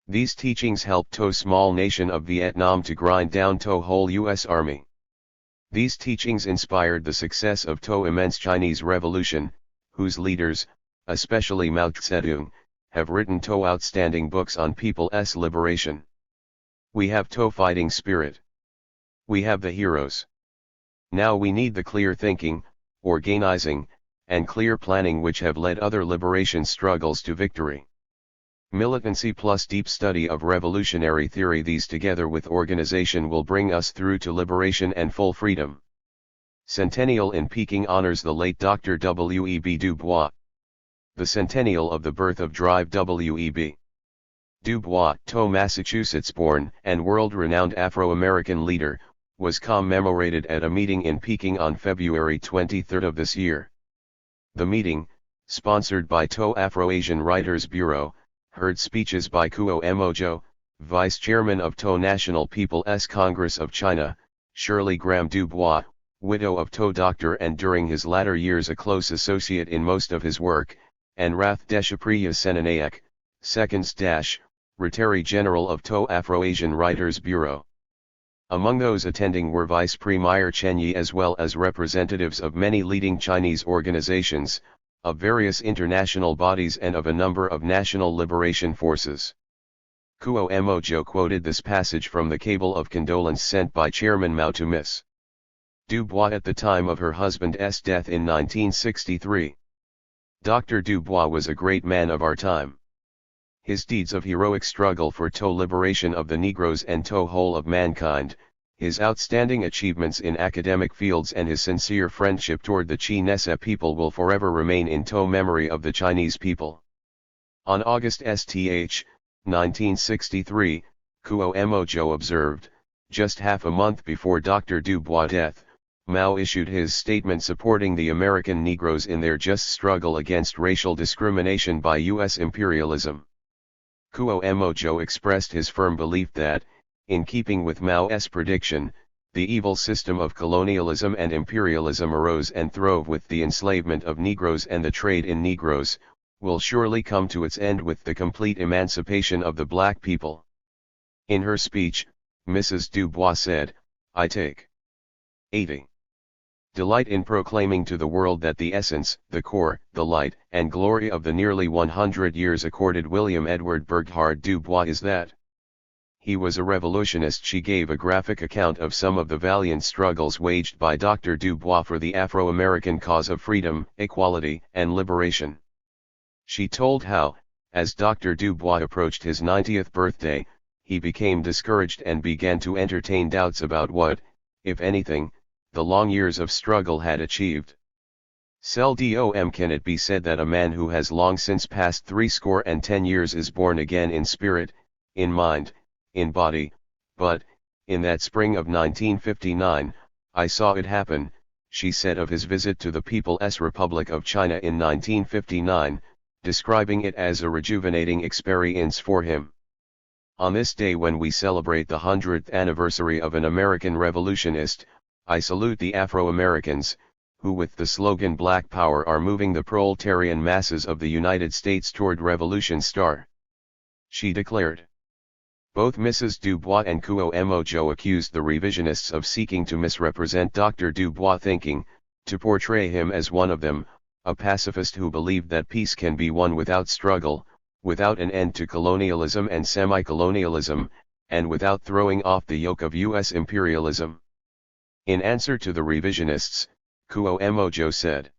These teachings helped to small nation of Vietnam to grind down to whole U.S. Army. These teachings inspired the success of to immense Chinese Revolution, whose leaders, especially Mao Zedong, have written to outstanding books on people's liberation. We have to fighting spirit. We have the heroes. Now we need the clear thinking, organizing, and clear planning which have led other liberation struggles to victory. Militancy plus deep study of revolutionary theory, these together with organization will bring us through to liberation and full freedom. Centennial in Peking honors the late Dr. W.E.B. Du Bois. The centennial of the birth of Drive W.E.B. Du Bois, to Massachusetts born and world-renowned Afro-American leader, was commemorated at a meeting in Peking on February 23 of this year. The meeting, sponsored by to Afro-Asian Writers Bureau, heard speeches by Kuo Mojo, Vice Chairman of to National People's Congress of China, Shirley Graham Du Bois, widow of to Doctor and during his latter years a close associate in most of his work, and Rath Deshapriya Senanayak, 2nd Rotary General of to Afro-Asian Writers Bureau. Among those attending were Vice Premier Chen Yi as well as representatives of many leading Chinese organizations, of various international bodies and of a number of national liberation forces. Kuo Mojo quoted this passage from the cable of condolence sent by Chairman Mao to Miss Du Bois at the time of her husband's death in 1963. Dr. Du Bois was a great man of our time. His deeds of heroic struggle for to liberation of the Negroes and to whole of mankind, his outstanding achievements in academic fields and his sincere friendship toward the Chinese people will forever remain in to memory of the Chinese people. On August 1963, Kuo Mojo observed, just half a month before Dr. Du Bois' death, Mao issued his statement supporting the American Negroes in their just struggle against racial discrimination by U.S. imperialism. Kuo Mojo expressed his firm belief that, in keeping with Mao's prediction, the evil system of colonialism and imperialism arose and throve with the enslavement of Negroes and the trade in Negroes, will surely come to its end with the complete emancipation of the black people. In her speech, Mrs. Du Bois said, "I take 80. delight in proclaiming to the world that the essence, the core, the light, and glory of the nearly 100 years accorded William Edward Burghardt Du Bois is that he was a revolutionist. She gave a graphic account of some of the valiant struggles waged by Dr. Dubois for the Afro-American cause of freedom, equality, and liberation. She told how, as Dr. Dubois approached his 90th birthday, he became discouraged and began to entertain doubts about what, if anything, the long years of struggle had achieved. Seldom can it be said that a man who has long since passed 70 years is born again in spirit, in mind, in body, but, in that spring of 1959, I saw it happen, she said of his visit to the People's Republic of China in 1959, describing it as a rejuvenating experience for him. On this day when we celebrate the 100th anniversary of an American revolutionist, I salute the Afro-Americans, who with the slogan Black Power are moving the proletarian masses of the United States toward revolution. She declared. Both Mrs. Dubois and Kuo Mojo accused the revisionists of seeking to misrepresent Dr. Dubois' thinking, to portray him as one of them, a pacifist who believed that peace can be won without struggle, without an end to colonialism and semi-colonialism, and without throwing off the yoke of U.S. imperialism. In answer to the revisionists, Kuo Mojo said,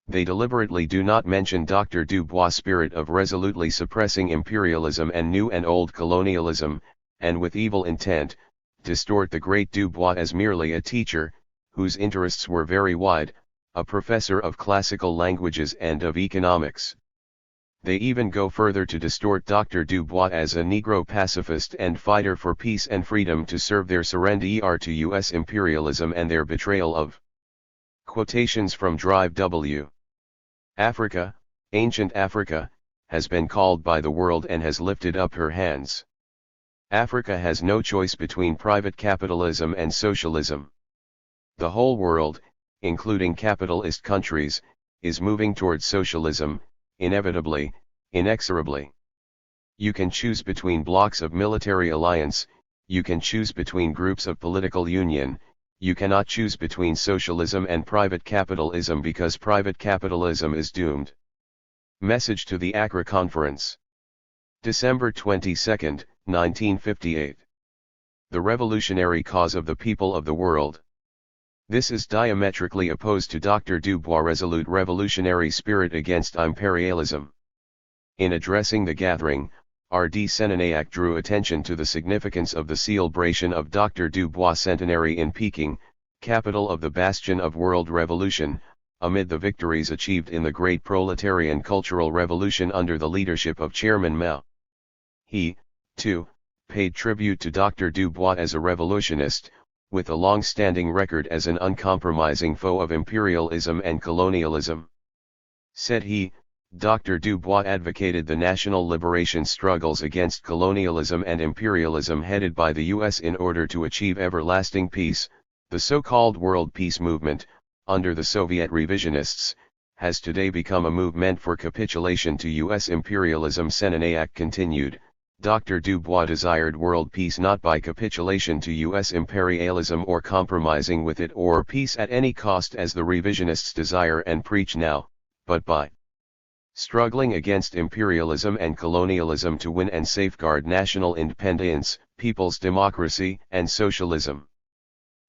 "They deliberately do not mention Dr. Dubois' spirit of resolutely suppressing imperialism and new and old colonialism, and with evil intent, distort the great Dubois as merely a teacher, whose interests were very wide, a professor of classical languages and of economics. They even go further to distort Dr. Dubois as a Negro pacifist and fighter for peace and freedom to serve their surrender to U.S. imperialism and their betrayal of." Quotations from Drive W. Africa, ancient Africa, has been called by the world and has lifted up her hands. Africa has no choice between private capitalism and socialism. The whole world, including capitalist countries, is moving towards socialism, inevitably, inexorably. You can choose between blocks of military alliance, you can choose between groups of political union, you cannot choose between socialism and private capitalism because private capitalism is doomed. Message to the Accra Conference. December 22, 1958. The revolutionary cause of the people of the world. This is diametrically opposed to Dr. Dubois' resolute revolutionary spirit against imperialism. In addressing the gathering, R.D. Senanak drew attention to the significance of the celebration of Dr. Dubois' centenary in Peking, capital of the bastion of world revolution, amid the victories achieved in the great proletarian cultural revolution under the leadership of Chairman Mao. He, too, paid tribute to Dr. Dubois as a revolutionist, with a long-standing record as an uncompromising foe of imperialism and colonialism. Said he, Dr. Dubois advocated the national liberation struggles against colonialism and imperialism headed by the U.S. in order to achieve everlasting peace. The so-called world peace movement, under the Soviet revisionists, has today become a movement for capitulation to U.S. imperialism. Senanak continued, Dr. Dubois desired world peace not by capitulation to U.S. imperialism or compromising with it or peace at any cost as the revisionists desire and preach now, but by struggling against imperialism and colonialism to win and safeguard national independence, people's democracy, and socialism.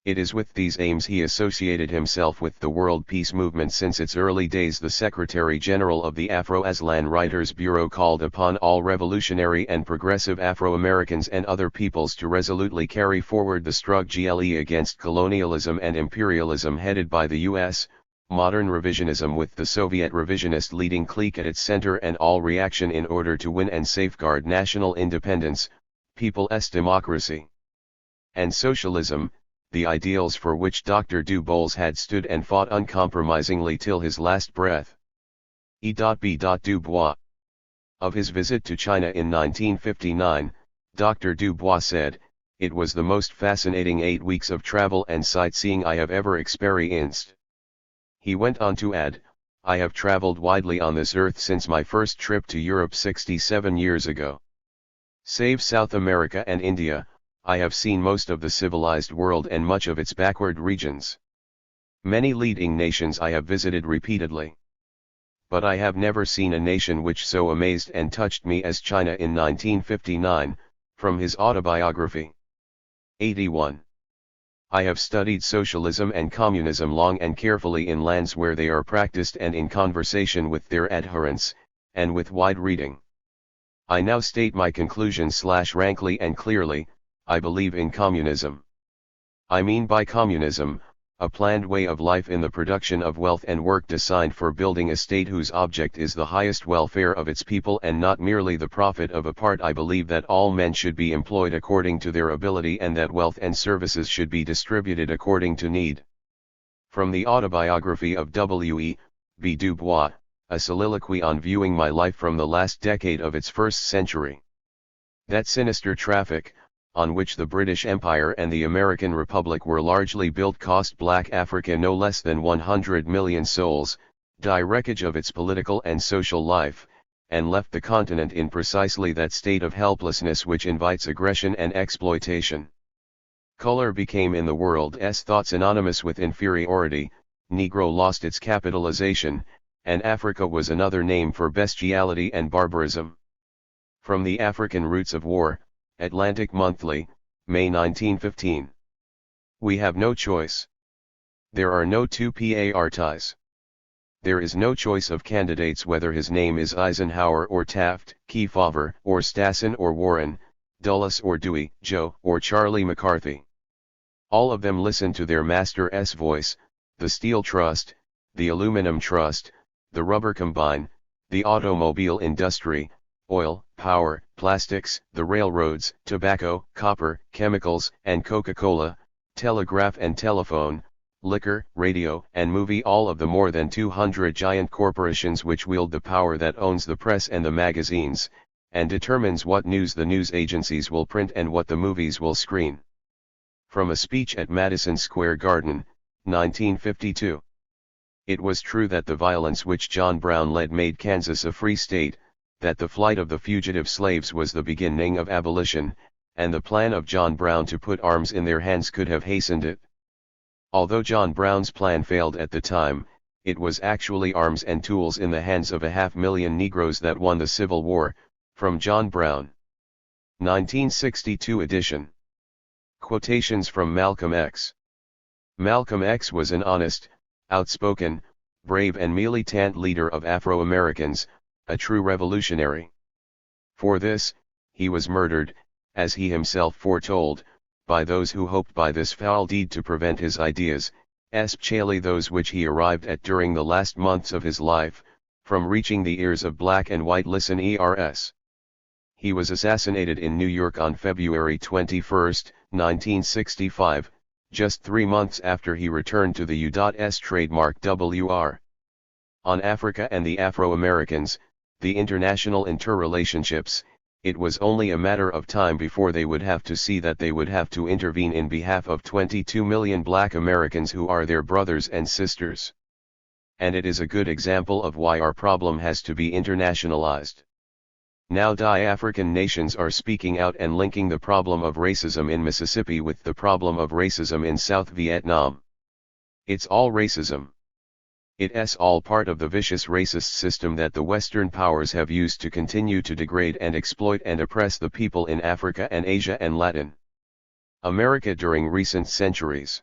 It is with these aims he associated himself with the World Peace Movement since its early days. The Secretary-General of the Afro-Aslan Writers Bureau called upon all revolutionary and progressive Afro-Americans and other peoples to resolutely carry forward the struggle against colonialism and imperialism headed by the U.S., modern revisionism with the Soviet revisionist leading clique at its center and all reaction in order to win and safeguard national independence, people's democracy, and socialism, the ideals for which Dr. Dubois had stood and fought uncompromisingly till his last breath. E.B. Dubois. Of his visit to China in 1959, Dr. Dubois said, "It was the most fascinating 8 weeks of travel and sightseeing I have ever experienced." He went on to add, "I have traveled widely on this earth since my first trip to Europe 67 years ago. Save South America and India, I have seen most of the civilized world and much of its backward regions. Many leading nations I have visited repeatedly. But I have never seen a nation which so amazed and touched me as China in 1959, From his autobiography. 81. I have studied socialism and communism long and carefully in lands where they are practiced and in conversation with their adherents, and with wide reading. I now state my conclusion/rankly and clearly, I believe in communism. I mean by communism, a planned way of life in the production of wealth and work designed for building a state whose object is the highest welfare of its people and not merely the profit of a part. I believe that all men should be employed according to their ability and that wealth and services should be distributed according to need. From the autobiography of W. B. Du Bois, a soliloquy on viewing my life from the last decade of its first century. That sinister traffic, on which the British Empire and the American Republic were largely built, cost Black Africa no less than 100 million souls, die wreckage of its political and social life, and left the continent in precisely that state of helplessness which invites aggression and exploitation. Color became in the world's thought synonymous with inferiority, Negro lost its capitalization, and Africa was another name for bestiality and barbarism. From the African Roots of War, Atlantic Monthly, May 1915. We have no choice. There are no two parties. There is no choice of candidates whether his name is Eisenhower or Taft, Kefauver or Stassen or Warren, Dulles or Dewey, Joe or Charlie McCarthy. All of them listen to their master's voice, the Steel Trust, the Aluminum Trust, the Rubber Combine, the automobile industry, oil, power, plastics, the railroads, tobacco, copper, chemicals, and Coca-Cola, telegraph and telephone, liquor, radio, and movie, all of the more than 200 giant corporations which wield the power that owns the press and the magazines, and determines what news the news agencies will print and what the movies will screen. From a speech at Madison Square Garden, 1952. It was true that the violence which John Brown led made Kansas a free state, that the flight of the fugitive slaves was the beginning of abolition, and the plan of John Brown to put arms in their hands could have hastened it. Although John Brown's plan failed at the time, it was actually arms and tools in the hands of 500,000 Negroes that won the Civil War. From John Brown. 1962 edition. Quotations from Malcolm X. Malcolm X was an honest, outspoken, brave and militant leader of Afro-Americans, a true revolutionary. For this, he was murdered, as he himself foretold, by those who hoped by this foul deed to prevent his ideas, especially those which he arrived at during the last months of his life, from reaching the ears of black and white listeners. He was assassinated in New York on February 21, 1965, just 3 months after he returned to the U.S. trademark WR. On Africa and the Afro-Americans, the international interrelationships, it was only a matter of time before they would have to see that they would have to intervene in behalf of 22 million black Americans who are their brothers and sisters. And it is a good example of why our problem has to be internationalized. Now African nations are speaking out and linking the problem of racism in Mississippi with the problem of racism in South Vietnam. It's all racism. It's all part of the vicious racist system that the Western powers have used to continue to degrade and exploit and oppress the people in Africa and Asia and Latin America during recent centuries.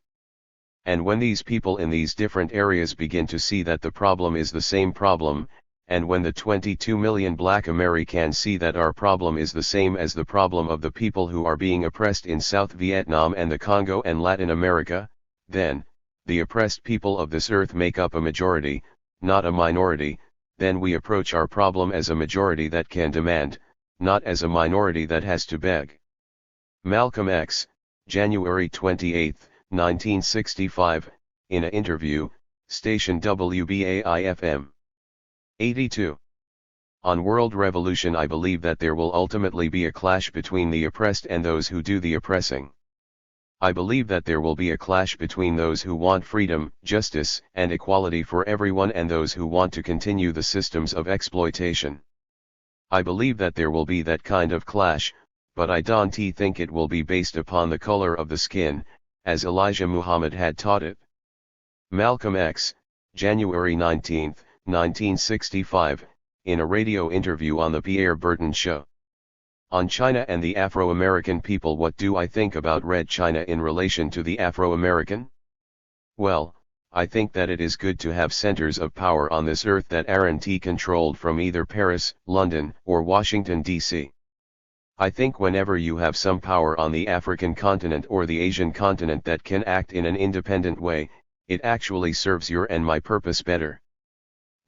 And when these people in these different areas begin to see that the problem is the same problem, and when the 22 million black Americans see that our problem is the same as the problem of the people who are being oppressed in South Vietnam and the Congo and Latin America, then, the oppressed people of this earth make up a majority, not a minority, then we approach our problem as a majority that can demand, not as a minority that has to beg. Malcolm X, January 28, 1965, in an interview, station WBAI-FM. 82. On World Revolution, I believe that there will ultimately be a clash between the oppressed and those who do the oppressing. I believe that there will be a clash between those who want freedom, justice, and equality for everyone and those who want to continue the systems of exploitation. I believe that there will be that kind of clash, but I don't think it will be based upon the color of the skin, as Elijah Muhammad had taught it. Malcolm X, January 19, 1965, in a radio interview on the Pierre Berton Show. On China and the Afro-American people. What do I think about Red China in relation to the Afro-American? Well, I think that it is good to have centers of power on this earth that aren't controlled from either Paris, London, or Washington, D.C. I think whenever you have some power on the African continent or the Asian continent that can act in an independent way, it actually serves your and my purpose better.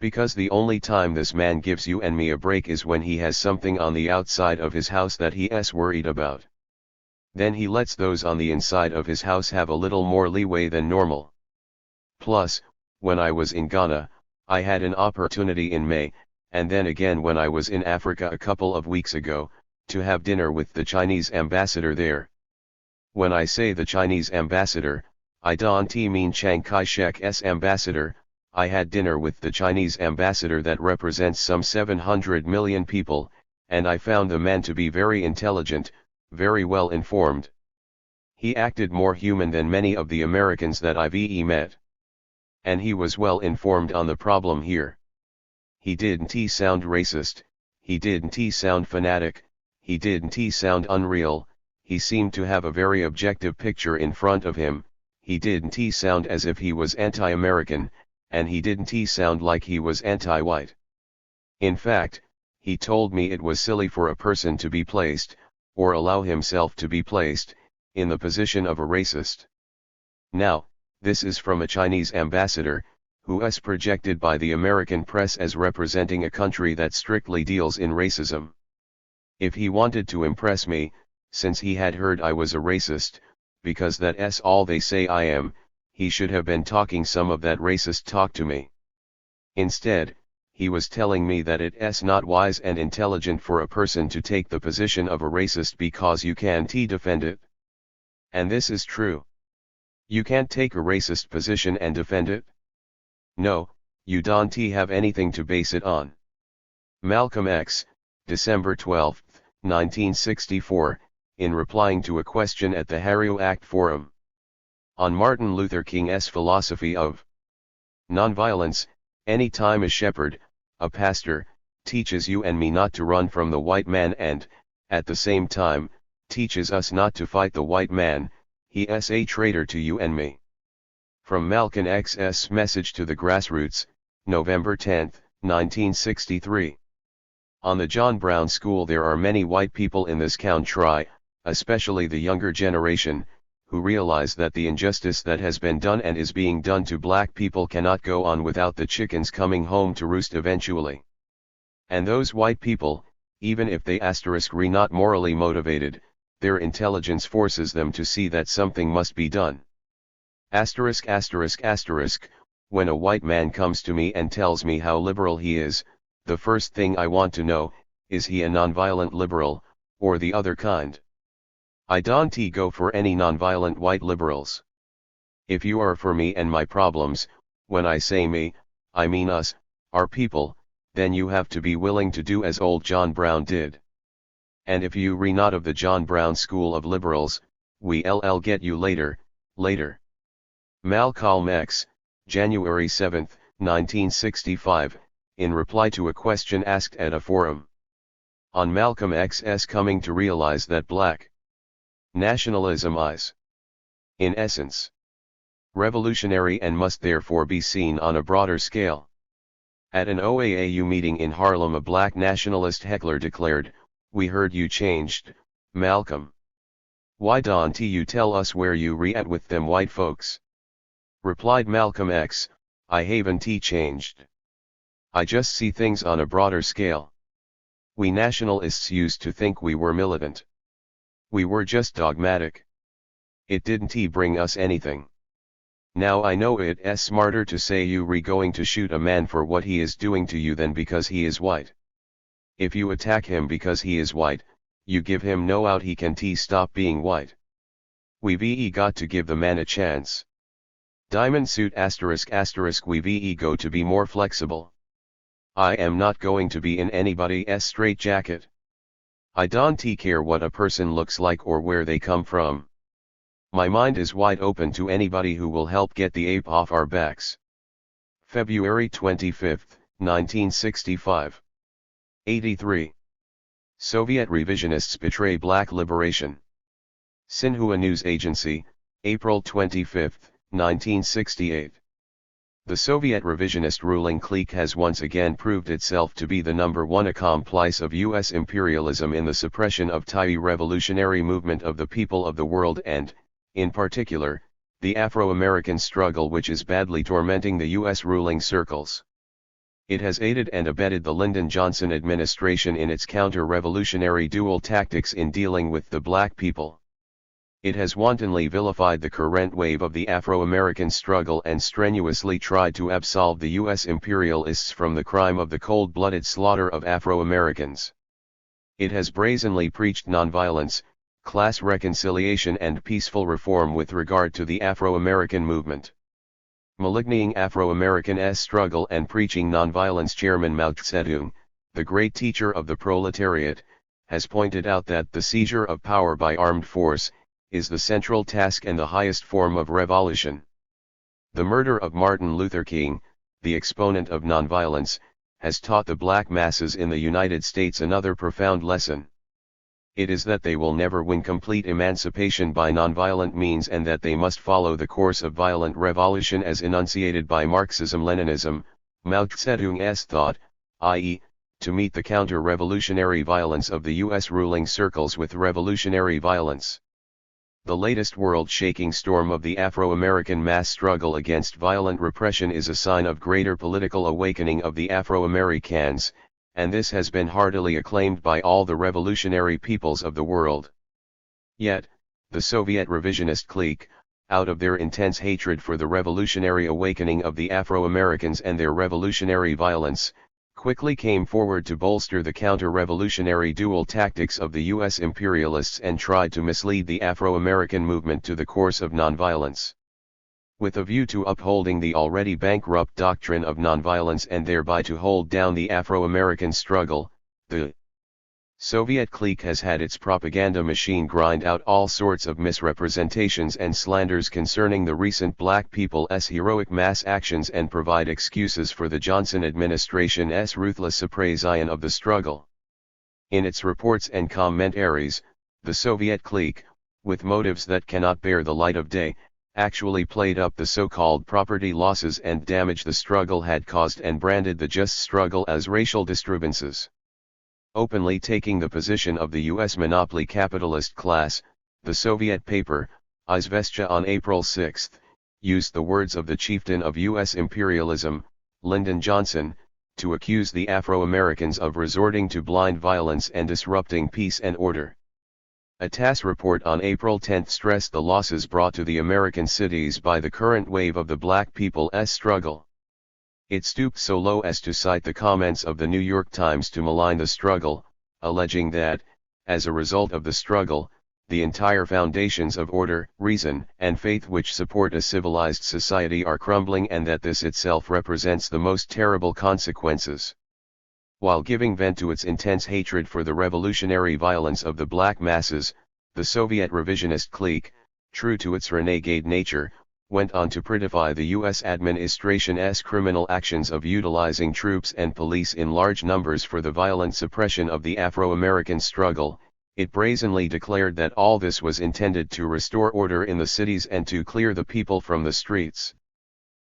Because the only time this man gives you and me a break is when he has something on the outside of his house that he's worried about. Then he lets those on the inside of his house have a little more leeway than normal. Plus, when I was in Ghana, I had an opportunity in May, and then again when I was in Africa a couple of weeks ago, to have dinner with the Chinese ambassador there. When I say the Chinese ambassador, I don't mean Chiang Kai-shek's ambassador. I had dinner with the Chinese ambassador that represents some 700 million people, and I found the man to be very intelligent, very well informed. He acted more human than many of the Americans that I've met. And he was well informed on the problem here. He didn't sound racist, he didn't sound fanatic, he didn't sound unreal, he seemed to have a very objective picture in front of him, he didn't sound as if he was anti-American, and he didn't sound like he was anti-white. In fact, he told me it was silly for a person to be placed, or allow himself to be placed, in the position of a racist. Now, this is from a Chinese ambassador, who is projected by the American press as representing a country that strictly deals in racism. If he wanted to impress me, since he had heard I was a racist, because that's all they say I am, he should have been talking some of that racist talk to me. Instead, he was telling me that it's not wise and intelligent for a person to take the position of a racist because you can't defend it. And this is true. You can't take a racist position and defend it. No, you don't have anything to base it on. Malcolm X, December 12, 1964, in replying to a question at the Harrow Act Forum. On Martin Luther King's philosophy of nonviolence, any time a shepherd, a pastor, teaches you and me not to run from the white man and, at the same time, teaches us not to fight the white man, he is a traitor to you and me. From Malcolm X's message to the grassroots, November 10, 1963. On the John Brown School there are many white people in this country, especially the younger generation, who realize that the injustice that has been done and is being done to black people cannot go on without the chickens coming home to roost eventually. And those white people, even if they *re not morally motivated, their intelligence forces them to see that something must be done. When a white man comes to me and tells me how liberal he is, the first thing I want to know, is he a nonviolent liberal, or the other kind? I don't go for any nonviolent white liberals. If you are for me and my problems, when I say me, I mean us, our people, then you have to be willing to do as old John Brown did. And if you re not of the John Brown school of liberals, we'll get you later. Malcolm X, January 7, 1965, in reply to a question asked at a forum. On Malcolm X's coming to realize that black nationalism is, in essence, revolutionary and must therefore be seen on a broader scale. At an OAAU meeting in Harlem, a black nationalist heckler declared, "We heard you changed, Malcolm. Why don't you tell us where you at with them white folks?" Replied Malcolm X, "I haven't changed. I just see things on a broader scale. We nationalists used to think we were militant. We were just dogmatic. It didn't bring us anything. Now I know it's smarter to say you going to shoot a man for what he is doing to you than because he is white. If you attack him because he is white, you give him no out he can stop being white. We've got to give the man a chance. Diamond suit ***, we've go to be more flexible. I am not going to be in anybody's straitjacket. I don't care what a person looks like or where they come from. My mind is wide open to anybody who will help get the ape off our backs." February 25, 1965. 83. Soviet revisionists betray Black liberation. Xinhua News Agency, April 25, 1968. The Soviet revisionist ruling clique has once again proved itself to be the number one accomplice of U.S. imperialism in the suppression of the revolutionary movement of the people of the world and, in particular, the Afro-American struggle, which is badly tormenting the U.S. ruling circles. It has aided and abetted the Lyndon Johnson administration in its counter-revolutionary dual tactics in dealing with the black people. It has wantonly vilified the current wave of the Afro-American struggle and strenuously tried to absolve the U.S. imperialists from the crime of the cold-blooded slaughter of Afro-Americans. It has brazenly preached nonviolence, class reconciliation and peaceful reform with regard to the Afro-American movement. Maligning Afro-American struggle and preaching nonviolence, Chairman Mao Zedong, the great teacher of the proletariat, has pointed out that the seizure of power by armed force is the central task and the highest form of revolution. The murder of Martin Luther King, the exponent of nonviolence, has taught the black masses in the United States another profound lesson. It is that they will never win complete emancipation by nonviolent means and that they must follow the course of violent revolution as enunciated by Marxism-Leninism, Mao Zedong's thought, i.e., to meet the counter-revolutionary violence of the U.S. ruling circles with revolutionary violence. The latest world-shaking storm of the Afro-American mass struggle against violent repression is a sign of greater political awakening of the Afro-Americans, and this has been heartily acclaimed by all the revolutionary peoples of the world. Yet, the Soviet revisionist clique, out of their intense hatred for the revolutionary awakening of the Afro-Americans and their revolutionary violence, quickly came forward to bolster the counter-revolutionary dual tactics of the U.S. imperialists and tried to mislead the Afro-American movement to the course of nonviolence. With a view to upholding the already bankrupt doctrine of nonviolence and thereby to hold down the Afro-American struggle, the Soviet clique has had its propaganda machine grind out all sorts of misrepresentations and slanders concerning the recent black people's heroic mass actions and provide excuses for the Johnson administration's ruthless suppression of the struggle. In its reports and commentaries, the Soviet clique, with motives that cannot bear the light of day, actually played up the so-called property losses and damage the struggle had caused and branded the just struggle as racial disturbances. Openly taking the position of the U.S. monopoly capitalist class, the Soviet paper, Izvestia on April 6, used the words of the chieftain of U.S. imperialism, Lyndon Johnson, to accuse the Afro-Americans of resorting to blind violence and disrupting peace and order. A TASS report on April 10 stressed the losses brought to the American cities by the current wave of the black people's struggle. It stooped so low as to cite the comments of the New York Times to malign the struggle, alleging that, as a result of the struggle, the entire foundations of order, reason, and faith which support a civilized society are crumbling and that this itself represents the most terrible consequences. While giving vent to its intense hatred for the revolutionary violence of the black masses, the Soviet revisionist clique, true to its renegade nature, went on to prettify the U.S. administration's criminal actions of utilizing troops and police in large numbers for the violent suppression of the Afro-American struggle. It brazenly declared that all this was intended to restore order in the cities and to clear the people from the streets.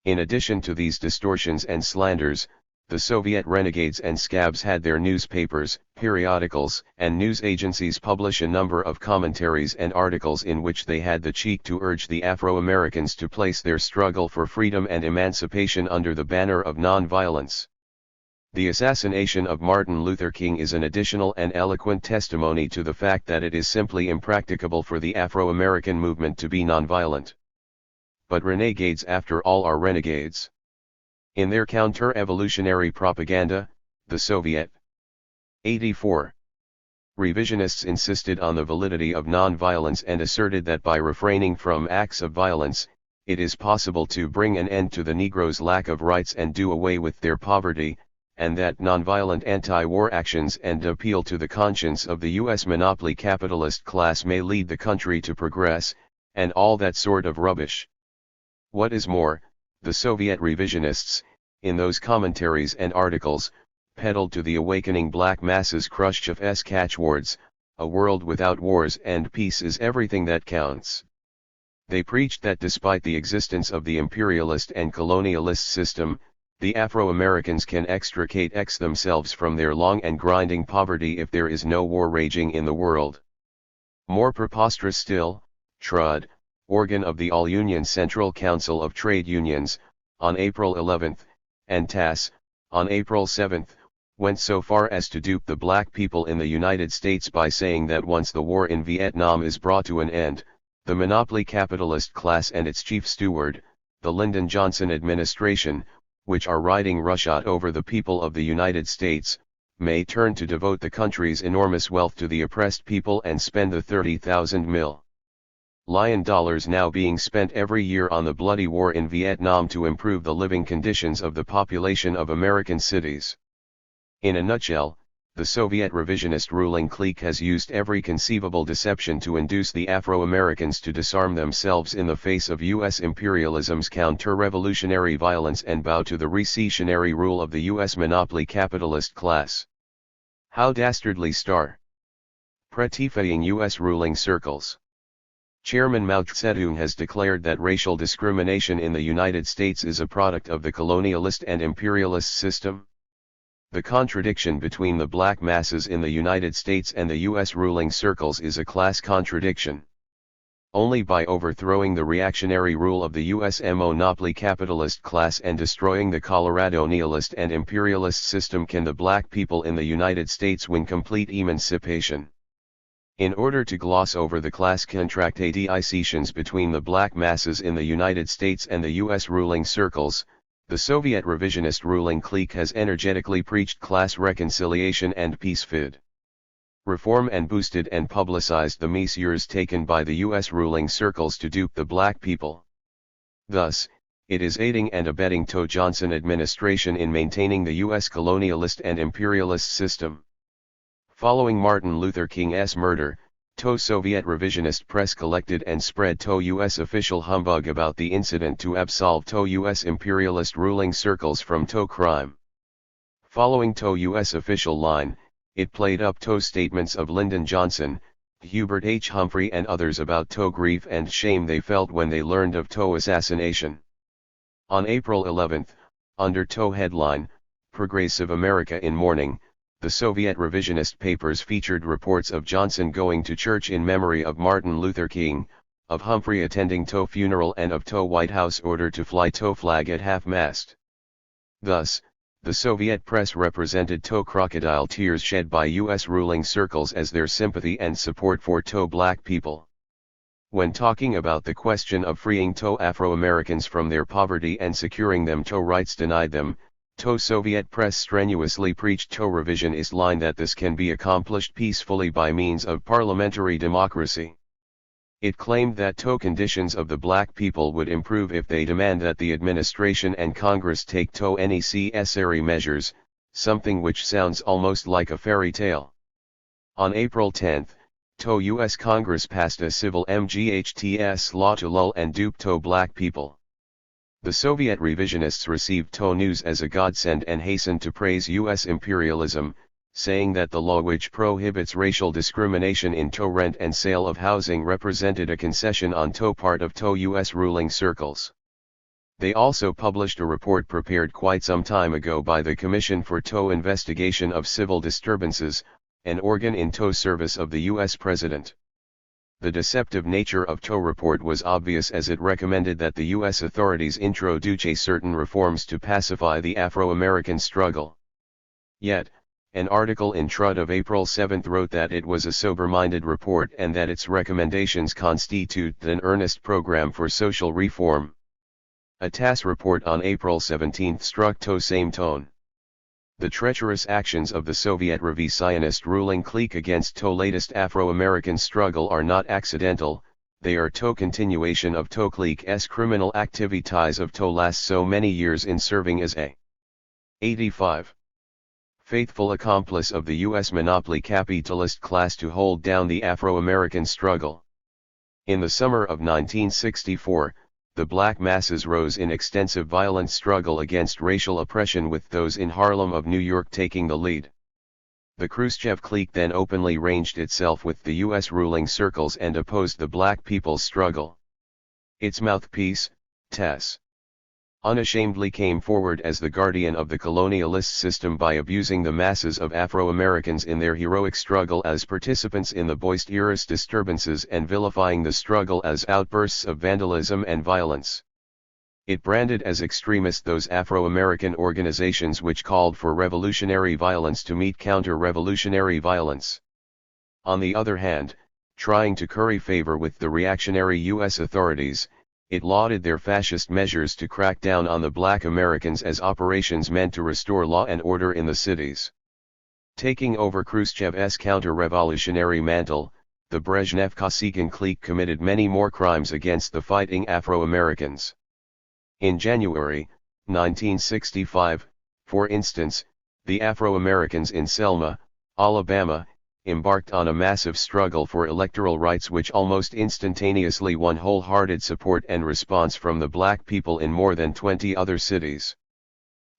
In addition to these distortions and slanders, the Soviet renegades and scabs had their newspapers, periodicals, and news agencies publish a number of commentaries and articles in which they had the cheek to urge the Afro-Americans to place their struggle for freedom and emancipation under the banner of non-violence. The assassination of Martin Luther King is an additional and eloquent testimony to the fact that it is simply impracticable for the Afro-American movement to be nonviolent. But renegades after all are renegades. In their counter-evolutionary propaganda, the Soviet 84 revisionists insisted on the validity of non-violence and asserted that by refraining from acts of violence, it is possible to bring an end to the Negroes' lack of rights and do away with their poverty, and that non-violent anti-war actions and appeal to the conscience of the U.S. monopoly capitalist class may lead the country to progress, and all that sort of rubbish. What is more, the Soviet revisionists, in those commentaries and articles, peddled to the awakening black masses Khrushchev's catchwords, "A world without wars and peace is everything that counts." They preached that despite the existence of the imperialist and colonialist system, the Afro-Americans can extricate themselves from their long and grinding poverty if there is no war raging in the world. More preposterous still, THIRD, organ of the All-Union Central Council of Trade Unions, on April 11, and TAS, on April 7, went so far as to dupe the black people in the United States by saying that once the war in Vietnam is brought to an end, the monopoly capitalist class and its chief steward, the Lyndon Johnson administration, which are riding roughshod over the people of the United States, may turn to devote the country's enormous wealth to the oppressed people and spend the 30,000 million dollars now being spent every year on the bloody war in Vietnam to improve the living conditions of the population of American cities. In a nutshell, the Soviet revisionist ruling clique has used every conceivable deception to induce the Afro-Americans to disarm themselves in the face of U.S. imperialism's counter-revolutionary violence and bow to the recessionary rule of the U.S. monopoly capitalist class. How dastardly star! Pretifying U.S. ruling circles. Chairman Mao Zedong has declared that racial discrimination in the United States is a product of the colonialist and imperialist system. The contradiction between the black masses in the United States and the U.S. ruling circles is a class contradiction. Only by overthrowing the reactionary rule of the U.S. monopoly capitalist class and destroying the Colorado nihilist and imperialist system can the black people in the United States win complete emancipation. In order to gloss over the class contradictions between the black masses in the United States and the U.S. ruling circles, the Soviet revisionist ruling clique has energetically preached class reconciliation and peace reform and boosted and publicized the measures taken by the U.S. ruling circles to dupe the black people. Thus, it is aiding and abetting the Johnson administration in maintaining the U.S. colonialist and imperialist system. Following Martin Luther King's murder, the Soviet revisionist press collected and spread the U.S. official humbug about the incident to absolve the U.S. imperialist ruling circles from the crime. Following the U.S. official line, it played up the statements of Lyndon Johnson, Hubert H. Humphrey and others about the grief and shame they felt when they learned of the assassination. On April 11, under the headline, "Progressive America in Mourning," the Soviet revisionist papers featured reports of Johnson going to church in memory of Martin Luther King, of Humphrey attending the funeral and of the White House order to fly the flag at half-mast. Thus, the Soviet press represented the crocodile tears shed by U.S. ruling circles as their sympathy and support for the black people. When talking about the question of freeing the Afro-Americans from their poverty and securing them the rights denied them, the Soviet press strenuously preached the revisionist line that this can be accomplished peacefully by means of parliamentary democracy. It claimed that the conditions of the black people would improve if they demand that the administration and Congress take the necessary measures, something which sounds almost like a fairy tale. On April 10, the U.S. Congress passed a civil MGHTS law to lull and dupe the black people. The Soviet revisionists received the news as a godsend and hastened to praise U.S. imperialism, saying that the law which prohibits racial discrimination in the rent and sale of housing represented a concession on the part of the U.S. ruling circles. They also published a report prepared quite some time ago by the Commission for the Investigation of Civil Disturbances, an organ in the service of the U.S. President. The deceptive nature of the report was obvious as it recommended that the U.S. authorities introduce certain reforms to pacify the Afro-American struggle. Yet, an article in THIRD of April 7 wrote that it was a sober-minded report and that its recommendations constitute an earnest program for social reform. A TASS report on April 17 struck the same tone. The treacherous actions of the Soviet revisionist ruling clique against the latest Afro-American struggle are not accidental, they are the continuation of the clique's criminal activities of the last so many years in serving as a 85. Faithful accomplice of the U.S. monopoly capitalist class to hold down the Afro-American struggle. In the summer of 1964, the black masses rose in extensive violent struggle against racial oppression, with those in Harlem of New York taking the lead. The Khrushchev clique then openly ranged itself with the U.S. ruling circles and opposed the black people's struggle. Its mouthpiece, Tess, unashamedly came forward as the guardian of the colonialist system by abusing the masses of Afro-Americans in their heroic struggle as participants in the boisterous disturbances and vilifying the struggle as outbursts of vandalism and violence. It branded as extremist those Afro-American organizations which called for revolutionary violence to meet counter-revolutionary violence. On the other hand, trying to curry favor with the reactionary U.S. authorities, it lauded their fascist measures to crack down on the black Americans as operations meant to restore law and order in the cities. Taking over Khrushchev's counter-revolutionary mantle, the Brezhnev-Kosygin clique committed many more crimes against the fighting Afro-Americans. In January 1965, for instance, the Afro-Americans in Selma, Alabama, embarked on a massive struggle for electoral rights which almost instantaneously won wholehearted support and response from the black people in more than 20 other cities.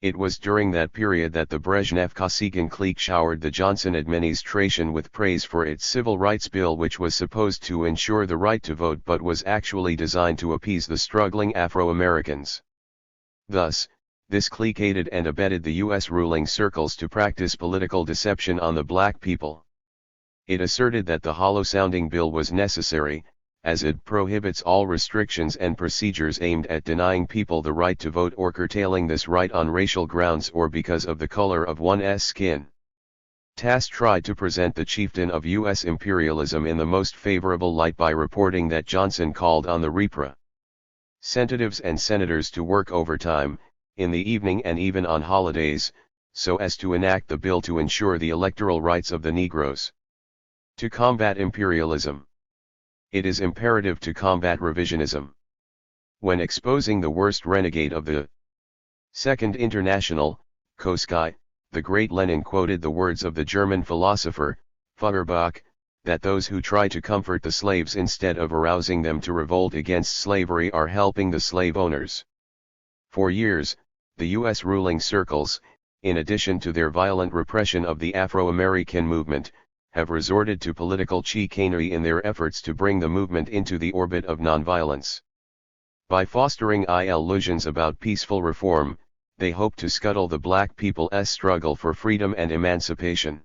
It was during that period that the Brezhnev-Kosygin clique showered the Johnson administration with praise for its civil rights bill, which was supposed to ensure the right to vote but was actually designed to appease the struggling Afro-Americans. Thus, this clique aided and abetted the U.S. ruling circles to practice political deception on the black people. It asserted that the hollow-sounding bill was necessary, as it prohibits all restrictions and procedures aimed at denying people the right to vote or curtailing this right on racial grounds or because of the color of one's skin. Tass tried to present the chieftain of U.S. imperialism in the most favorable light by reporting that Johnson called on the representatives and senators to work overtime, in the evening and even on holidays, so as to enact the bill to ensure the electoral rights of the Negroes. To combat imperialism, it is imperative to combat revisionism. When exposing the worst renegade of the Second International, Koschei, the great Lenin quoted the words of the German philosopher, Feuerbach, that those who try to comfort the slaves instead of arousing them to revolt against slavery are helping the slave owners. For years, the U.S. ruling circles, in addition to their violent repression of the Afro-American movement, have resorted to political chicanery in their efforts to bring the movement into the orbit of nonviolence. By fostering illusions about peaceful reform, they hope to scuttle the black people's struggle for freedom and emancipation.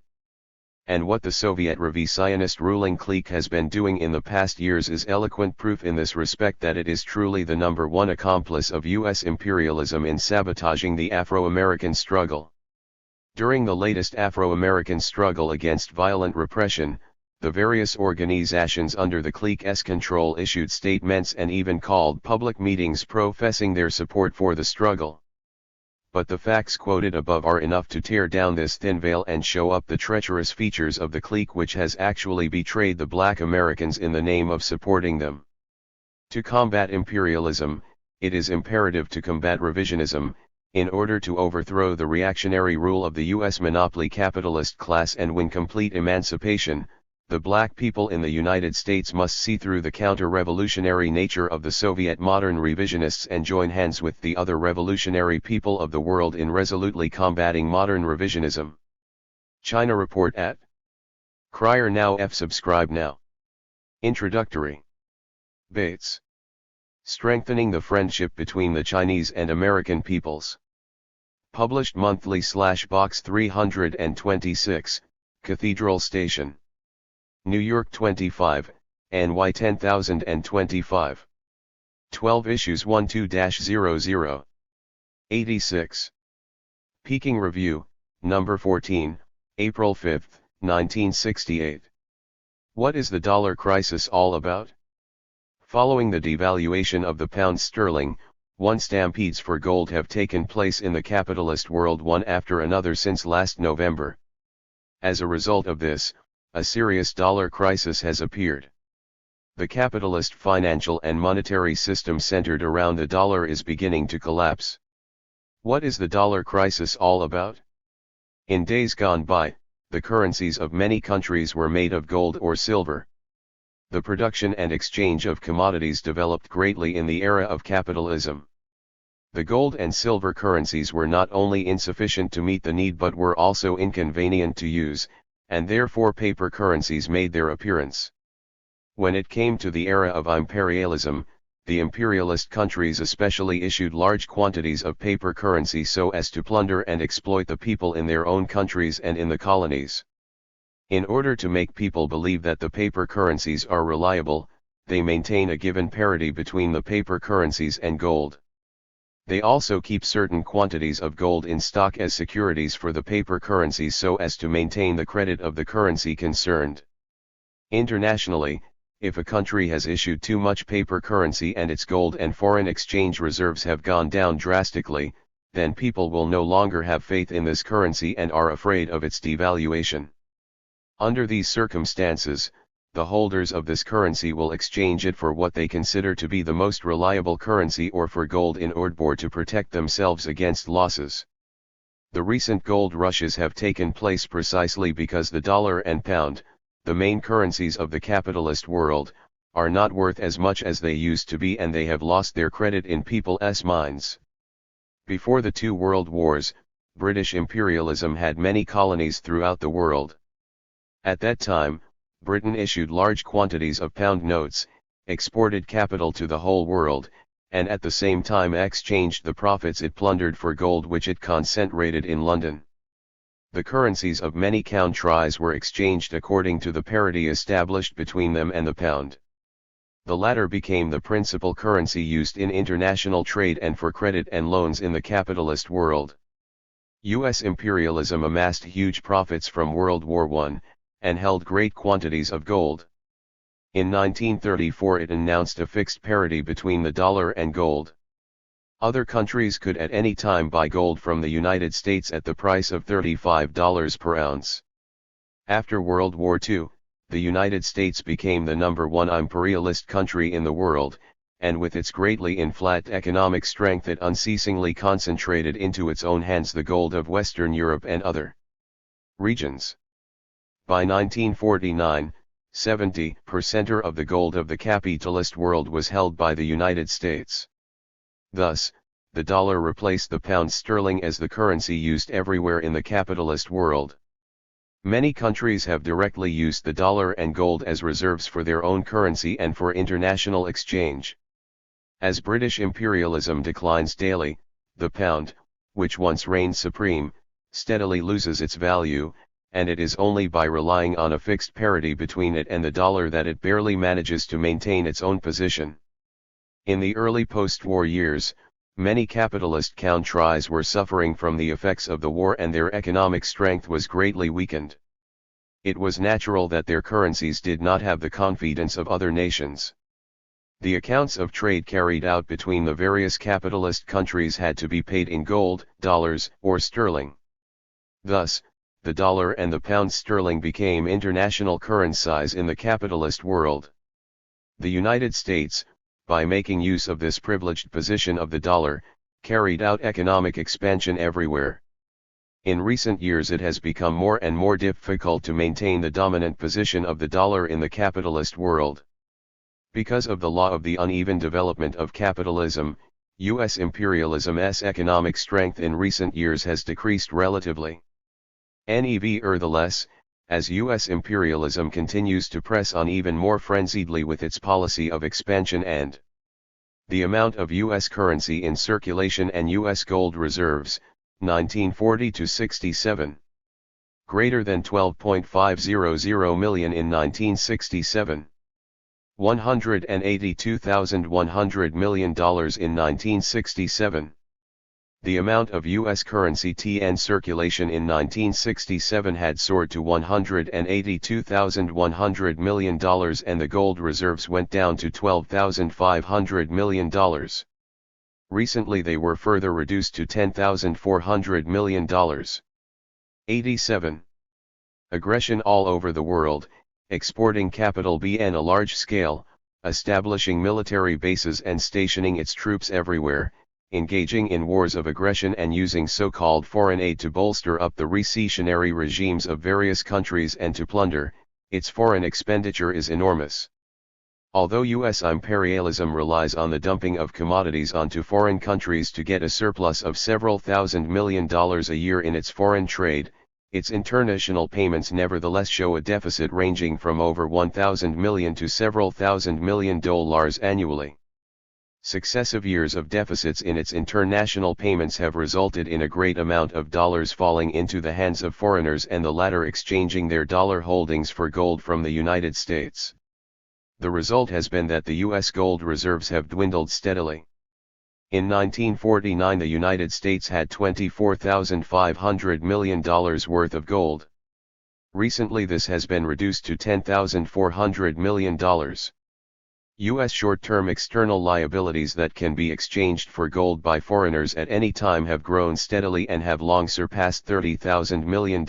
And what the Soviet revisionist ruling clique has been doing in the past years is eloquent proof in this respect that it is truly the number one accomplice of U.S. imperialism in sabotaging the Afro-American struggle. During the latest Afro-American struggle against violent repression, the various organizations under the clique's control issued statements and even called public meetings professing their support for the struggle. But the facts quoted above are enough to tear down this thin veil and show up the treacherous features of the clique which has actually betrayed the black Americans in the name of supporting them. To combat imperialism, it is imperative to combat revisionism, in order to overthrow the reactionary rule of the U.S. monopoly capitalist class and win complete emancipation. The black people in the United States must see through the counter-revolutionary nature of the Soviet modern revisionists and join hands with the other revolutionary people of the world in resolutely combating modern revisionism. China Report at Crier Now F. Subscribe now. Introductory. Bates. Strengthening the Friendship Between the Chinese and American Peoples. Published monthly / Box 326, Cathedral Station. New York 25, NY 10025. 12 issues 12-00. 86. Peking Review, number 14, April 5, 1968. What is the dollar crisis all about? Following the devaluation of the pound sterling, stampedes for gold have taken place in the capitalist world one after another since last November. As a result of this, a serious dollar crisis has appeared. The capitalist financial and monetary system centered around the dollar is beginning to collapse. What is the dollar crisis all about? In days gone by, the currencies of many countries were made of gold or silver. the production and exchange of commodities developed greatly in the era of capitalism. The gold and silver currencies were not only insufficient to meet the need but were also inconvenient to use, and therefore paper currencies made their appearance. When it came to the era of imperialism, the imperialist countries especially issued large quantities of paper currency so as to plunder and exploit the people in their own countries and in the colonies. In order to make people believe that the paper currencies are reliable, they maintain a given parity between the paper currencies and gold. They also keep certain quantities of gold in stock as securities for the paper currencies so as to maintain the credit of the currency concerned. Internationally, if a country has issued too much paper currency and its gold and foreign exchange reserves have gone down drastically, then people will no longer have faith in this currency and are afraid of its devaluation. Under these circumstances, the holders of this currency will exchange it for what they consider to be the most reliable currency or for gold in order to protect themselves against losses. The recent gold rushes have taken place precisely because the dollar and pound, the main currencies of the capitalist world, are not worth as much as they used to be and they have lost their credit in people's minds. Before the two world wars, British imperialism had many colonies throughout the world. At that time, Britain issued large quantities of pound notes, exported capital to the whole world, and at the same time exchanged the profits it plundered for gold which it concentrated in London. The currencies of many countries were exchanged according to the parity established between them and the pound. The latter became the principal currency used in international trade and for credit and loans in the capitalist world. U.S. imperialism amassed huge profits from World War I, and held great quantities of gold. In 1934 it announced a fixed parity between the dollar and gold. Other countries could at any time buy gold from the United States at the price of $35 per ounce. After World War II, the United States became the #1 imperialist country in the world, and with its greatly inflated economic strength it unceasingly concentrated into its own hands the gold of Western Europe and other regions. By 1949, 70% of the gold of the capitalist world was held by the United States. Thus, the dollar replaced the pound sterling as the currency used everywhere in the capitalist world. Many countries have directly used the dollar and gold as reserves for their own currency and for international exchange. As British imperialism declines daily, the pound, which once reigned supreme, steadily loses its value, and it is only by relying on a fixed parity between it and the dollar that it barely manages to maintain its own position. In the early post-war years, many capitalist countries were suffering from the effects of the war and their economic strength was greatly weakened. It was natural that their currencies did not have the confidence of other nations. The accounts of trade carried out between the various capitalist countries had to be paid in gold, dollars, or sterling. Thus, the dollar and the pound sterling became international currencies in the capitalist world. The United States, by making use of this privileged position of the dollar, carried out economic expansion everywhere. In recent years it has become more and more difficult to maintain the dominant position of the dollar in the capitalist world. Because of the law of the uneven development of capitalism, U.S. imperialism's economic strength in recent years has decreased relatively. Nevertheless, as U.S. imperialism continues to press on even more frenziedly with its policy of expansion and the amount of U.S. currency in circulation and U.S. gold reserves, 1940 to 67. Greater than 12.500 million in 1967. $182,100 million in 1967. The amount of U.S. currency in circulation in 1967 had soared to $182,100 million and the gold reserves went down to $12,500 million. Recently they were further reduced to $10,400 million. 87. Aggression all over the world, exporting capital on a large scale, establishing military bases and stationing its troops everywhere, engaging in wars of aggression and using so-called foreign aid to bolster up the recessionary regimes of various countries and to plunder, its foreign expenditure is enormous. Although U.S. imperialism relies on the dumping of commodities onto foreign countries to get a surplus of several $1,000 million a year in its foreign trade, its international payments nevertheless show a deficit ranging from over $1,000 million to several $1,000 million annually. Successive years of deficits in its international payments have resulted in a great amount of dollars falling into the hands of foreigners and the latter exchanging their dollar holdings for gold from the United States. The result has been that the U.S. gold reserves have dwindled steadily. In 1949 the United States had $24,500 million worth of gold. Recently this has been reduced to $10,400 million. U.S. short-term external liabilities that can be exchanged for gold by foreigners at any time have grown steadily and have long surpassed $30,000 million.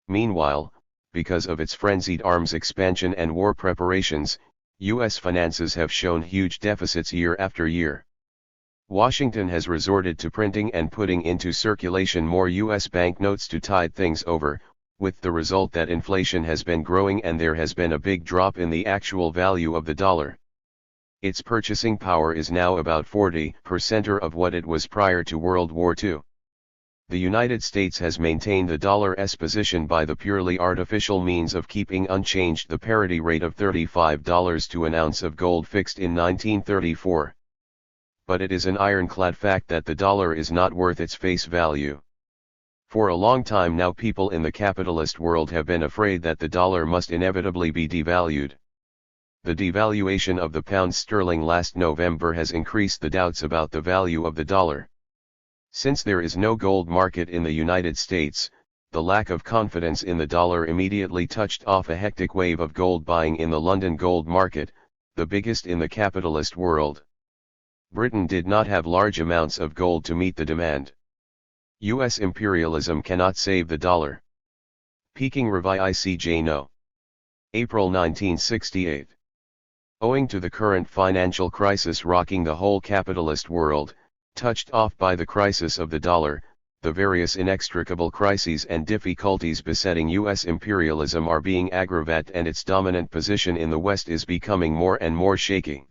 Meanwhile, because of its frenzied arms expansion and war preparations, U.S. finances have shown huge deficits year after year. Washington has resorted to printing and putting into circulation more U.S. banknotes to tide things over, with the result that inflation has been growing and there has been a big drop in the actual value of the dollar. Its purchasing power is now about 40% of what it was prior to World War II. The United States has maintained the dollar's position by the purely artificial means of keeping unchanged the parity rate of $35 to an ounce of gold fixed in 1934. But it is an ironclad fact that the dollar is not worth its face value. For a long time now people in the capitalist world have been afraid that the dollar must inevitably be devalued. The devaluation of the pound sterling last November has increased the doubts about the value of the dollar. Since there is no gold market in the United States, the lack of confidence in the dollar immediately touched off a hectic wave of gold buying in the London gold market, the biggest in the capitalist world. Britain did not have large amounts of gold to meet the demand. U.S. imperialism cannot save the dollar. Peking Revi ICJ No. April 1968. Owing to the current financial crisis rocking the whole capitalist world, touched off by the crisis of the dollar, the various inextricable crises and difficulties besetting U.S. imperialism are being aggravated and its dominant position in the West is becoming more and more shaky.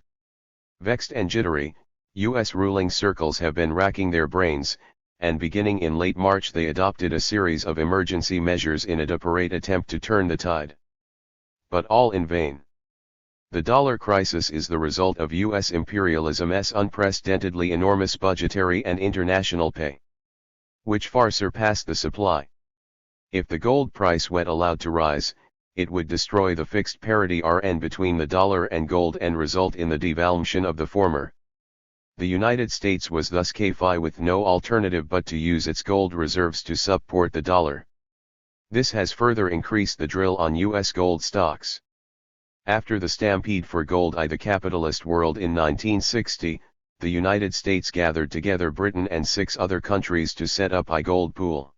Vexed and jittery, U.S. ruling circles have been racking their brains, and beginning in late March they adopted a series of emergency measures in a desperate attempt to turn the tide. But all in vain. The dollar crisis is the result of U.S. imperialism's unprecedentedly enormous budgetary and international pay, which far surpass the supply. If the gold price were allowed to rise, it would destroy the fixed parity RN between the dollar and gold and result in the devaluation of the former. The United States was thus kfi with no alternative but to use its gold reserves to support the dollar. This has further increased the drill on U.S. gold stocks. After the stampede for gold in the capitalist world in 1960, the United States gathered together Britain and 6 other countries to set up a gold pool.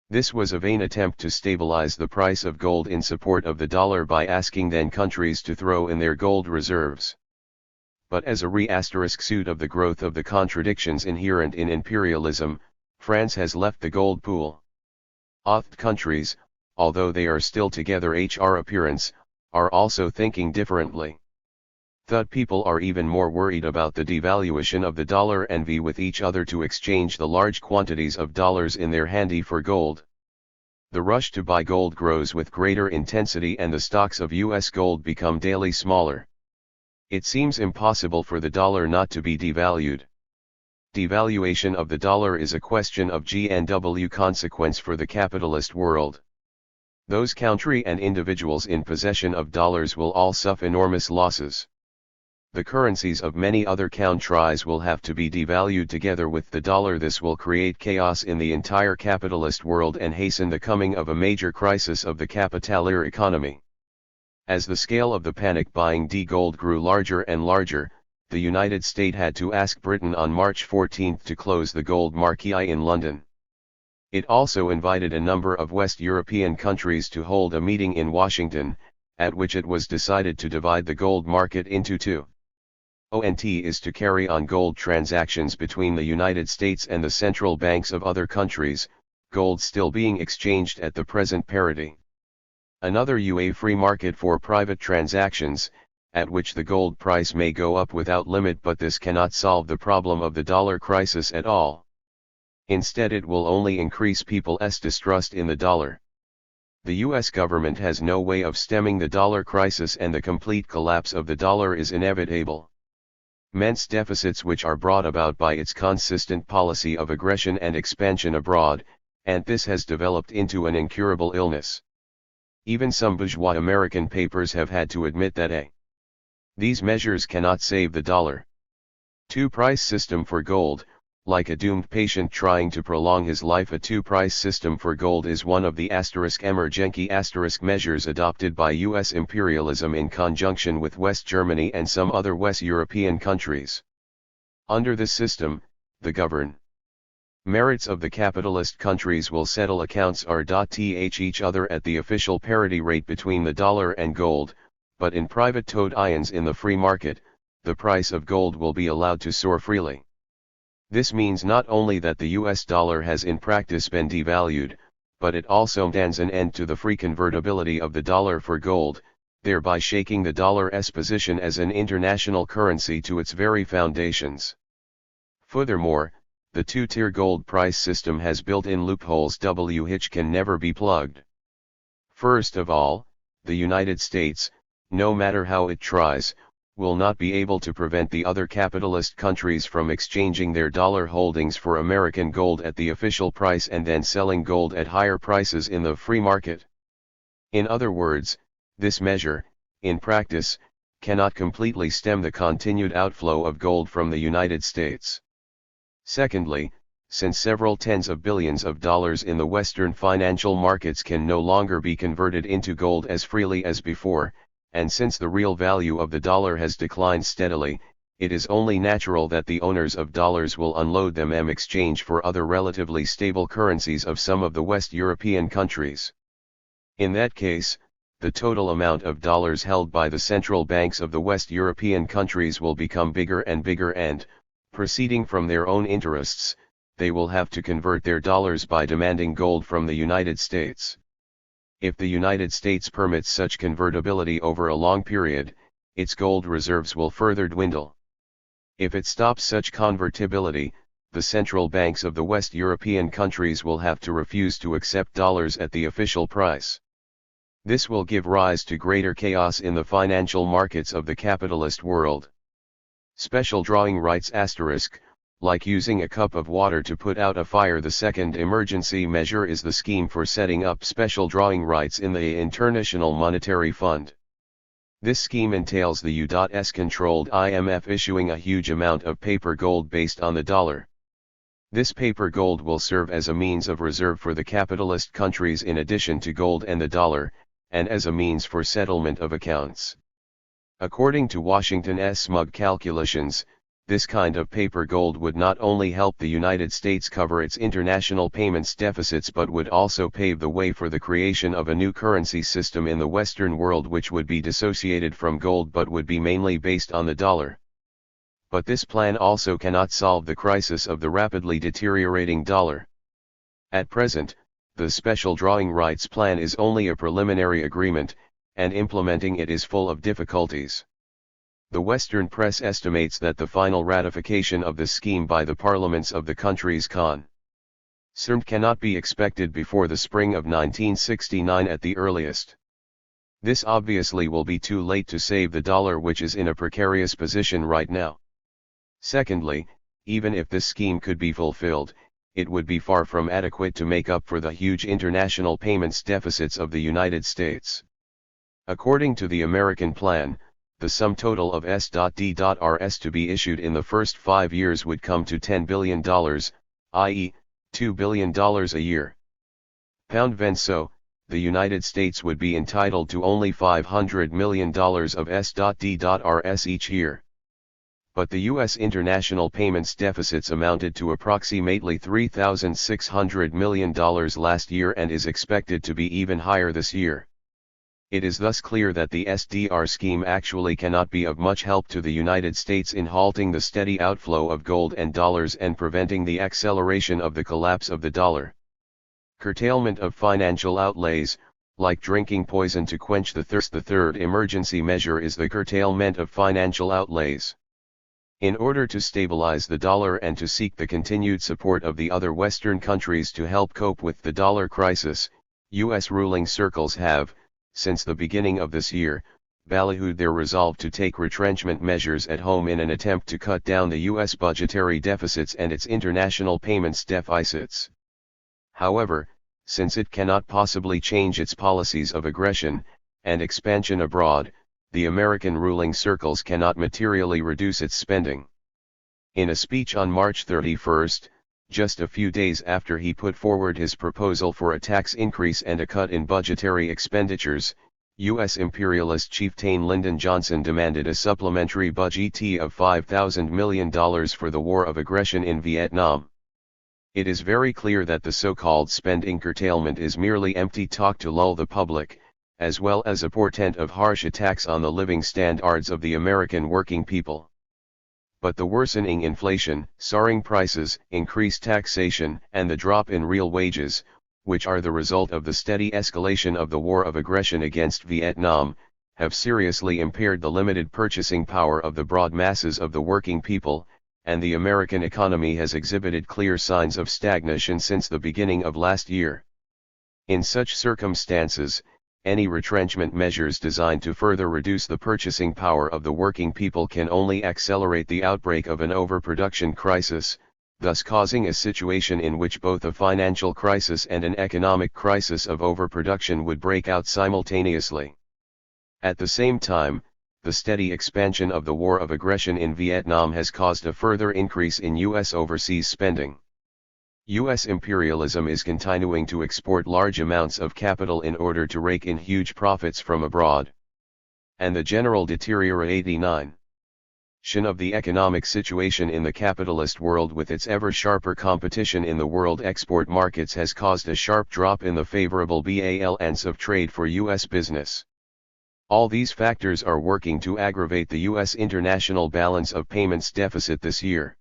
This was a vain attempt to stabilize the price of gold in support of the dollar by asking then countries to throw in their gold reserves. But as a re-suit of the growth of the contradictions inherent in imperialism, France has left the gold pool. Oth countries, although they are still together HR appearance, are also thinking differently. Third people are even more worried about the devaluation of the dollar and vie with each other to exchange the large quantities of dollars in their handy for gold. The rush to buy gold grows with greater intensity and the stocks of U.S. gold become daily smaller. It seems impossible for the dollar not to be devalued. Devaluation of the dollar is a question of GNW consequence for the capitalist world. Those country and individuals in possession of dollars will all suffer enormous losses. The currencies of many other countries will have to be devalued together with the dollar. This will create chaos in the entire capitalist world and hasten the coming of a major crisis of the capitalistic economy. As the scale of the panic buying gold grew larger and larger, the United States had to ask Britain on March 14 to close the gold market in London. It also invited a number of West European countries to hold a meeting in Washington, at which it was decided to divide the gold market into 2. ONT is to carry on gold transactions between the United States and the central banks of other countries, gold still being exchanged at the present parity. Another UA free market for private transactions, at which the gold price may go up without limit, but this cannot solve the problem of the dollar crisis at all. Instead, it will only increase people's distrust in the dollar. The US government has no way of stemming the dollar crisis, and the complete collapse of the dollar is inevitable. Immense deficits which are brought about by its consistent policy of aggression and expansion abroad, and this has developed into an incurable illness. Even some bourgeois American papers have had to admit that these measures cannot save the dollar. Two-price system for gold. Like a doomed patient trying to prolong his life, a two-price system for gold is one of the emergency measures adopted by US imperialism in conjunction with West Germany and some other West European countries. Under this system, the merits of the capitalist countries will settle accounts each other at the official parity rate between the dollar and gold, but in private ions in the free market, the price of gold will be allowed to soar freely. This means not only that the US dollar has in practice been devalued, but it also stands an end to the free convertibility of the dollar for gold, thereby shaking the dollar's position as an international currency to its very foundations. Furthermore, the two-tier gold price system has built-in loopholes which can never be plugged. First of all, the United States, no matter how it tries, will not be able to prevent the other capitalist countries from exchanging their dollar holdings for American gold at the official price and then selling gold at higher prices in the free market. In other words, this measure, in practice, cannot completely stem the continued outflow of gold from the United States. Secondly, since several tens of billions of dollars in the Western financial markets can no longer be converted into gold as freely as before, and since the real value of the dollar has declined steadily, it is only natural that the owners of dollars will unload them in exchange for other relatively stable currencies of some of the West European countries. In that case, the total amount of dollars held by the central banks of the West European countries will become bigger and bigger, and, proceeding from their own interests, they will have to convert their dollars by demanding gold from the United States. If the United States permits such convertibility over a long period, its gold reserves will further dwindle. If it stops such convertibility, the central banks of the West European countries will have to refuse to accept dollars at the official price. This will give rise to greater chaos in the financial markets of the capitalist world. Special drawing rights like using a cup of water to put out a fire. The second emergency measure is the scheme for setting up special drawing rights in the International Monetary Fund. This scheme entails the U.S.-controlled IMF issuing a huge amount of paper gold based on the dollar. This paper gold will serve as a means of reserve for the capitalist countries in addition to gold and the dollar, and as a means for settlement of accounts. According to Washington's smug calculations, this kind of paper gold would not only help the United States cover its international payments deficits but would also pave the way for the creation of a new currency system in the Western world which would be dissociated from gold but would be mainly based on the dollar. But this plan also cannot solve the crisis of the rapidly deteriorating dollar. At present, the special drawing rights plan is only a preliminary agreement, and implementing it is full of difficulties. The Western press estimates that the final ratification of the scheme by the parliaments of the countries concerned cannot be expected before the spring of 1969 at the earliest. This obviously will be too late to save the dollar, which is in a precarious position right now. Secondly, even if this scheme could be fulfilled, it would be far from adequate to make up for the huge international payments deficits of the United States. According to the American plan, the sum total of S.D.Rs to be issued in the first 5 years would come to $10 billion, i.e., $2 billion a year. Pound so, the United States would be entitled to only $500 million of S.D.Rs each year. But the U.S. international payments deficits amounted to approximately $3,600 million last year and is expected to be even higher this year. It is thus clear that the SDR scheme actually cannot be of much help to the United States in halting the steady outflow of gold and dollars and preventing the acceleration of the collapse of the dollar. Curtailment of financial outlays. like drinking poison to quench the thirst. The third emergency measure is the curtailment of financial outlays. In order to stabilize the dollar and to seek the continued support of the other Western countries to help cope with the dollar crisis, U.S. ruling circles have, since the beginning of this year, ballyhooed their resolve to take retrenchment measures at home in an attempt to cut down the U.S. budgetary deficits and its international payments deficits. However, since it cannot possibly change its policies of aggression and expansion abroad, the American ruling circles cannot materially reduce its spending. In a speech on March 31, just a few days after he put forward his proposal for a tax increase and a cut in budgetary expenditures, U.S. imperialist chieftain Lyndon Johnson demanded a supplementary budget of $5,000 million for the war of aggression in Vietnam. It is very clear that the so-called spending curtailment is merely empty talk to lull the public, as well as a portent of harsh attacks on the living standards of the American working people. But the worsening inflation, soaring prices, increased taxation, and the drop in real wages, which are the result of the steady escalation of the war of aggression against Vietnam, have seriously impaired the limited purchasing power of the broad masses of the working people, and the American economy has exhibited clear signs of stagnation since the beginning of last year. In such circumstances, any retrenchment measures designed to further reduce the purchasing power of the working people can only accelerate the outbreak of an overproduction crisis, thus causing a situation in which both a financial crisis and an economic crisis of overproduction would break out simultaneously. At the same time, the steady expansion of the war of aggression in Vietnam has caused a further increase in U.S. overseas spending. U.S. imperialism is continuing to export large amounts of capital in order to rake in huge profits from abroad. And the general deterioration of the economic situation in the capitalist world with its ever sharper competition in the world export markets has caused a sharp drop in the favorable balance of trade for U.S. business. All these factors are working to aggravate the U.S. international balance of payments deficit this year.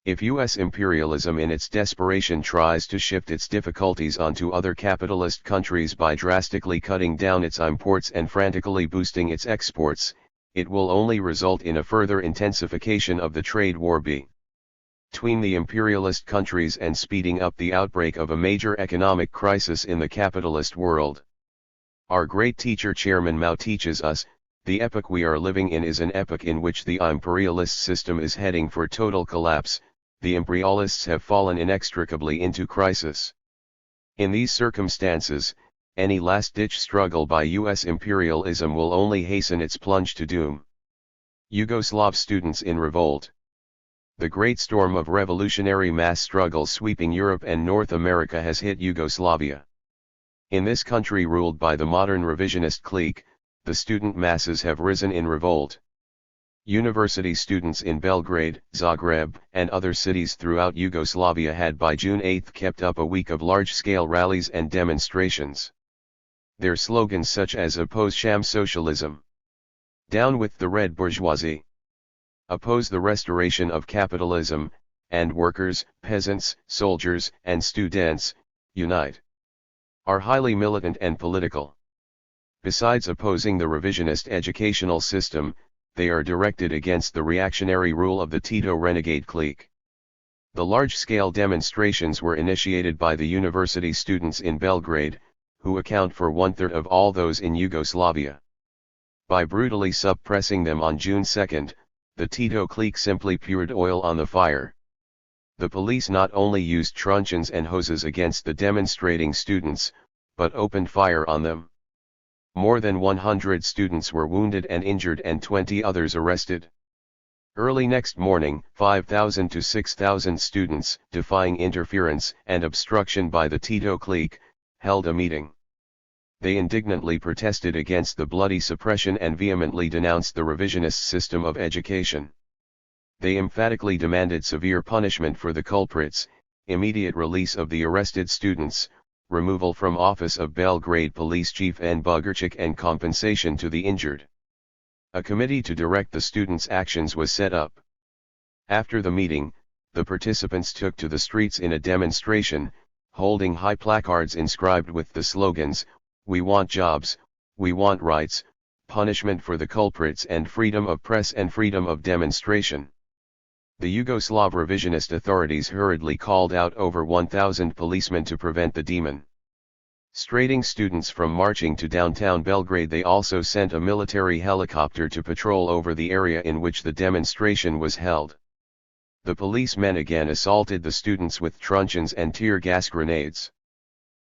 If U.S. imperialism in its desperation tries to shift its difficulties onto other capitalist countries by drastically cutting down its imports and frantically boosting its exports, it will only result in a further intensification of the trade war between the imperialist countries and speeding up the outbreak of a major economic crisis in the capitalist world. Our great teacher Chairman Mao teaches us, the epoch we are living in is an epoch in which the imperialist system is heading for total collapse. The imperialists have fallen inextricably into crisis. In these circumstances, any last-ditch struggle by U.S. imperialism will only hasten its plunge to doom. Yugoslav students in revolt. The great storm of revolutionary mass struggles sweeping Europe and North America has hit Yugoslavia. In this country ruled by the modern revisionist clique, the student masses have risen in revolt. University students in Belgrade, Zagreb, and other cities throughout Yugoslavia had by June 8 kept up a week of large-scale rallies and demonstrations. Their slogans such as "Oppose sham socialism," "Down with the red bourgeoisie," "Oppose the restoration of capitalism," and "Workers, peasants, soldiers, and students, unite," are highly militant and political. Besides opposing the revisionist educational system, they are directed against the reactionary rule of the Tito renegade clique. The large-scale demonstrations were initiated by the university students in Belgrade, who account for one-third of all those in Yugoslavia. By brutally suppressing them on June 2, the Tito clique simply poured oil on the fire. The police not only used truncheons and hoses against the demonstrating students, but opened fire on them. More than 100 students were wounded and injured and 20 others arrested. Early next morning, 5,000 to 6,000 students, defying interference and obstruction by the Tito clique, held a meeting. They indignantly protested against the bloody suppression and vehemently denounced the revisionist system of education. They emphatically demanded severe punishment for the culprits, immediate release of the arrested students, removal from office of Belgrade Police Chief N. Bugaric and compensation to the injured. A committee to direct the students' actions was set up. After the meeting, the participants took to the streets in a demonstration, holding high placards inscribed with the slogans, We want jobs, we want rights, punishment for the culprits and freedom of press and freedom of demonstration. The Yugoslav revisionist authorities hurriedly called out over 1,000 policemen to prevent the demonstrating students from marching to downtown Belgrade. They also sent a military helicopter to patrol over the area in which the demonstration was held. The policemen again assaulted the students with truncheons and tear gas grenades.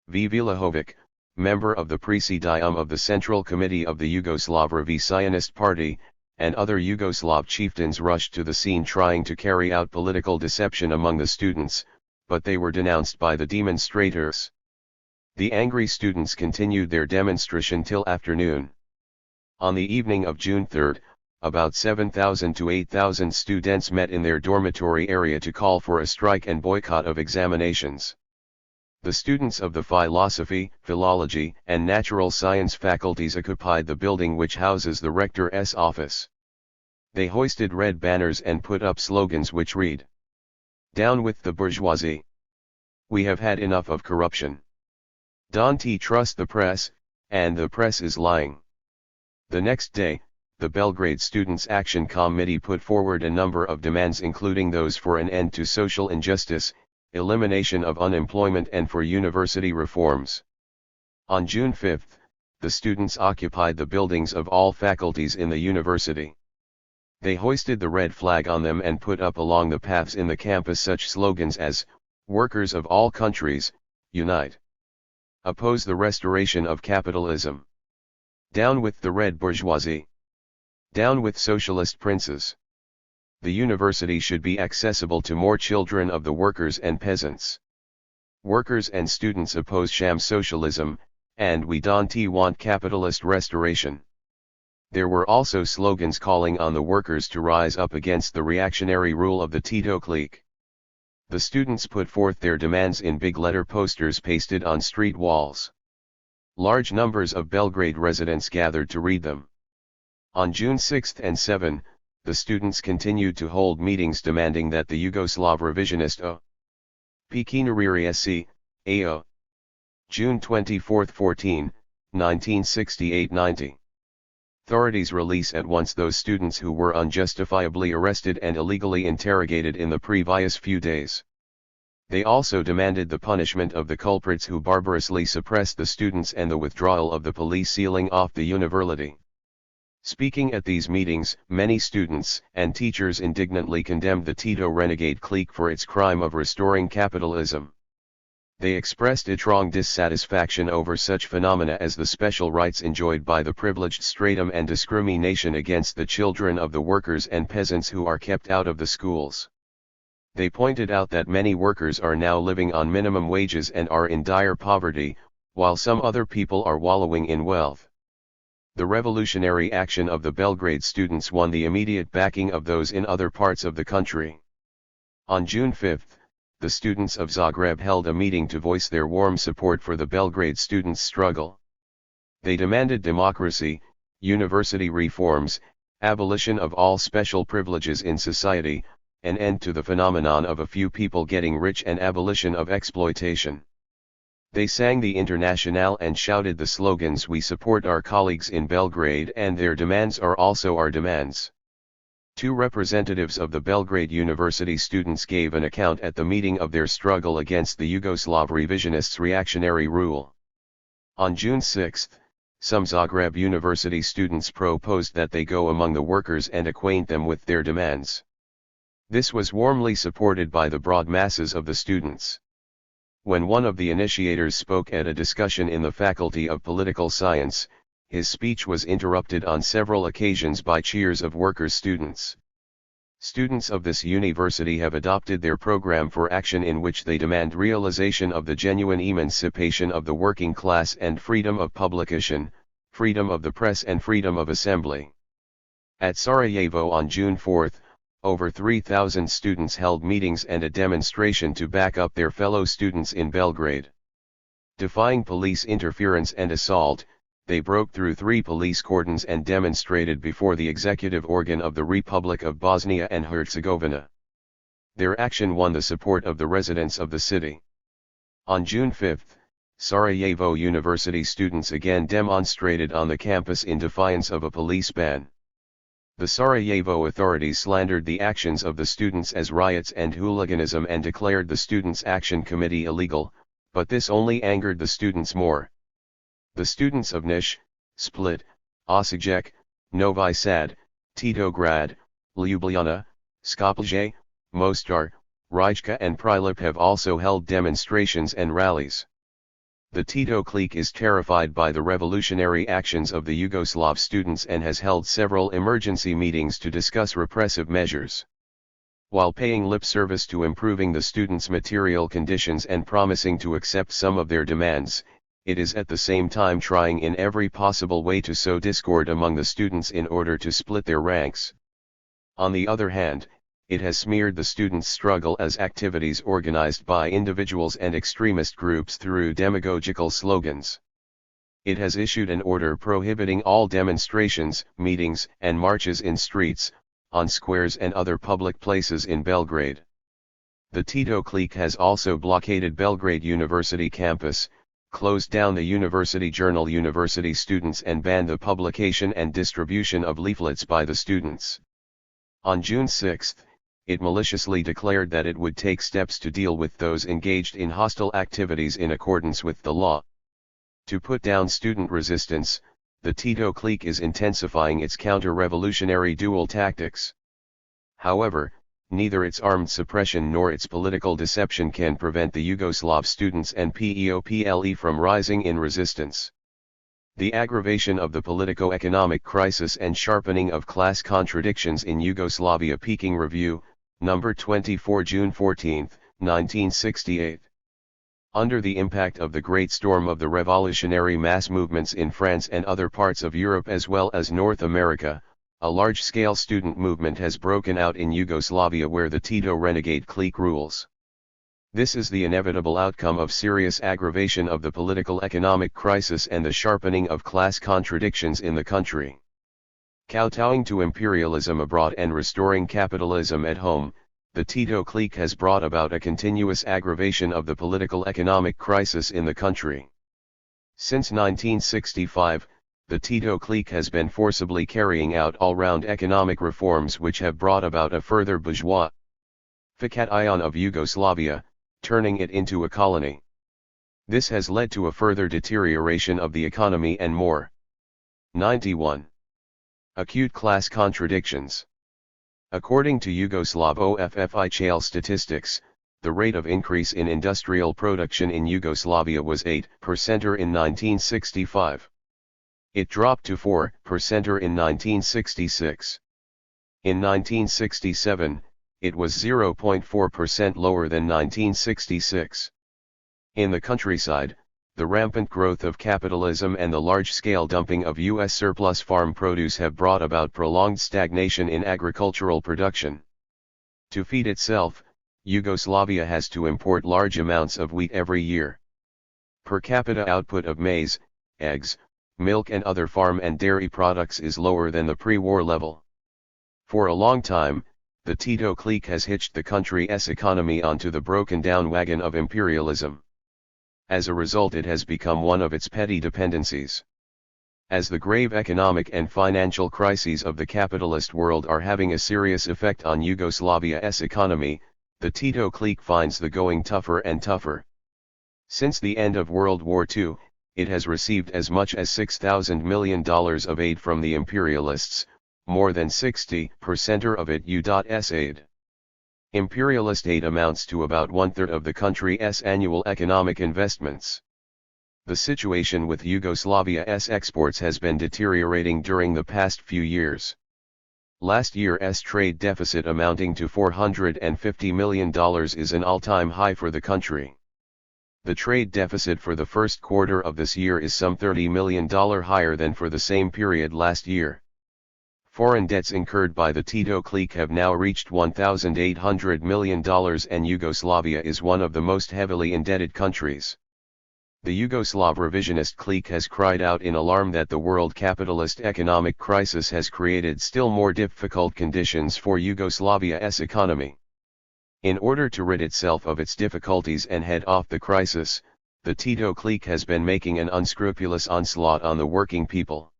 V. Vlahovic, member of the Presidium of the Central Committee of the Yugoslav Revisionist Party, and other Yugoslav chieftains rushed to the scene trying to carry out political deception among the students, but they were denounced by the demonstrators. The angry students continued their demonstration till afternoon. On the evening of June 3, about 7,000 to 8,000 students met in their dormitory area to call for a strike and boycott of examinations. The students of the philosophy, philology, and natural science faculties occupied the building which houses the rector's office. They hoisted red banners and put up slogans which read, "Down with the bourgeoisie. We have had enough of corruption. Don't trust the press, and the press is lying." The next day, the Belgrade Students' Action Committee put forward a number of demands, including those for an end to social injustice, elimination of unemployment, and for university reforms. On June 5, the students occupied the buildings of all faculties in the university. They hoisted the red flag on them and put up along the paths in the campus such slogans as, "Workers of all countries, unite. Oppose the restoration of capitalism. Down with the red bourgeoisie. Down with socialist princes. The university should be accessible to more children of the workers and peasants. Workers and students oppose sham socialism, and we don't want capitalist restoration." There were also slogans calling on the workers to rise up against the reactionary rule of the Tito clique. The students put forth their demands in big letter posters pasted on street walls. Large numbers of Belgrade residents gathered to read them. On June 6 and 7, the students continued to hold meetings demanding that the Yugoslav revisionist Pekinariri AO. June 24-14, 1968-90. Authorities release at once those students who were unjustifiably arrested and illegally interrogated in the previous few days. They also demanded the punishment of the culprits who barbarously suppressed the students and the withdrawal of the police sealing off the university. Speaking at these meetings, many students and teachers indignantly condemned the Tito renegade clique for its crime of restoring capitalism. They expressed a strong dissatisfaction over such phenomena as the special rights enjoyed by the privileged stratum and discrimination against the children of the workers and peasants who are kept out of the schools. They pointed out that many workers are now living on minimum wages and are in dire poverty, while some other people are wallowing in wealth. The revolutionary action of the Belgrade students won the immediate backing of those in other parts of the country. On June 5, the students of Zagreb held a meeting to voice their warm support for the Belgrade students' struggle. They demanded democracy, university reforms, abolition of all special privileges in society, an end to the phenomenon of a few people getting rich, and abolition of exploitation. They sang the Internationale and shouted the slogans, "We support our colleagues in Belgrade and their demands are also our demands." Two representatives of the Belgrade University students gave an account at the meeting of their struggle against the Yugoslav revisionists' reactionary rule. On June 6, some Zagreb University students proposed that they go among the workers and acquaint them with their demands. This was warmly supported by the broad masses of the students. When one of the initiators spoke at a discussion in the Faculty of Political Science, his speech was interrupted on several occasions by cheers of workers' students. Students of this university have adopted their program for action in which they demand realization of the genuine emancipation of the working class and freedom of publication, freedom of the press and freedom of assembly. At Sarajevo on June 4, over 3,000 students held meetings and a demonstration to back up their fellow students in Belgrade. Defying police interference and assault, they broke through 3 police cordons and demonstrated before the executive organ of the Republic of Bosnia and Herzegovina. Their action won the support of the residents of the city. On June 5, Sarajevo University students again demonstrated on the campus in defiance of a police ban. The Sarajevo authorities slandered the actions of the students as riots and hooliganism and declared the Students' Action Committee illegal, but this only angered the students more. The students of Niš, Split, Osijek, Novi Sad, Titograd, Ljubljana, Skopje, Mostar, Rijeka and Prilep have also held demonstrations and rallies. The Tito clique is terrified by the revolutionary actions of the Yugoslav students and has held several emergency meetings to discuss repressive measures. While paying lip service to improving the students' material conditions and promising to accept some of their demands, it is at the same time trying in every possible way to sow discord among the students in order to split their ranks. On the other hand, it has smeared the students' struggle as activities organized by individuals and extremist groups through demagogical slogans. It has issued an order prohibiting all demonstrations, meetings, and marches in streets, on squares and other public places in Belgrade. The Tito clique has also blockaded Belgrade University campus, closed down the university journal University Students and banned the publication and distribution of leaflets by the students. On June 6, it maliciously declared that it would take steps to deal with those engaged in hostile activities in accordance with the law. To put down student resistance, the Tito clique is intensifying its counter-revolutionary dual tactics. However, neither its armed suppression nor its political deception can prevent the Yugoslav students and PEOPLE from rising in resistance. The aggravation of the politico-economic crisis and sharpening of class contradictions in Yugoslavia. Peking Review, number 24, June 14, 1968. Under the impact of the great storm of the revolutionary mass movements in France and other parts of Europe as well as North America, a large-scale student movement has broken out in Yugoslavia where the Tito renegade clique rules. This is the inevitable outcome of serious aggravation of the political-economic crisis and the sharpening of class contradictions in the country. Kowtowing to imperialism abroad and restoring capitalism at home, the Tito clique has brought about a continuous aggravation of the political-economic crisis in the country. Since 1965, the Tito clique has been forcibly carrying out all-round economic reforms which have brought about a further bourgeoisification of Yugoslavia, turning it into a colony. This has led to a further deterioration of the economy and more. 91. Acute class contradictions. According to Yugoslav official statistics, the rate of increase in industrial production in Yugoslavia was 8% in 1965. It dropped to 4% in 1966. In 1967, it was 0.4% lower than 1966. In the countryside, the rampant growth of capitalism and the large-scale dumping of U.S. surplus farm produce have brought about prolonged stagnation in agricultural production. To feed itself, Yugoslavia has to import large amounts of wheat every year. Per capita output of maize, eggs, milk and other farm and dairy products is lower than the pre-war level. For a long time, the Tito clique has hitched the country's economy onto the broken-down wagon of imperialism. As a result, it has become one of its petty dependencies. As the grave economic and financial crises of the capitalist world are having a serious effect on Yugoslavia's economy, the Tito clique finds the going tougher and tougher. Since the end of World War II, it has received as much as $6,000 million of aid from the imperialists, more than 60% of it U.S. aid. Imperialist aid amounts to about one-third of the country's annual economic investments. The situation with Yugoslavia's exports has been deteriorating during the past few years. Last year's trade deficit amounting to $450 million is an all-time high for the country. The trade deficit for the first quarter of this year is some $30 million higher than for the same period last year. Foreign debts incurred by the Tito clique have now reached $1,800 million and Yugoslavia is one of the most heavily indebted countries. The Yugoslav revisionist clique has cried out in alarm that the world capitalist economic crisis has created still more difficult conditions for Yugoslavia's economy. In order to rid itself of its difficulties and head off the crisis, the Tito clique has been making an unscrupulous onslaught on the working people.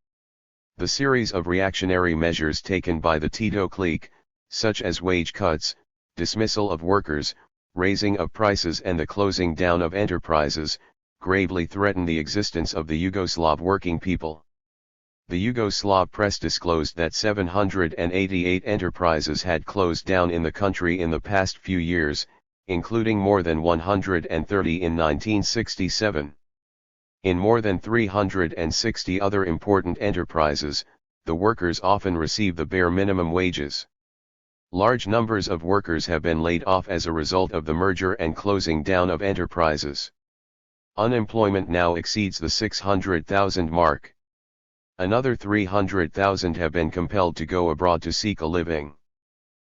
The series of reactionary measures taken by the Tito clique, such as wage cuts, dismissal of workers, raising of prices and the closing down of enterprises, gravely threaten the existence of the Yugoslav working people. The Yugoslav press disclosed that 788 enterprises had closed down in the country in the past few years, including more than 130 in 1967. In more than 360 other important enterprises, the workers often receive the bare minimum wages. Large numbers of workers have been laid off as a result of the merger and closing down of enterprises. Unemployment now exceeds the 600,000 mark. Another 300,000 have been compelled to go abroad to seek a living.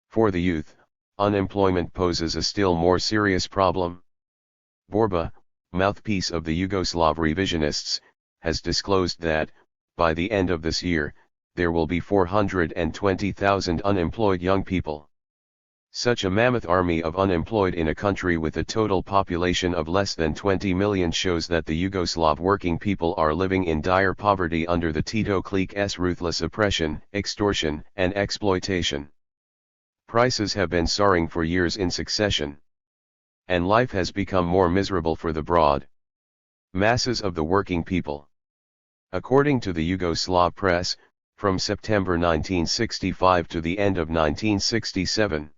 For the youth, unemployment poses a still more serious problem. Borba, mouthpiece of the Yugoslav revisionists, has disclosed that, by the end of this year, there will be 420,000 unemployed young people. Such a mammoth army of unemployed in a country with a total population of less than 20 million shows that the Yugoslav working people are living in dire poverty under the Tito clique's ruthless oppression, extortion, and exploitation. Prices have been soaring for years in succession. And life has become more miserable for the broad masses of the working people. According to the Yugoslav press, from September 1965 to the end of 1967,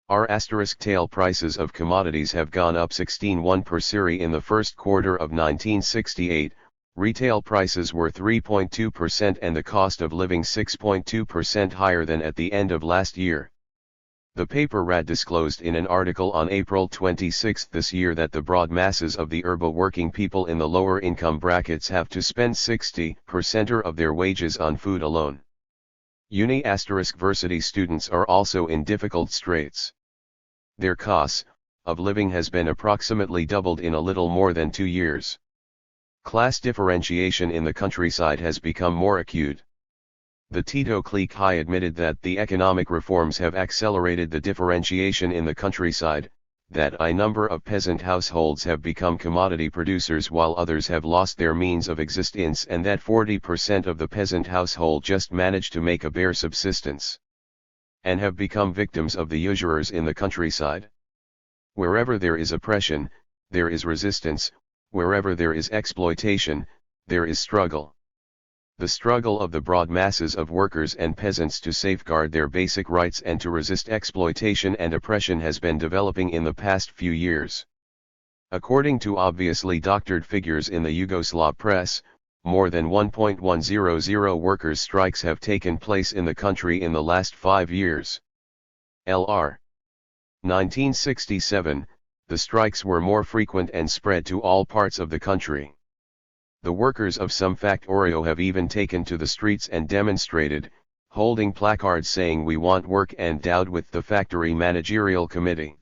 R*tail prices of commodities have gone up 16.1 per serie in the first quarter of 1968, retail prices were 3.2% and the cost of living 6.2% higher than at the end of last year. The paper RAD disclosed in an article on April 26 this year that the broad masses of the urban working people in the lower income brackets have to spend 60% of their wages on food alone. Uni*varsity students are also in difficult straits. Their costs of living has been approximately doubled in a little more than 2 years. Class differentiation in the countryside has become more acute. The Tito clique admitted that the economic reforms have accelerated the differentiation in the countryside, that a number of peasant households have become commodity producers while others have lost their means of existence, and that 40% of the peasant household just manage to make a bare subsistence, and have become victims of the usurers in the countryside. Wherever there is oppression, there is resistance, wherever there is exploitation, there is struggle. The struggle of the broad masses of workers and peasants to safeguard their basic rights and to resist exploitation and oppression has been developing in the past few years. According to obviously doctored figures in the Yugoslav press, more than 1,100 workers' strikes have taken place in the country in the last 5 years. Lr. 1967, the strikes were more frequent and spread to all parts of the country. The workers of some factorio have even taken to the streets and demonstrated, holding placards saying "We want work" and endowed with the factory managerial committee.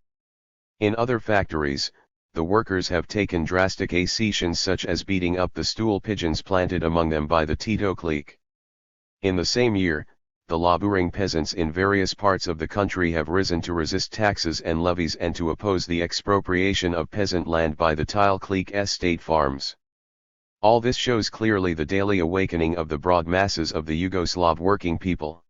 In other factories, the workers have taken drastic actions such as beating up the stool pigeons planted among them by the Tito clique. In the same year, the laboring peasants in various parts of the country have risen to resist taxes and levies and to oppose the expropriation of peasant land by the Tile clique's state farms. All this shows clearly the daily awakening of the broad masses of the Yugoslav working people.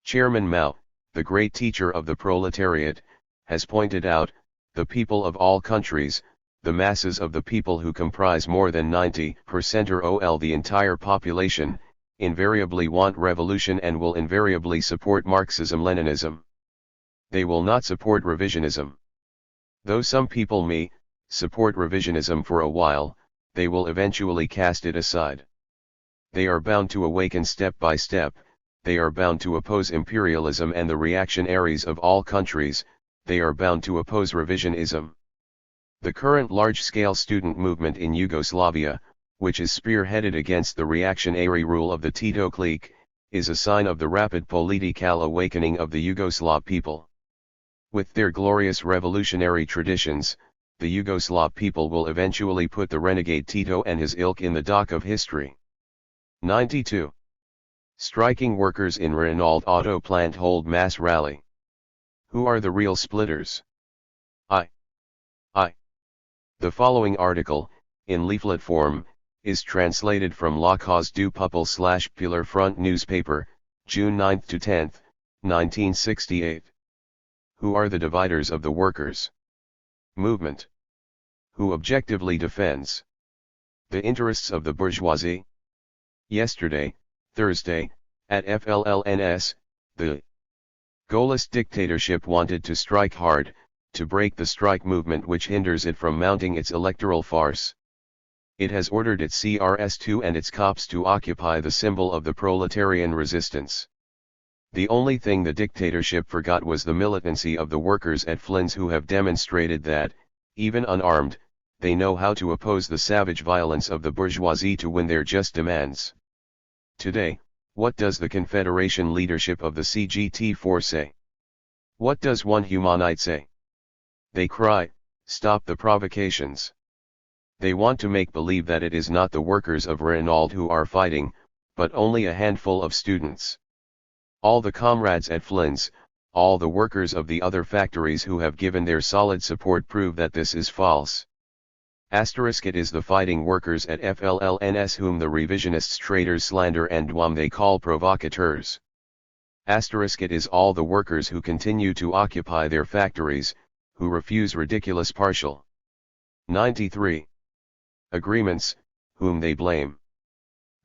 Chairman Mao, the great teacher of the proletariat, has pointed out, the people of all countries, the masses of the people who comprise more than 90% or the entire population, invariably want revolution and will invariably support Marxism-Leninism. They will not support revisionism. Though some people may support revisionism for a while, they will eventually cast it aside. They are bound to awaken step by step, they are bound to oppose imperialism and the reactionaries of all countries, they are bound to oppose revisionism. The current large-scale student movement in Yugoslavia, which is spearheaded against the reactionary rule of the Tito clique, is a sign of the rapid political awakening of the Yugoslav people. With their glorious revolutionary traditions, the Yugoslav people will eventually put the renegade Tito and his ilk in the dock of history. 92. Striking workers in Renault auto plant hold mass rally. Who are the real splitters? I. The following article, in leaflet form, is translated from La Cause du Peuple / Pillar Front newspaper, June 9 to 10, 1968. Who are the dividers of the workers' movement? Who objectively defends the interests of the bourgeoisie? Yesterday, Thursday, at FLLNS, the Gaullist dictatorship wanted to strike hard, to break the strike movement which hinders it from mounting its electoral farce. It has ordered its CRS2 and its cops to occupy the symbol of the proletarian resistance. The only thing the dictatorship forgot was the militancy of the workers at Flins, who have demonstrated that, even unarmed, they know how to oppose the savage violence of the bourgeoisie to win their just demands. Today, what does the Confederation leadership of the CGT4 say? What does one Humanite say? They cry, "Stop the provocations." They want to make believe that it is not the workers of Renault who are fighting, but only a handful of students. All the comrades at Flins, all the workers of the other factories who have given their solid support prove that this is false. It is the fighting workers at FLLNS whom the revisionists, traitors slander and whom they call provocateurs. It is all the workers who continue to occupy their factories, who refuse ridiculous partial 93 agreements, whom they blame.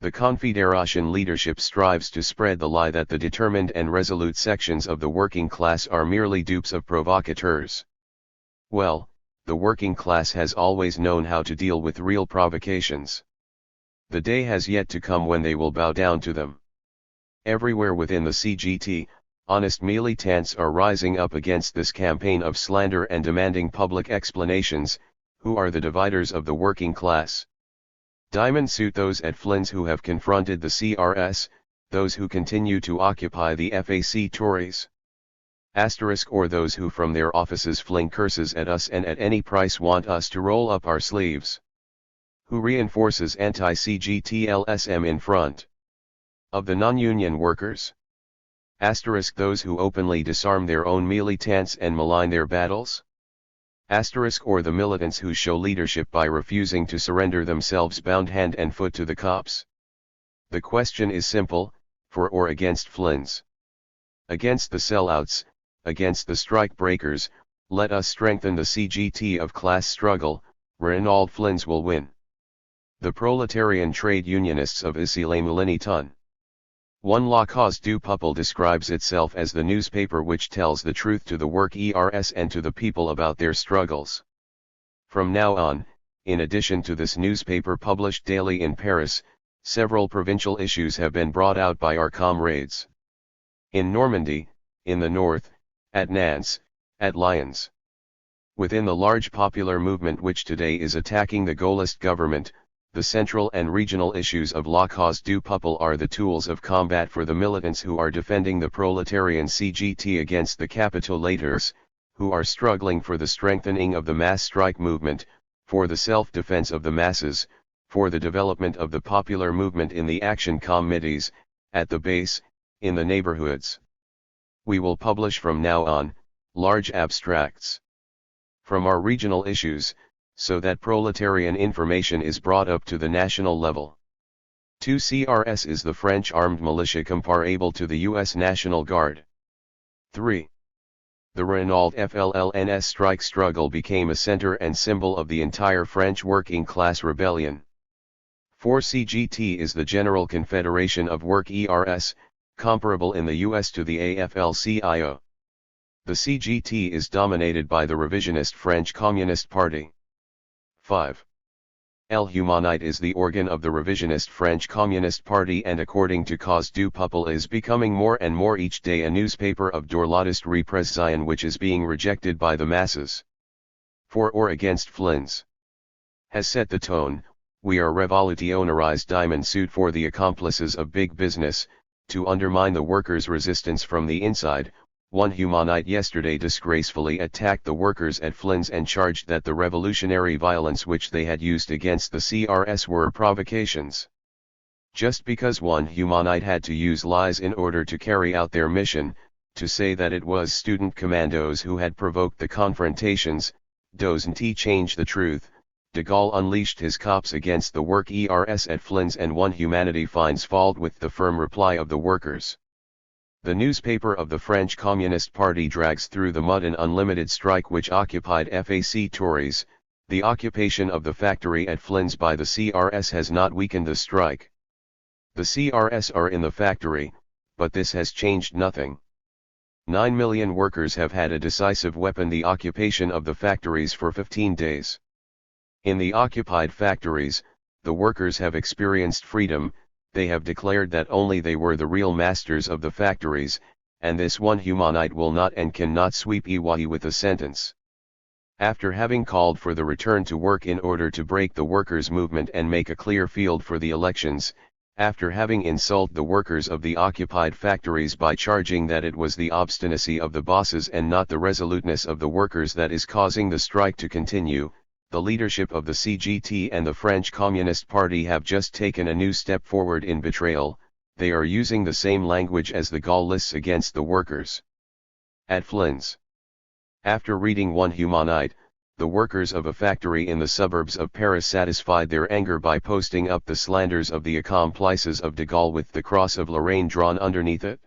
The Confederation leadership strives to spread the lie that the determined and resolute sections of the working class are merely dupes of provocateurs. Well, the working class has always known how to deal with real provocations. The day has yet to come when they will bow down to them. Everywhere within the CGT, honest militants are rising up against this campaign of slander and demanding public explanations. Who are the dividers of the working class? Diamond suit those at Flins who have confronted the CRS, those who continue to occupy the FAC Tories. Or those who from their offices fling curses at us and at any price want us to roll up our sleeves. Who reinforces anti-CGT-LSM in front of the non-union workers? Those who openly disarm their own militants and malign their battles? Or the militants who show leadership by refusing to surrender themselves bound hand and foot to the cops? The question is simple: for or against Flins? Against the sellouts, against the strike breakers, let us strengthen the CGT of class struggle. Renault Flins will win. The proletarian trade unionists of Issy-les-Moulineaux. 1 La Cause du Peuple describes itself as the newspaper which tells the truth to the workers and to the people about their struggles. From now on, in addition to this newspaper published daily in Paris, several provincial issues have been brought out by our comrades. In Normandy, in the north, at Nantes, at Lyons. Within the large popular movement which today is attacking the Gaullist government, the central and regional issues of La Cause du Peuple are the tools of combat for the militants who are defending the proletarian CGT against the capitulators, who are struggling for the strengthening of the mass strike movement, for the self-defense of the masses, for the development of the popular movement in the action committees, at the base, in the neighborhoods. We will publish from now on, large abstracts from our regional issues, so that proletarian information is brought up to the national level. 2 CRS is the French armed militia comparable to the US National Guard. 3. The Renault FLLNS strike struggle became a center and symbol of the entire French working class rebellion. 4 CGT is the General Confederation of Workers, comparable in the US to the AFL-CIO. The CGT is dominated by the revisionist French Communist Party. 5. El Humanite is the organ of the revisionist French Communist Party and according to Cause du Peuple is becoming more and more each day a newspaper of d'Orlatist repression which is being rejected by the masses. For or against Flins has set the tone. We are revolutionarized diamond suit for the accomplices of big business, to undermine the workers' resistance from the inside. 1 Humanite yesterday disgracefully attacked the workers at Flins and charged that the revolutionary violence which they had used against the CRS were provocations. Just because 1 Humanite had to use lies in order to carry out their mission, to say that it was student commandos who had provoked the confrontations, doesn't change the truth. de Gaulle unleashed his cops against the workers at Flins, and won. Humanity finds fault with the firm reply of the workers. The newspaper of the French Communist Party drags through the mud an unlimited strike which occupied FAC Tories. The occupation of the factory at Flins by the CRS has not weakened the strike. The CRS are in the factory, but this has changed nothing. 9 million workers have had a decisive weapon: the occupation of the factories for 15 days. In the occupied factories, the workers have experienced freedom. They have declared that only they were the real masters of the factories, and this one humanite will not and cannot sweep away with a sentence. After having called for the return to work in order to break the workers' movement and make a clear field for the elections, after having insulted the workers of the occupied factories by charging that it was the obstinacy of the bosses and not the resoluteness of the workers that is causing the strike to continue, the leadership of the CGT and the French Communist Party have just taken a new step forward in betrayal. They are using the same language as the Gaullists against the workers. At Flins. After reading One Humanite, the workers of a factory in the suburbs of Paris satisfied their anger by posting up the slanders of the accomplices of de Gaulle with the cross of Lorraine drawn underneath it.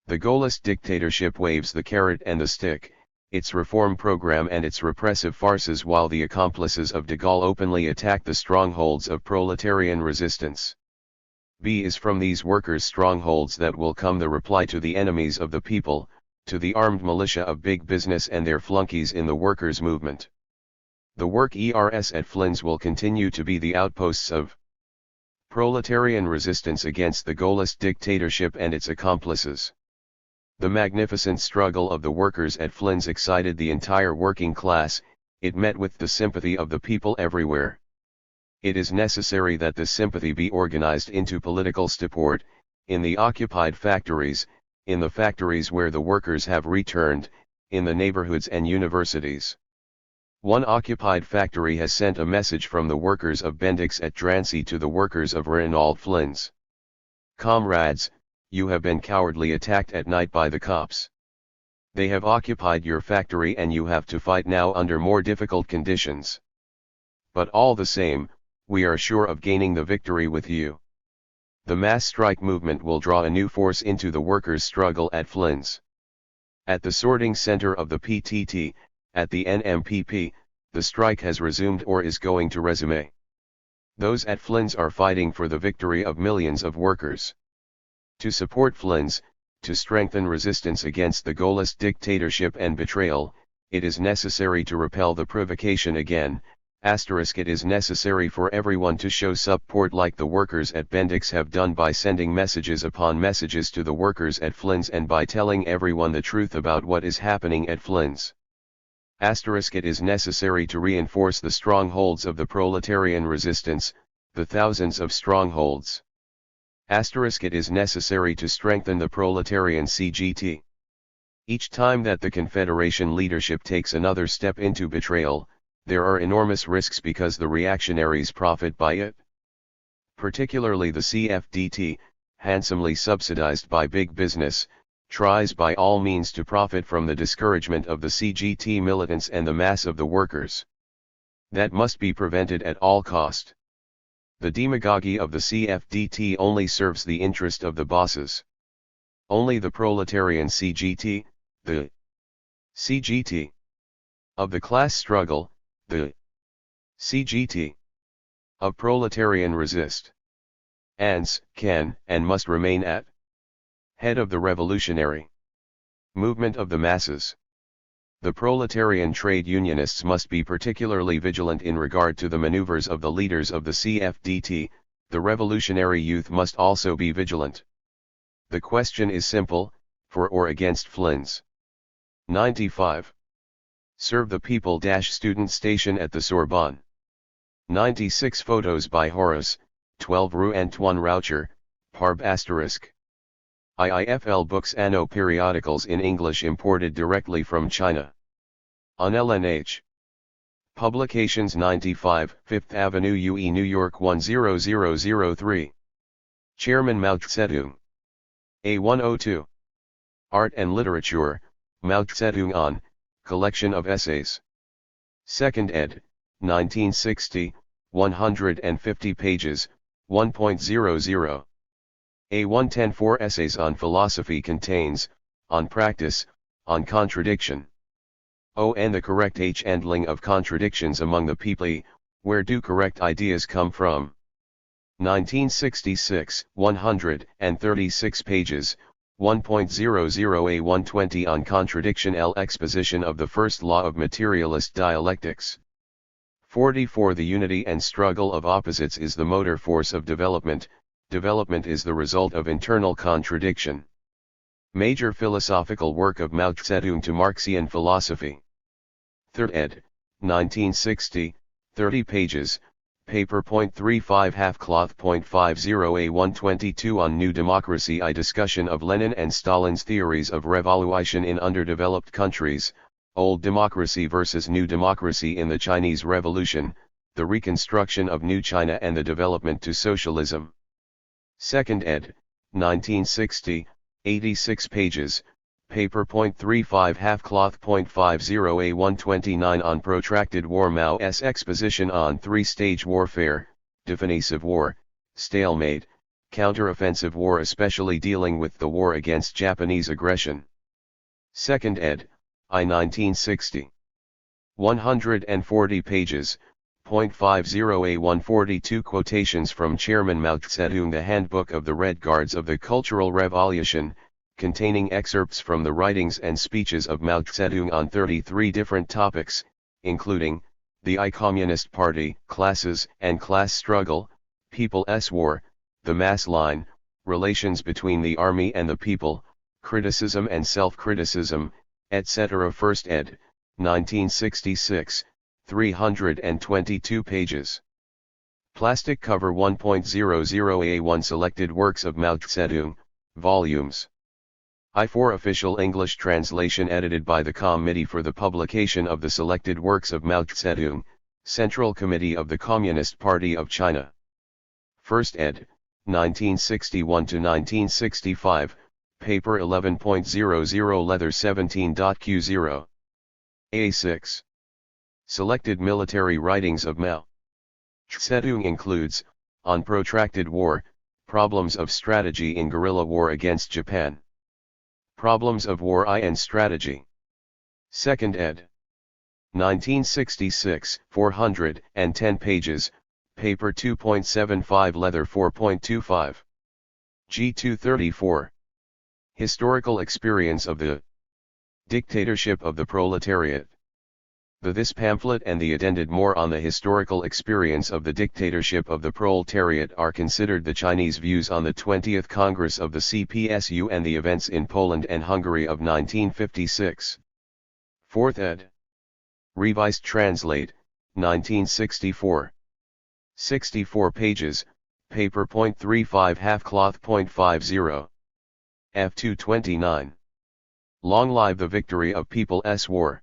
The Gaullist dictatorship waves the carrot and the stick, its reform program and its repressive farces, while the accomplices of de Gaulle openly attack the strongholds of proletarian resistance. B is from these workers' strongholds that will come the reply to the enemies of the people, to the armed militia of big business and their flunkies in the workers' movement. The workers at Flins will continue to be the outposts of proletarian resistance against the Gaullist dictatorship and its accomplices. The magnificent struggle of the workers at Flins excited the entire working class. It met with the sympathy of the people everywhere. It is necessary that this sympathy be organized into political support, in the occupied factories, in the factories where the workers have returned, in the neighborhoods and universities. One occupied factory has sent a message from the workers of Bendix at Drancy to the workers of Renault Flins. Comrades, you have been cowardly attacked at night by the cops. They have occupied your factory and you have to fight now under more difficult conditions. But all the same, we are sure of gaining the victory with you. The mass strike movement will draw a new force into the workers' struggle at Flins. At the sorting center of the PTT, at the NMPP, the strike has resumed or is going to resume. Those at Flins are fighting for the victory of millions of workers. To support Flins, to strengthen resistance against the Gaullist dictatorship and betrayal, it is necessary to repel the provocation again. It is necessary for everyone to show support like the workers at Bendix have done by sending messages upon messages to the workers at Flins and by telling everyone the truth about what is happening at Flins. It is necessary to reinforce the strongholds of the proletarian resistance, the thousands of strongholds. It is necessary to strengthen the proletarian CGT. Each time that the Confederation leadership takes another step into betrayal, there are enormous risks because the reactionaries profit by it. Particularly the CFDT, handsomely subsidized by big business, tries by all means to profit from the discouragement of the CGT militants and the mass of the workers. That must be prevented at all cost. The demagoguery of the CFDT only serves the interest of the bosses. Only the proletarian CGT, the CGT of the class struggle, the CGT of proletarian resist, can and must remain at head of the revolutionary movement of the masses. The proletarian trade unionists must be particularly vigilant in regard to the maneuvers of the leaders of the CFDT. The revolutionary youth must also be vigilant. The question is simple: for or against Flins. 95. Serve the people. Student station at the Sorbonne. 96 photos by Horace, 12 Rue Antoine Roucher, Parb *. IIFL Books Anno periodicals in English imported directly from China. On LNH. Publications 95, 5th Avenue UE New York 10003. Chairman Mao Zedong. A102. Art and Literature, Mao Zedong on, Collection of Essays. 2nd ed., 1960, 150 pages, 1.00. A110 essays on philosophy contains, on practice, on contradiction. O and the correct handling of contradictions among the people, where do correct ideas come from? 1966, 136 pages, 1.00. A120 on contradiction. Exposition of the first law of materialist dialectics. 44. The unity and struggle of opposites is the motor force of development. Development is the result of internal contradiction. Major philosophical work of Mao Zedong to Marxian philosophy. 3rd ed., 1960, 30 pages, paper .35 half-cloth .50. A122 on New Democracy. A discussion of Lenin and Stalin's theories of revolution in underdeveloped countries, Old Democracy versus New Democracy in the Chinese Revolution, the reconstruction of New China and the development to socialism. 2nd ed., 1960, 86 pages, paper .35 half-cloth .50. A129 on protracted war. Mao's exposition on three-stage warfare, defensive war, stalemate, counteroffensive war, especially dealing with the war against Japanese aggression. 2nd ed., I 1960. 140 pages, .50. A142 quotations from Chairman Mao Zedong. The Handbook of the Red Guards of the Cultural Revolution, containing excerpts from the writings and speeches of Mao Zedong on 33 different topics, including, the I-Communist Party, classes and class struggle, People's War, the mass line, relations between the army and the people, criticism and self-criticism, etc. 1st ed., 1966, 322 pages. Plastic cover. 1.00. A1 Selected Works of Mao Zedong, volumes. I4 Official English translation edited by the Committee for the Publication of the Selected Works of Mao Zedong, Central Committee of the Communist Party of China. 1st ed., 1961 to 1965, paper 11.00 leather 17.Q0. A6. Selected military writings of Mao Zedong includes, on protracted war, problems of strategy in guerrilla war against Japan. Problems of war I and strategy. 2nd ed. 1966, 410 pages, paper 2.75 leather 4.25. G234. Historical experience of the dictatorship of the proletariat. This pamphlet and the addendum more on the historical experience of the dictatorship of the proletariat are considered the Chinese views on the 20th Congress of the CPSU and the events in Poland and Hungary of 1956. 4th ed. Revised Translate, 1964. 64 pages, paper .35 half-cloth .50. F229. Long Live the Victory of People's War.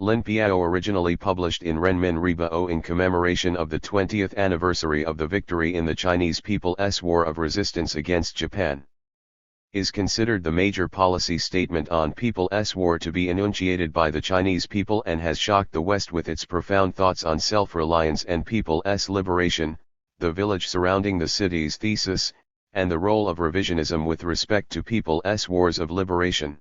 Lin Piao originally published in Renmin Rebao in commemoration of the 20th anniversary of the victory in the Chinese People's War of Resistance against Japan. Is considered the major policy statement on People's War to be enunciated by the Chinese people and has shocked the West with its profound thoughts on self-reliance and people's liberation, the village surrounding the city's thesis, and the role of revisionism with respect to People's Wars of Liberation.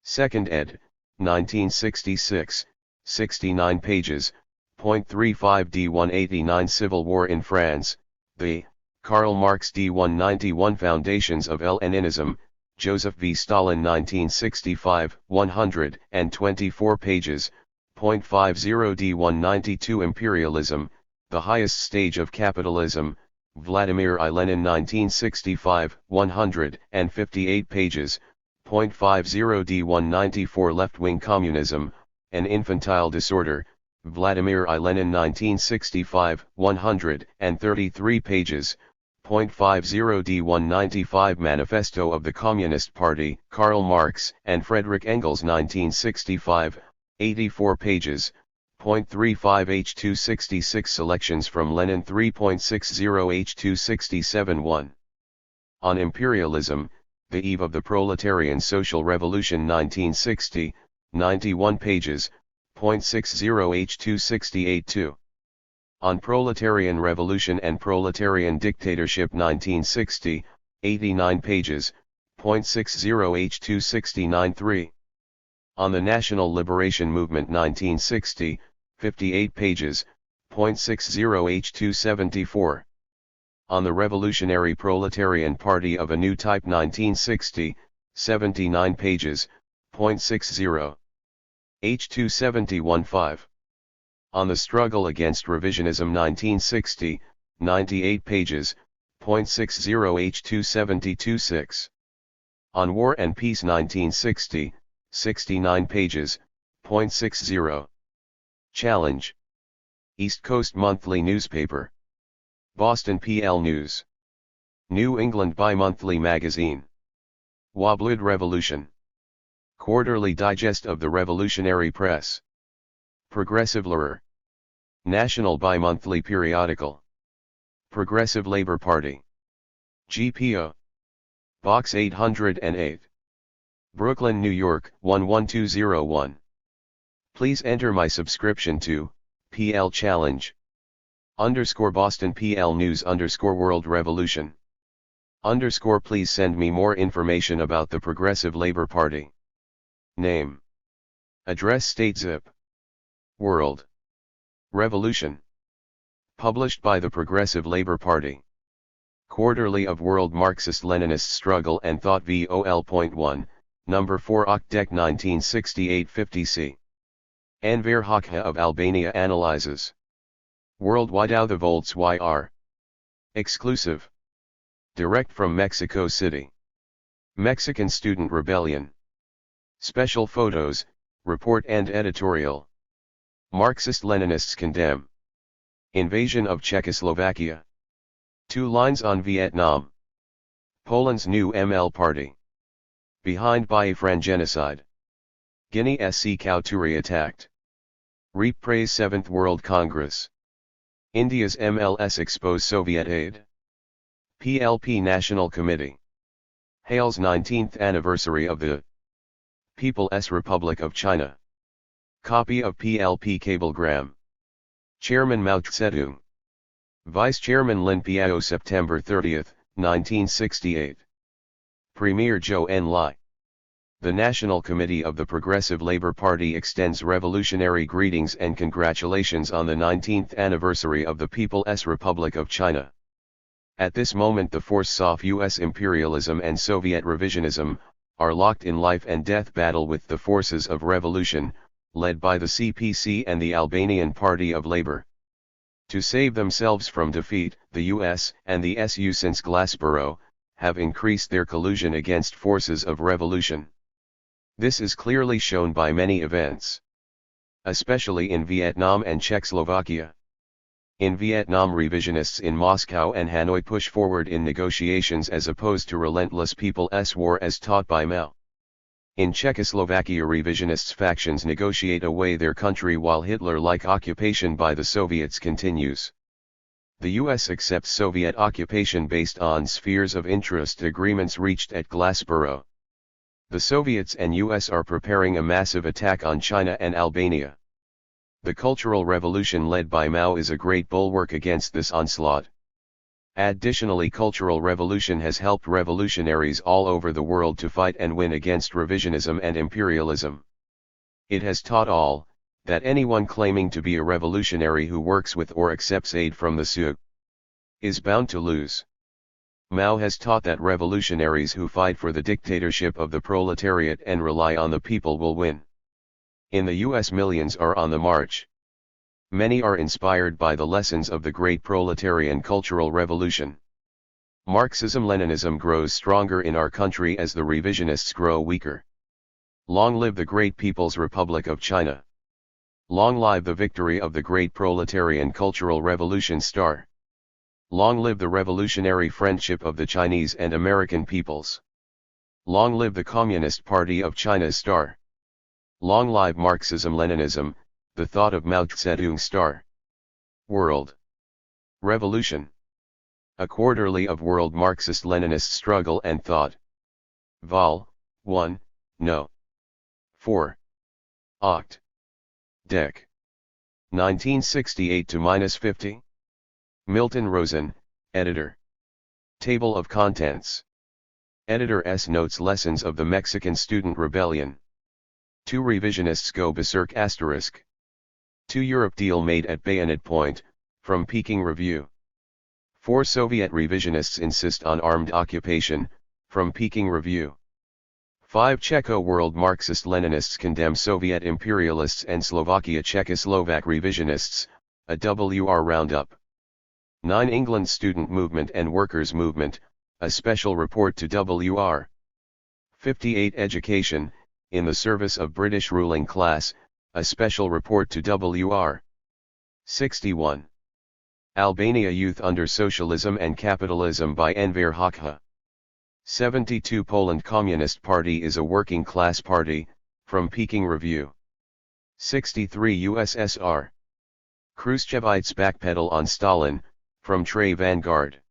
2nd ed., 1966, 69 pages, .35 D189 Civil War in France, the Karl Marx D191 Foundations of Leninism, Joseph V. Stalin 1965, 124 pages, .50 D192 Imperialism, the Highest Stage of Capitalism, Vladimir I. Lenin 1965, 158 pages, .50 D194 Left-Wing Communism, An Infantile Disorder, Vladimir I. Lenin 1965, 133 pages, .50 D195 Manifesto of the Communist Party, Karl Marx and Frederick Engels 1965, 84 pages, .35 H266 Selections from Lenin 3.60 H267 1. On Imperialism, The Eve of the Proletarian Social Revolution 1960, 91 pages, 0.60H268-2. On Proletarian Revolution and Proletarian Dictatorship 1960, 89 pages, 0.60H269-3. On the National Liberation Movement 1960, 58 pages, 0.60H274. On the Revolutionary Proletarian Party of a New Type 1960, 79 pages, 0.60 H271-5. On the Struggle Against Revisionism 1960, 98 pages, 0.60 H272-6. On War and Peace 1960, 69 pages, 0.60. Challenge. East Coast Monthly Newspaper. Boston PL News. New England Bi-Monthly Magazine. Woblud Revolution. Quarterly Digest of the Revolutionary Press. Progressive Lurer. National Bi-Monthly Periodical. Progressive Labor Party. GPO. Box 808. Brooklyn, New York, 11201. Please enter my subscription to PL Challenge _Boston PL News _World Revolution _ Please send me more information about the Progressive Labor Party. Name. Address, state, zip. World Revolution. Published by the Progressive Labor Party. Quarterly of World Marxist-Leninist Struggle and Thought vol.1, number 4 Octec 1968 50c. Anver Hakha of Albania analyzes. Worldwide out the Volts YR. Exclusive. Direct from Mexico City. Mexican Student Rebellion. Special photos, report and editorial. Marxist-Leninists condemn invasion of Czechoslovakia. 2 lines on Vietnam. Poland's new ML party. Behind Biafran genocide. Guinea SC Kauturi attacked. Reap praise 7th World Congress. India's MLS expose Soviet aid. PLP National Committee. Hails 19th anniversary of the People's Republic of China. Copy of PLP cablegram. Chairman Mao Zedong. Vice Chairman Lin Piao September 30, 1968. Premier Zhou Enlai. The National Committee of the Progressive Labor Party extends revolutionary greetings and congratulations on the 19th anniversary of the People's Republic of China. At this moment the forces of U.S. imperialism and Soviet revisionism are locked in life and death battle with the forces of revolution, led by the CPC and the Albanian Party of Labor. To save themselves from defeat, the US and the SU since Glassboro have increased their collusion against forces of revolution. This is clearly shown by many events, especially in Vietnam and Czechoslovakia. In Vietnam, revisionists in Moscow and Hanoi push forward in negotiations as opposed to relentless people's war as taught by Mao. In Czechoslovakia, revisionists factions negotiate away their country while Hitler-like occupation by the Soviets continues. The US accepts Soviet occupation based on spheres of interest agreements reached at Glassboro. The Soviets and US are preparing a massive attack on China and Albania. The Cultural Revolution led by Mao is a great bulwark against this onslaught. Additionally, Cultural Revolution has helped revolutionaries all over the world to fight and win against revisionism and imperialism. It has taught all, that anyone claiming to be a revolutionary who works with or accepts aid from the SUG is bound to lose. Mao has taught that revolutionaries who fight for the dictatorship of the proletariat and rely on the people will win. In the US, millions are on the march. Many are inspired by the lessons of the great proletarian cultural revolution. Marxism-Leninism grows stronger in our country as the revisionists grow weaker. Long live the great People's Republic of China. Long live the victory of the great proletarian cultural revolution star. Long live the revolutionary friendship of the Chinese and American peoples. Long live the Communist Party of China's star. Long live Marxism-Leninism, the thought of Mao Zedong star. World Revolution. A quarterly of World Marxist-Leninist Struggle and Thought. Vol. 1, No. 4. Oct. Dec. 1968-50. Milton Rosen, editor. Table of Contents. Editor S notes lessons of the Mexican Student Rebellion. 2 revisionists go berserk *. 2 Europe deal made at bayonet point, from Peking Review. 4 Soviet revisionists insist on armed occupation, from Peking Review. 5 Czecho world Marxist-Leninists condemn Soviet imperialists and Slovakia Czechoslovak revisionists, a WR roundup. 9 England student movement and workers' movement, a special report to WR. 58 Education, in the service of British ruling class, a special report to WR. 61. Albania Youth Under Socialism and Capitalism by Enver Hoxha. 72 Poland Communist Party is a working class party, from Peking Review. 63 USSR. Khrushchevites backpedal on Stalin, from Trey Vanguard.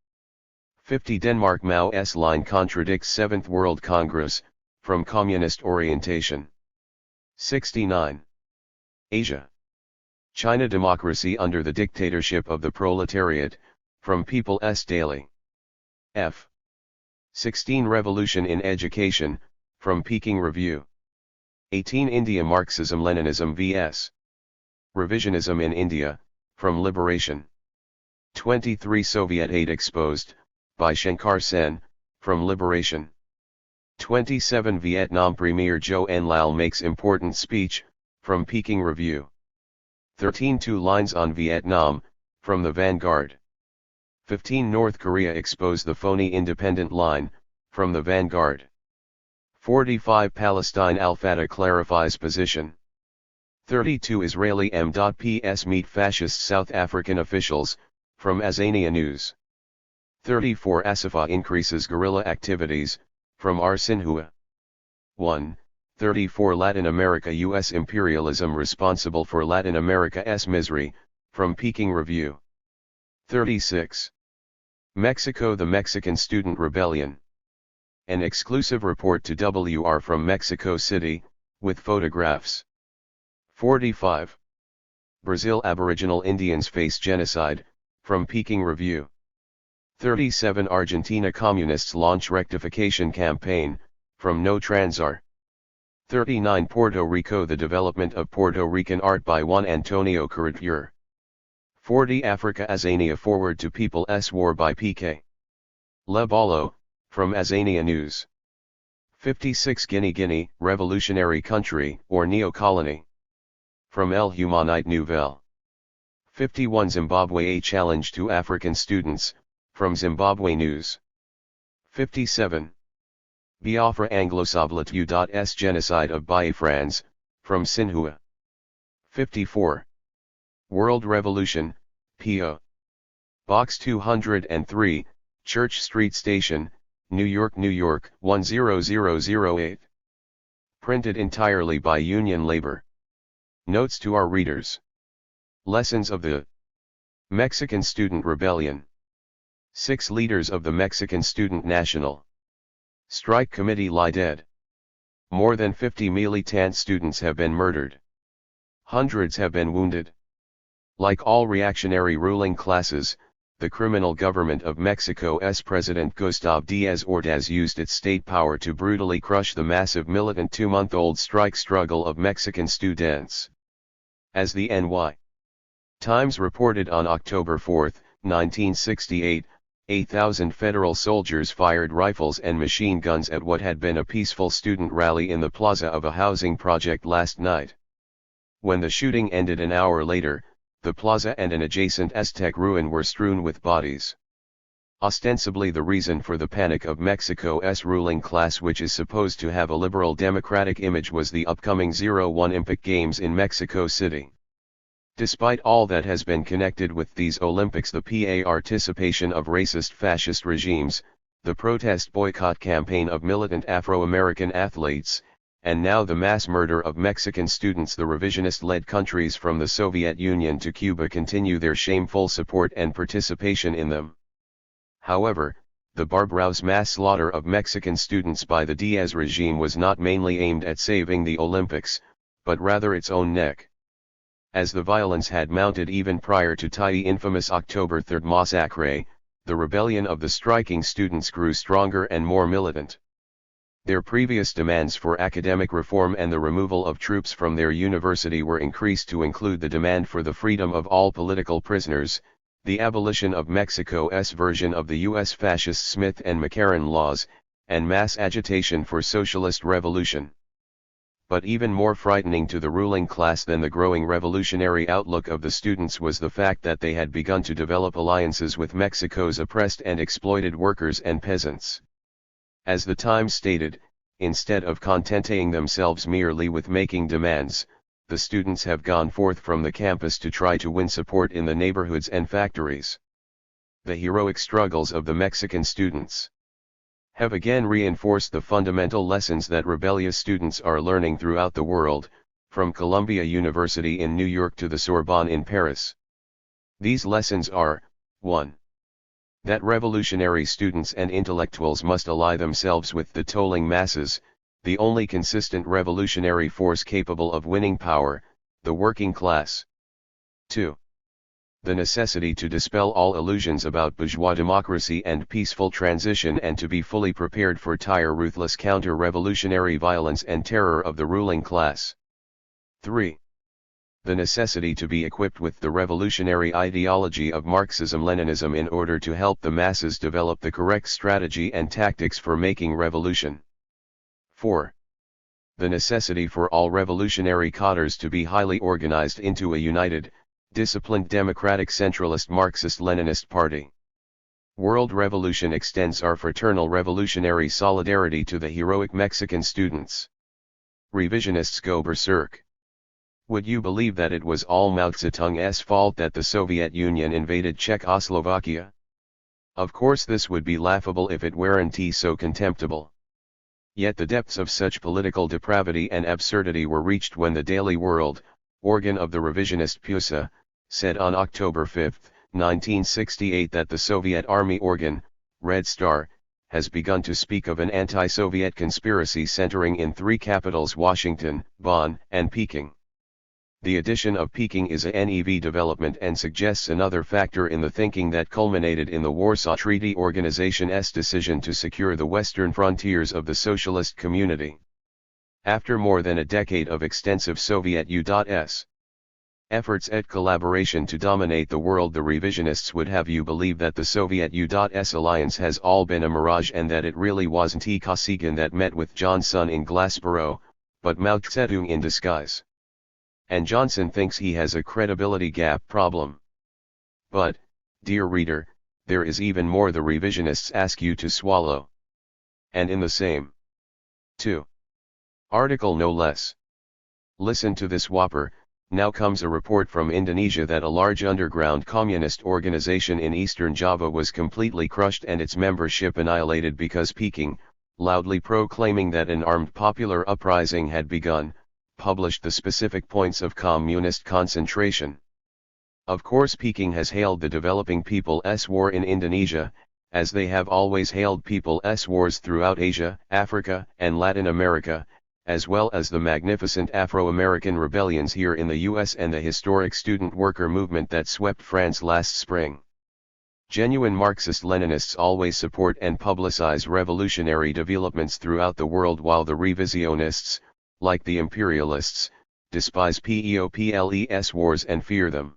50 Denmark Mao's line contradicts 7th World Congress, from Communist Orientation. 69. Asia. China Democracy under the dictatorship of the proletariat, from People's Daily. F. 16 Revolution in Education, from Peking Review. 18 India Marxism-Leninism vs. Revisionism in India, from Liberation. 23 Soviet aid exposed, by Shankar Sen, from Liberation. 27 Vietnam Premier Zhou Enlao makes important speech, from Peking Review. 13 Two lines on Vietnam, from the Vanguard. 15 North Korea expose the phony independent line, from the Vanguard. 45 Palestine Al-Fatah clarifies position. 32 Israeli M.Ps meet fascist South African officials, from Azania News. 34 Asifa increases guerrilla activities, from Sinhua. 1. 34 Latin America U.S. imperialism responsible for Latin America's misery, from Peking Review. 36. Mexico The Mexican Student Rebellion. An exclusive report to WR from Mexico City, with photographs. 45. Brazil Aboriginal Indians face genocide, from Peking Review. 37 Argentina Communists launch rectification campaign, from No Transar. 39 Puerto Rico The development of Puerto Rican art by Juan Antonio Carreter. 40 Africa Azania forward to People's War by P.K. Lebolo, from Azania News. 56 Guinea revolutionary country or neo-colony. From El Humanite Nouvelle. 51 Zimbabwe a challenge to African students, from Zimbabwe News. 57. Biafra Anglo-Soviet genocide of Biafrans, from Sinhua. 54. World Revolution, P.O. Box 203, Church Street Station, New York, 10008. Printed entirely by Union Labor. Notes to our readers. Lessons of the Mexican Student Rebellion. 6 leaders of the Mexican Student National Strike Committee lie dead. More than 50 militant students have been murdered. Hundreds have been wounded. Like all reactionary ruling classes, the criminal government of Mexico's President Gustavo Díaz Ordaz used its state power to brutally crush the massive militant 2-month-old strike struggle of Mexican students. As the N.Y. Times reported on October 4, 1968, 8,000 federal soldiers fired rifles and machine guns at what had been a peaceful student rally in the plaza of a housing project last night. When the shooting ended an hour later, the plaza and an adjacent Aztec ruin were strewn with bodies. Ostensibly the reason for the panic of Mexico's ruling class, which is supposed to have a liberal democratic image, was the upcoming 01 Olympic Games in Mexico City. Despite all that has been connected with these Olympics, the participation of racist fascist regimes, the protest boycott campaign of militant Afro-American athletes, and now the mass murder of Mexican students, the revisionist-led countries from the Soviet Union to Cuba continue their shameful support and participation in them. However, the barbarous mass slaughter of Mexican students by the Diaz regime was not mainly aimed at saving the Olympics, but rather its own neck. As the violence had mounted even prior to the infamous October 3rd massacre, the rebellion of the striking students grew stronger and more militant. Their previous demands for academic reform and the removal of troops from their university were increased to include the demand for the freedom of all political prisoners, the abolition of Mexico's version of the U.S. fascist Smith and McCarran laws, and mass agitation for socialist revolution. But even more frightening to the ruling class than the growing revolutionary outlook of the students was the fact that they had begun to develop alliances with Mexico's oppressed and exploited workers and peasants. As the Times stated, instead of contenting themselves merely with making demands, the students have gone forth from the campus to try to win support in the neighborhoods and factories. The heroic struggles of the Mexican students have again reinforced the fundamental lessons that rebellious students are learning throughout the world, from Columbia University in New York to the Sorbonne in Paris. These lessons are, 1. That revolutionary students and intellectuals must ally themselves with the tolling masses, the only consistent revolutionary force capable of winning power, the working class. 2. The necessity to dispel all illusions about bourgeois democracy and peaceful transition and to be fully prepared for dire ruthless counter-revolutionary violence and terror of the ruling class. 3. The necessity to be equipped with the revolutionary ideology of Marxism-Leninism in order to help the masses develop the correct strategy and tactics for making revolution. 4. The necessity for all revolutionary cadres to be highly organized into a united, disciplined democratic centralist Marxist-Leninist party. World Revolution extends our fraternal revolutionary solidarity to the heroic Mexican students. Revisionists go berserk. Would you believe that it was all Mao Zedong's fault that the Soviet Union invaded Czechoslovakia? Of course this would be laughable if it weren't so contemptible. Yet the depths of such political depravity and absurdity were reached when the Daily World, organ of the revisionist PUSA, said on October 5, 1968 that the Soviet Army organ, Red Star, has begun to speak of an anti-Soviet conspiracy centering in three capitals: Washington, Bonn, and Peking. The addition of Peking is a NEV development and suggests another factor in the thinking that culminated in the Warsaw Treaty Organization's decision to secure the western frontiers of the socialist community. After more than a decade of extensive Soviet U.S. efforts at collaboration to dominate the world, the revisionists would have you believe that the Soviet U.S. alliance has all been a mirage and that it really wasn't Kosygin that met with Johnson in Glassboro, but Mao Zedong in disguise. And Johnson thinks he has a credibility gap problem. But, dear reader, there is even more the revisionists ask you to swallow. And in the same 2. article no less. Listen to this whopper. Now comes a report from Indonesia that a large underground communist organization in eastern Java was completely crushed and its membership annihilated because Peking, loudly proclaiming that an armed popular uprising had begun, published the specific points of communist concentration. Of course, Peking has hailed the developing people's war in Indonesia, as they have always hailed people's wars throughout Asia, Africa, and Latin America, as well as the magnificent Afro-American rebellions here in the US and the historic student worker movement that swept France last spring. Genuine Marxist-Leninists always support and publicize revolutionary developments throughout the world, while the revisionists, like the imperialists, despise people's wars and fear them.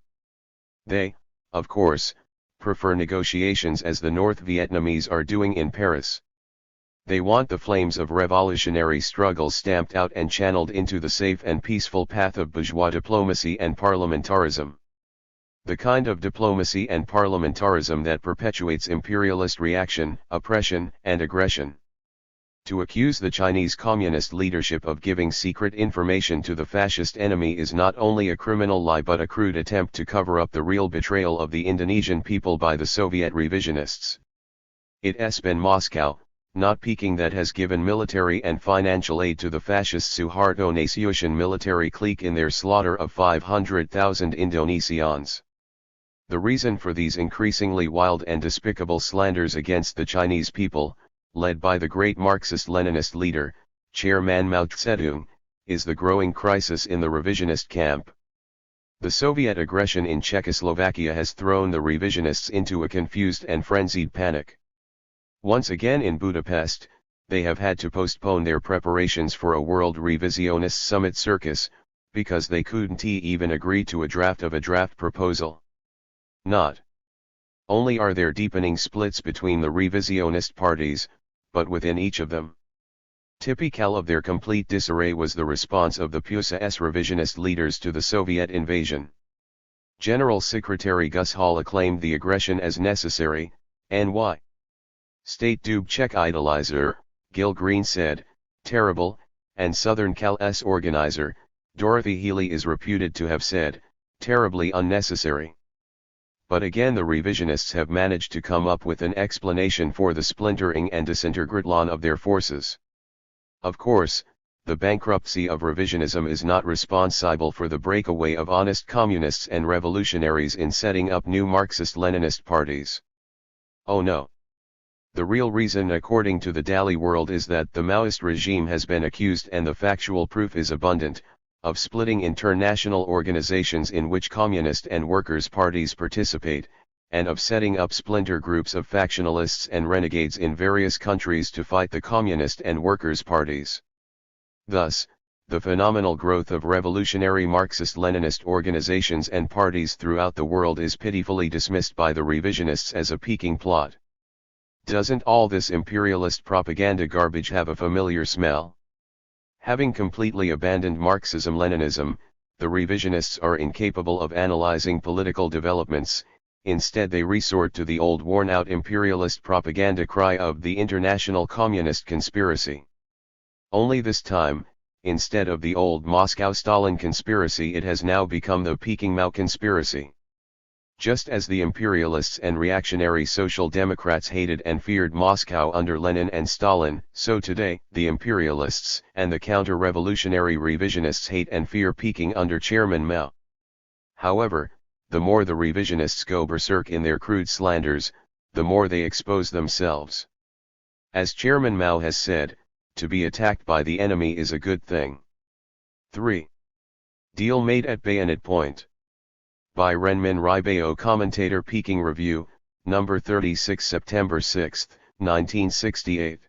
They, of course, prefer negotiations, as the North Vietnamese are doing in Paris. They want the flames of revolutionary struggle stamped out and channeled into the safe and peaceful path of bourgeois diplomacy and parliamentarism. The kind of diplomacy and parliamentarism that perpetuates imperialist reaction, oppression, and aggression. To accuse the Chinese Communist leadership of giving secret information to the fascist enemy is not only a criminal lie but a crude attempt to cover up the real betrayal of the Indonesian people by the Soviet revisionists. It's been Moscow, not Peking, that has given military and financial aid to the fascist Suharto Nasution military clique in their slaughter of 500,000 Indonesians. The reason for these increasingly wild and despicable slanders against the Chinese people, led by the great Marxist-Leninist leader, Chairman Mao Zedong, is the growing crisis in the revisionist camp. The Soviet aggression in Czechoslovakia has thrown the revisionists into a confused and frenzied panic. Once again in Budapest, they have had to postpone their preparations for a World Revisionist Summit circus, because they couldn't even agree to a draft proposal. Not only are there deepening splits between the revisionist parties, but within each of them. Typical of their complete disarray was the response of the PUSA's revisionist leaders to the Soviet invasion. General Secretary Gus Hall acclaimed the aggression as necessary, NY. State Dubček idolizer, Gil Green said, terrible, and Southern Cal's organizer, Dorothy Healy is reputed to have said, terribly unnecessary. But again the revisionists have managed to come up with an explanation for the splintering and disintegration of their forces. Of course, the bankruptcy of revisionism is not responsible for the breakaway of honest communists and revolutionaries in setting up new Marxist-Leninist parties. Oh no. The real reason according to the Daily World is that the Maoist regime has been accused, and the factual proof is abundant, of splitting international organizations in which communist and workers' parties participate, and of setting up splinter groups of factionalists and renegades in various countries to fight the communist and workers' parties. Thus, the phenomenal growth of revolutionary Marxist-Leninist organizations and parties throughout the world is pitifully dismissed by the revisionists as a peaking plot. Doesn't all this imperialist propaganda garbage have a familiar smell? Having completely abandoned Marxism-Leninism, the revisionists are incapable of analyzing political developments. Instead they resort to the old worn-out imperialist propaganda cry of the international communist conspiracy. Only this time, instead of the old Moscow-Stalin conspiracy, it has now become the Peking Mao conspiracy. Just as the imperialists and reactionary social democrats hated and feared Moscow under Lenin and Stalin, so today, the imperialists and the counter-revolutionary revisionists hate and fear Peking under Chairman Mao. However, the more the revisionists go berserk in their crude slanders, the more they expose themselves. As Chairman Mao has said, to be attacked by the enemy is a good thing. 3. Deal made at bayonet point. By Renmin Ribeiro, commentator, Peking Review, number 36, September 6, 1968.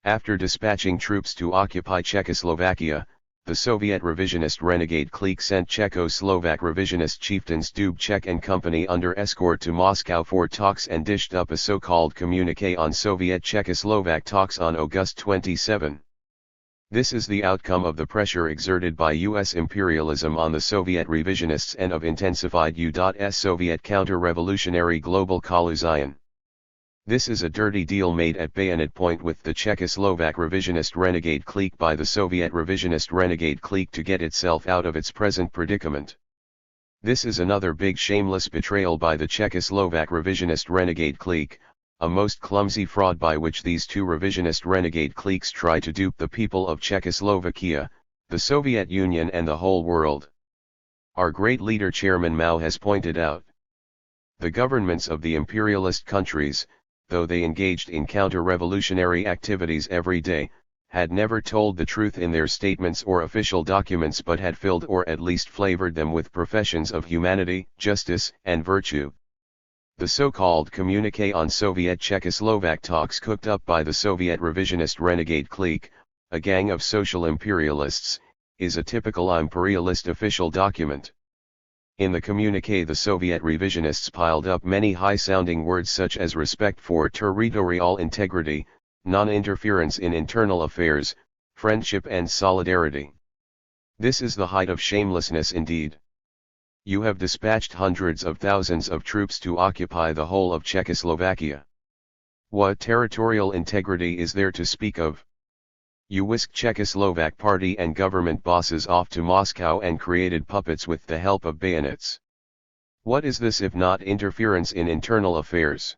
After dispatching troops to occupy Czechoslovakia, the Soviet revisionist renegade clique sent Czechoslovak revisionist chieftains Dubček and company under escort to Moscow for talks and dished up a so-called communiqué on Soviet-Czechoslovak talks on August 27. This is the outcome of the pressure exerted by U.S. imperialism on the Soviet revisionists and of intensified U.S. Soviet counter-revolutionary global collusion. This is a dirty deal made at bayonet point with the Czechoslovak revisionist renegade clique by the Soviet revisionist renegade clique to get itself out of its present predicament. This is another big shameless betrayal by the Czechoslovak revisionist renegade clique, a most clumsy fraud by which these two revisionist renegade cliques try to dupe the people of Czechoslovakia, the Soviet Union and the whole world. Our great leader Chairman Mao has pointed out. The governments of the imperialist countries, though they engaged in counter-revolutionary activities every day, had never told the truth in their statements or official documents, but had filled or at least flavored them with professions of humanity, justice, and virtue. The so-called communiqué on Soviet-Czechoslovak talks cooked up by the Soviet revisionist renegade clique, a gang of social imperialists, is a typical imperialist official document. In the communiqué the Soviet revisionists piled up many high-sounding words such as respect for territorial integrity, non-interference in internal affairs, friendship and solidarity. This is the height of shamelessness indeed. You have dispatched hundreds of thousands of troops to occupy the whole of Czechoslovakia. What territorial integrity is there to speak of? You whisked Czechoslovak party and government bosses off to Moscow and created puppets with the help of bayonets. What is this if not interference in internal affairs?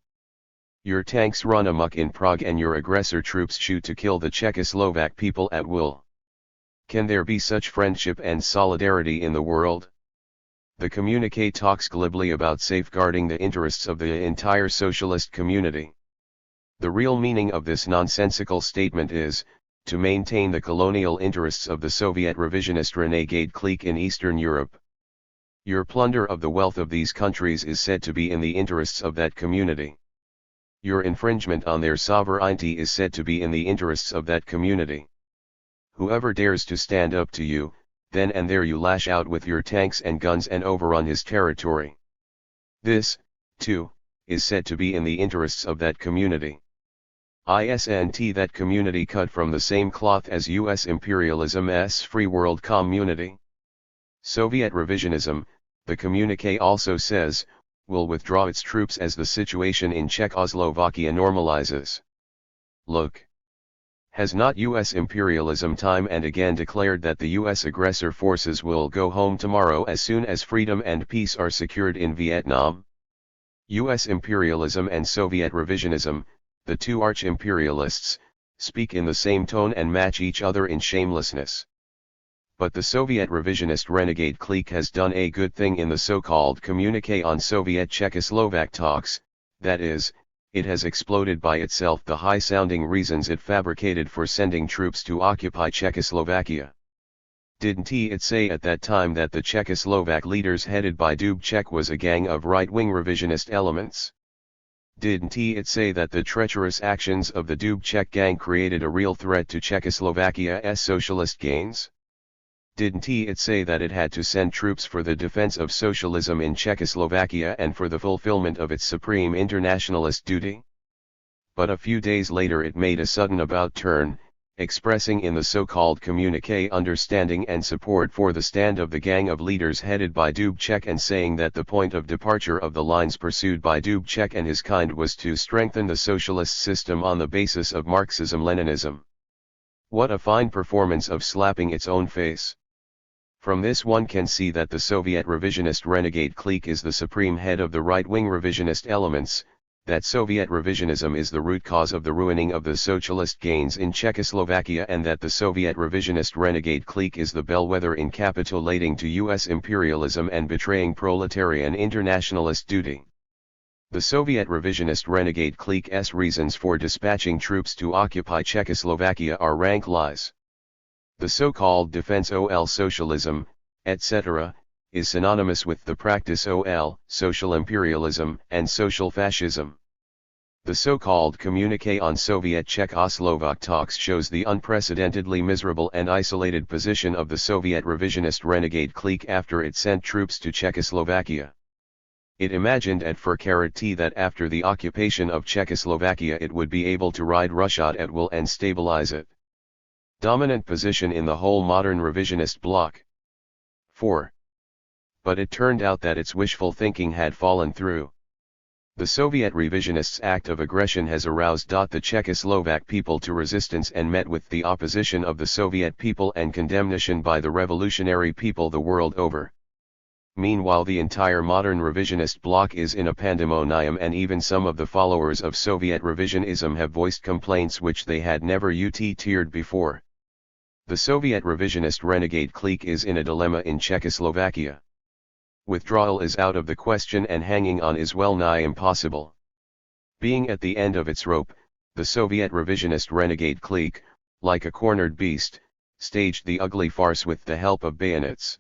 Your tanks run amok in Prague and your aggressor troops shoot to kill the Czechoslovak people at will. Can there be such friendship and solidarity in the world? The communiqué talks glibly about safeguarding the interests of the entire socialist community. The real meaning of this nonsensical statement is, to maintain the colonial interests of the Soviet revisionist renegade clique in Eastern Europe. Your plunder of the wealth of these countries is said to be in the interests of that community. Your infringement on their sovereignty is said to be in the interests of that community. Whoever dares to stand up to you, then and there you lash out with your tanks and guns and overrun his territory. This, too, is said to be in the interests of that community. Isn't that community cut from the same cloth as US imperialism's free world community? Soviet revisionism, the communique also says, will withdraw its troops as the situation in Czechoslovakia normalizes. Look. Has not US imperialism time and again declared that the US aggressor forces will go home tomorrow as soon as freedom and peace are secured in Vietnam? US imperialism and Soviet revisionism, the two arch-imperialists, speak in the same tone and match each other in shamelessness. But the Soviet revisionist renegade clique has done a good thing in the so-called communique on Soviet-Czechoslovak talks, that is, it has exploded by itself the high-sounding reasons it fabricated for sending troops to occupy Czechoslovakia. Didn't it say at that time that the Czechoslovak leaders headed by Dubček was a gang of right-wing revisionist elements? Didn't it say that the treacherous actions of the Dubček gang created a real threat to Czechoslovakia's socialist gains? Didn't it say that it had to send troops for the defense of socialism in Czechoslovakia and for the fulfillment of its supreme internationalist duty? But a few days later it made a sudden about-turn, expressing in the so-called communique understanding and support for the stand of the gang of leaders headed by Dubček and saying that the point of departure of the lines pursued by Dubček and his kind was to strengthen the socialist system on the basis of Marxism-Leninism. What a fine performance of slapping its own face! From this one can see that the Soviet revisionist renegade clique is the supreme head of the right-wing revisionist elements, that Soviet revisionism is the root cause of the ruining of the socialist gains in Czechoslovakia and that the Soviet revisionist renegade clique is the bellwether in capitulating to US imperialism and betraying proletarian internationalist duty. The Soviet revisionist renegade clique's reasons for dispatching troops to occupy Czechoslovakia are rank lies. The so-called defense ol socialism, etc., is synonymous with the practice ol social imperialism and social fascism. The so-called communique on Soviet-Czechoslovak talks shows the unprecedentedly miserable and isolated position of the Soviet revisionist renegade clique after it sent troops to Czechoslovakia. It imagined at T that after the occupation of Czechoslovakia it would be able to ride Russia at will and stabilize it. Dominant position in the whole modern revisionist bloc. 4. But it turned out that its wishful thinking had fallen through. The Soviet revisionists' act of aggression has aroused the Czechoslovak people to resistance and met with the opposition of the Soviet people and condemnation by the revolutionary people the world over. Meanwhile the entire modern revisionist bloc is in a pandemonium and even some of the followers of Soviet revisionism have voiced complaints which they had never uttered before. The Soviet revisionist renegade clique is in a dilemma in Czechoslovakia. Withdrawal is out of the question and hanging on is well nigh impossible. Being at the end of its rope, the Soviet revisionist renegade clique, like a cornered beast, staged the ugly farce with the help of bayonets.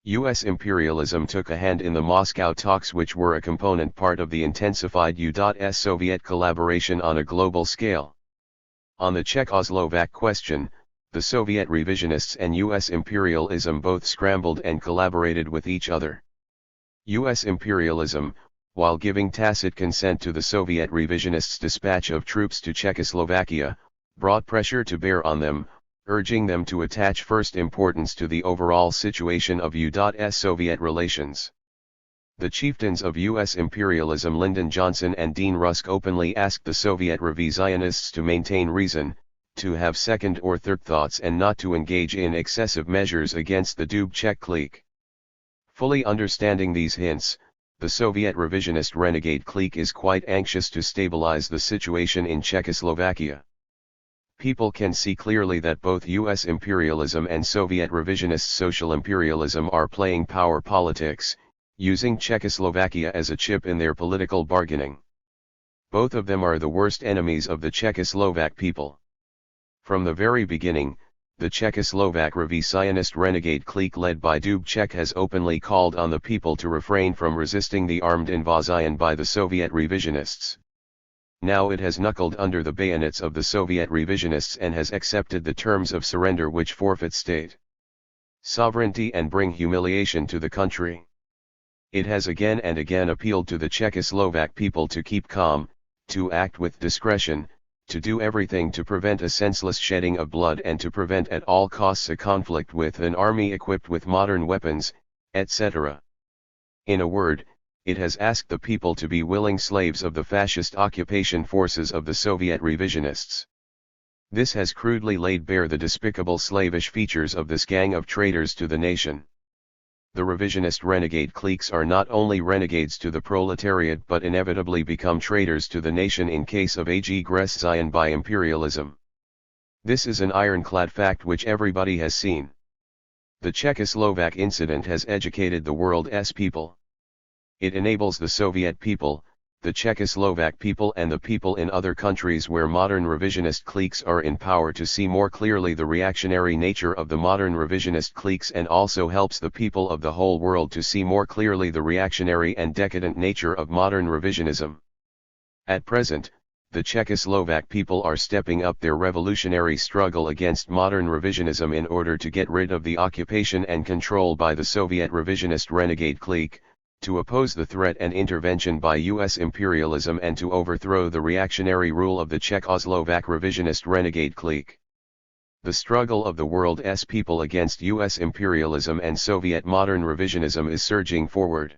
US imperialism took a hand in the Moscow talks which were a component part of the intensified US Soviet collaboration on a global scale. On the Czechoslovak question, the Soviet revisionists and US imperialism both scrambled and collaborated with each other. US imperialism, while giving tacit consent to the Soviet revisionists' dispatch of troops to Czechoslovakia, brought pressure to bear on them, urging them to attach first importance to the overall situation of US-Soviet relations. The chieftains of US imperialism Lyndon Johnson and Dean Rusk openly asked the Soviet revisionists to maintain reason, to have second or third thoughts and not to engage in excessive measures against the Dubček clique. Fully understanding these hints, the Soviet revisionist renegade clique is quite anxious to stabilize the situation in Czechoslovakia. People can see clearly that both US imperialism and Soviet revisionist social imperialism are playing power politics, using Czechoslovakia as a chip in their political bargaining. Both of them are the worst enemies of the Czechoslovak people. From the very beginning, the Czechoslovak revisionist renegade clique led by Dubček has openly called on the people to refrain from resisting the armed invasion by the Soviet revisionists. Now it has knuckled under the bayonets of the Soviet revisionists and has accepted the terms of surrender which forfeit state sovereignty and bring humiliation to the country. It has again and again appealed to the Czechoslovak people to keep calm, to act with discretion, to do everything to prevent a senseless shedding of blood and to prevent at all costs a conflict with an army equipped with modern weapons, etc. In a word, it has asked the people to be willing slaves of the fascist occupation forces of the Soviet revisionists. This has crudely laid bare the despicable slavish features of this gang of traitors to the nation. The revisionist renegade cliques are not only renegades to the proletariat but inevitably become traitors to the nation in case of aggression by imperialism. This is an ironclad fact which everybody has seen. The Czechoslovak incident has educated the world's people. It enables the Soviet people, the Czechoslovak people and the people in other countries where modern revisionist cliques are in power to see more clearly the reactionary nature of the modern revisionist cliques and also helps the people of the whole world to see more clearly the reactionary and decadent nature of modern revisionism. At present, the Czechoslovak people are stepping up their revolutionary struggle against modern revisionism in order to get rid of the occupation and control by the Soviet revisionist renegade clique, to oppose the threat and intervention by U.S. imperialism and to overthrow the reactionary rule of the Czechoslovak revisionist renegade clique. The struggle of the world's people against U.S. imperialism and Soviet modern revisionism is surging forward.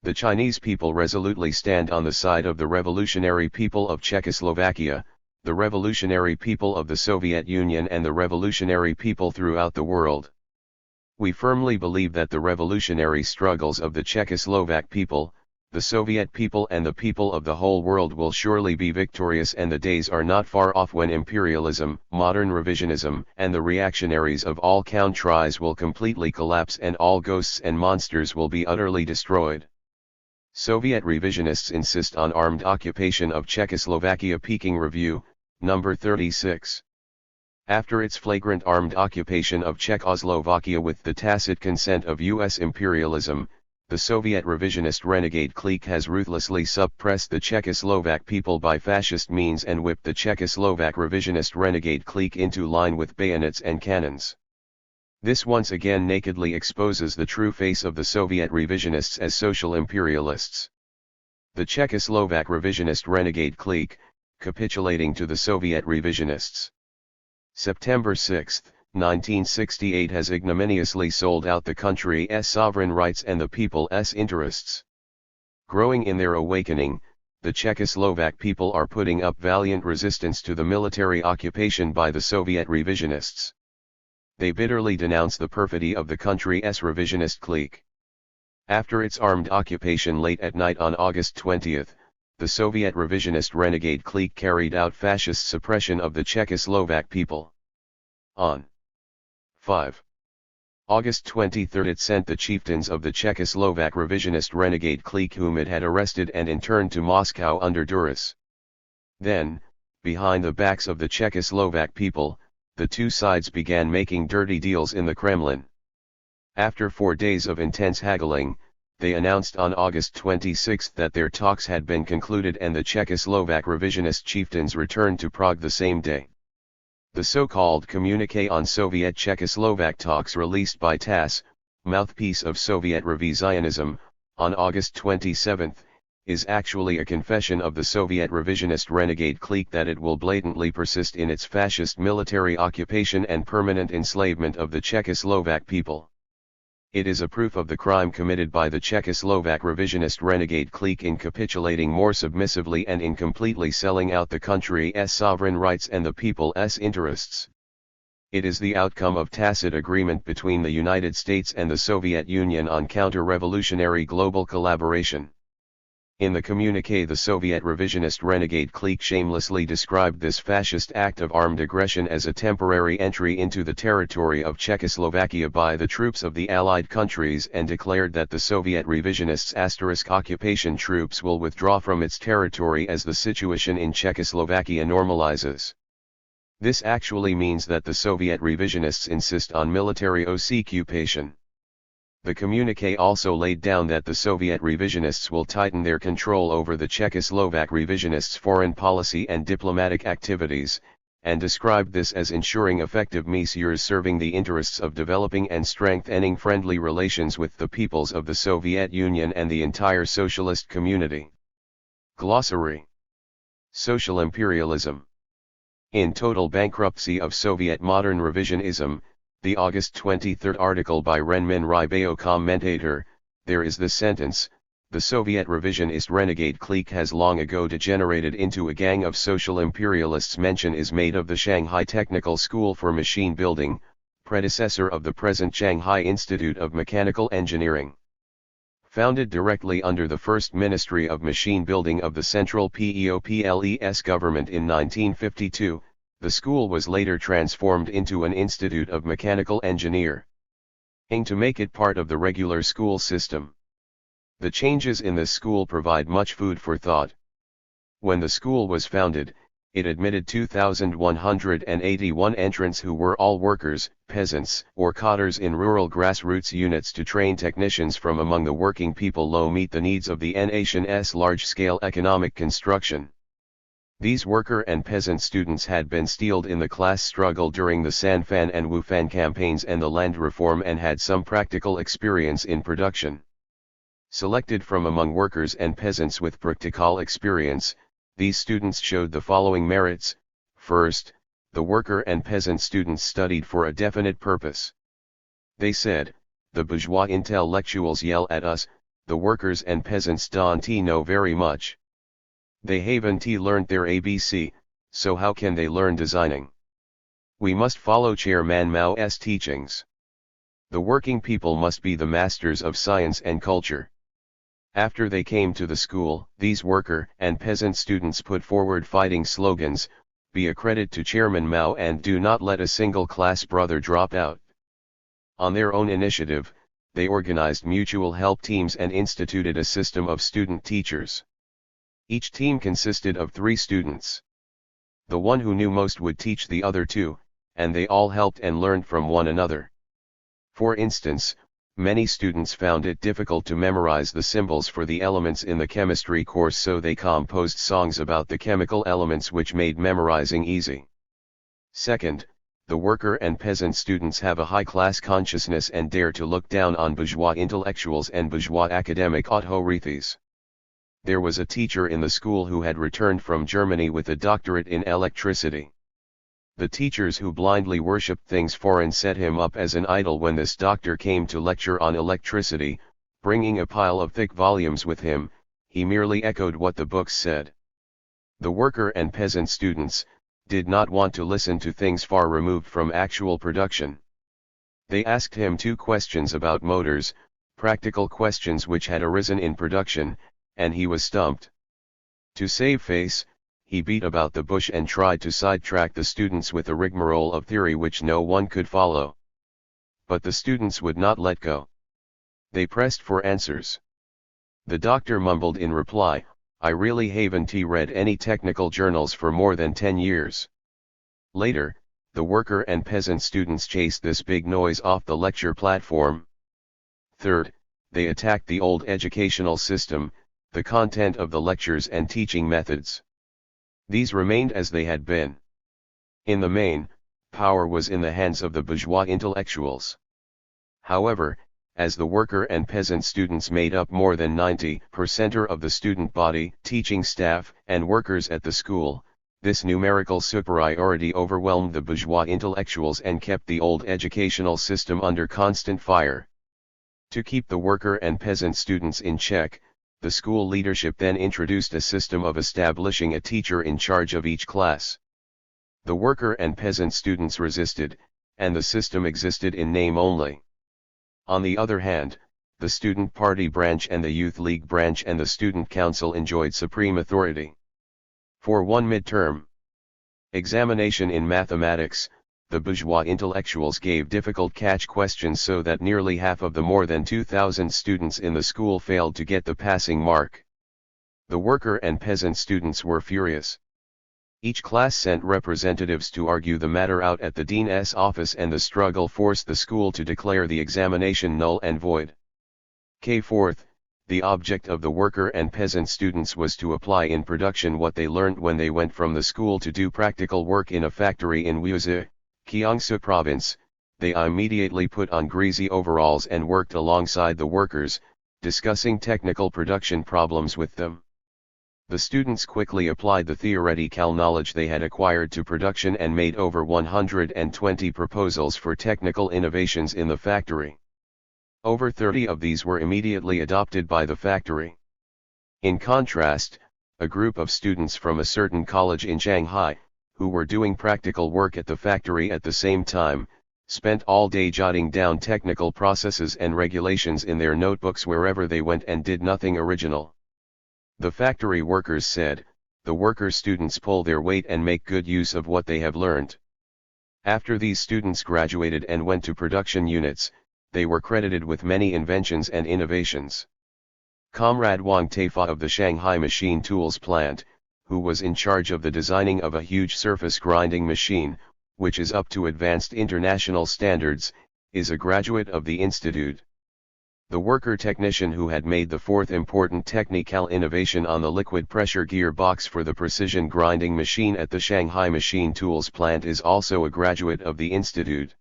The Chinese people resolutely stand on the side of the revolutionary people of Czechoslovakia, the revolutionary people of the Soviet Union and the revolutionary people throughout the world. We firmly believe that the revolutionary struggles of the Czechoslovak people, the Soviet people and the people of the whole world will surely be victorious and the days are not far off when imperialism, modern revisionism and the reactionaries of all countries will completely collapse and all ghosts and monsters will be utterly destroyed. Soviet revisionists insist on armed occupation of Czechoslovakia. Peking Review, number 36. After its flagrant armed occupation of Czechoslovakia with the tacit consent of U.S. imperialism, the Soviet revisionist renegade clique has ruthlessly suppressed the Czechoslovak people by fascist means and whipped the Czechoslovak revisionist renegade clique into line with bayonets and cannons. This once again nakedly exposes the true face of the Soviet revisionists as social imperialists. The Czechoslovak revisionist renegade clique, capitulating to the Soviet revisionists. September 6, 1968 has ignominiously sold out the country's sovereign rights and the people's interests. Growing in their awakening, the Czechoslovak people are putting up valiant resistance to the military occupation by the Soviet revisionists. They bitterly denounce the perfidy of the country's revisionist clique. After its armed occupation late at night on August 20, the Soviet revisionist renegade clique carried out fascist suppression of the Czechoslovak people. On 5 August 23 it sent the chieftains of the Czechoslovak revisionist renegade clique whom it had arrested and interned to Moscow under duress. Then, behind the backs of the Czechoslovak people, the two sides began making dirty deals in the Kremlin. After 4 days of intense haggling, they announced on August 26 that their talks had been concluded and the Czechoslovak revisionist chieftains returned to Prague the same day. The so-called communiqué on Soviet-Czechoslovak talks released by TASS, mouthpiece of Soviet revisionism, on August 27, is actually a confession of the Soviet revisionist renegade clique that it will blatantly persist in its fascist military occupation and permanent enslavement of the Czechoslovak people. It is a proof of the crime committed by the Czechoslovak revisionist renegade clique in capitulating more submissively and in completely selling out the country's sovereign rights and the people's interests. It is the outcome of tacit agreement between the United States and the Soviet Union on counter-revolutionary global collaboration. In the communiqué, the Soviet revisionist renegade clique shamelessly described this fascist act of armed aggression as a temporary entry into the territory of Czechoslovakia by the troops of the Allied countries and declared that the Soviet revisionists' occupation troops will withdraw from its territory as the situation in Czechoslovakia normalizes. This actually means that the Soviet revisionists insist on military occupation. The communiqué also laid down that the Soviet revisionists will tighten their control over the Czechoslovak revisionists' foreign policy and diplomatic activities, and described this as ensuring effective measures serving the interests of developing and strengthening friendly relations with the peoples of the Soviet Union and the entire socialist community. Glossary: Social imperialism. In Total Bankruptcy of Soviet Modern Revisionism, the August 23 article by Renmin Rybao commentator, there is the sentence: the Soviet revisionist renegade clique has long ago degenerated into a gang of social imperialists. Mention is made of the Shanghai Technical School for Machine Building, predecessor of the present Shanghai Institute of Mechanical Engineering. Founded directly under the First Ministry of Machine Building of the Central PEOPLES government in 1952, the school was later transformed into an Institute of Mechanical Engineering to make it part of the regular school system. The changes in this school provide much food for thought. When the school was founded, it admitted 2,181 entrants who were all workers, peasants, or cotters in rural grassroots units to train technicians from among the working people to meet the needs of the nation's large-scale economic construction. These worker and peasant students had been steeled in the class struggle during the Sanfan and Wufan campaigns and the land reform and had some practical experience in production. Selected from among workers and peasants with practical experience, these students showed the following merits. First, the worker and peasant students studied for a definite purpose. They said, "The bourgeois intellectuals yell at us, the workers and peasants don't know very much. They haven't learned their ABC, so how can they learn designing? We must follow Chairman Mao's teachings. The working people must be the masters of science and culture." After they came to the school, these worker and peasant students put forward fighting slogans: "Be a credit to Chairman Mao and do not let a single class brother drop out." On their own initiative, they organized mutual help teams and instituted a system of student teachers. Each team consisted of 3 students. The one who knew most would teach the other 2, and they all helped and learned from one another. For instance, many students found it difficult to memorize the symbols for the elements in the chemistry course, so they composed songs about the chemical elements which made memorizing easy. Second, the worker and peasant students have a high-class consciousness and dare to look down on bourgeois intellectuals and bourgeois academic authorities. There was a teacher in the school who had returned from Germany with a doctorate in electricity. The teachers who blindly worshipped things foreign set him up as an idol. When this doctor came to lecture on electricity, bringing a pile of thick volumes with him, he merely echoed what the books said. The worker and peasant students did not want to listen to things far removed from actual production. They asked him 2 questions about motors, practical questions which had arisen in production, and he was stumped. To save face, he beat about the bush and tried to sidetrack the students with a rigmarole of theory which no one could follow. But the students would not let go. They pressed for answers. The doctor mumbled in reply, "I really haven't read any technical journals for more than 10 years. Later, the worker and peasant students chased this big noise off the lecture platform. Third, they attacked the old educational system, the content of the lectures and teaching methods. These remained as they had been. In the main, power was in the hands of the bourgeois intellectuals. However, as the worker and peasant students made up more than 90% of the student body, teaching staff, and workers at the school, this numerical superiority overwhelmed the bourgeois intellectuals and kept the old educational system under constant fire. To keep the worker and peasant students in check, the school leadership then introduced a system of establishing a teacher in charge of each class. The worker and peasant students resisted, and the system existed in name only. On the other hand, the student party branch and the youth league branch and the student council enjoyed supreme authority. For one midterm examination in mathematics, the bourgeois intellectuals gave difficult catch questions so that nearly half of the more than 2,000 students in the school failed to get the passing mark. The worker and peasant students were furious. Each class sent representatives to argue the matter out at the dean's office, and the struggle forced the school to declare the examination null and void. Fourth, the object of the worker and peasant students was to apply in production what they learned when they went from the school to do practical work in a factory in Wuxi, Jiangsu province. They immediately put on greasy overalls and worked alongside the workers, discussing technical production problems with them. The students quickly applied the theoretical knowledge they had acquired to production and made over 120 proposals for technical innovations in the factory. Over 30 of these were immediately adopted by the factory. In contrast, a group of students from a certain college in Shanghai, who were doing practical work at the factory at the same time, spent all day jotting down technical processes and regulations in their notebooks wherever they went and did nothing original. The factory workers said, the worker students pull their weight and make good use of what they have learned. After these students graduated and went to production units, they were credited with many inventions and innovations. Comrade Wang Taifa of the Shanghai machine tools plant, who was in charge of the designing of a huge surface grinding machine, which is up to advanced international standards, is a graduate of the institute. The worker technician who had made the fourth important technical innovation on the liquid pressure gearbox for the precision grinding machine at the Shanghai machine tools plant is also a graduate of the institute.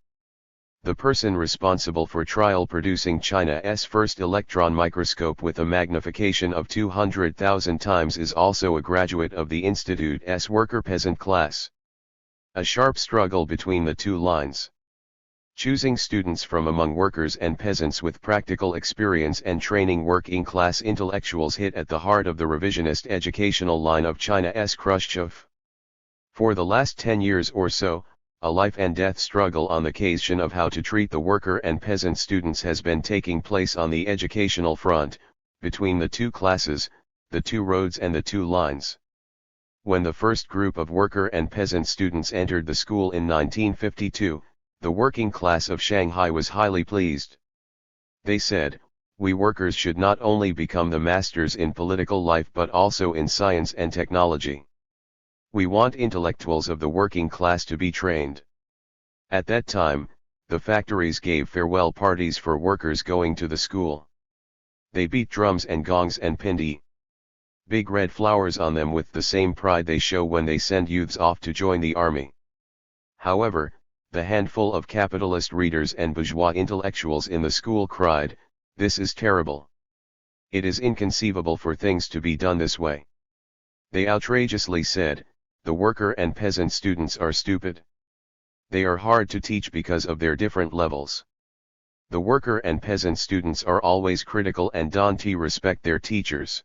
The person responsible for trial producing China's first electron microscope with a magnification of 200,000 times is also a graduate of the institute's worker-peasant class. A sharp struggle between the two lines. Choosing students from among workers and peasants with practical experience and training working class intellectuals hit at the heart of the revisionist educational line of China's Khrushchev. For the last 10 years or so, a life and death struggle on the question of how to treat the worker and peasant students has been taking place on the educational front, between the two classes, the two roads and the two lines. When the first group of worker and peasant students entered the school in 1952, the working class of Shanghai was highly pleased. They said, we workers should not only become the masters in political life but also in science and technology. We want intellectuals of the working class to be trained. At that time, the factories gave farewell parties for workers going to the school. They beat drums and gongs and pinned big red flowers on them with the same pride they show when they send youths off to join the army. However, the handful of capitalist readers and bourgeois intellectuals in the school cried, "This is terrible. It is inconceivable for things to be done this way." They outrageously said, the worker and peasant students are stupid. They are hard to teach because of their different levels. The worker and peasant students are always critical and don't respect their teachers.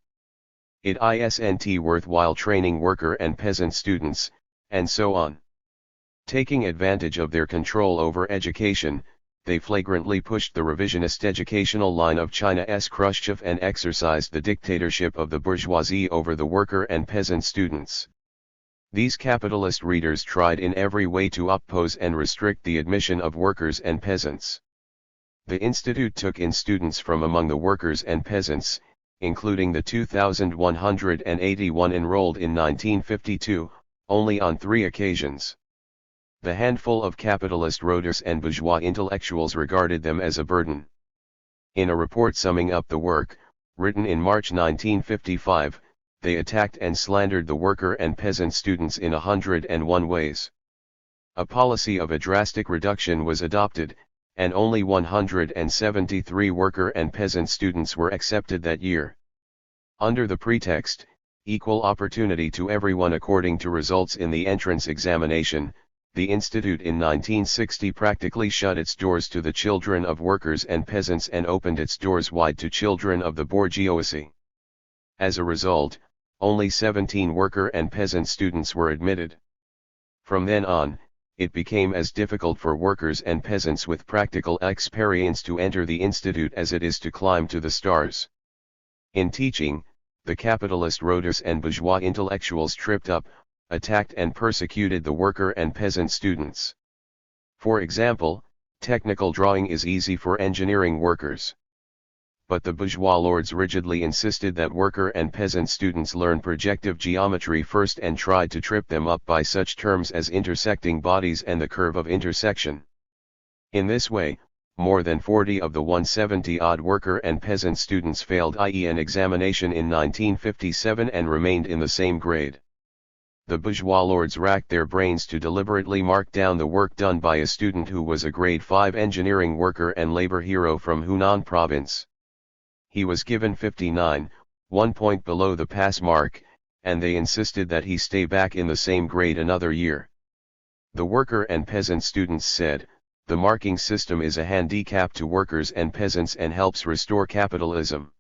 It isn't worthwhile training worker and peasant students, and so on. Taking advantage of their control over education, they flagrantly pushed the revisionist educational line of China's Khrushchev and exercised the dictatorship of the bourgeoisie over the worker and peasant students. These capitalist readers tried in every way to oppose and restrict the admission of workers and peasants. The institute took in students from among the workers and peasants, including the 2,181 enrolled in 1952, only on 3 occasions. The handful of capitalist roaders and bourgeois intellectuals regarded them as a burden. In a report summing up the work, written in March 1955, they attacked and slandered the worker and peasant students in 101 ways. A policy of a drastic reduction was adopted, and only 173 worker and peasant students were accepted that year. Under the pretext, equal opportunity to everyone according to results in the entrance examination, the institute in 1960 practically shut its doors to the children of workers and peasants and opened its doors wide to children of the bourgeoisie. As a result, only 17 worker and peasant students were admitted. From then on, it became as difficult for workers and peasants with practical experience to enter the institute as it is to climb to the stars. In teaching, the capitalist roaders and bourgeois intellectuals tripped up, attacked and persecuted the worker and peasant students. For example, technical drawing is easy for engineering workers. but the bourgeois lords rigidly insisted that worker and peasant students learn projective geometry first and tried to trip them up by such terms as intersecting bodies and the curve of intersection. In this way, more than 40 of the 170-odd worker and peasant students failed IEN examination in 1957 and remained in the same grade. The bourgeois lords racked their brains to deliberately mark down the work done by a student who was a grade 5 engineering worker and labor hero from Hunan province. He was given 59, 1 point below the pass mark, and they insisted that he stay back in the same grade another year. The worker and peasant students said, "The marking system is a handicap to workers and peasants and helps restore capitalism."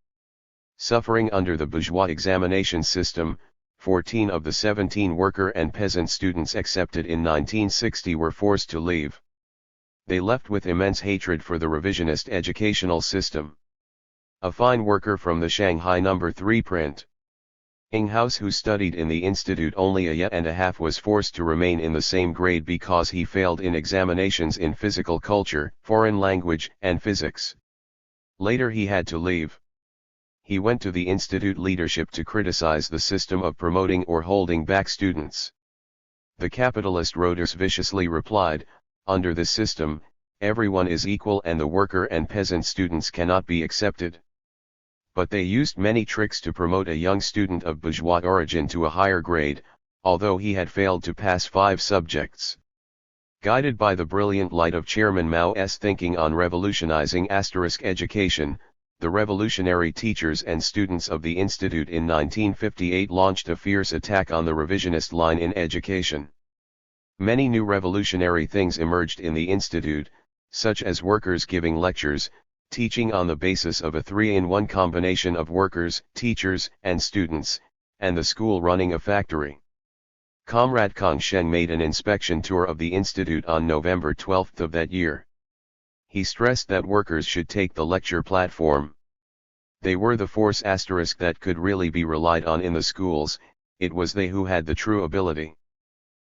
Suffering under the bourgeois examination system, 14 of the 17 worker and peasant students accepted in 1960 were forced to leave. They left with immense hatred for the revisionist educational system. A fine worker from the Shanghai No. 3 print. Inghaus, who studied in the institute only a year and a half, was forced to remain in the same grade because he failed in examinations in physical culture, foreign language, and physics. Later he had to leave. He went to the institute leadership to criticize the system of promoting or holding back students. The capitalist Roters viciously replied, "Under this system, everyone is equal and the worker and peasant students cannot be accepted." But they used many tricks to promote a young student of bourgeois origin to a higher grade, although he had failed to pass 5 subjects. Guided by the brilliant light of Chairman Mao's thinking on revolutionizing education, the revolutionary teachers and students of the institute in 1958 launched a fierce attack on the revisionist line in education. Many new revolutionary things emerged in the institute, such as workers giving lectures, teaching on the basis of a 3-in-1 combination of workers, teachers, and students, and the school running a factory. Comrade Kong Sheng made an inspection tour of the institute on November 12 of that year. He stressed that workers should take the lecture platform. They were the force that could really be relied on in the schools. It was they who had the true ability.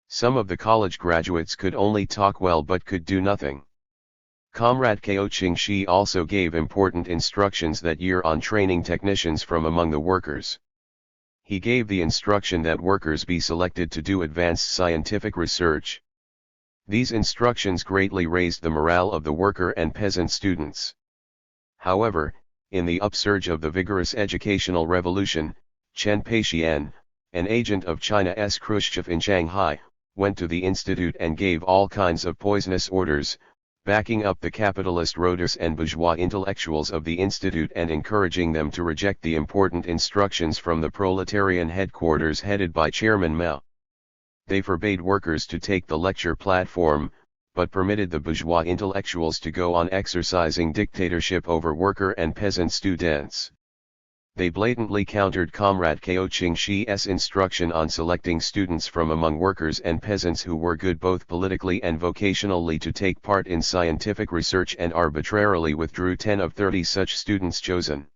Some of the college graduates could only talk well but could do nothing. Comrade Ko Ching-shi also gave important instructions that year on training technicians from among the workers. He gave the instruction that workers be selected to do advanced scientific research. These instructions greatly raised the morale of the worker and peasant students. However, in the upsurge of the vigorous educational revolution, Chen Peixian, an agent of China's Khrushchev in Shanghai, went to the institute and gave all kinds of poisonous orders, backing up the capitalist Roters and bourgeois intellectuals of the institute and encouraging them to reject the important instructions from the proletarian headquarters headed by Chairman Mao. They forbade workers to take the lecture platform, but permitted the bourgeois intellectuals to go on exercising dictatorship over worker and peasant students. They blatantly countered Comrade Ko Ching-shi's instruction on selecting students from among workers and peasants who were good both politically and vocationally to take part in scientific research and arbitrarily withdrew 10 of 30 such students chosen.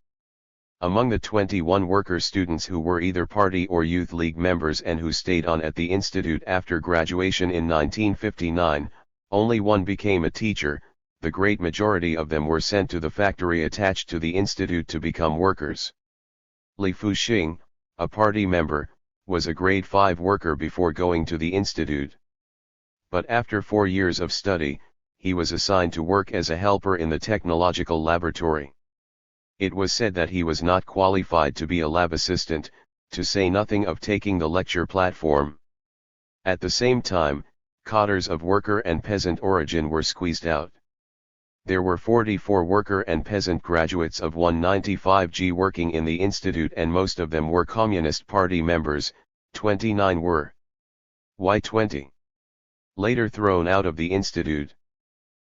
Among the 21 worker students who were either party or youth league members and who stayed on at the institute after graduation in 1959, only one became a teacher. The great majority of them were sent to the factory attached to the institute to become workers. Li Fuxing, a party member, was a grade 5 worker before going to the institute. But after 4 years of study, he was assigned to work as a helper in the technological laboratory. It was said that he was not qualified to be a lab assistant, to say nothing of taking the lecture platform. At the same time, cadres of worker and peasant origin were squeezed out. There were 44 worker and peasant graduates of 195G working in the institute and most of them were Communist Party members, 29 were Y20. Later thrown out of the institute.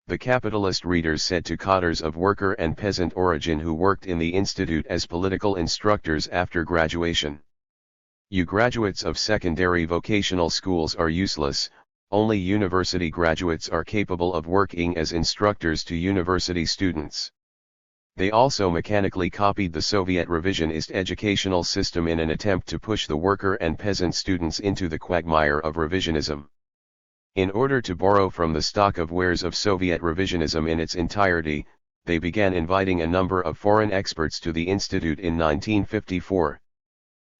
The capitalist readers said to cadres of worker and peasant origin who worked in the institute as political instructors after graduation. You graduates of secondary vocational schools are useless. Only university graduates are capable of working as instructors to university students. They also mechanically copied the Soviet revisionist educational system in an attempt to push the worker and peasant students into the quagmire of revisionism. In order to borrow from the stock of wares of Soviet revisionism in its entirety, they began inviting a number of foreign experts to the institute in 1954.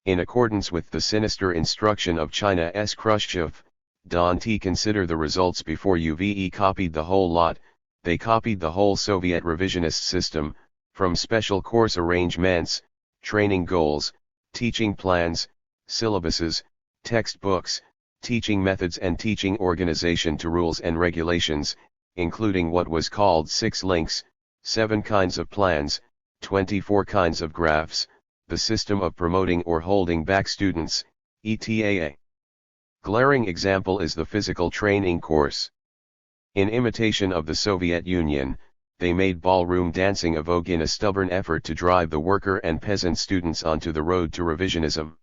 In accordance with the sinister instruction of China's Khrushchev, don't consider the results before you've copied the whole lot. They copied the whole Soviet revisionist system, from special course arrangements, training goals, teaching plans, syllabuses, textbooks, teaching methods and teaching organization to rules and regulations, including what was called 6 links, 7 kinds of plans, 24 kinds of graphs, the system of promoting or holding back students, etc. Glaring example is the physical training course. In imitation of the Soviet Union, they made ballroom dancing a vogue in a stubborn effort to drive the worker and peasant students onto the road to revisionism.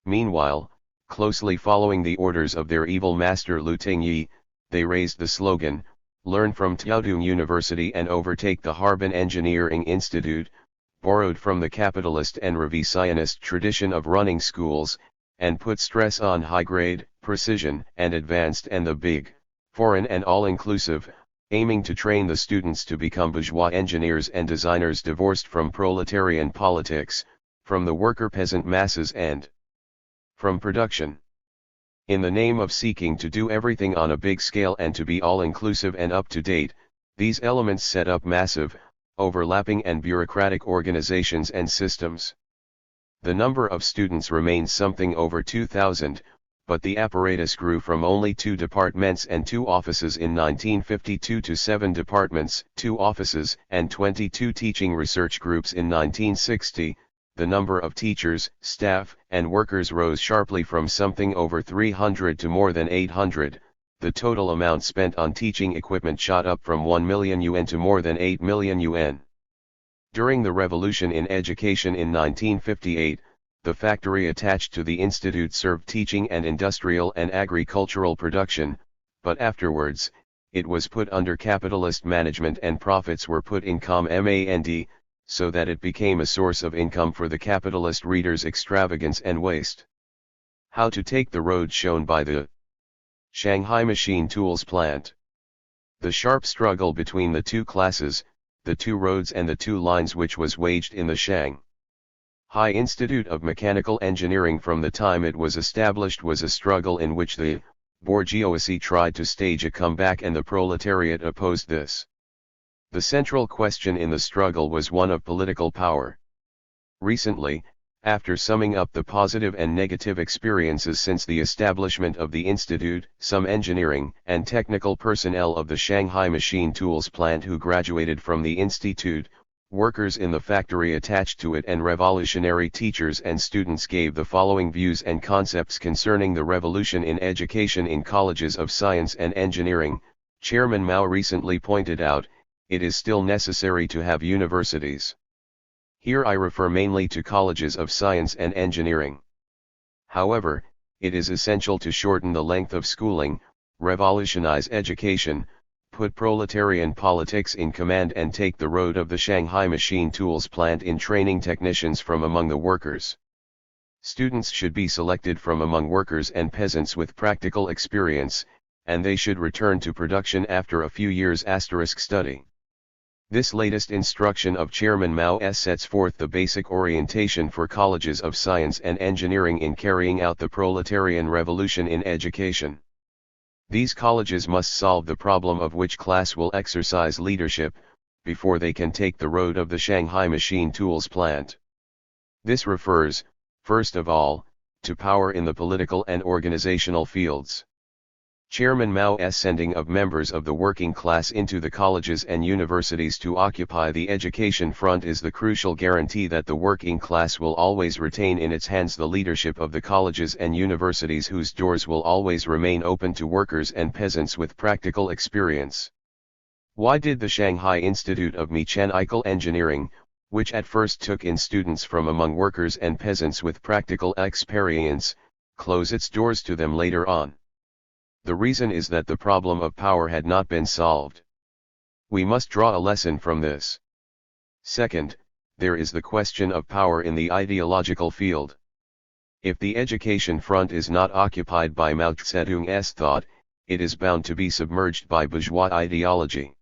Meanwhile, closely following the orders of their evil master Liu Tingyi, they raised the slogan, "Learn from Taodong University and overtake the Harbin Engineering Institute," borrowed from the capitalist and revisionist tradition of running schools, and put stress on high grade, precision, and advanced and the big, foreign and all-inclusive, aiming to train the students to become bourgeois engineers and designers divorced from proletarian politics, from the worker-peasant masses and from production. In the name of seeking to do everything on a big scale and to be all-inclusive and up-to-date, these elements set up massive, overlapping and bureaucratic organizations and systems. The number of students remains something over 2,000, but the apparatus grew from only 2 departments and 2 offices in 1952 to 7 departments, 2 offices, and 22 teaching research groups in 1960. The number of teachers, staff, and workers rose sharply from something over 300 to more than 800. The total amount spent on teaching equipment shot up from 1 million yuan to more than 8 million yuan. During the revolution in education in 1958, the factory attached to the institute served teaching and industrial and agricultural production, but afterwards, it was put under capitalist management and profits were put in command, so that it became a source of income for the capitalist reader's extravagance and waste. How to take the road shown by the Shanghai Machine Tools Plant. The sharp struggle between the two classes, the 2 roads and the 2 lines which was waged in the Shanghai Institute of Mechanical Engineering from the time it was established was a struggle in which the bourgeoisie tried to stage a comeback and the proletariat opposed this. The central question in the struggle was one of political power. Recently, after summing up the positive and negative experiences since the establishment of the institute, some engineering and technical personnel of the Shanghai Machine Tools Plant who graduated from the institute, workers in the factory attached to it and revolutionary teachers and students gave the following views and concepts concerning the revolution in education in colleges of science and engineering. Chairman Mao recently pointed out, it is still necessary to have universities. Here I refer mainly to colleges of science and engineering. However, it is essential to shorten the length of schooling, revolutionize education, put proletarian politics in command and take the road of the Shanghai Machine Tools Plant in training technicians from among the workers. Students should be selected from among workers and peasants with practical experience, and they should return to production after a few years' study. This latest instruction of Chairman Mao sets forth the basic orientation for colleges of science and engineering in carrying out the proletarian revolution in education. These colleges must solve the problem of which class will exercise leadership, before they can take the road of the Shanghai Machine Tools Plant. This refers, first of all, to power in the political and organizational fields. Chairman Mao's sending of members of the working class into the colleges and universities to occupy the education front is the crucial guarantee that the working class will always retain in its hands the leadership of the colleges and universities whose doors will always remain open to workers and peasants with practical experience. Why did the Shanghai Institute of Mechanical Engineering, which at first took in students from among workers and peasants with practical experience, close its doors to them later on? The reason is that the problem of power had not been solved. We must draw a lesson from this. Second, there is the question of power in the ideological field. If the education front is not occupied by Mao Zedong's thought, it is bound to be submerged by bourgeois ideology.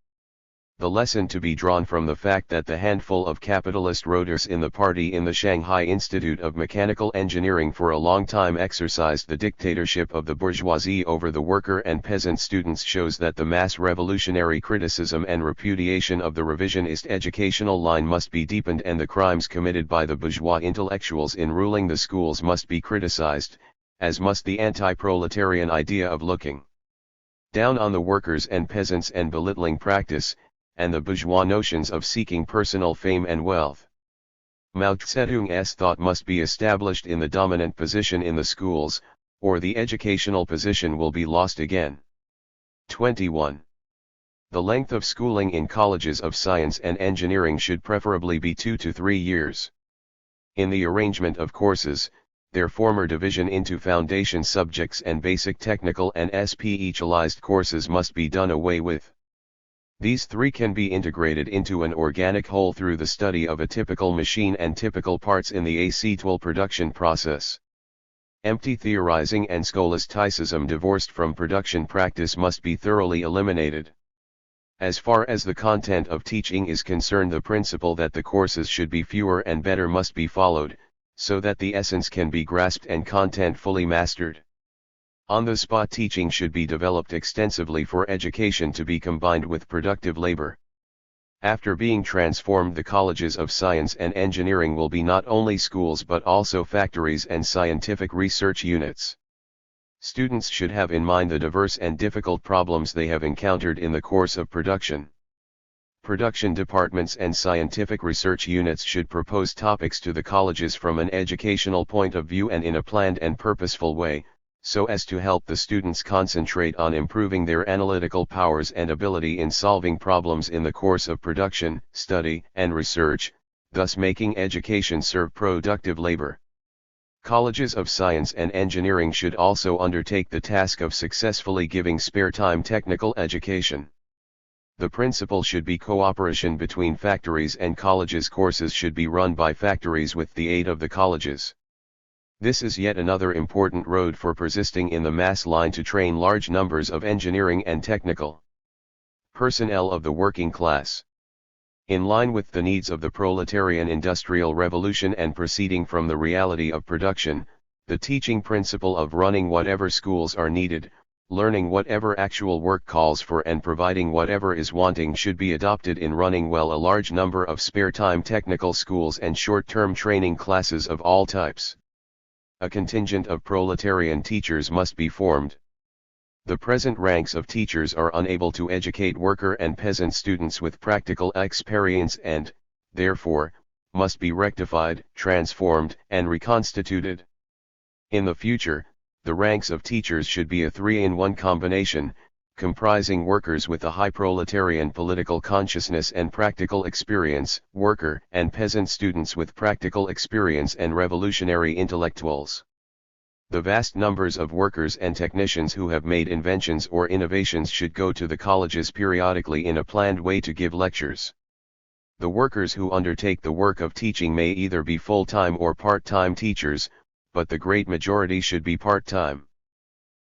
The lesson to be drawn from the fact that the handful of capitalist rotters in the party in the Shanghai Institute of Mechanical Engineering for a long time exercised the dictatorship of the bourgeoisie over the worker and peasant students shows that the mass revolutionary criticism and repudiation of the revisionist educational line must be deepened, and the crimes committed by the bourgeois intellectuals in ruling the schools must be criticized, as must the anti-proletarian idea of looking down on the workers and peasants and belittling practice, and the bourgeois notions of seeking personal fame and wealth. Mao Zedong's thought must be established in the dominant position in the schools, or the educational position will be lost again. 21. The length of schooling in colleges of science and engineering should preferably be 2 to 3 years. In the arrangement of courses, their former division into foundation subjects and basic technical and specialized courses must be done away with. These three can be integrated into an organic whole through the study of a typical machine and typical parts in the acetyl production process. Empty theorizing and scholasticism divorced from production practice must be thoroughly eliminated. As far as the content of teaching is concerned, the principle that the courses should be fewer and better must be followed, so that the essence can be grasped and content fully mastered. On-the-spot teaching should be developed extensively for education to be combined with productive labor. After being transformed, the colleges of science and engineering will be not only schools but also factories and scientific research units. Students should have in mind the diverse and difficult problems they have encountered in the course of production. Production departments and scientific research units should propose topics to the colleges from an educational point of view and in a planned and purposeful way, so as to help the students concentrate on improving their analytical powers and ability in solving problems in the course of production, study, and research, thus making education serve productive labor. Colleges of science and engineering should also undertake the task of successfully giving spare-time technical education. The principle should be cooperation between factories and colleges. Courses should be run by factories with the aid of the colleges. This is yet another important road for persisting in the mass line to train large numbers of engineering and technical personnel of the working class. In line with the needs of the proletarian industrial revolution and proceeding from the reality of production, the teaching principle of running whatever schools are needed, learning whatever actual work calls for and providing whatever is wanting should be adopted in running well a large number of spare-time technical schools and short-term training classes of all types. A contingent of proletarian teachers must be formed. The present ranks of teachers are unable to educate worker and peasant students with practical experience and, therefore, must be rectified, transformed, and reconstituted. In the future, the ranks of teachers should be a 3-in-1 combination, comprising workers with a high proletarian political consciousness and practical experience, worker and peasant students with practical experience and revolutionary intellectuals. The vast numbers of workers and technicians who have made inventions or innovations should go to the colleges periodically in a planned way to give lectures. The workers who undertake the work of teaching may either be full-time or part-time teachers, but the great majority should be part-time.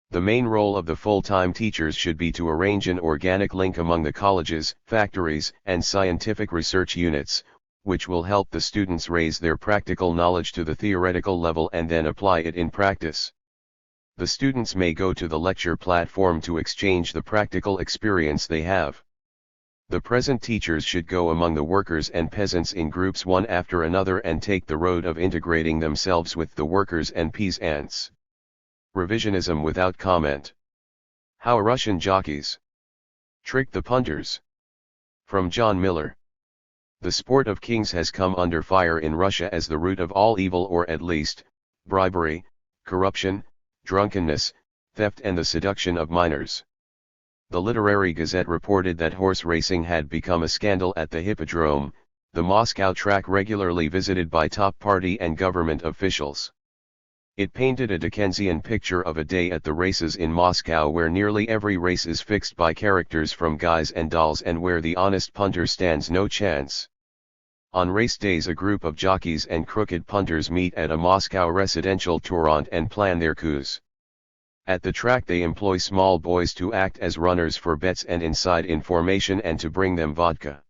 The main role of the full-time teachers should be to arrange an organic link among the colleges, factories, and scientific research units, which will help the students raise their practical knowledge to the theoretical level and then apply it in practice. The students may go to the lecture platform to exchange the practical experience they have. The present teachers should go among the workers and peasants in groups one after another and take the road of integrating themselves with the workers and peasants. Revisionism without comment. How Russian jockeys tricked the punters. From John Miller. The sport of kings has come under fire in Russia as the root of all evil, or at least, bribery, corruption, drunkenness, theft and the seduction of minors. The Literary Gazette reported that horse racing had become a scandal at the Hippodrome, the Moscow track regularly visited by top party and government officials. It painted a Dickensian picture of a day at the races in Moscow where nearly every race is fixed by characters from guys and dolls and where the honest punter stands no chance. On race days a group of jockeys and crooked punters meet at a Moscow residential torrent and plan their coups. At the track they employ small boys to act as runners for bets and inside information and to bring them vodka.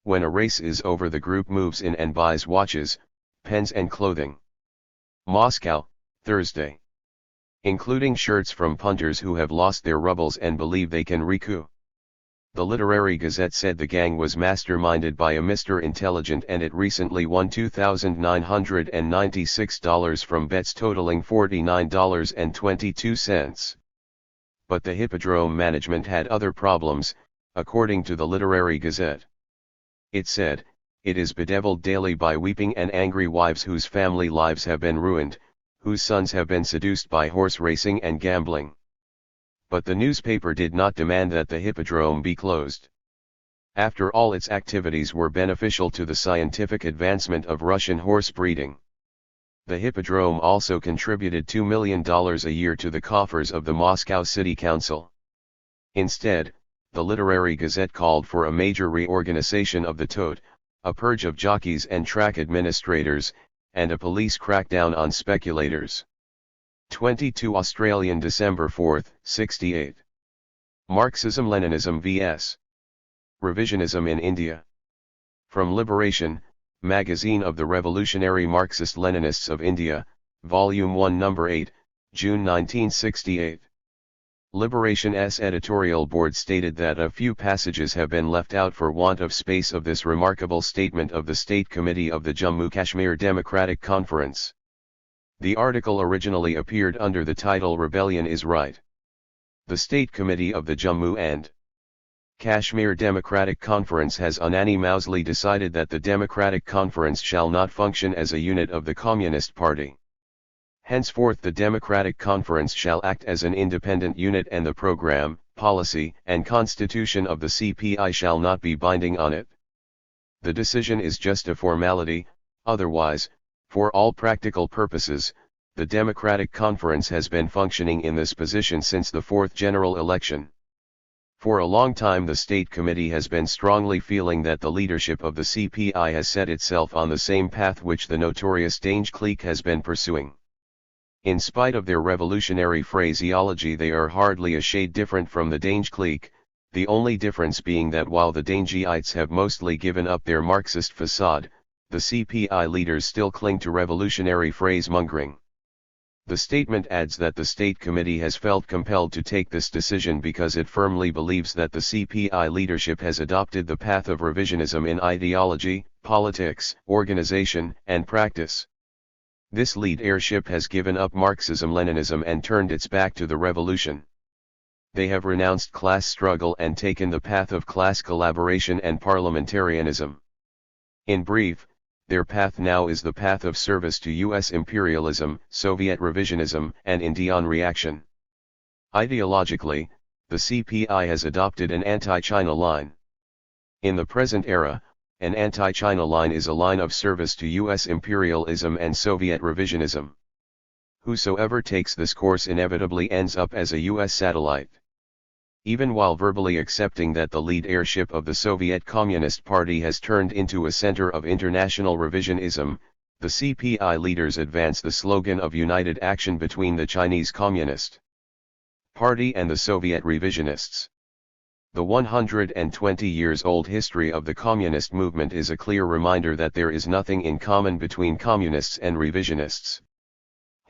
When a race is over, the group moves in and buys watches, pens and clothing. Moscow, Thursday. Including shirts from punters who have lost their rubles and believe they can recoup. The Literary Gazette said the gang was masterminded by a Mr. Intelligent and it recently won $2,996 from bets totaling $49.22. But the Hippodrome management had other problems, according to the Literary Gazette. It said, "It is bedeviled daily by weeping and angry wives whose family lives have been ruined, whose sons have been seduced by horse racing and gambling." But the newspaper did not demand that the Hippodrome be closed. After all, its activities were beneficial to the scientific advancement of Russian horse breeding. The Hippodrome also contributed $2 million a year to the coffers of the Moscow City Council. Instead, the Literary Gazette called for a major reorganization of the tote, a purge of jockeys and track administrators, and a police crackdown on speculators. 22 Australian December 4, 68. Marxism-Leninism vs. Revisionism in India. From Liberation, Magazine of the Revolutionary Marxist-Leninists of India, Volume 1 No. 8, June 1968. Liberation's editorial board stated that a few passages have been left out for want of space of this remarkable statement of the State Committee of the Jammu-Kashmir Democratic Conference. The article originally appeared under the title "Rebellion is Right." The State Committee of the Jammu and Kashmir Democratic Conference has unanimously decided that the Democratic Conference shall not function as a unit of the Communist Party. Henceforth the Democratic Conference shall act as an independent unit and the program, policy, and constitution of the CPI shall not be binding on it. The decision is just a formality, otherwise, for all practical purposes, the Democratic Conference has been functioning in this position since the fourth general election. For a long time the State Committee has been strongly feeling that the leadership of the CPI has set itself on the same path which the notorious Dange clique has been pursuing. In spite of their revolutionary phraseology, they are hardly a shade different from the Dange clique, the only difference being that while the Dangeites have mostly given up their Marxist facade, the CPI leaders still cling to revolutionary phrase-mongering. The statement adds that the State Committee has felt compelled to take this decision because it firmly believes that the CPI leadership has adopted the path of revisionism in ideology, politics, organization, and practice. This leadership has given up Marxism-Leninism and turned its back to the revolution. They have renounced class struggle and taken the path of class collaboration and parliamentarianism. In brief, their path now is the path of service to U.S. imperialism, Soviet revisionism, and Indian reaction. Ideologically, the CPI has adopted an anti-China line. In the present era, an anti-China line is a line of service to U.S. imperialism and Soviet revisionism. Whosoever takes this course inevitably ends up as a U.S. satellite. Even while verbally accepting that the leadership of the Soviet Communist Party has turned into a center of international revisionism, the CPI leaders advance the slogan of united action between the Chinese Communist Party and the Soviet revisionists. The 120 years old history of the communist movement is a clear reminder that there is nothing in common between communists and revisionists.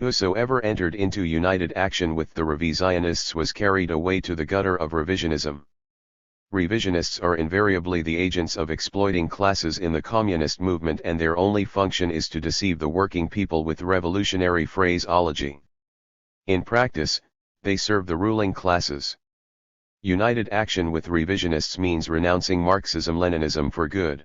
Whosoever entered into united action with the revisionists was carried away to the gutter of revisionism. Revisionists are invariably the agents of exploiting classes in the communist movement, and their only function is to deceive the working people with revolutionary phraseology. In practice, they serve the ruling classes. United action with revisionists means renouncing Marxism-Leninism for good.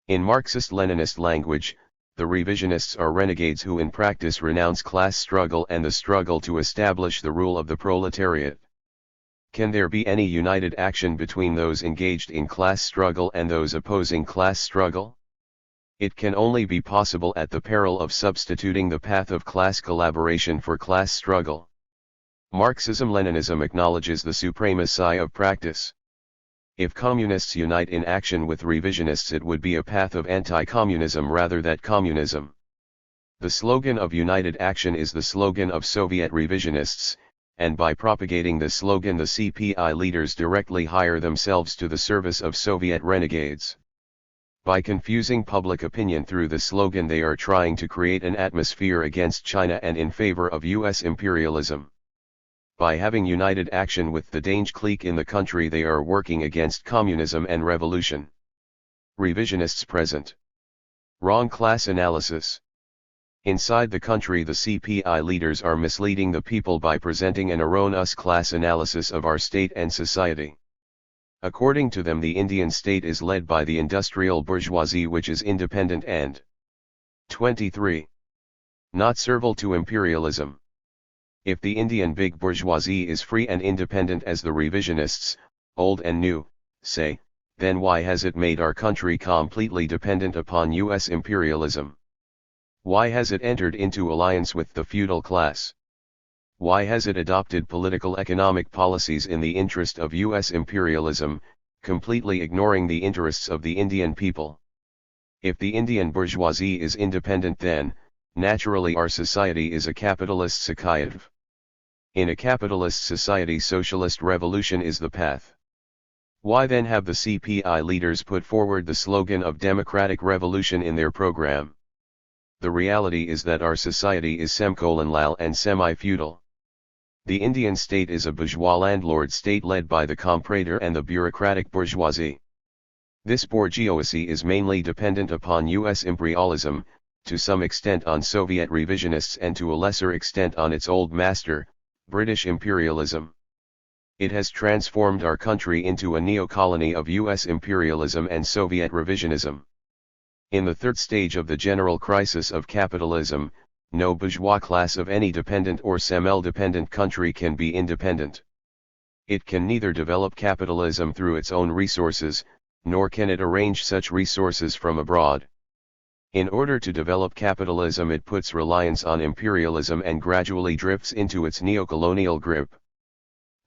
In Marxist-Leninist language, the revisionists are renegades who in practice renounce class struggle and the struggle to establish the rule of the proletariat. Can there be any united action between those engaged in class struggle and those opposing class struggle? It can only be possible at the peril of substituting the path of class collaboration for class struggle. Marxism-Leninism acknowledges the supremacy of practice. If communists unite in action with revisionists, it would be a path of anti-communism rather than communism. The slogan of united action is the slogan of Soviet revisionists, and by propagating this slogan the CPI leaders directly hire themselves to the service of Soviet renegades. By confusing public opinion through the slogan they are trying to create an atmosphere against China and in favor of US imperialism. By having united action with the Dange clique in the country they are working against communism and revolution. Revisionists present. Wrong class analysis. Inside the country the CPI leaders are misleading the people by presenting an erroneous class analysis of our state and society. According to them the Indian state is led by the industrial bourgeoisie which is independent and 23. Not servile to imperialism. If the Indian big bourgeoisie is free and independent as the revisionists, old and new, say, then why has it made our country completely dependent upon US imperialism? Why has it entered into alliance with the feudal class? Why has it adopted political economic policies in the interest of US imperialism, completely ignoring the interests of the Indian people? If the Indian bourgeoisie is independent then, naturally our society is a capitalist society. In a capitalist society socialist revolution is the path. Why then have the CPI leaders put forward the slogan of democratic revolution in their program? The reality is that our society is semi-colonial and semi-feudal. The Indian state is a bourgeois landlord state led by the comprador and the bureaucratic bourgeoisie. This bourgeoisie is mainly dependent upon US imperialism, to some extent on Soviet revisionists and to a lesser extent on its old master, British imperialism. It has transformed our country into a neo-colony of US imperialism and Soviet revisionism. In the third stage of the general crisis of capitalism, no bourgeois class of any dependent or semi-dependent country can be independent. It can neither develop capitalism through its own resources, nor can it arrange such resources from abroad. In order to develop capitalism it puts reliance on imperialism and gradually drifts into its neo-colonial grip.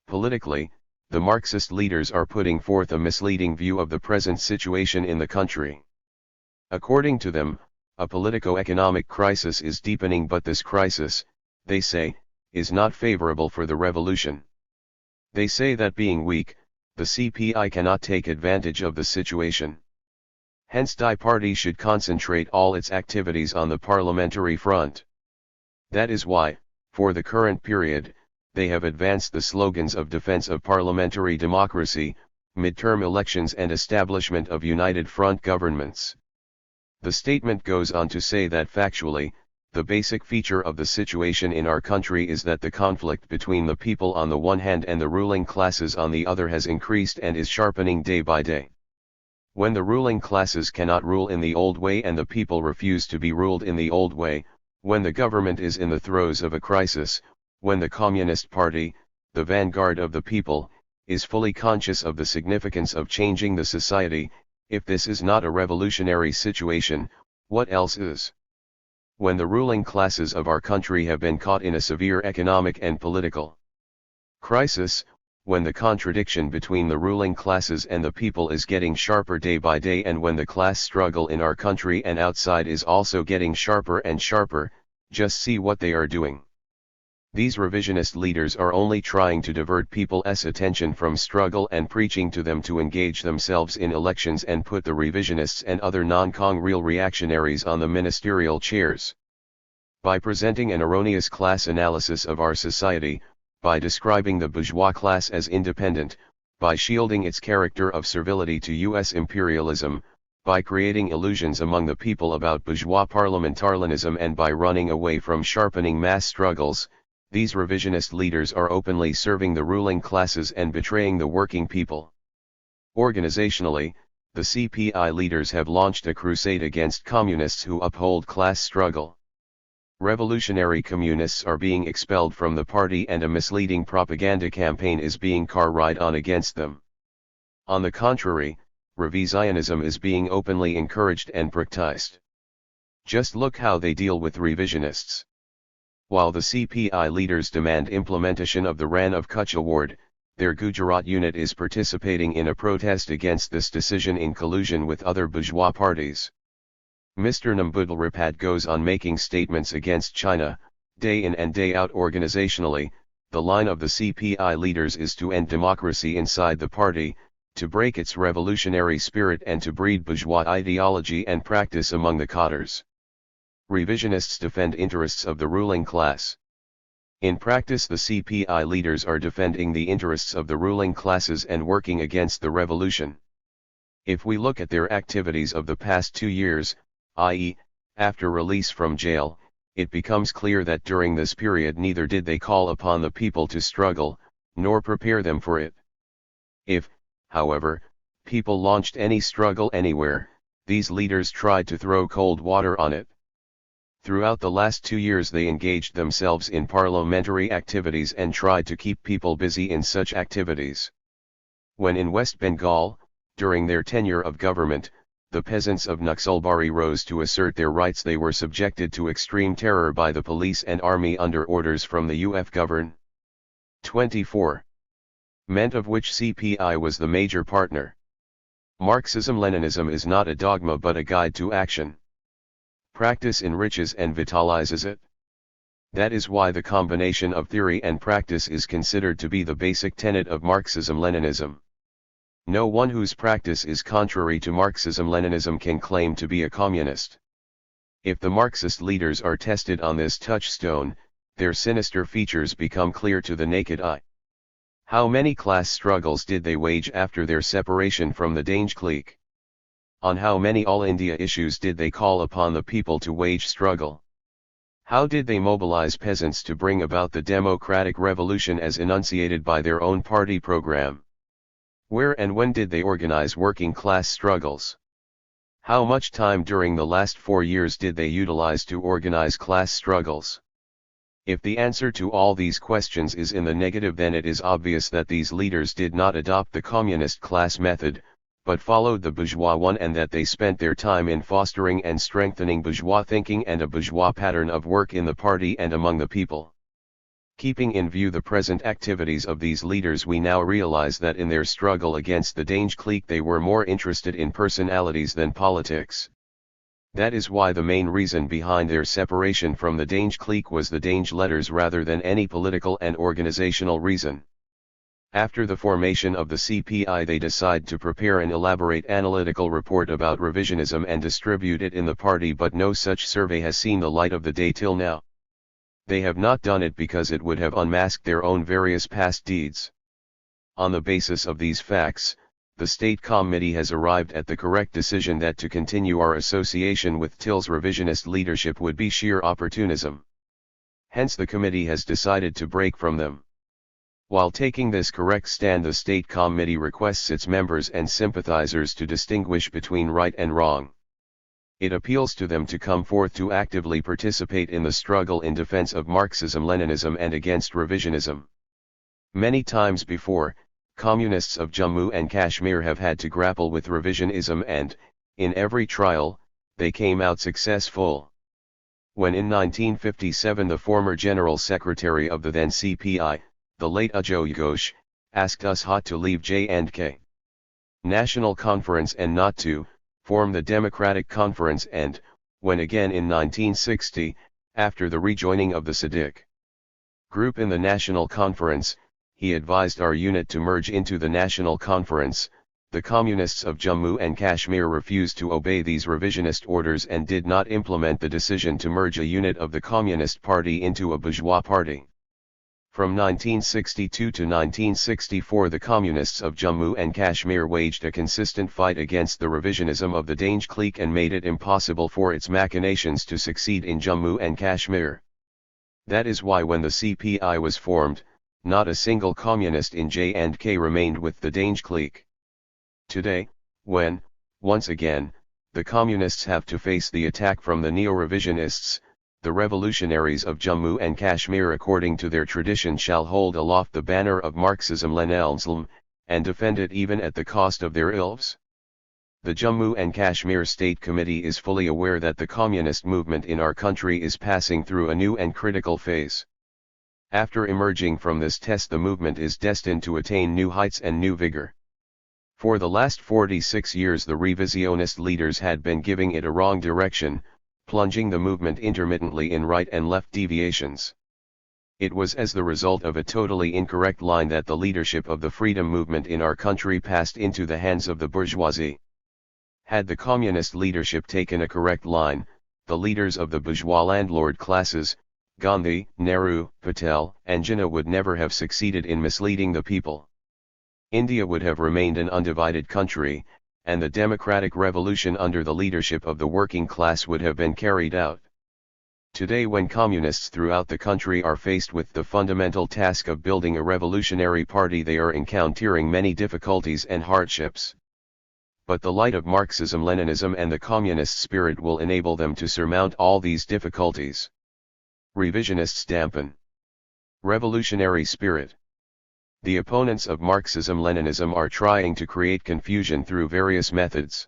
Politically, the Marxist leaders are putting forth a misleading view of the present situation in the country. According to them, a politico-economic crisis is deepening, but this crisis, they say, is not favorable for the revolution. They say that being weak, the CPI cannot take advantage of the situation. Hence the party should concentrate all its activities on the parliamentary front. That is why, for the current period, they have advanced the slogans of defense of parliamentary democracy, midterm elections and establishment of united front governments. The statement goes on to say that factually, the basic feature of the situation in our country is that the conflict between the people on the one hand and the ruling classes on the other has increased and is sharpening day by day. When the ruling classes cannot rule in the old way and the people refuse to be ruled in the old way, when the government is in the throes of a crisis, when the Communist Party, the vanguard of the people, is fully conscious of the significance of changing the society, if this is not a revolutionary situation, what else is? When the ruling classes of our country have been caught in a severe economic and political crisis, when the contradiction between the ruling classes and the people is getting sharper day by day, and when the class struggle in our country and outside is also getting sharper and sharper, just see what they are doing. These revisionist leaders are only trying to divert people's attention from struggle and preaching to them to engage themselves in elections and put the revisionists and other non-Congreal reactionaries on the ministerial chairs. By presenting an erroneous class analysis of our society, by describing the bourgeois class as independent, by shielding its character of servility to US imperialism, by creating illusions among the people about bourgeois parliamentarianism and by running away from sharpening mass struggles, these revisionist leaders are openly serving the ruling classes and betraying the working people. Organizationally, the CPI leaders have launched a crusade against communists who uphold class struggle. Revolutionary communists are being expelled from the party and a misleading propaganda campaign is being carried on against them. On the contrary, revisionism is being openly encouraged and practiced. Just look how they deal with revisionists. While the CPI leaders demand implementation of the Ran of Kutch Award, their Gujarat unit is participating in a protest against this decision in collusion with other bourgeois parties. Mr. Nambudalripad goes on making statements against China, day in and day out organizationally, the line of the CPI leaders is to end democracy inside the party, to break its revolutionary spirit and to breed bourgeois ideology and practice among the cadres. Revisionists defend interests of the ruling class. In practice, the CPI leaders are defending the interests of the ruling classes and working against the revolution. If we look at their activities of the past 2 years, i.e., after release from jail, it becomes clear that during this period neither did they call upon the people to struggle, nor prepare them for it. If, however, people launched any struggle anywhere, these leaders tried to throw cold water on it. Throughout the last 2 years they engaged themselves in parliamentary activities and tried to keep people busy in such activities. When in West Bengal, during their tenure of government, the peasants of Naxalbari rose to assert their rights, they were subjected to extreme terror by the police and army under orders from the UF government. 24. Ment of which CPI was the major partner. Marxism-Leninism is not a dogma but a guide to action. Practice enriches and vitalizes it. That is why the combination of theory and practice is considered to be the basic tenet of Marxism-Leninism. No one whose practice is contrary to Marxism-Leninism can claim to be a communist. If the Marxist leaders are tested on this touchstone, their sinister features become clear to the naked eye. How many class struggles did they wage after their separation from the Dange clique? On how many all-India issues did they call upon the people to wage struggle? How did they mobilize peasants to bring about the democratic revolution as enunciated by their own party program? Where and when did they organize working class struggles? How much time during the last 4 years did they utilize to organize class struggles? If the answer to all these questions is in the negative, then it is obvious that these leaders did not adopt the communist class method, but followed the bourgeois one, and that they spent their time in fostering and strengthening bourgeois thinking and a bourgeois pattern of work in the party and among the people. Keeping in view the present activities of these leaders, we now realize that in their struggle against the Dange clique they were more interested in personalities than politics. That is why the main reason behind their separation from the Dange clique was the Dange letters rather than any political and organizational reason. After the formation of the CPI, they decide to prepare an elaborate analytical report about revisionism and distribute it in the party, but no such survey has seen the light of the day till now. They have not done it because it would have unmasked their own various past deeds. On the basis of these facts, the State Committee has arrived at the correct decision that to continue our association with Till's revisionist leadership would be sheer opportunism. Hence the committee has decided to break from them. While taking this correct stand, the State Committee requests its members and sympathizers to distinguish between right and wrong. It appeals to them to come forth to actively participate in the struggle in defense of Marxism-Leninism and against revisionism. Many times before, communists of Jammu and Kashmir have had to grapple with revisionism and, in every trial, they came out successful. When in 1957 the former General Secretary of the then CPI, the late Ajoy Ghosh, asked us hot to leave J&K National Conference and not to form the Democratic Conference, and, when again in 1960, after the rejoining of the Sadiq group in the National Conference, he advised our unit to merge into the National Conference, the Communists of Jammu and Kashmir refused to obey these revisionist orders and did not implement the decision to merge a unit of the Communist Party into a bourgeois party. From 1962 to 1964 the Communists of Jammu and Kashmir waged a consistent fight against the revisionism of the Dange clique and made it impossible for its machinations to succeed in Jammu and Kashmir. That is why when the CPI was formed, not a single communist in J&K remained with the Dange clique. Today, when, once again, the communists have to face the attack from the neo-revisionists, the revolutionaries of Jammu and Kashmir according to their tradition shall hold aloft the banner of Marxism-Leninism, and defend it even at the cost of their lives. The Jammu and Kashmir State Committee is fully aware that the communist movement in our country is passing through a new and critical phase. After emerging from this test, the movement is destined to attain new heights and new vigor. For the last 46 years the revisionist leaders had been giving it a wrong direction, plunging the movement intermittently in right and left deviations. It was as the result of a totally incorrect line that the leadership of the freedom movement in our country passed into the hands of the bourgeoisie. Had the communist leadership taken a correct line, the leaders of the bourgeois landlord classes, Gandhi, Nehru, Patel, and Jinnah would never have succeeded in misleading the people. India would have remained an undivided country, and the democratic revolution under the leadership of the working class would have been carried out. Today, when communists throughout the country are faced with the fundamental task of building a revolutionary party, they are encountering many difficulties and hardships. But the light of Marxism-Leninism and the communist spirit will enable them to surmount all these difficulties. Revisionists dampen revolutionary spirit. The opponents of Marxism-Leninism are trying to create confusion through various methods.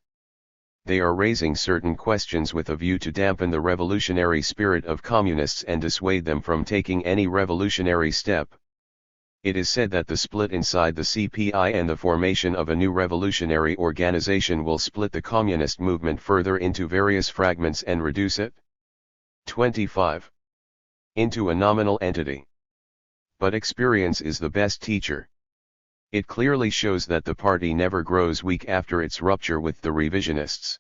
They are raising certain questions with a view to dampen the revolutionary spirit of communists and dissuade them from taking any revolutionary step. It is said that the split inside the CPI and the formation of a new revolutionary organization will split the communist movement further into various fragments and reduce it 25 into a nominal entity. But experience is the best teacher. It clearly shows that the party never grows weak after its rupture with the revisionists.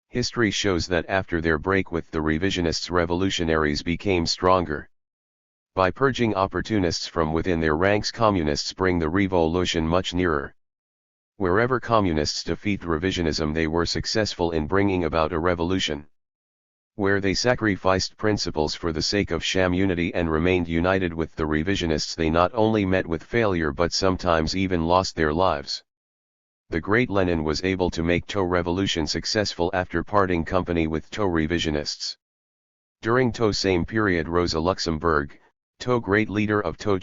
History shows that after their break with the revisionists, revolutionaries became stronger. By purging opportunists from within their ranks, communists bring the revolution much nearer. Wherever communists defeat revisionism, they were successful in bringing about a revolution. Where they sacrificed principles for the sake of sham unity and remained united with the revisionists, they not only met with failure but sometimes even lost their lives. The great Lenin was able to make Tao revolution successful after parting company with Tao revisionists. During Tao same period, Rosa Luxemburg, Tao great leader of Tao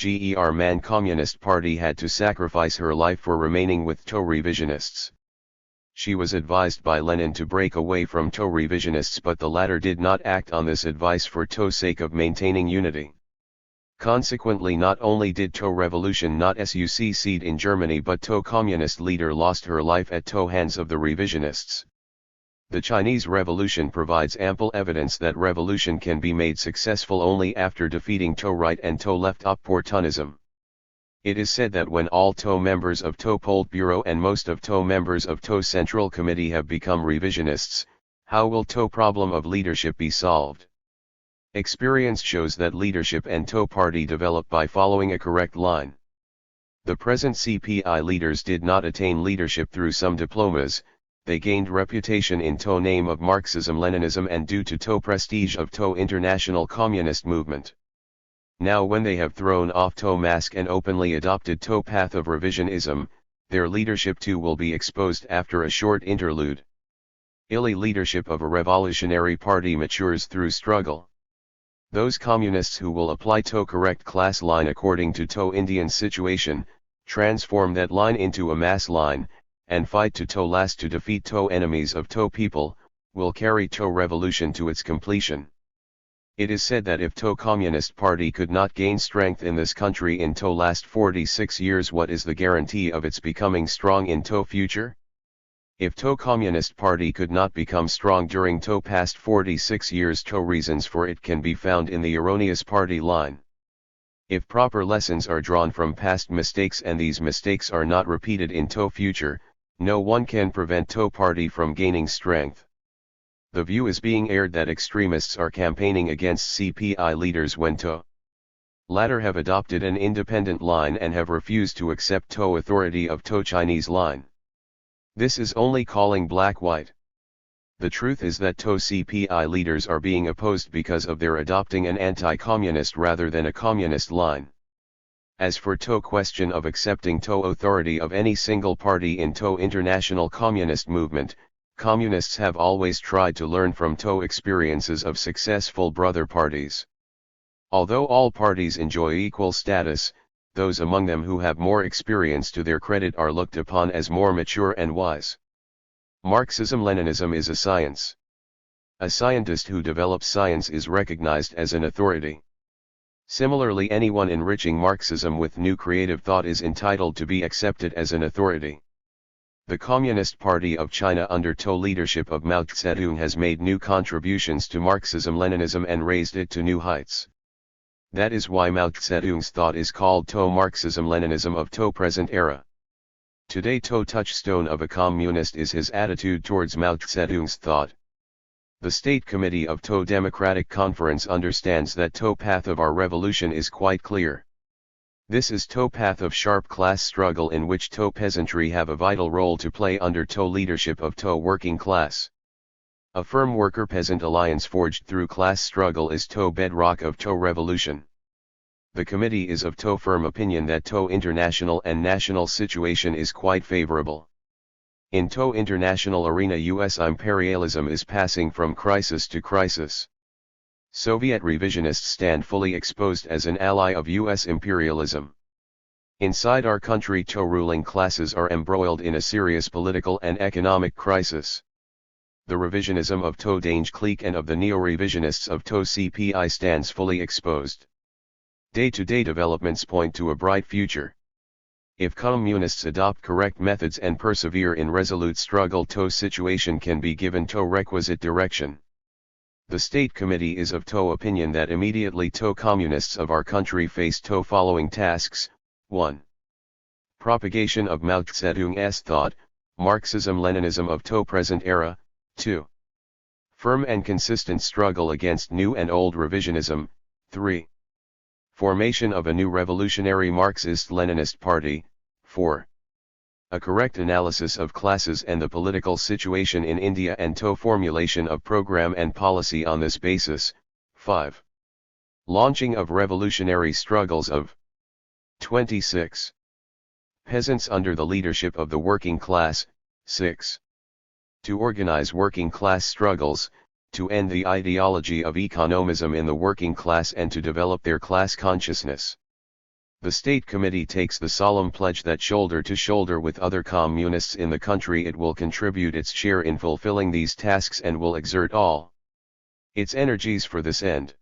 Man Communist Party, had to sacrifice her life for remaining with Tao revisionists. She was advised by Lenin to break away from Tao revisionists, but the latter did not act on this advice for Tao's sake of maintaining unity. Consequently, not only did Tao revolution not succeed in Germany, but Tao communist leader lost her life at Tao hands of the revisionists. The Chinese Revolution provides ample evidence that revolution can be made successful only after defeating Tao right and Tao left opportunism. It is said that when all Tao members of Tao Politburo and most of Tao members of Tao Central Committee have become revisionists, how will Tao problem of leadership be solved? Experience shows that leadership and Tao party develop by following a correct line. The present CPI leaders did not attain leadership through some diplomas. They gained reputation in Tao name of Marxism-Leninism and due to Tao prestige of Tao international communist movement. Now when they have thrown off Tao mask and openly adopted Tao path of revisionism, their leadership too will be exposed after a short interlude. Illy leadership of a revolutionary party matures through struggle. Those communists who will apply Tao correct class line according to Tao Indian situation, transform that line into a mass line, and fight to Tao last to defeat Tao enemies of Tao people, will carry Tao revolution to its completion. It is said that if Tao Communist Party could not gain strength in this country in Tao last 46 years, what is the guarantee of its becoming strong in Tao future? If Tao Communist Party could not become strong during Tao past 46 years, Tao reasons for it can be found in the erroneous party line. If proper lessons are drawn from past mistakes and these mistakes are not repeated in Tao future, no one can prevent Tao party from gaining strength. The view is being aired that extremists are campaigning against CPI leaders when Tao latter have adopted an independent line and have refused to accept Tao authority of Tao Chinese line. This is only calling black-white. The truth is that Tao CPI leaders are being opposed because of their adopting an anti-communist rather than a communist line. As for Tao question of accepting Tao authority of any single party in Tao international communist movement, communists have always tried to learn from Tao experiences of successful brother parties. Although all parties enjoy equal status, those among them who have more experience to their credit are looked upon as more mature and wise. Marxism-Leninism is a science. A scientist who develops science is recognized as an authority. Similarly, anyone enriching Marxism with new creative thought is entitled to be accepted as an authority. The Communist Party of China under Tao leadership of Mao Zedong has made new contributions to Marxism-Leninism and raised it to new heights. That is why Mao Zedong's thought is called THO Marxism-Leninism of THO present era. Today THO touchstone of a communist is his attitude towards Mao Zedong's thought. The State Committee of THO Democratic Conference understands that THO path of our revolution is quite clear. This is THO path of sharp class struggle in which THO peasantry have a vital role to play under THO leadership of THO working class. A firm worker-peasant alliance forged through class struggle is THO bedrock of THO revolution. The committee is of THO firm opinion that THO international and national situation is quite favorable. In THO international arena US imperialism is passing from crisis to crisis. Soviet revisionists stand fully exposed as an ally of US imperialism. Inside our country THO ruling classes are embroiled in a serious political and economic crisis. The revisionism of THO Dange clique and of the neo-revisionists of THO CPI stands fully exposed. Day-to-day developments point to a bright future. If communists adopt correct methods and persevere in resolute struggle, THO situation can be given THO requisite direction. The State Committee is of THO opinion that immediately THO communists of our country face THO following tasks. 1. Propagation of Mao Zedong's thought, Marxism-Leninism of THO present era. 2. Firm and consistent struggle against new and old revisionism. 3. Formation of a new revolutionary Marxist-Leninist party. 4. A correct analysis of classes and the political situation in India and THO formulation of program and policy on this basis. 5. Launching of revolutionary struggles of 26. Peasants under the leadership of the working class. 6. To organize working class struggles, to end the ideology of economism in the working class and to develop their class consciousness. The State Committee takes the solemn pledge that shoulder to shoulder with other communists in the country it will contribute its share in fulfilling these tasks and will exert all its energies for this end.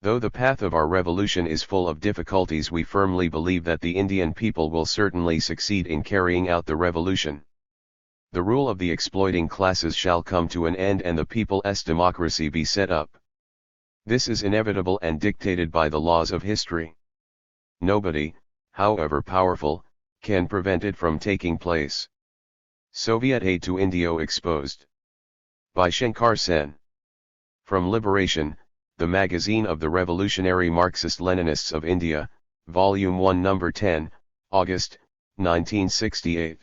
Though the path of our revolution is full of difficulties, we firmly believe that the Indian people will certainly succeed in carrying out the revolution. The rule of the exploiting classes shall come to an end and the people's democracy be set up. This is inevitable and dictated by the laws of history. Nobody, however powerful, can prevent it from taking place. Soviet aid to India exposed. By Shankar Sen. From Liberation, the magazine of the Revolutionary Marxist-Leninists of India, Volume 1 No. 10, August, 1968.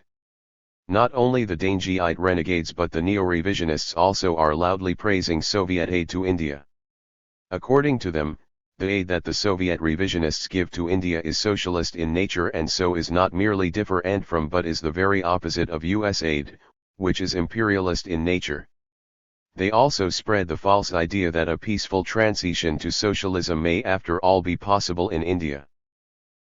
Not only the Dangeite renegades but the neo-revisionists also are loudly praising Soviet aid to India. According to them, the aid that the Soviet revisionists give to India is socialist in nature and so is not merely different from but is the very opposite of US aid, which is imperialist in nature. They also spread the false idea that a peaceful transition to socialism may after all be possible in India.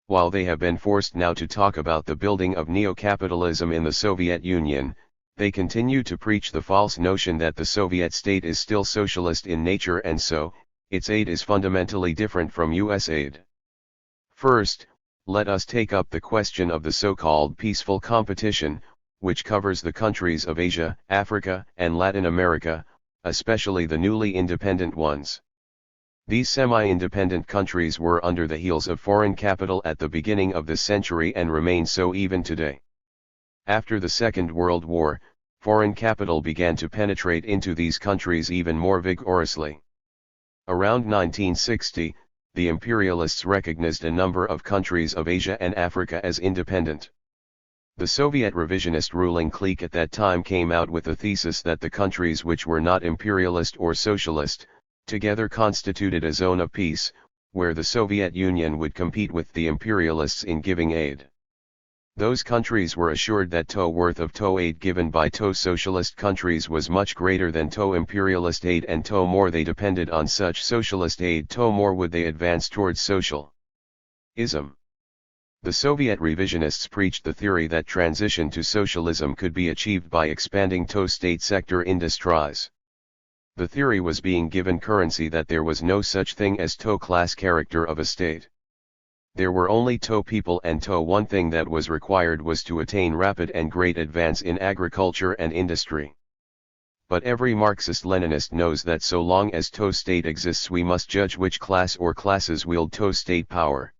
While they have been forced now to talk about the building of neo-capitalism in the Soviet Union, they continue to preach the false notion that the Soviet state is still socialist in nature and so, its aid is fundamentally different from US aid. First, let us take up the question of the so-called peaceful competition, which covers the countries of Asia, Africa, and Latin America, especially the newly independent ones. These semi-independent countries were under the heels of foreign capital at the beginning of the century and remain so even today. After the Second World War, foreign capital began to penetrate into these countries even more vigorously. Around 1960, the imperialists recognized a number of countries of Asia and Africa as independent. The Soviet revisionist ruling clique at that time came out with the thesis that the countries which were not imperialist or socialist, together constituted a zone of peace, where the Soviet Union would compete with the imperialists in giving aid. Those countries were assured that THO worth of THO aid given by THO socialist countries was much greater than THO imperialist aid, and THO more they depended on such socialist aid, THO more would they advance towards socialism. The Soviet revisionists preached the theory that transition to socialism could be achieved by expanding THO state sector industries. The theory was being given currency that there was no such thing as THO class character of a state. There were only THO people and THO one thing that was required was to attain rapid and great advance in agriculture and industry. But every Marxist-Leninist knows that so long as TO state exists we must judge which class or classes wield TO state power.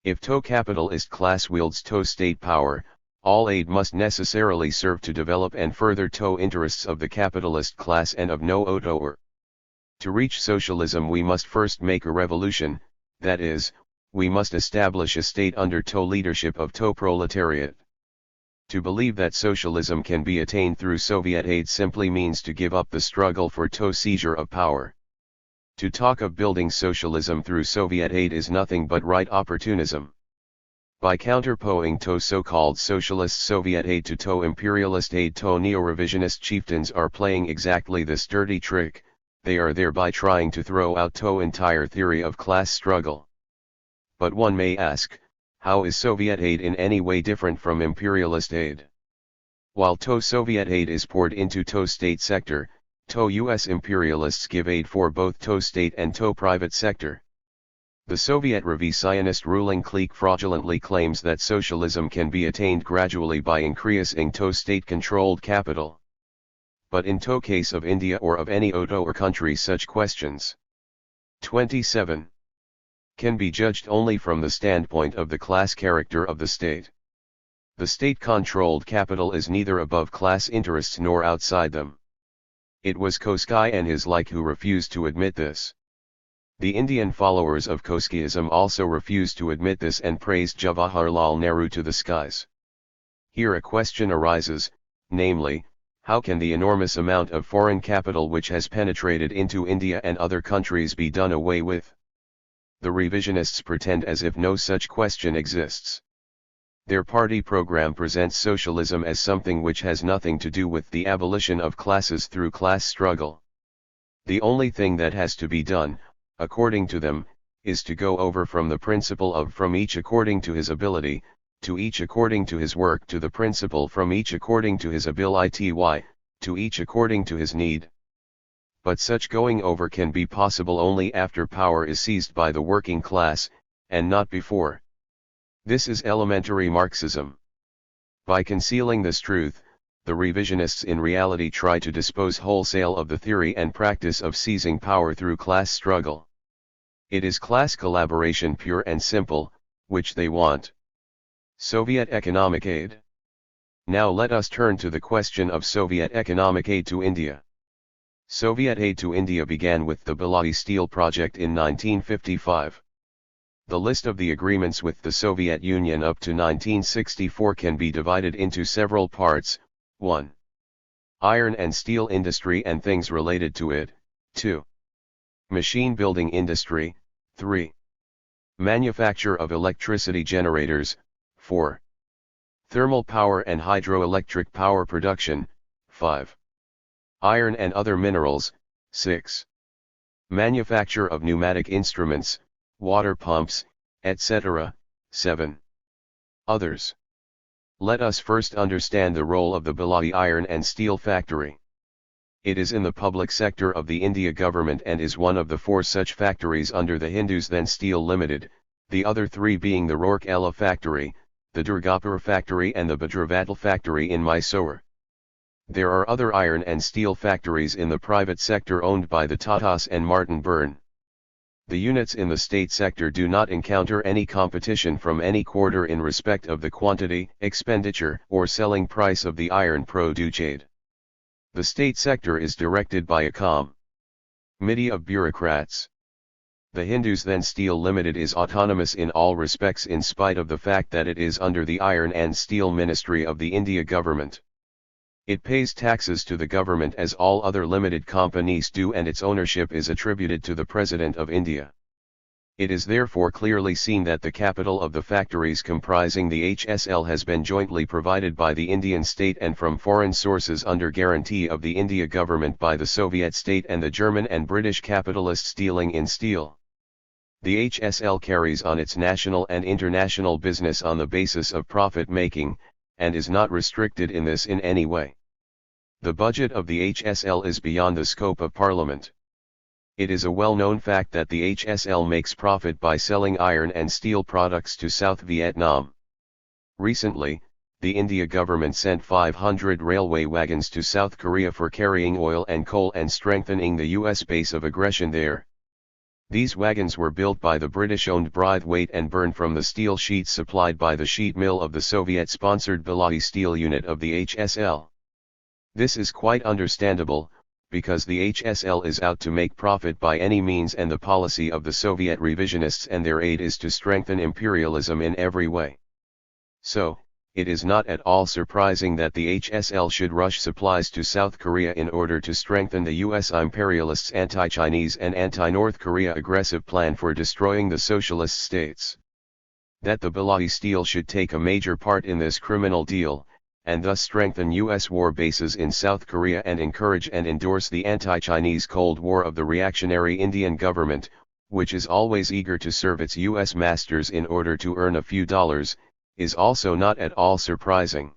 If TO capitalist class wields TO state power, all aid must necessarily serve to develop and further TO interests of the capitalist class and of no OTOer. To reach socialism we must first make a revolution, that is, we must establish a state under TO leadership of TO proletariat. To believe that socialism can be attained through Soviet aid simply means to give up the struggle for TO seizure of power. To talk of building socialism through Soviet aid is nothing but right opportunism. By counterpoing TO so-called socialist Soviet aid to TO imperialist aid, TO neo-revisionist chieftains are playing exactly this dirty trick. They are thereby trying to throw out TO entire theory of class struggle. But one may ask, how is Soviet aid in any way different from imperialist aid? While TO Soviet aid is poured into TO state sector, TO US imperialists give aid for both TO state and TO private sector. The Soviet Zionist ruling clique fraudulently claims that socialism can be attained gradually by increasing TO state-controlled capital. But in TO case of India or of any OTOer country such questions 27 can be judged only from the standpoint of the class character of the state. The state-controlled capital is neither above class interests nor outside them. It was Kosky and his like who refused to admit this. The Indian followers of Koskyism also refused to admit this and praised Jawaharlal Nehru to the skies. Here a question arises, namely, how can the enormous amount of foreign capital which has penetrated into India and other countries be done away with? The revisionists pretend as if no such question exists. Their party program presents socialism as something which has nothing to do with the abolition of classes through class struggle. The only thing that has to be done, according to them, is to go over from the principle of from each according to his ability, to each according to his work, to the principle from each according to his ability, to each according to his need. But such going over can be possible only after power is seized by the working class, and not before. This is elementary Marxism. By concealing this truth, the revisionists in reality try to dispose wholesale of the theory and practice of seizing power through class struggle. It is class collaboration pure and simple, which they want. Soviet economic aid. Now let us turn to the question of Soviet economic aid to India. Soviet aid to India began with the Bhilai Steel Project in 1955. The list of the agreements with the Soviet Union up to 1964 can be divided into several parts. 1. Iron and steel industry and things related to it. 2. Machine building industry. 3. Manufacture of electricity generators. 4. Thermal power and hydroelectric power production. 5. Iron and other minerals. 6. Manufacture of pneumatic instruments, water pumps, etc. 7. Others. Let us first understand the role of the Bhilai Iron and Steel Factory. It is in the public sector of the India government and is one of the 4 such factories under the Hindustan Steel Limited, the other 3 being the Rourkela factory, the Durgapur factory and the Bhadravatal factory in Mysore. There are other iron and steel factories in the private sector owned by the Tatas and Martin Byrne. The units in the state sector do not encounter any competition from any quarter in respect of the quantity, expenditure, or selling price of the iron produced. The state sector is directed by a committee of bureaucrats. The Hindustan Steel Limited is autonomous in all respects in spite of the fact that it is under the Iron and Steel Ministry of the India government. It pays taxes to the government as all other limited companies do, and its ownership is attributed to the President of India. It is therefore clearly seen that the capital of the factories comprising the HSL has been jointly provided by the Indian state and from foreign sources under guarantee of the India government by the Soviet state and the German and British capitalists dealing in steel. The HSL carries on its national and international business on the basis of profit-making, and is not restricted in this in any way. The budget of the HSL is beyond the scope of Parliament. It is a well-known fact that the HSL makes profit by selling iron and steel products to South Vietnam. Recently, the India government sent 500 railway wagons to South Korea for carrying oil and coal and strengthening the US base of aggression there. These wagons were built by the British-owned Braithwaite and burned from the steel sheets supplied by the sheet mill of the Soviet-sponsored Belai steel unit of the HSL. This is quite understandable, because the HSL is out to make profit by any means, and the policy of the Soviet revisionists and their aid is to strengthen imperialism in every way. So, it is not at all surprising that the HSL should rush supplies to South Korea in order to strengthen the US imperialists' anti-Chinese and anti-North Korea aggressive plan for destroying the socialist states. That the Belai steel should take a major part in this criminal deal, and thus strengthen US war bases in South Korea and encourage and endorse the anti-Chinese Cold War of the reactionary Indian government, which is always eager to serve its US masters in order to earn a few dollars, is also not at all surprising.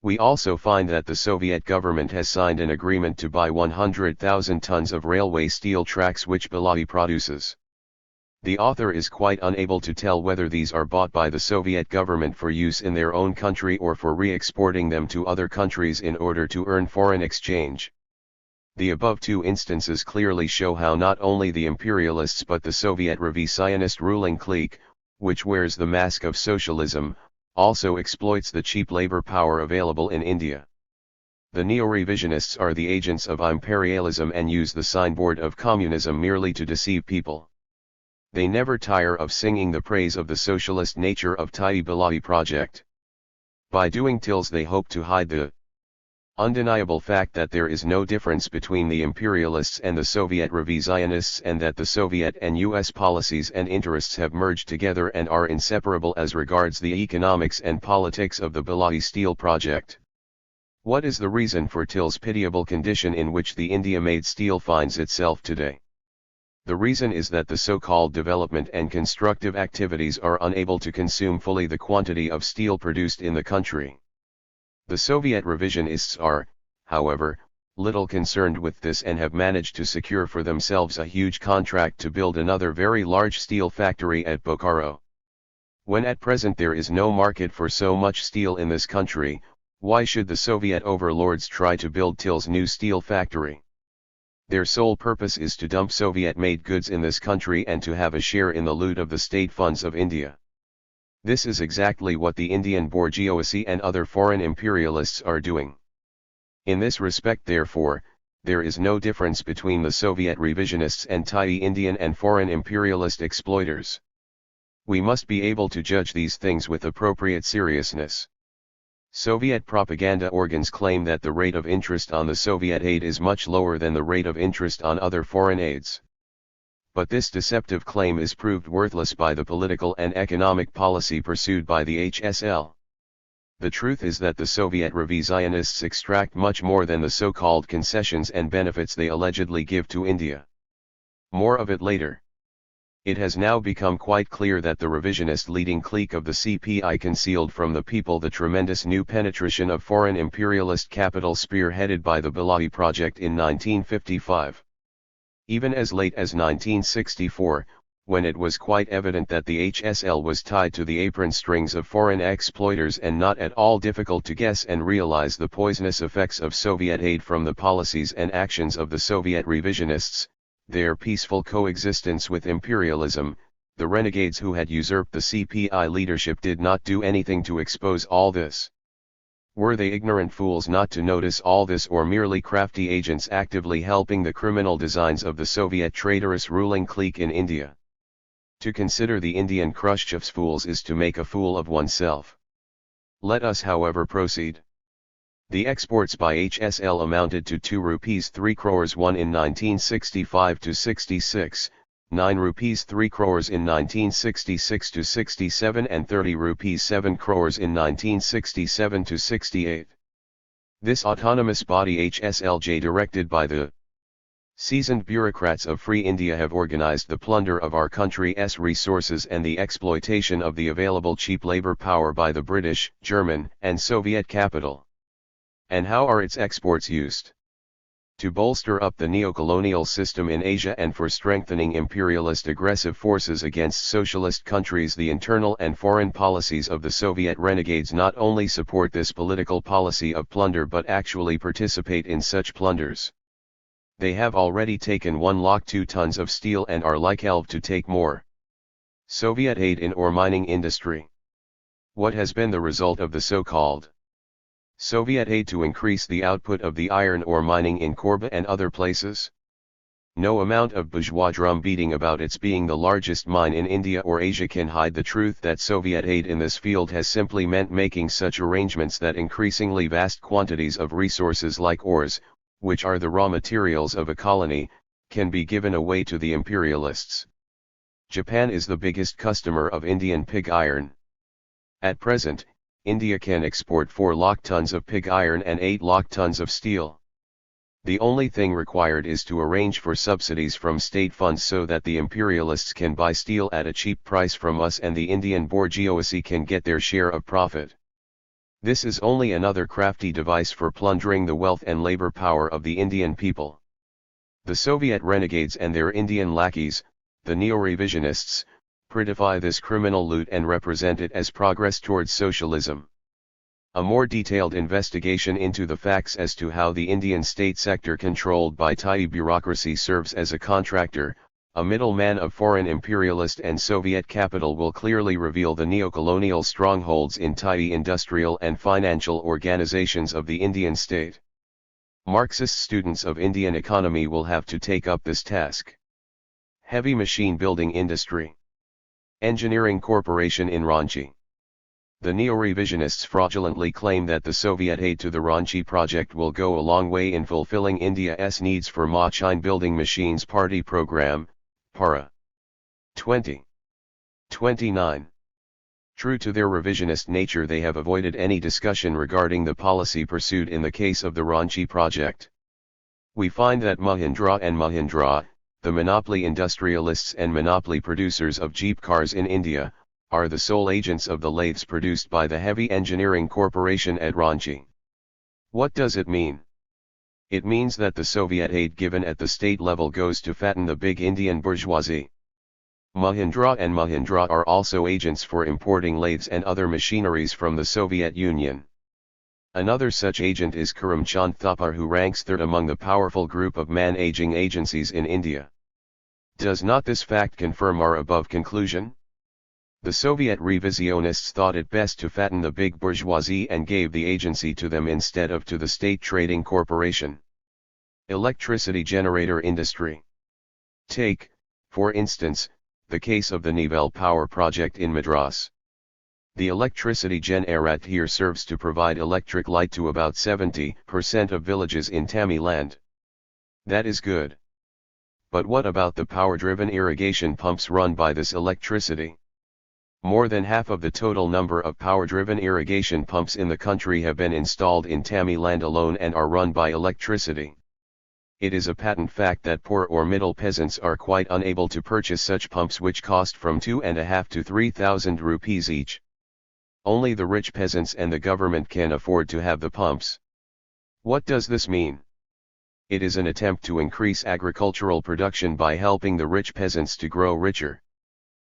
We also find that the Soviet government has signed an agreement to buy 100,000 tons of railway steel tracks which Belai produces. The author is quite unable to tell whether these are bought by the Soviet government for use in their own country or for re-exporting them to other countries in order to earn foreign exchange. The above two instances clearly show how not only the imperialists but the Soviet revisionist ruling clique, which wears the mask of socialism, also exploits the cheap labor power available in India. The neo-revisionists are the agents of imperialism and use the signboard of communism merely to deceive people. They never tire of singing the praise of the socialist nature of THIRD Belai project. By doing tills they hope to hide the undeniable fact that there is no difference between the imperialists and the Soviet revisionists, and that the Soviet and US policies and interests have merged together and are inseparable as regards the economics and politics of the Belai steel project. What is the reason for TIL's pitiable condition in which the India-made steel finds itself today? The reason is that the so-called development and constructive activities are unable to consume fully the quantity of steel produced in the country. The Soviet revisionists are, however, little concerned with this and have managed to secure for themselves a huge contract to build another very large steel factory at Bokaro. When at present there is no market for so much steel in this country, why should the Soviet overlords try to build TIL's new steel factory? Their sole purpose is to dump Soviet-made goods in this country and to have a share in the loot of the state funds of India. This is exactly what the Indian bourgeoisie and other foreign imperialists are doing. In this respect, therefore, there is no difference between the Soviet revisionists and THIRD Indian and foreign imperialist exploiters. We must be able to judge these things with appropriate seriousness. Soviet propaganda organs claim that the rate of interest on the Soviet aid is much lower than the rate of interest on other foreign aids. But this deceptive claim is proved worthless by the political and economic policy pursued by the HSL. The truth is that the Soviet revisionists extract much more than the so-called concessions and benefits they allegedly give to India. More of it later. It has now become quite clear that the revisionist leading clique of the CPI concealed from the people the tremendous new penetration of foreign imperialist capital spearheaded by the Belai project in 1955. Even as late as 1964, when it was quite evident that the HSL was tied to the apron strings of foreign exploiters and not at all difficult to guess and realize the poisonous effects of Soviet aid from the policies and actions of the Soviet revisionists, their peaceful coexistence with imperialism, the renegades who had usurped the CPI leadership did not do anything to expose all this. Were they ignorant fools not to notice all this, or merely crafty agents actively helping the criminal designs of the Soviet traitorous ruling clique in India? To consider the Indian Khrushchev's fools is to make a fool of oneself. Let us however proceed. The exports by HSL amounted to 2 rupees 3 crores one in 1965-66, 9 rupees 3 crores in 1966-67 and 30 rupees 7 crores in 1967-68. This autonomous body HSLJ, directed by the seasoned bureaucrats of Free India, have organized the plunder of our country's resources and the exploitation of the available cheap labor power by the British, German, and Soviet capital. And how are its exports used? to bolster up the neo-colonial system in Asia and for strengthening imperialist aggressive forces against socialist countries. The internal and foreign policies of the Soviet renegades not only support this political policy of plunder but actually participate in such plunders. They have already taken 1.2 tons of steel and are like hell to take more. Soviet aid in ore mining industry. What has been the result of the so-called Soviet aid to increase the output of the iron ore mining in Korba and other places? No amount of bourgeois drum beating about its being the largest mine in India or Asia can hide the truth that Soviet aid in this field has simply meant making such arrangements that increasingly vast quantities of resources like ores, which are the raw materials of a colony, can be given away to the imperialists. Japan is the biggest customer of Indian pig iron. At present, India can export 4 lakh tons of pig iron and 8 lakh tons of steel. The only thing required is to arrange for subsidies from state funds so that the imperialists can buy steel at a cheap price from us and the Indian bourgeoisie can get their share of profit. This is only another crafty device for plundering the wealth and labor power of the Indian people. The Soviet renegades and their Indian lackeys, the neo-revisionists, prettify this criminal loot and represent it as progress towards socialism. A more detailed investigation into the facts as to how the Indian state sector controlled by Thai bureaucracy serves as a contractor, a middleman of foreign imperialist and Soviet capital will clearly reveal the neo-colonial strongholds in Thai industrial and financial organizations of the Indian state. Marxist students of Indian economy will have to take up this task. Heavy machine building industry. Engineering Corporation in Ranchi. The neo-revisionists fraudulently claim that the Soviet aid to the Ranchi project will go a long way in fulfilling India's needs for machine building machines party program, PARA. 2029. True to their revisionist nature, they have avoided any discussion regarding the policy pursued in the case of the Ranchi project. We find that Mahindra and Mahindra, the monopoly industrialists and monopoly producers of Jeep cars in India, are the sole agents of the lathes produced by the Heavy Engineering Corporation at Ranchi. What does it mean? It means that the Soviet aid given at the state level goes to fatten the big Indian bourgeoisie. Mahindra and Mahindra are also agents for importing lathes and other machineries from the Soviet Union. Another such agent is Karamchand Thapar, who ranks third among the powerful group of man-aging agencies in India. Does not this fact confirm our above conclusion? The Soviet revisionists thought it best to fatten the big bourgeoisie and gave the agency to them instead of to the state trading corporation. Electricity generator industry. Take, for instance, the case of the Nivelle Power Project in Madras. The electricity generator here serves to provide electric light to about 70% of villages in Tamil Nadu. That is good. But what about the power-driven irrigation pumps run by this electricity? More than half of the total number of power-driven irrigation pumps in the country have been installed in Tamil Nadu alone and are run by electricity. It is a patent fact that poor or middle peasants are quite unable to purchase such pumps, which cost from 2,500 to 3,000 rupees each. Only the rich peasants and the government can afford to have the pumps. What does this mean? It is an attempt to increase agricultural production by helping the rich peasants to grow richer.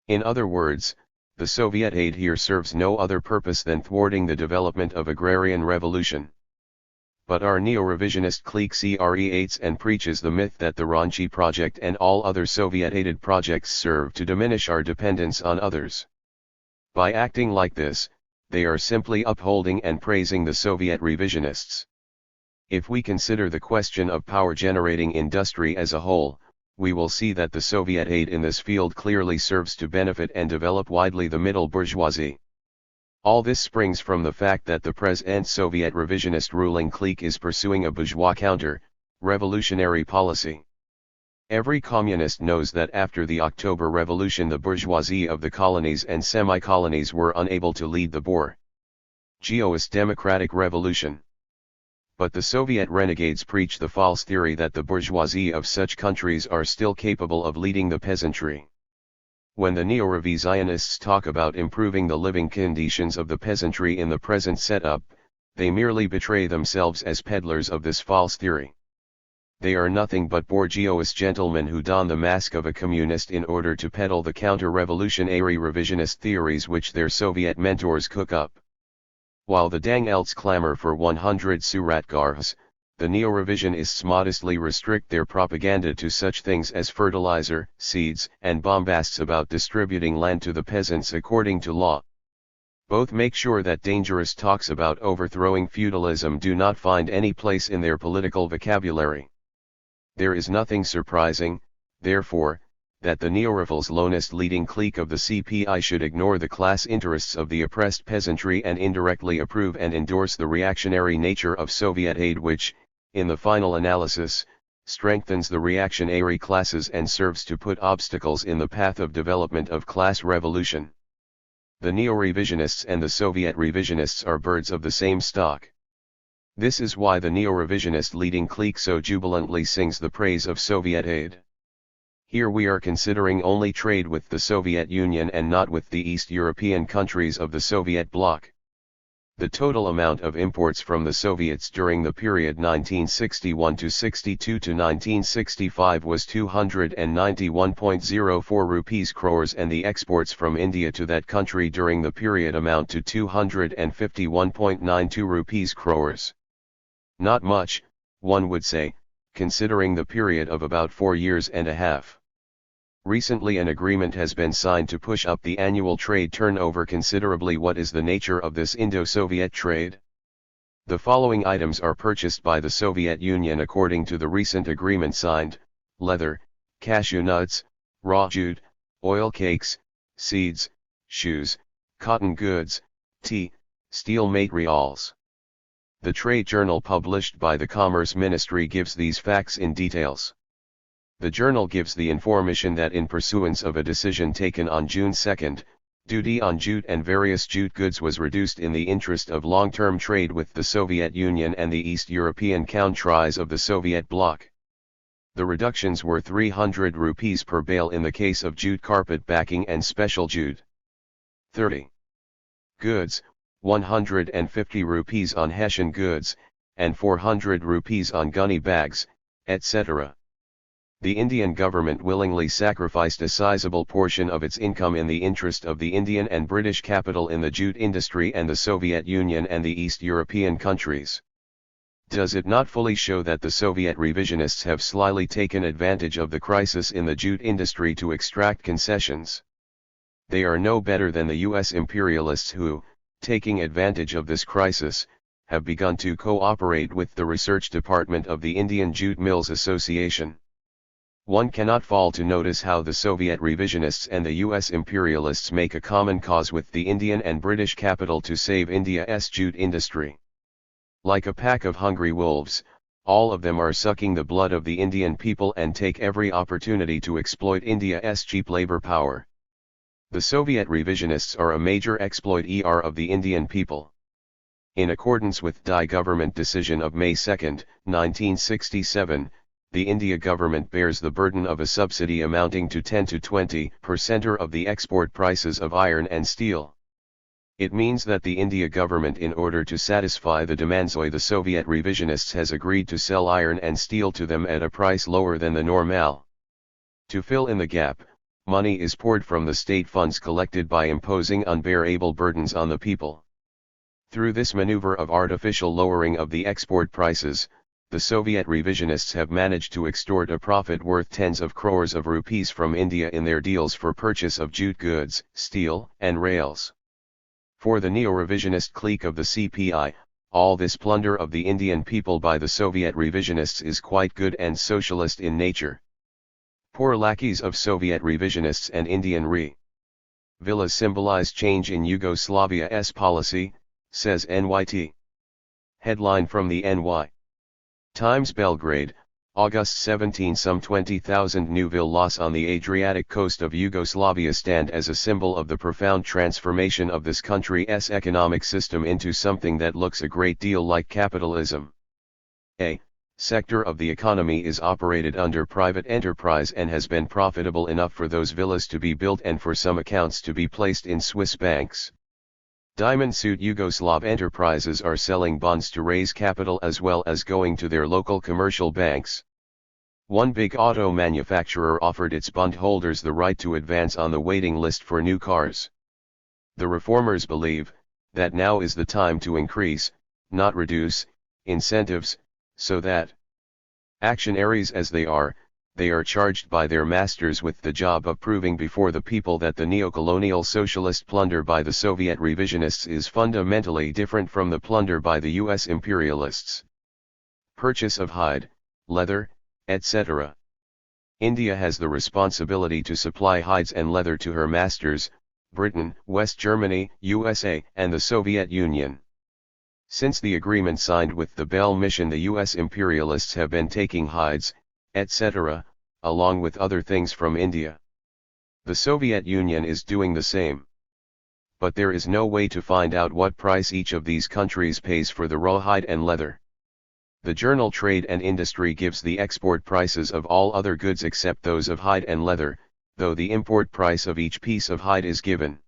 In other words, the Soviet aid here serves no other purpose than thwarting the development of agrarian revolution. But our neo-revisionist clique creates and preaches the myth that the Ranchi project and all other Soviet-aided projects serve to diminish our dependence on others. By acting like this, they are simply upholding and praising the Soviet revisionists. If we consider the question of power-generating industry as a whole, we will see that the Soviet aid in this field clearly serves to benefit and develop widely the middle bourgeoisie. All this springs from the fact that the present Soviet revisionist ruling clique is pursuing a bourgeois counter-revolutionary policy. Every communist knows that after the October Revolution the bourgeoisie of the colonies and semi-colonies were unable to lead the bourgeois democratic revolution. But the Soviet renegades preach the false theory that the bourgeoisie of such countries are still capable of leading the peasantry. When the neo-revisionists talk about improving the living conditions of the peasantry in the present setup, they merely betray themselves as peddlers of this false theory. They are nothing but bourgeois gentlemen who don the mask of a communist in order to peddle the counter-revolutionary revisionist theories which their Soviet mentors cook up. While the dang elts clamor for 100 suratgars, the neo-revisionists modestly restrict their propaganda to such things as fertilizer, seeds, and bombasts about distributing land to the peasants according to law. Both make sure that dangerous talks about overthrowing feudalism do not find any place in their political vocabulary. There is nothing surprising, therefore, that the neo-revels lowest leading clique of the CPI should ignore the class interests of the oppressed peasantry and indirectly approve and endorse the reactionary nature of Soviet aid which, in the final analysis, strengthens the reactionary classes and serves to put obstacles in the path of development of class revolution. The neo-revisionists and the Soviet revisionists are birds of the same stock. This is why the neo-revisionist leading clique so jubilantly sings the praise of Soviet aid. Here we are considering only trade with the Soviet Union and not with the East European countries of the Soviet bloc. The total amount of imports from the Soviets during the period 1961 to 62 to 1965 was 291.04 rupees crores and the exports from India to that country during the period amount to 251.92 rupees crores. Not much, one would say, considering the period of about 4 years and a half. Recently an agreement has been signed to push up the annual trade turnover considerably. What is the nature of this Indo-Soviet trade? The following items are purchased by the Soviet Union according to the recent agreement signed: leather, cashew nuts, raw jute, oil cakes, seeds, shoes, cotton goods, tea, steel materials. The trade journal published by the Commerce Ministry gives these facts in details. The journal gives the information that in pursuance of a decision taken on June 2, duty on jute and various jute goods was reduced in the interest of long-term trade with the Soviet Union and the East European countries of the Soviet bloc. The reductions were 300 rupees per bale in the case of jute carpet backing and special jute. 30. Goods, 150 rupees on Hessian goods, and 400 rupees on gunny bags, etc. The Indian government willingly sacrificed a sizable portion of its income in the interest of the Indian and British capital in the jute industry and the Soviet Union and the East European countries. Does it not fully show that the Soviet revisionists have slyly taken advantage of the crisis in the jute industry to extract concessions? They are no better than the US imperialists who, taking advantage of this crisis, have begun to cooperate with the research department of the Indian Jute Mills Association. One cannot fail to notice how the Soviet revisionists and the US imperialists make a common cause with the Indian and British capital to save India's jute industry. Like a pack of hungry wolves, all of them are sucking the blood of the Indian people and take every opportunity to exploit India's cheap labor power. The Soviet revisionists are a major exploiter of the Indian people. In accordance with the government decision of May 2, 1967, the India government bears the burden of a subsidy amounting to 10 to 20% of the export prices of iron and steel. It means that the India government, in order to satisfy the demands of the Soviet revisionists, has agreed to sell iron and steel to them at a price lower than the normal. To fill in the gap, money is poured from the state funds collected by imposing unbearable burdens on the people. Through this maneuver of artificial lowering of the export prices, the Soviet revisionists have managed to extort a profit worth tens of crores of rupees from India in their deals for purchase of jute goods, steel, and rails. For the neo-revisionist clique of the CPI, all this plunder of the Indian people by the Soviet revisionists is quite good and socialist in nature. Poor lackeys of Soviet revisionists and Indian villas symbolize change in Yugoslavia's policy, says NYT. Headline from the NY Times Belgrade, August 17. Some 20,000 new villas on the Adriatic coast of Yugoslavia stand as a symbol of the profound transformation of this country's economic system into something that looks a great deal like capitalism. A sector of the economy is operated under private enterprise and has been profitable enough for those villas to be built and for some accounts to be placed in Swiss banks. Diamond suit Yugoslav enterprises are selling bonds to raise capital as well as going to their local commercial banks. One big auto manufacturer offered its bondholders the right to advance on the waiting list for new cars. The reformers believe that now is the time to increase, not reduce, incentives, so that actionaries as they are charged by their masters with the job of proving before the people that the neocolonial socialist plunder by the Soviet revisionists is fundamentally different from the plunder by the US imperialists. Purchase of hide, leather, etc. India has the responsibility to supply hides and leather to her masters, Britain, West Germany, USA, and the Soviet Union. Since the agreement signed with the Bell Mission, the US imperialists have been taking hides, etc., along with other things from India. The Soviet Union is doing the same. But there is no way to find out what price each of these countries pays for the raw hide and leather. The journal Trade and Industry gives the export prices of all other goods except those of hide and leather, though the import price of each piece of hide is given.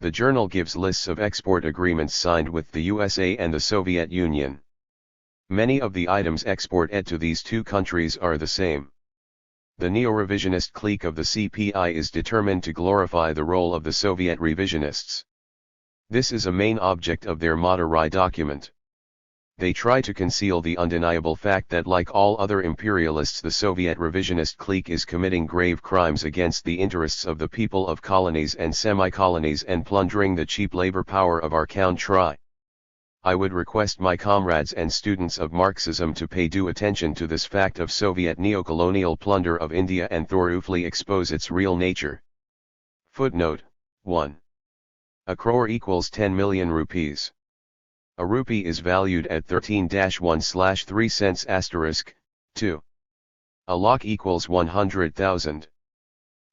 The journal gives lists of export agreements signed with the USA and the Soviet Union. Many of the items exported to these two countries are the same. The neo-revisionist clique of the CPI is determined to glorify the role of the Soviet revisionists. This is a main object of their Madurai document. They try to conceal the undeniable fact that, like all other imperialists, the Soviet revisionist clique is committing grave crimes against the interests of the people of colonies and semi-colonies and plundering the cheap labor power of our country. I would request my comrades and students of Marxism to pay due attention to this fact of Soviet neocolonial plunder of India and thoroughly expose its real nature. Footnote 1. A crore equals 10 million rupees. A rupee is valued at 13-1/3 cents * 2. A lakh equals 100,000.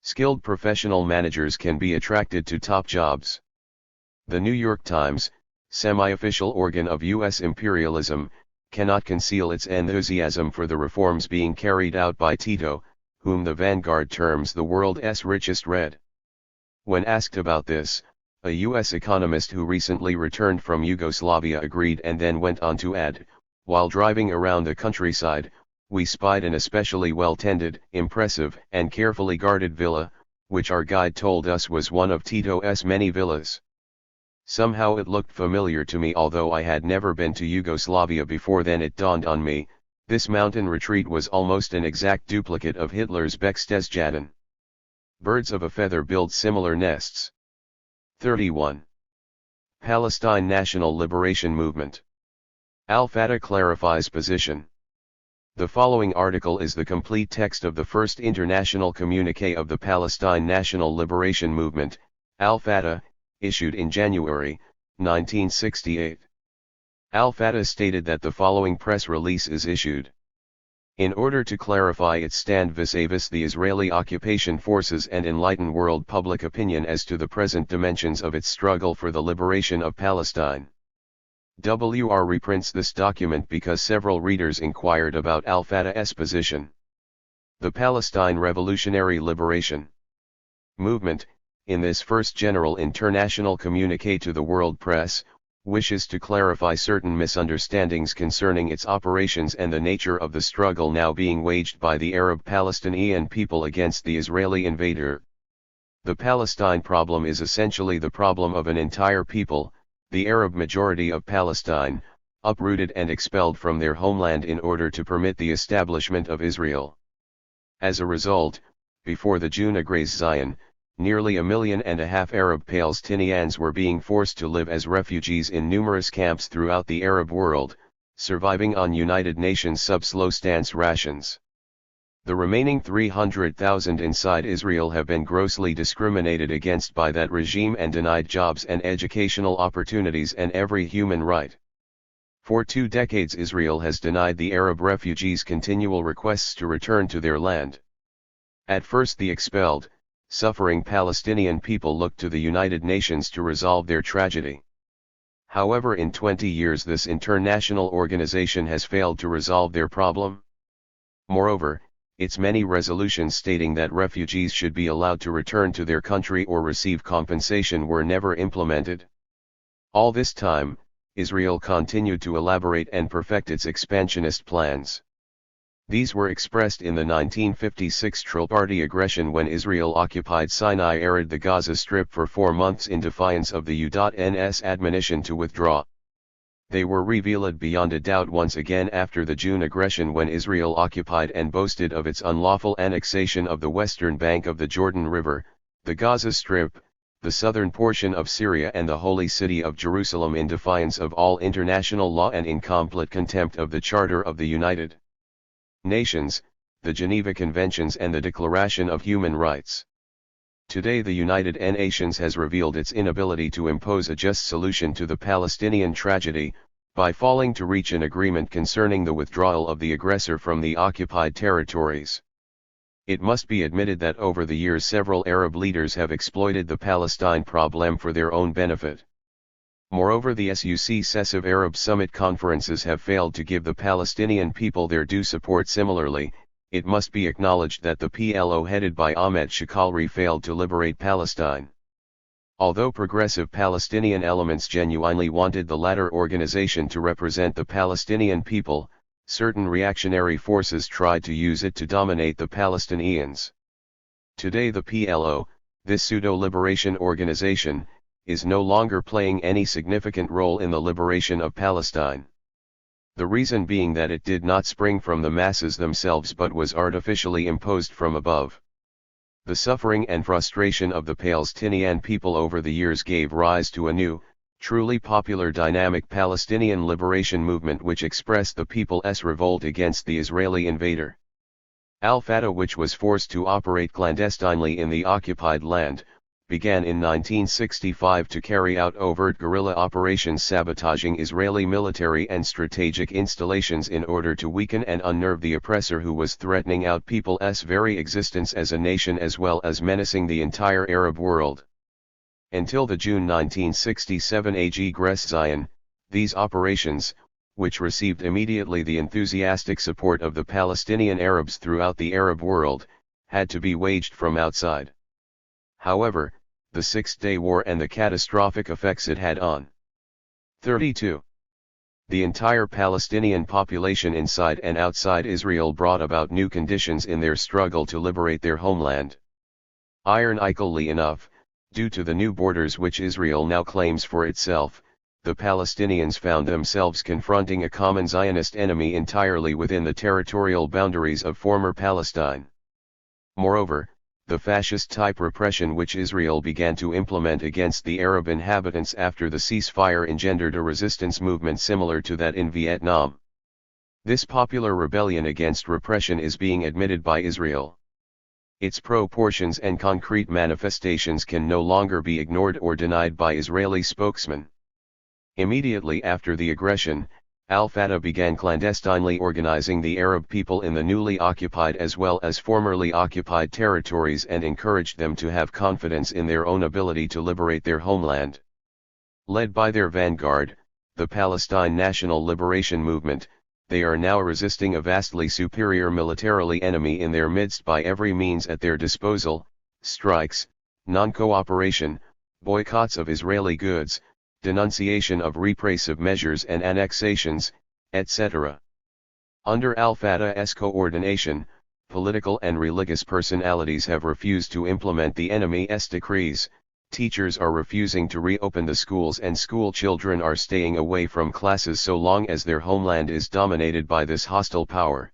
Skilled professional managers can be attracted to top jobs. The New York Times, semi-official organ of U.S. imperialism, cannot conceal its enthusiasm for the reforms being carried out by Tito, whom the Vanguard terms the world's richest red. When asked about this, a U.S. economist who recently returned from Yugoslavia agreed and then went on to add, "While driving around the countryside, we spied an especially well-tended, impressive, and carefully guarded villa, which our guide told us was one of Tito's many villas. Somehow it looked familiar to me, although I had never been to Yugoslavia before. Then it dawned on me, this mountain retreat was almost an exact duplicate of Hitler's Berchtesgaden. Birds of a feather build similar nests." 31. Palestine National Liberation Movement. Al-Fatah clarifies position. The following article is the complete text of the first international communiqué of the Palestine National Liberation Movement, Al-Fatah, issued in January, 1968. Al-Fatah stated that the following press release is issued in order to clarify its stand vis-a-vis the Israeli occupation forces and enlighten world public opinion as to the present dimensions of its struggle for the liberation of Palestine. WR reprints this document because several readers inquired about Al-Fatah's position. The Palestine Revolutionary Liberation Movement, in this first general international communiqué to the world press, wishes to clarify certain misunderstandings concerning its operations and the nature of the struggle now being waged by the Arab Palestinian people against the Israeli invader. The Palestine problem is essentially the problem of an entire people, the Arab majority of Palestine, uprooted and expelled from their homeland in order to permit the establishment of Israel. As a result, before the June Agrees Zion, nearly 1.5 million Arab Palestinians were being forced to live as refugees in numerous camps throughout the Arab world, surviving on United Nations subsistence rations. The remaining 300,000 inside Israel have been grossly discriminated against by that regime and denied jobs and educational opportunities and every human right. For 2 decades Israel has denied the Arab refugees continual requests to return to their land. At first the expelled, suffering Palestinian people looked to the United Nations to resolve their tragedy. However, in 20 years this international organization has failed to resolve their problem. Moreover, its many resolutions stating that refugees should be allowed to return to their country or receive compensation were never implemented. All this time, Israel continued to elaborate and perfect its expansionist plans. These were expressed in the 1956 Tripartite aggression when Israel occupied Sinai arid the Gaza Strip for 4 months in defiance of the UN's admonition to withdraw. They were revealed beyond a doubt once again after the June aggression when Israel occupied and boasted of its unlawful annexation of the western bank of the Jordan River, the Gaza Strip, the southern portion of Syria and the Holy City of Jerusalem in defiance of all international law and in complete contempt of the Charter of the United Nations, the Geneva Conventions and the Declaration of Human Rights. Today the United Nations has revealed its inability to impose a just solution to the Palestinian tragedy, by failing to reach an agreement concerning the withdrawal of the aggressor from the occupied territories. It must be admitted that over the years several Arab leaders have exploited the Palestine problem for their own benefit. Moreover, the successive Arab summit conferences have failed to give the Palestinian people their due support. Similarly, it must be acknowledged that the PLO headed by Ahmed Shaqalri failed to liberate Palestine. Although progressive Palestinian elements genuinely wanted the latter organization to represent the Palestinian people, certain reactionary forces tried to use it to dominate the Palestinians. Today the PLO, this pseudo-liberation organization, is no longer playing any significant role in the liberation of Palestine. The reason being that it did not spring from the masses themselves but was artificially imposed from above. The suffering and frustration of the Palestinian people over the years gave rise to a new, truly popular dynamic Palestinian liberation movement which expressed the people's revolt against the Israeli invader. Al-Fatah, which was forced to operate clandestinely in the occupied land, began in 1965 to carry out overt guerrilla operations sabotaging Israeli military and strategic installations in order to weaken and unnerve the oppressor who was threatening out people's very existence as a nation as well as menacing the entire Arab world. Until the June 1967 Aggressive, these operations, which received immediately the enthusiastic support of the Palestinian Arabs throughout the Arab world, had to be waged from outside. However, the Six-Day War and the catastrophic effects it had on 32. The entire Palestinian population inside and outside Israel brought about new conditions in their struggle to liberate their homeland. Ironically enough, due to the new borders which Israel now claims for itself, the Palestinians found themselves confronting a common Zionist enemy entirely within the territorial boundaries of former Palestine. Moreover, the fascist-type repression which Israel began to implement against the Arab inhabitants after the ceasefire engendered a resistance movement similar to that in Vietnam. This popular rebellion against repression is being admitted by Israel. Its proportions and concrete manifestations can no longer be ignored or denied by Israeli spokesmen. Immediately after the aggression, Al-Fatah began clandestinely organizing the Arab people in the newly occupied as well as formerly occupied territories and encouraged them to have confidence in their own ability to liberate their homeland. Led by their vanguard, the Palestine National Liberation Movement, they are now resisting a vastly superior militarily enemy in their midst by every means at their disposal: strikes, non-cooperation, boycotts of Israeli goods, denunciation of repressive measures and annexations, etc. Under Al-Fatah's coordination, political and religious personalities have refused to implement the enemy's decrees, teachers are refusing to reopen the schools and school children are staying away from classes so long as their homeland is dominated by this hostile power.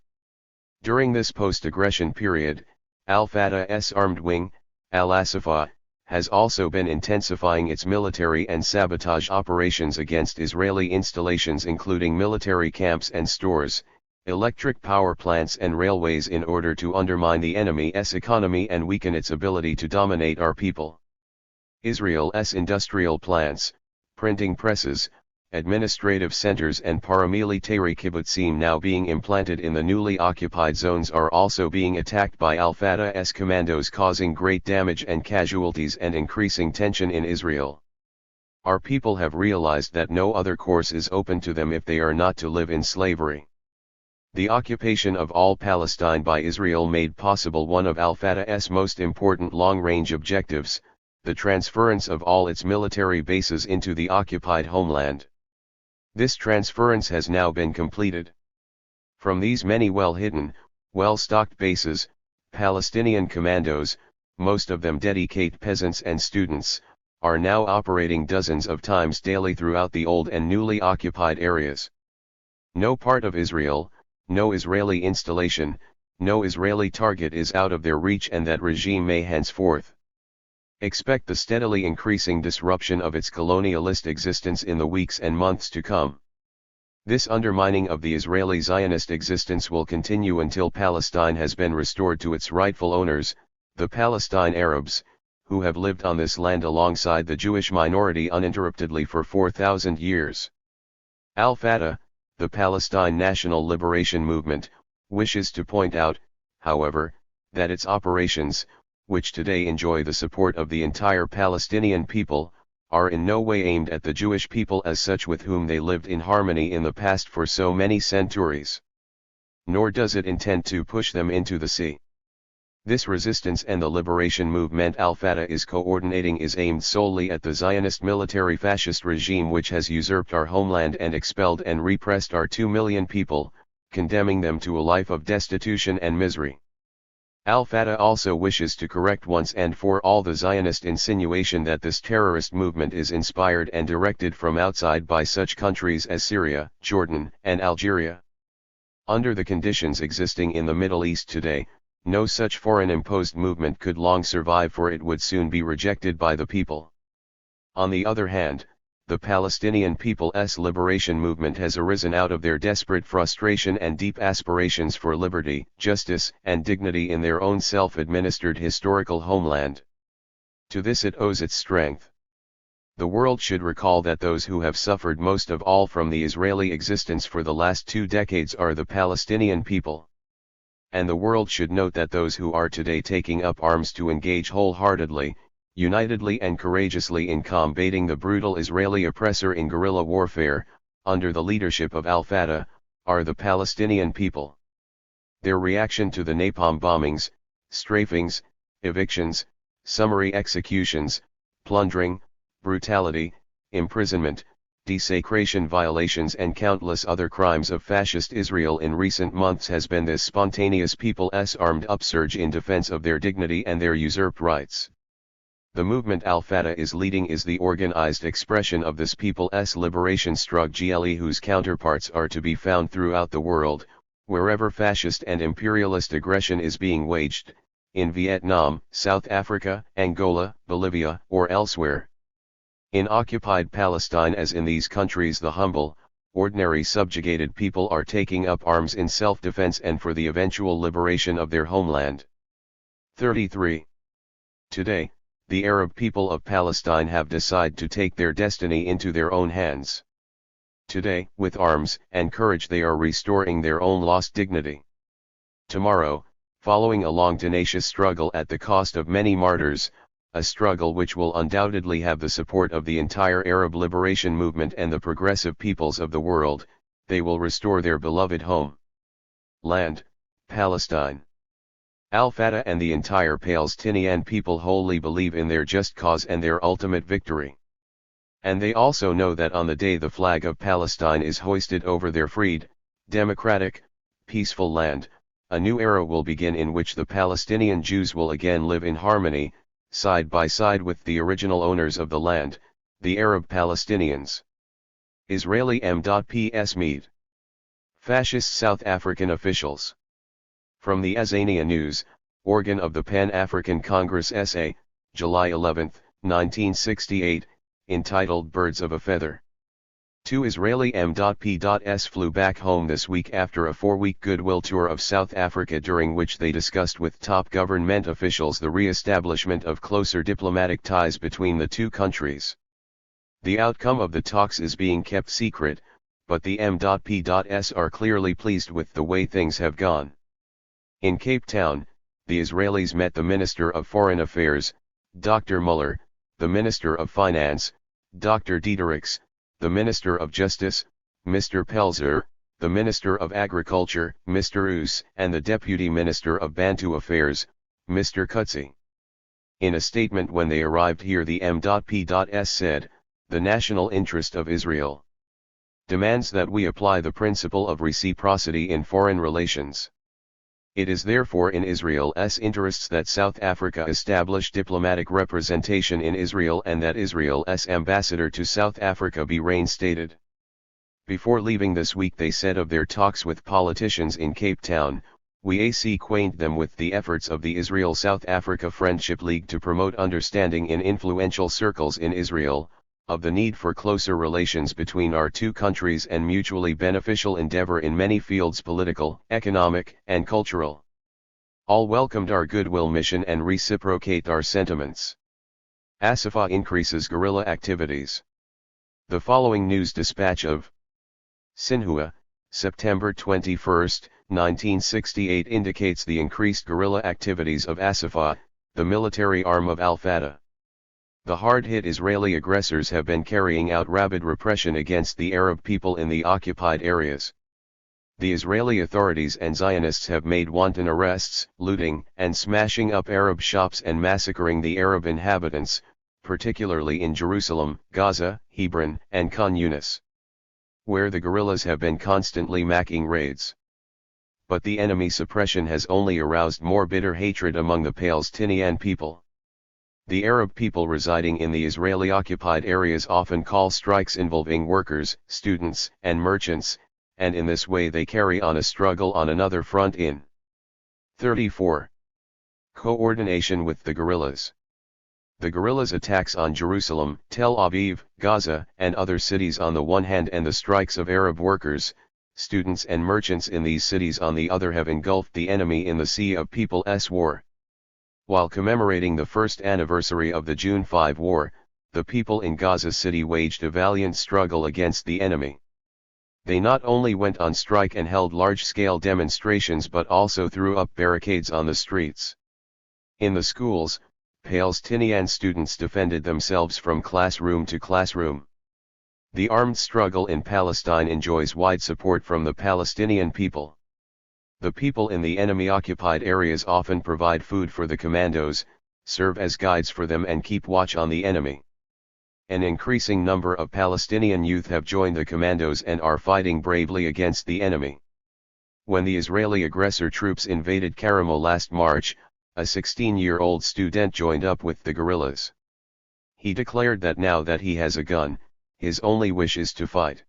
During this post-aggression period, Al-Fatah's armed wing, Al-Asafah, has also been intensifying its military and sabotage operations against Israeli installations including military camps and stores, electric power plants and railways in order to undermine the enemy's economy and weaken its ability to dominate our people. Israel's industrial plants, printing presses, administrative centers and paramilitary kibbutzim now being implanted in the newly occupied zones are also being attacked by Al-Fatah's commandos, causing great damage and casualties and increasing tension in Israel. Our people have realized that no other course is open to them if they are not to live in slavery. The occupation of all Palestine by Israel made possible one of Al-Fatah's most important long-range objectives, the transference of all its military bases into the occupied homeland. This transference has now been completed. From these many well-hidden, well-stocked bases, Palestinian commandos, most of them dedicated peasants and students, are now operating dozens of times daily throughout the old and newly occupied areas. No part of Israel, no Israeli installation, no Israeli target is out of their reach, and that regime may henceforth expect the steadily increasing disruption of its colonialist existence in the weeks and months to come. This undermining of the Israeli Zionist existence will continue until Palestine has been restored to its rightful owners, the Palestine Arabs, who have lived on this land alongside the Jewish minority uninterruptedly for 4,000 years. Al-Fatah, the Palestine National Liberation Movement, wishes to point out, however, that its operations, which today enjoy the support of the entire Palestinian people, are in no way aimed at the Jewish people as such, with whom they lived in harmony in the past for so many centuries. Nor does it intend to push them into the sea. This resistance and the liberation movement Al-Fatah is coordinating is aimed solely at the Zionist military fascist regime, which has usurped our homeland and expelled and repressed our 2 million people, condemning them to a life of destitution and misery. Al-Fatah also wishes to correct once and for all the Zionist insinuation that this terrorist movement is inspired and directed from outside by such countries as Syria, Jordan, and Algeria. Under the conditions existing in the Middle East today, no such foreign-imposed movement could long survive, for it would soon be rejected by the people. On the other hand, the Palestinian People's Liberation Movement has arisen out of their desperate frustration and deep aspirations for liberty, justice, and dignity in their own self-administered historical homeland. To this it owes its strength. The world should recall that those who have suffered most of all from the Israeli existence for the last 2 decades are the Palestinian people. And the world should note that those who are today taking up arms to engage wholeheartedly, unitedly and courageously in combating the brutal Israeli oppressor in guerrilla warfare, under the leadership of Al-Fatah, are the Palestinian people. Their reaction to the napalm bombings, strafings, evictions, summary executions, plundering, brutality, imprisonment, desecration violations and countless other crimes of fascist Israel in recent months has been this spontaneous people's armed upsurge in defense of their dignity and their usurped rights. The movement Al-Fatah is leading is the organized expression of this people's liberation struggle, whose counterparts are to be found throughout the world, wherever fascist and imperialist aggression is being waged, in Vietnam, South Africa, Angola, Bolivia, or elsewhere. In occupied Palestine as in these countries, the humble, ordinary subjugated people are taking up arms in self-defense and for the eventual liberation of their homeland. 33. Today, the Arab people of Palestine have decided to take their destiny into their own hands. Today, with arms and courage, they are restoring their own lost dignity. Tomorrow, following a long tenacious struggle at the cost of many martyrs, a struggle which will undoubtedly have the support of the entire Arab liberation movement and the progressive peoples of the world, they will restore their beloved home land, Palestine. Al-Fatah and the entire Palestinian people wholly believe in their just cause and their ultimate victory. And they also know that on the day the flag of Palestine is hoisted over their freed, democratic, peaceful land, a new era will begin in which the Palestinian Jews will again live in harmony, side by side with the original owners of the land, the Arab Palestinians. Israeli M.P.S. Mead. Fascist South African officials. From the Azania News, organ of the Pan-African Congress SA, July 11, 1968, entitled Birds of a Feather. 2 Israeli M.P.S. flew back home this week after a 4-week goodwill tour of South Africa, during which they discussed with top government officials the re-establishment of closer diplomatic ties between the two countries. The outcome of the talks is being kept secret, but the M.P.S. are clearly pleased with the way things have gone. In Cape Town, the Israelis met the Minister of Foreign Affairs, Dr. Muller, the Minister of Finance, Dr. Diederichs, the Minister of Justice, Mr. Pelzer, the Minister of Agriculture, Mr. Oos, and the Deputy Minister of Bantu Affairs, Mr. Kutsi. In a statement when they arrived here, the M.P.S. said, "The national interest of Israel demands that we apply the principle of reciprocity in foreign relations. It is therefore in Israel's interests that South Africa establish diplomatic representation in Israel and that Israel's ambassador to South Africa be reinstated. Before leaving this week they said of their talks with politicians in Cape Town, "We acquaint them with the efforts of the Israel-South Africa Friendship League to promote understanding in influential circles in Israel, of the need for closer relations between our two countries and mutually beneficial endeavor in many fields political, economic, and cultural. All welcomed our goodwill mission and reciprocate our sentiments." ASAFA increases guerrilla activities. The following news dispatch of Sinhua, September 21, 1968 indicates the increased guerrilla activities of ASAFA, the military arm of Al-Fatah. The hard-hit Israeli aggressors have been carrying out rabid repression against the Arab people in the occupied areas. The Israeli authorities and Zionists have made wanton arrests, looting, and smashing up Arab shops and massacring the Arab inhabitants, particularly in Jerusalem, Gaza, Hebron, and Khan Yunis, where the guerrillas have been constantly making raids. But the enemy suppression has only aroused more bitter hatred among the Palestinian people. The Arab people residing in the Israeli-occupied areas often call strikes involving workers, students, and merchants, and in this way they carry on a struggle on another front in 34. Coordination with the guerrillas. The guerrillas' attacks on Jerusalem, Tel Aviv, Gaza, and other cities on the one hand and the strikes of Arab workers, students and merchants in these cities on the other have engulfed the enemy in the Sea of People's War. While commemorating the first anniversary of the June 5 war, the people in Gaza City waged a valiant struggle against the enemy. They not only went on strike and held large-scale demonstrations but also threw up barricades on the streets. In the schools, Palestinian students defended themselves from classroom to classroom. The armed struggle in Palestine enjoys wide support from the Palestinian people. The people in the enemy-occupied areas often provide food for the commandos, serve as guides for them and keep watch on the enemy. An increasing number of Palestinian youth have joined the commandos and are fighting bravely against the enemy. When the Israeli aggressor troops invaded Karamo last March, a 16-year-old student joined up with the guerrillas. He declared that now that he has a gun, his only wish is to fight.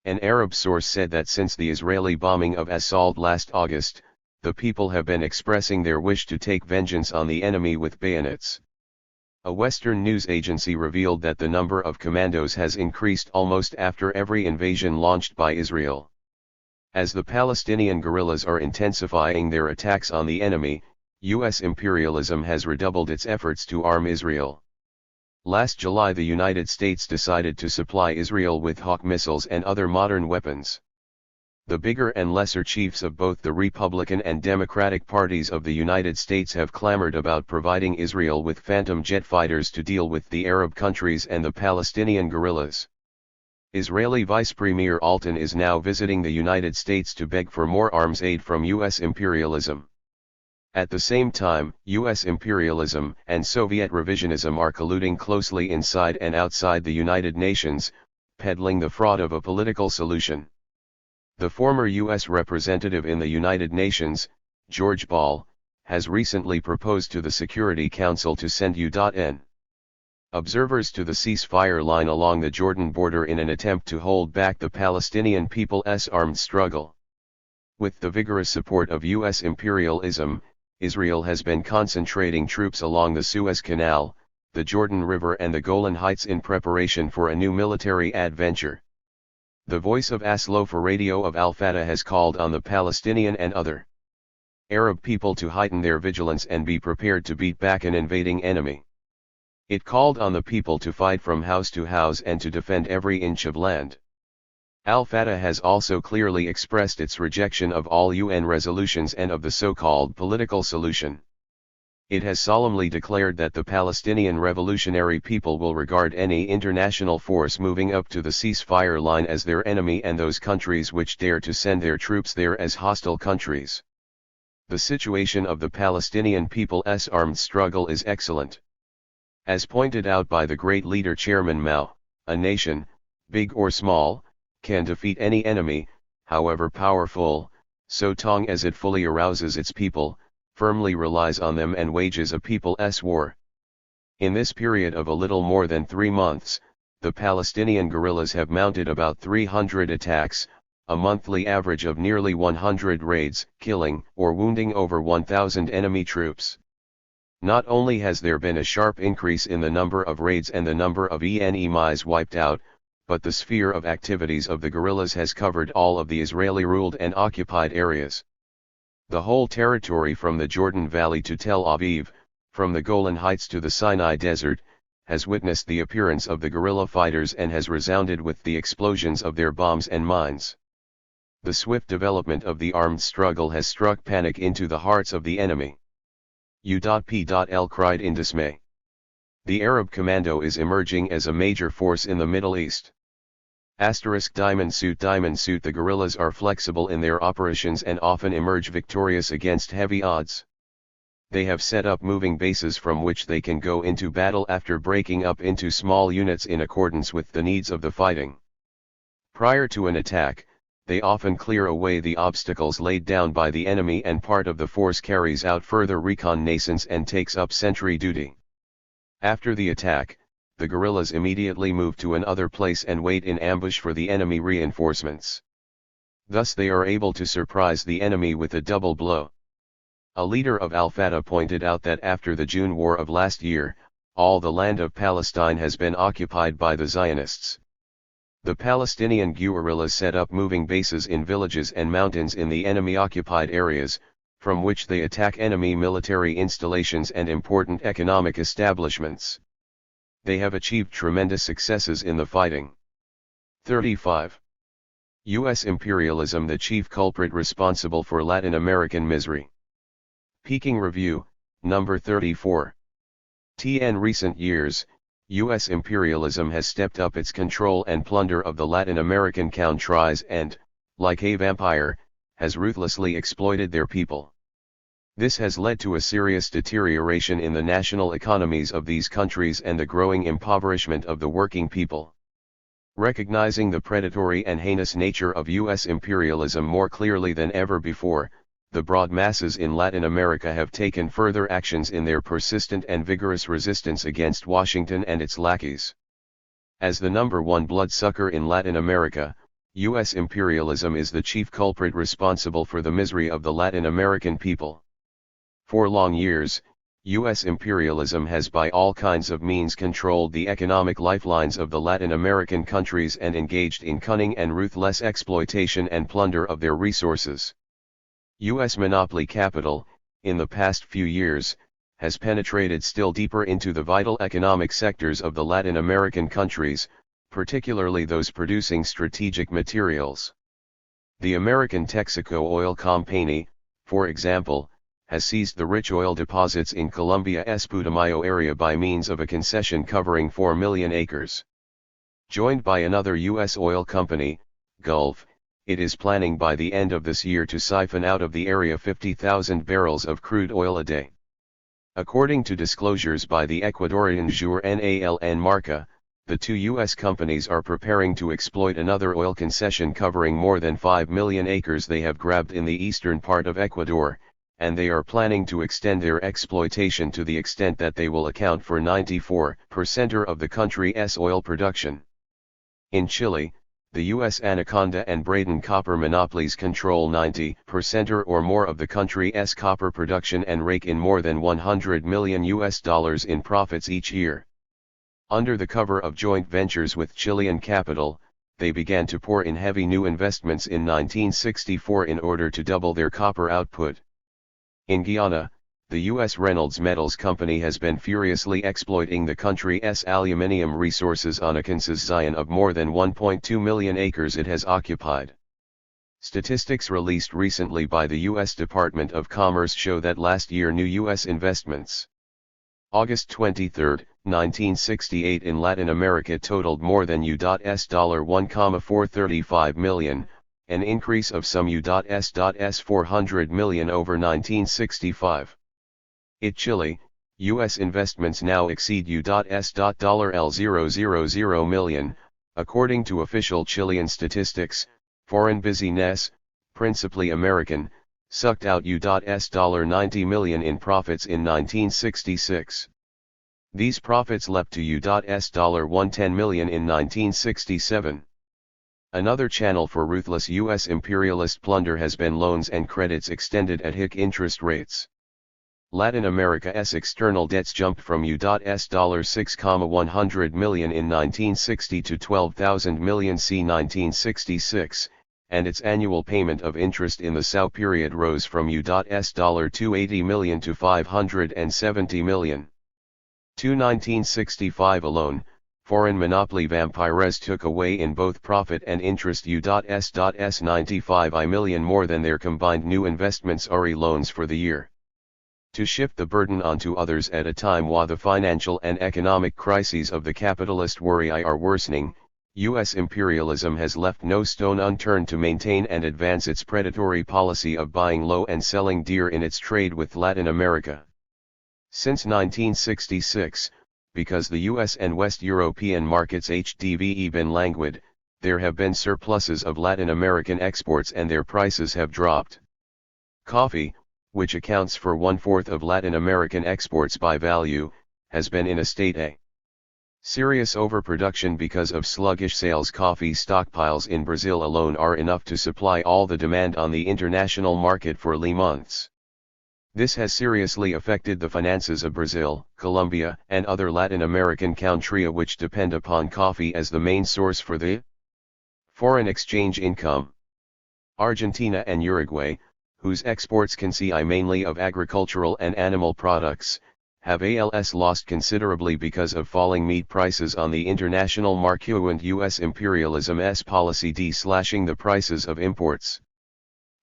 An Arab source said that since the Israeli bombing of Assault last August, the people have been expressing their wish to take vengeance on the enemy with bayonets. A Western news agency revealed that the number of commandos has increased almost after every invasion launched by Israel. As the Palestinian guerrillas are intensifying their attacks on the enemy, U.S. imperialism has redoubled its efforts to arm Israel. Last July the United States decided to supply Israel with Hawk missiles and other modern weapons. The bigger and lesser chiefs of both the Republican and Democratic parties of the United States have clamored about providing Israel with Phantom jet fighters to deal with the Arab countries and the Palestinian guerrillas. Israeli Vice Premier Alton is now visiting the United States to beg for more arms aid from U.S. imperialism. At the same time, U.S. imperialism and Soviet revisionism are colluding closely inside and outside the United Nations, peddling the fraud of a political solution. The former U.S. representative in the United Nations, George Ball, has recently proposed to the Security Council to send U.N. observers to the ceasefire line along the Jordan border in an attempt to hold back the Palestinian people's armed struggle. With the vigorous support of U.S. imperialism, Israel has been concentrating troops along the Suez Canal, the Jordan River and the Golan Heights in preparation for a new military adventure. The voice of Aslofa Radio of Al-Fatah has called on the Palestinian and other Arab people to heighten their vigilance and be prepared to beat back an invading enemy. It called on the people to fight from house to house and to defend every inch of land. Al-Fatah has also clearly expressed its rejection of all UN resolutions and of the so-called political solution. It has solemnly declared that the Palestinian revolutionary people will regard any international force moving up to the ceasefire line as their enemy and those countries which dare to send their troops there as hostile countries. The situation of the Palestinian people's armed struggle is excellent. As pointed out by the great leader Chairman Mao, a nation, big or small, can defeat any enemy, however powerful, So long as it fully arouses its people, firmly relies on them and wages a people's war. In this period of a little more than 3 months, the Palestinian guerrillas have mounted about 300 attacks, a monthly average of nearly 100 raids, killing or wounding over 1,000 enemy troops. Not only has there been a sharp increase in the number of raids and the number of enemies wiped out, but the sphere of activities of the guerrillas has covered all of the Israeli-ruled and occupied areas. The whole territory from the Jordan Valley to Tel Aviv, from the Golan Heights to the Sinai Desert, has witnessed the appearance of the guerrilla fighters and has resounded with the explosions of their bombs and mines. The swift development of the armed struggle has struck panic into the hearts of the enemy. U.P.L cried in dismay. The Arab Commando is emerging as a major force in the Middle East. Diamond suit. The guerrillas are flexible in their operations and often emerge victorious against heavy odds. They have set up moving bases from which they can go into battle after breaking up into small units in accordance with the needs of the fighting. Prior to an attack, they often clear away the obstacles laid down by the enemy, and part of the force carries out further reconnaissance and takes up sentry duty. After the attack, the guerrillas immediately move to another place and wait in ambush for the enemy reinforcements. Thus they are able to surprise the enemy with a double blow. A leader of Al-Fatah pointed out that after the June war of last year, all the land of Palestine has been occupied by the Zionists. The Palestinian guerrillas set up moving bases in villages and mountains in the enemy-occupied areas, from which they attack enemy military installations and important economic establishments. They have achieved tremendous successes in the fighting. 35. U.S. imperialism, the chief culprit responsible for Latin American misery. Peking Review, number 34. In recent years, U.S. imperialism has stepped up its control and plunder of the Latin American countries and, like a vampire, has ruthlessly exploited their people. This has led to a serious deterioration in the national economies of these countries and the growing impoverishment of the working people. Recognizing the predatory and heinous nature of U.S. imperialism more clearly than ever before, the broad masses in Latin America have taken further actions in their persistent and vigorous resistance against Washington and its lackeys. As the number one bloodsucker in Latin America, U.S. imperialism is the chief culprit responsible for the misery of the Latin American people. For long years, U.S. imperialism has by all kinds of means controlled the economic lifelines of the Latin American countries and engaged in cunning and ruthless exploitation and plunder of their resources. U.S. monopoly capital, in the past few years, has penetrated still deeper into the vital economic sectors of the Latin American countries, particularly those producing strategic materials. The American Texaco Oil Company, for example, has seized the rich oil deposits in Colombia's Putumayo area by means of a concession covering 4 million acres. Joined by another U.S. oil company, Gulf, it is planning by the end of this year to siphon out of the area 50,000 barrels of crude oil a day. According to disclosures by the Ecuadorian Journal Marca, the two U.S. companies are preparing to exploit another oil concession covering more than 5 million acres they have grabbed in the eastern part of Ecuador, and they are planning to extend their exploitation to the extent that they will account for 94% of the country's oil production. In Chile, the U.S. Anaconda and Braden copper monopolies control 90% or more of the country's copper production and rake in more than $100 million in profits each year. Under the cover of joint ventures with Chilean capital, they began to pour in heavy new investments in 1964 in order to double their copper output. In Guyana, the U.S. Reynolds Metals Company has been furiously exploiting the country's aluminium resources on a concession of more than 1.2 million acres it has occupied. Statistics released recently by the U.S. Department of Commerce show that last year new U.S. investments, August 23, 1968 in Latin America totaled more than $1,435 million, an increase of some $400 million over 1965. In Chile, U.S. investments now exceed $L000 million, according to official Chilean statistics. Foreign business, principally American, sucked out $90 million in profits in 1966. These profits leapt to $110 million in 1967. Another channel for ruthless U.S. imperialist plunder has been loans and credits extended at hic interest rates. Latin America's external debts jumped from $6,100 million in 1960 to $12,000 million c. 1966, and its annual payment of interest in the SAO period rose from $280 million to $570 million. To 1965 alone, foreign monopoly vampires took away in both profit and interest $95 million more than their combined new investments RE loans for the year. To shift the burden onto others at a time while the financial and economic crises of the capitalist worry are worsening, U.S. imperialism has left no stone unturned to maintain and advance its predatory policy of buying low and selling dear in its trade with Latin America. Since 1966, because the US and West European markets HDVE been languid, there have been surpluses of Latin American exports and their prices have dropped. Coffee, which accounts for 1/4 of Latin American exports by value, has been in a state of serious overproduction because of sluggish sales. Coffee stockpiles in Brazil alone are enough to supply all the demand on the international market for months. This has seriously affected the finances of Brazil, Colombia, and other Latin American countries which depend upon coffee as the main source for the foreign exchange income. Argentina and Uruguay, whose exports consist mainly of agricultural and animal products, have lost considerably because of falling meat prices on the international market and U.S. imperialism's policy slashing the prices of imports.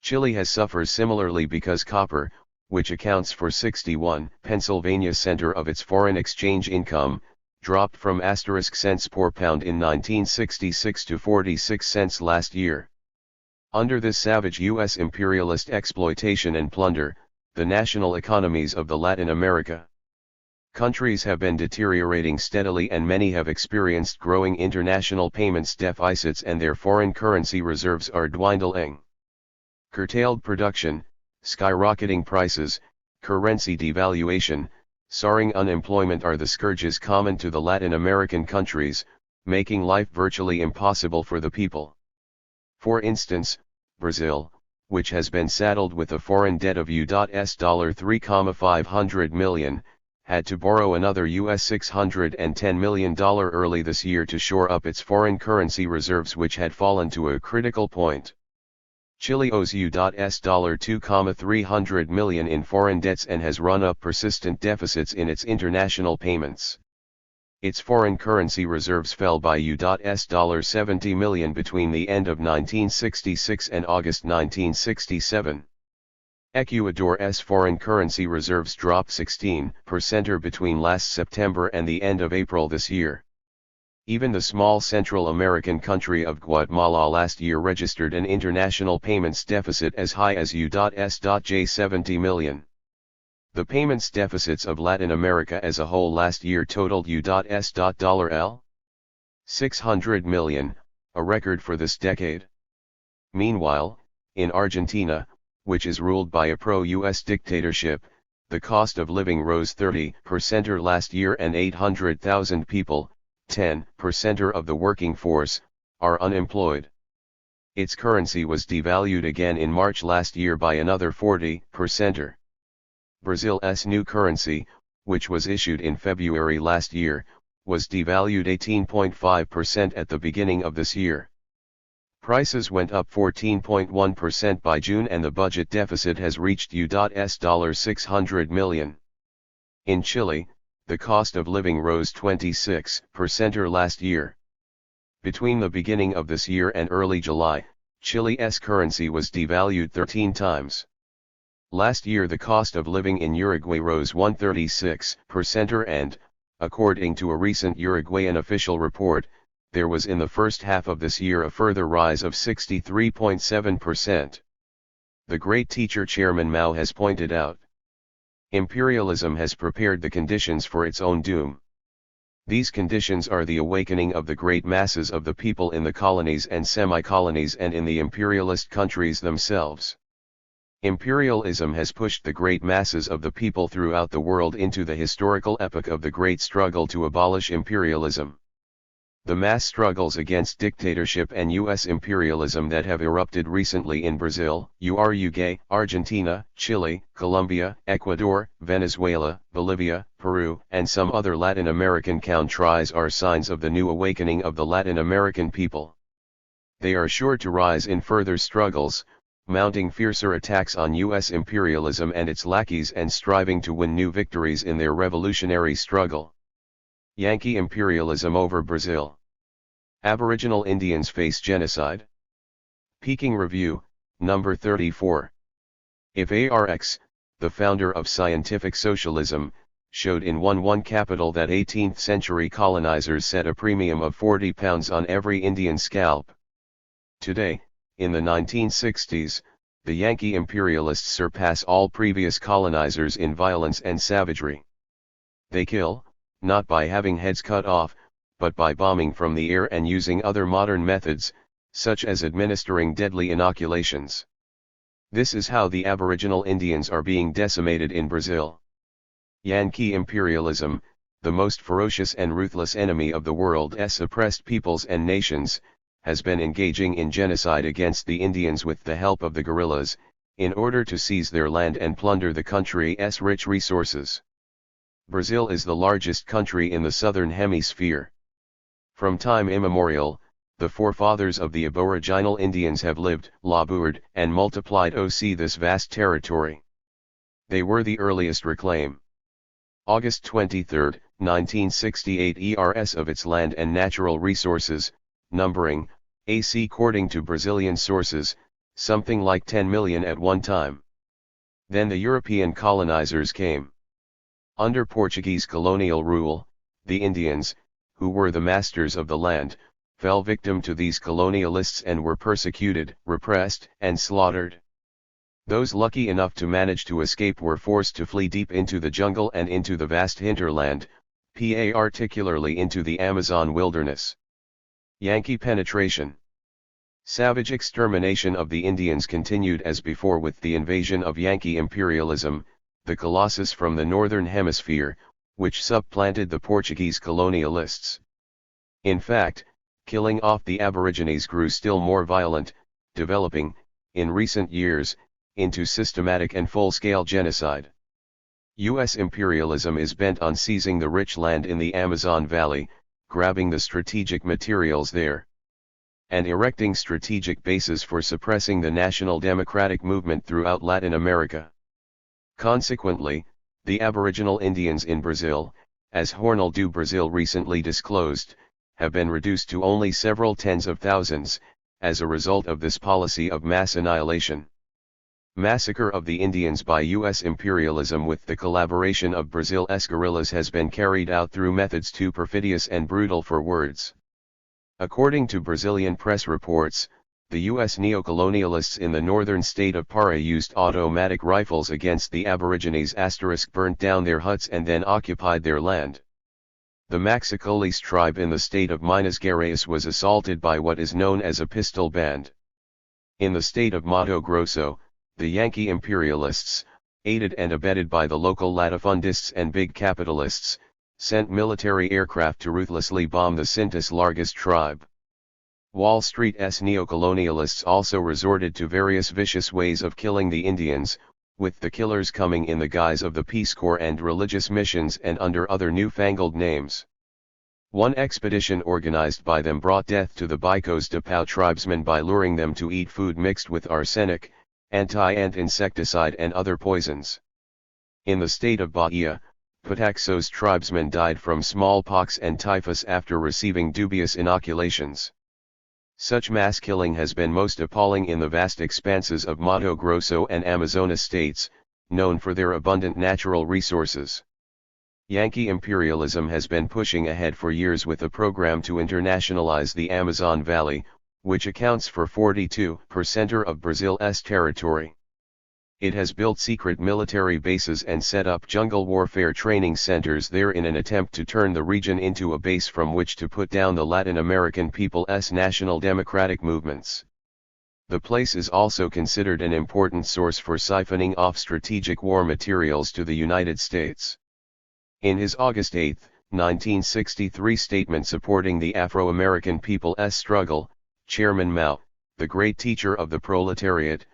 Chile has suffered similarly because copper, which accounts for 61 Pennsylvania center of its foreign exchange income, dropped from cents per pound in 1966 to 46 cents last year. Under this savage U.S. imperialist exploitation and plunder, the national economies of the Latin America countries have been deteriorating steadily and many have experienced growing international payments deficits and their foreign currency reserves are dwindling. Curtailed production, skyrocketing prices, currency devaluation, soaring unemployment are the scourges common to the Latin American countries, making life virtually impossible for the people. For instance, Brazil, which has been saddled with a foreign debt of $3,500 million, had to borrow another $610 million early this year to shore up its foreign currency reserves which had fallen to a critical point. Chile owes $2,300 million in foreign debts and has run up persistent deficits in its international payments. Its foreign currency reserves fell by $70 million between the end of 1966 and August 1967. Ecuador's foreign currency reserves dropped 16% between last September and the end of April this year. Even the small Central American country of Guatemala last year registered an international payments deficit as high as $70 million. The payments deficits of Latin America as a whole last year totaled $600 million, a record for this decade. Meanwhile, in Argentina, which is ruled by a pro-US dictatorship, the cost of living rose 30% last year and 800,000 people, 10% of the working force, are unemployed. Its currency was devalued again in March last year by another 40%. Brazil's new currency, which was issued in February last year, was devalued 18.5% at the beginning of this year. Prices went up 14.1% by June and the budget deficit has reached $600 million. In Chile, the cost of living rose 26% last year. Between the beginning of this year and early July, Chile's currency was devalued 13 times. Last year the cost of living in Uruguay rose 136% and, according to a recent Uruguayan official report, there was in the first half of this year a further rise of 63.7%. The great teacher Chairman Mao has pointed out, imperialism has prepared the conditions for its own doom. These conditions are the awakening of the great masses of the people in the colonies and semi-colonies and in the imperialist countries themselves. Imperialism has pushed the great masses of the people throughout the world into the historical epoch of the great struggle to abolish imperialism. The mass struggles against dictatorship and U.S. imperialism that have erupted recently in Brazil, Uruguay, Argentina, Chile, Colombia, Ecuador, Venezuela, Bolivia, Peru, and some other Latin American countries are signs of the new awakening of the Latin American people. They are sure to rise in further struggles, mounting fiercer attacks on U.S. imperialism and its lackeys and striving to win new victories in their revolutionary struggle. Yankee imperialism over Brazil. Aboriginal Indians face genocide. Peking Review, number 34. If ARX, the founder of scientific socialism, showed in one capital that 18th century colonizers set a premium of £40 on every Indian scalp. Today, in the 1960s, the Yankee imperialists surpass all previous colonizers in violence and savagery. They kill, not by having heads cut off, but by bombing from the air and using other modern methods, such as administering deadly inoculations. This is how the Aboriginal Indians are being decimated in Brazil. Yankee imperialism, the most ferocious and ruthless enemy of the world's oppressed peoples and nations, has been engaging in genocide against the Indians with the help of the guerrillas, in order to seize their land and plunder the country's rich resources. Brazil is the largest country in the southern hemisphere. From time immemorial, the forefathers of the Aboriginal Indians have lived, labored, and multiplied this vast territory. They were the earliest reclaim. August 23, 1968 ERS of its land and natural resources, numbering, according to Brazilian sources, something like 10 million at one time. Then the European colonizers came. Under Portuguese colonial rule, the Indians, who were the masters of the land, fell victim to these colonialists and were persecuted, repressed, and slaughtered. Those lucky enough to manage to escape were forced to flee deep into the jungle and into the vast hinterland, particularly into the Amazon wilderness. Yankee penetration. Savage extermination of the Indians continued as before with the invasion of Yankee imperialism, the colossus from the northern hemisphere, which supplanted the Portuguese colonialists. In fact, killing off the Aborigines grew still more violent, developing, in recent years, into systematic and full-scale genocide. U.S. imperialism is bent on seizing the rich land in the Amazon Valley, grabbing the strategic materials there, and erecting strategic bases for suppressing the national democratic movement throughout Latin America. Consequently, the Aboriginal Indians in Brazil, as Jornal do Brasil recently disclosed, have been reduced to only several tens of thousands, as a result of this policy of mass annihilation. Massacre of the Indians by U.S. imperialism with the collaboration of Brazil's guerrillas has been carried out through methods too perfidious and brutal for words. According to Brazilian press reports, the U.S. neocolonialists in the northern state of Pará used automatic rifles against the Aborigines *, burnt down their huts and then occupied their land. The Maxicolis tribe in the state of Minas Gerais was assaulted by what is known as a pistol band. In the state of Mato Grosso, the Yankee imperialists, aided and abetted by the local latifundists and big capitalists, sent military aircraft to ruthlessly bomb the Sintas Largas tribe. Wall Street's neocolonialists also resorted to various vicious ways of killing the Indians, with the killers coming in the guise of the Peace Corps and religious missions and under other newfangled names. One expedition organized by them brought death to the Bicos de Pau tribesmen by luring them to eat food mixed with arsenic, anti-ant insecticide and other poisons. In the state of Bahia, Pataxos tribesmen died from smallpox and typhus after receiving dubious inoculations. Such mass killing has been most appalling in the vast expanses of Mato Grosso and Amazonas states, known for their abundant natural resources. Yankee imperialism has been pushing ahead for years with a program to internationalize the Amazon Valley, which accounts for 42% of Brazil's territory. It has built secret military bases and set up jungle warfare training centers there in an attempt to turn the region into a base from which to put down the Latin American people's national democratic movements. The place is also considered an important source for siphoning off strategic war materials to the United States. In his August 8, 1963 statement supporting the Afro-American people's struggle, Chairman Mao, the great teacher of the proletariat,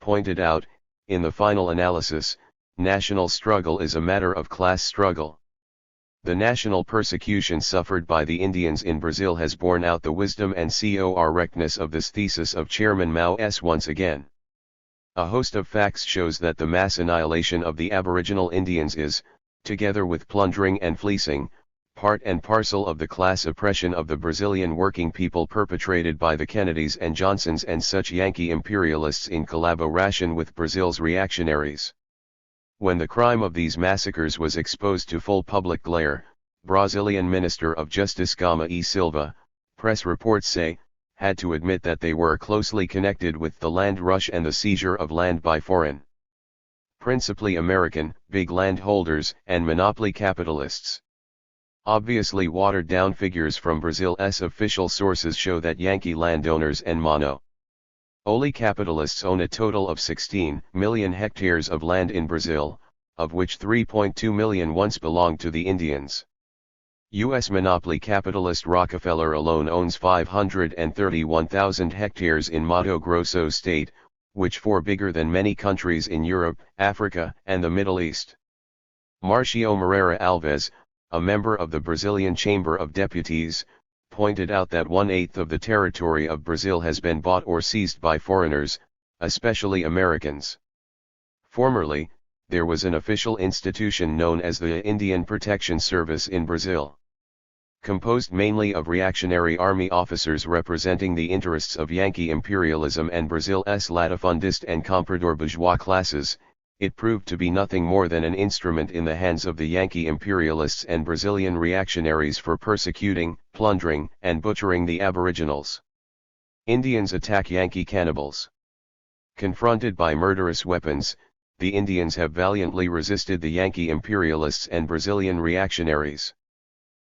pointed out, in the final analysis, national struggle is a matter of class struggle. The national persecution suffered by the Indians in Brazil has borne out the wisdom and correctness of this thesis of Chairman Mao's once again. A host of facts shows that the mass annihilation of the aboriginal Indians is, together with plundering and fleecing, part and parcel of the class oppression of the Brazilian working people perpetrated by the Kennedys and Johnsons and such Yankee imperialists in collaboration with Brazil's reactionaries. When the crime of these massacres was exposed to full public glare, Brazilian Minister of Justice Gama e Silva, press reports say, had to admit that they were closely connected with the land rush and the seizure of land by foreign, principally American, big landholders and monopoly capitalists. Obviously watered-down figures from Brazil's official sources show that Yankee landowners and monopoly capitalists own a total of 16 million hectares of land in Brazil, of which 3.2 million once belonged to the Indians. U.S. monopoly capitalist Rockefeller alone owns 531,000 hectares in Mato Grosso state, which is bigger than many countries in Europe, Africa, and the Middle East. Marcio Moreira Alves, a member of the Brazilian Chamber of Deputies, pointed out that 1/8 of the territory of Brazil has been bought or seized by foreigners, especially Americans. Formerly, there was an official institution known as the Indian Protection Service in Brazil. Composed mainly of reactionary army officers representing the interests of Yankee imperialism and Brazil's latifundist and comprador bourgeois classes, it proved to be nothing more than an instrument in the hands of the Yankee imperialists and Brazilian reactionaries for persecuting, plundering, and butchering the aboriginals. Indians attack Yankee cannibals. Confronted by murderous weapons, the Indians have valiantly resisted the Yankee imperialists and Brazilian reactionaries.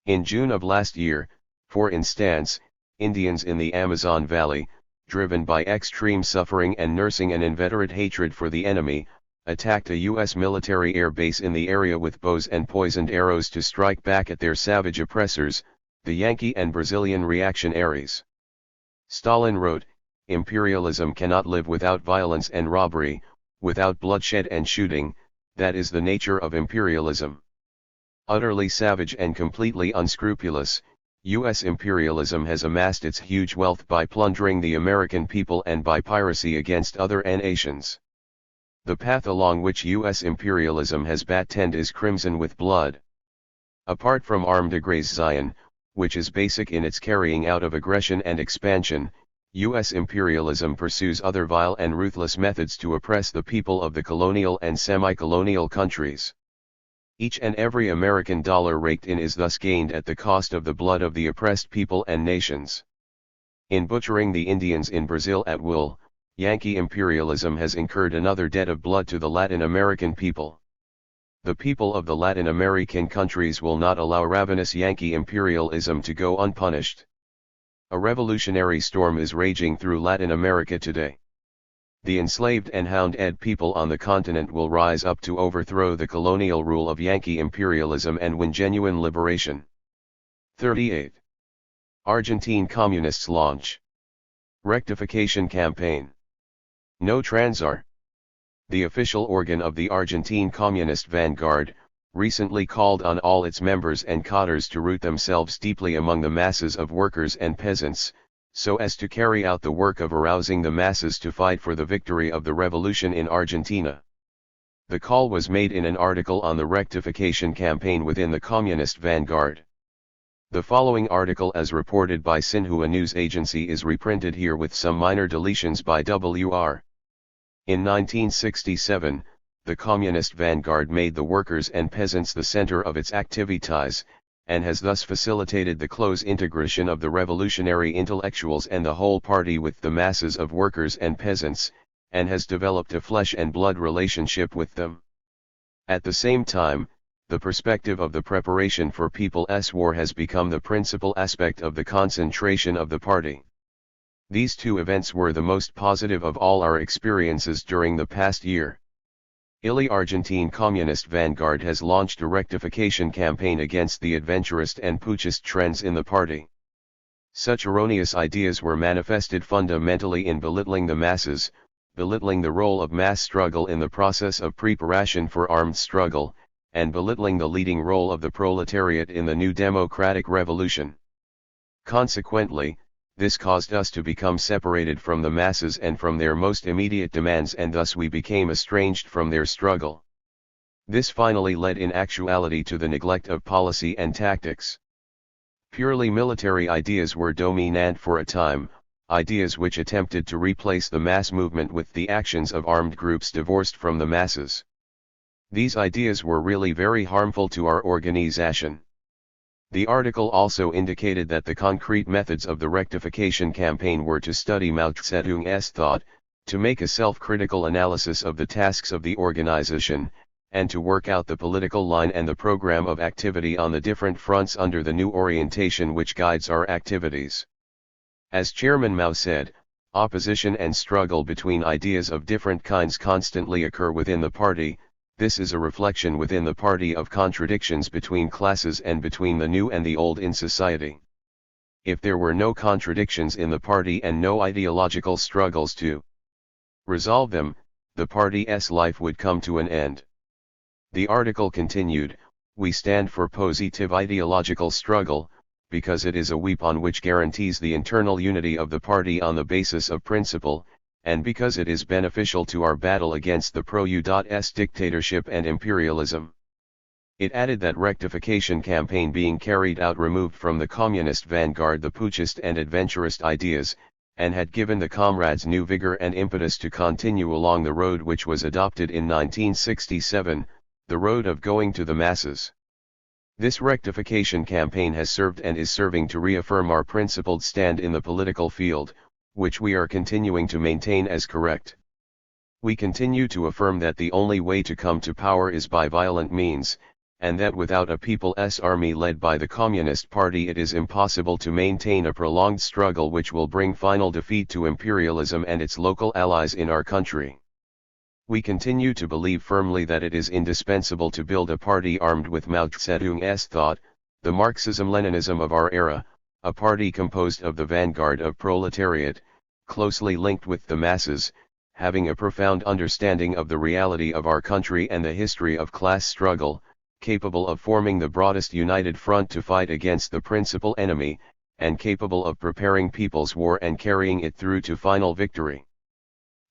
In June of last year, for instance, Indians in the Amazon Valley, driven by extreme suffering and nursing an inveterate hatred for the enemy, attacked a U.S. military air base in the area with bows and poisoned arrows to strike back at their savage oppressors, the Yankee and Brazilian reactionaries. Stalin wrote, "Imperialism cannot live without violence and robbery, without bloodshed and shooting, that is the nature of imperialism." Utterly savage and completely unscrupulous, U.S. imperialism has amassed its huge wealth by plundering the American people and by piracy against other nations. The path along which U.S. imperialism has battened is crimson with blood. Apart from armed aggression, which is basic in its carrying out of aggression and expansion, U.S. imperialism pursues other vile and ruthless methods to oppress the people of the colonial and semi-colonial countries. Each and every American dollar raked in is thus gained at the cost of the blood of the oppressed people and nations. In butchering the Indians in Brazil at will, Yankee imperialism has incurred another debt of blood to the Latin American people. The people of the Latin American countries will not allow ravenous Yankee imperialism to go unpunished. A revolutionary storm is raging through Latin America today. The enslaved and hounded people on the continent will rise up to overthrow the colonial rule of Yankee imperialism and win genuine liberation. 38. Argentine Communists launch rectification campaign. No Transar. The official organ of the Argentine Communist vanguard, recently called on all its members and cadres to root themselves deeply among the masses of workers and peasants, so as to carry out the work of arousing the masses to fight for the victory of the revolution in Argentina. The call was made in an article on the rectification campaign within the Communist vanguard. The following article, as reported by Xinhua news agency, is reprinted here with some minor deletions by Wr. In 1967, the Communist vanguard made the workers and peasants the center of its activities, and has thus facilitated the close integration of the revolutionary intellectuals and the whole party with the masses of workers and peasants, and has developed a flesh and blood relationship with them. At the same time, the perspective of the preparation for People's War has become the principal aspect of the concentration of the party. These two events were the most positive of all our experiences during the past year. The Argentine Communist vanguard has launched a rectification campaign against the adventurist and putschist trends in the party. Such erroneous ideas were manifested fundamentally in belittling the masses, belittling the role of mass struggle in the process of preparation for armed struggle, and belittling the leading role of the proletariat in the new democratic revolution. Consequently, this caused us to become separated from the masses and from their most immediate demands, and thus we became estranged from their struggle. This finally led in actuality to the neglect of policy and tactics. Purely military ideas were dominant for a time, ideas which attempted to replace the mass movement with the actions of armed groups divorced from the masses. These ideas were really very harmful to our organization. The article also indicated that the concrete methods of the rectification campaign were to study Mao Zedong's thought, to make a self-critical analysis of the tasks of the organization, and to work out the political line and the program of activity on the different fronts under the new orientation which guides our activities. As Chairman Mao said, opposition and struggle between ideas of different kinds constantly occur within the party. This is a reflection within the party of contradictions between classes and between the new and the old in society. If there were no contradictions in the party and no ideological struggles to resolve them, the party's life would come to an end. The article continued, "We stand for positive ideological struggle, because it is a weapon which guarantees the internal unity of the party on the basis of principle, and because it is beneficial to our battle against the pro-US dictatorship and imperialism." It added that rectification campaign being carried out removed from the communist vanguard the putschist and adventurist ideas, and had given the comrades new vigor and impetus to continue along the road which was adopted in 1967, the road of going to the masses. This rectification campaign has served and is serving to reaffirm our principled stand in the political field, which we are continuing to maintain as correct. We continue to affirm that the only way to come to power is by violent means, and that without a people's army led by the Communist Party it is impossible to maintain a prolonged struggle which will bring final defeat to imperialism and its local allies in our country. We continue to believe firmly that it is indispensable to build a party armed with Mao Zedong's thought, the Marxism-Leninism of our era, a party composed of the vanguard of proletariat, closely linked with the masses, having a profound understanding of the reality of our country and the history of class struggle, capable of forming the broadest united front to fight against the principal enemy, and capable of preparing people's war and carrying it through to final victory.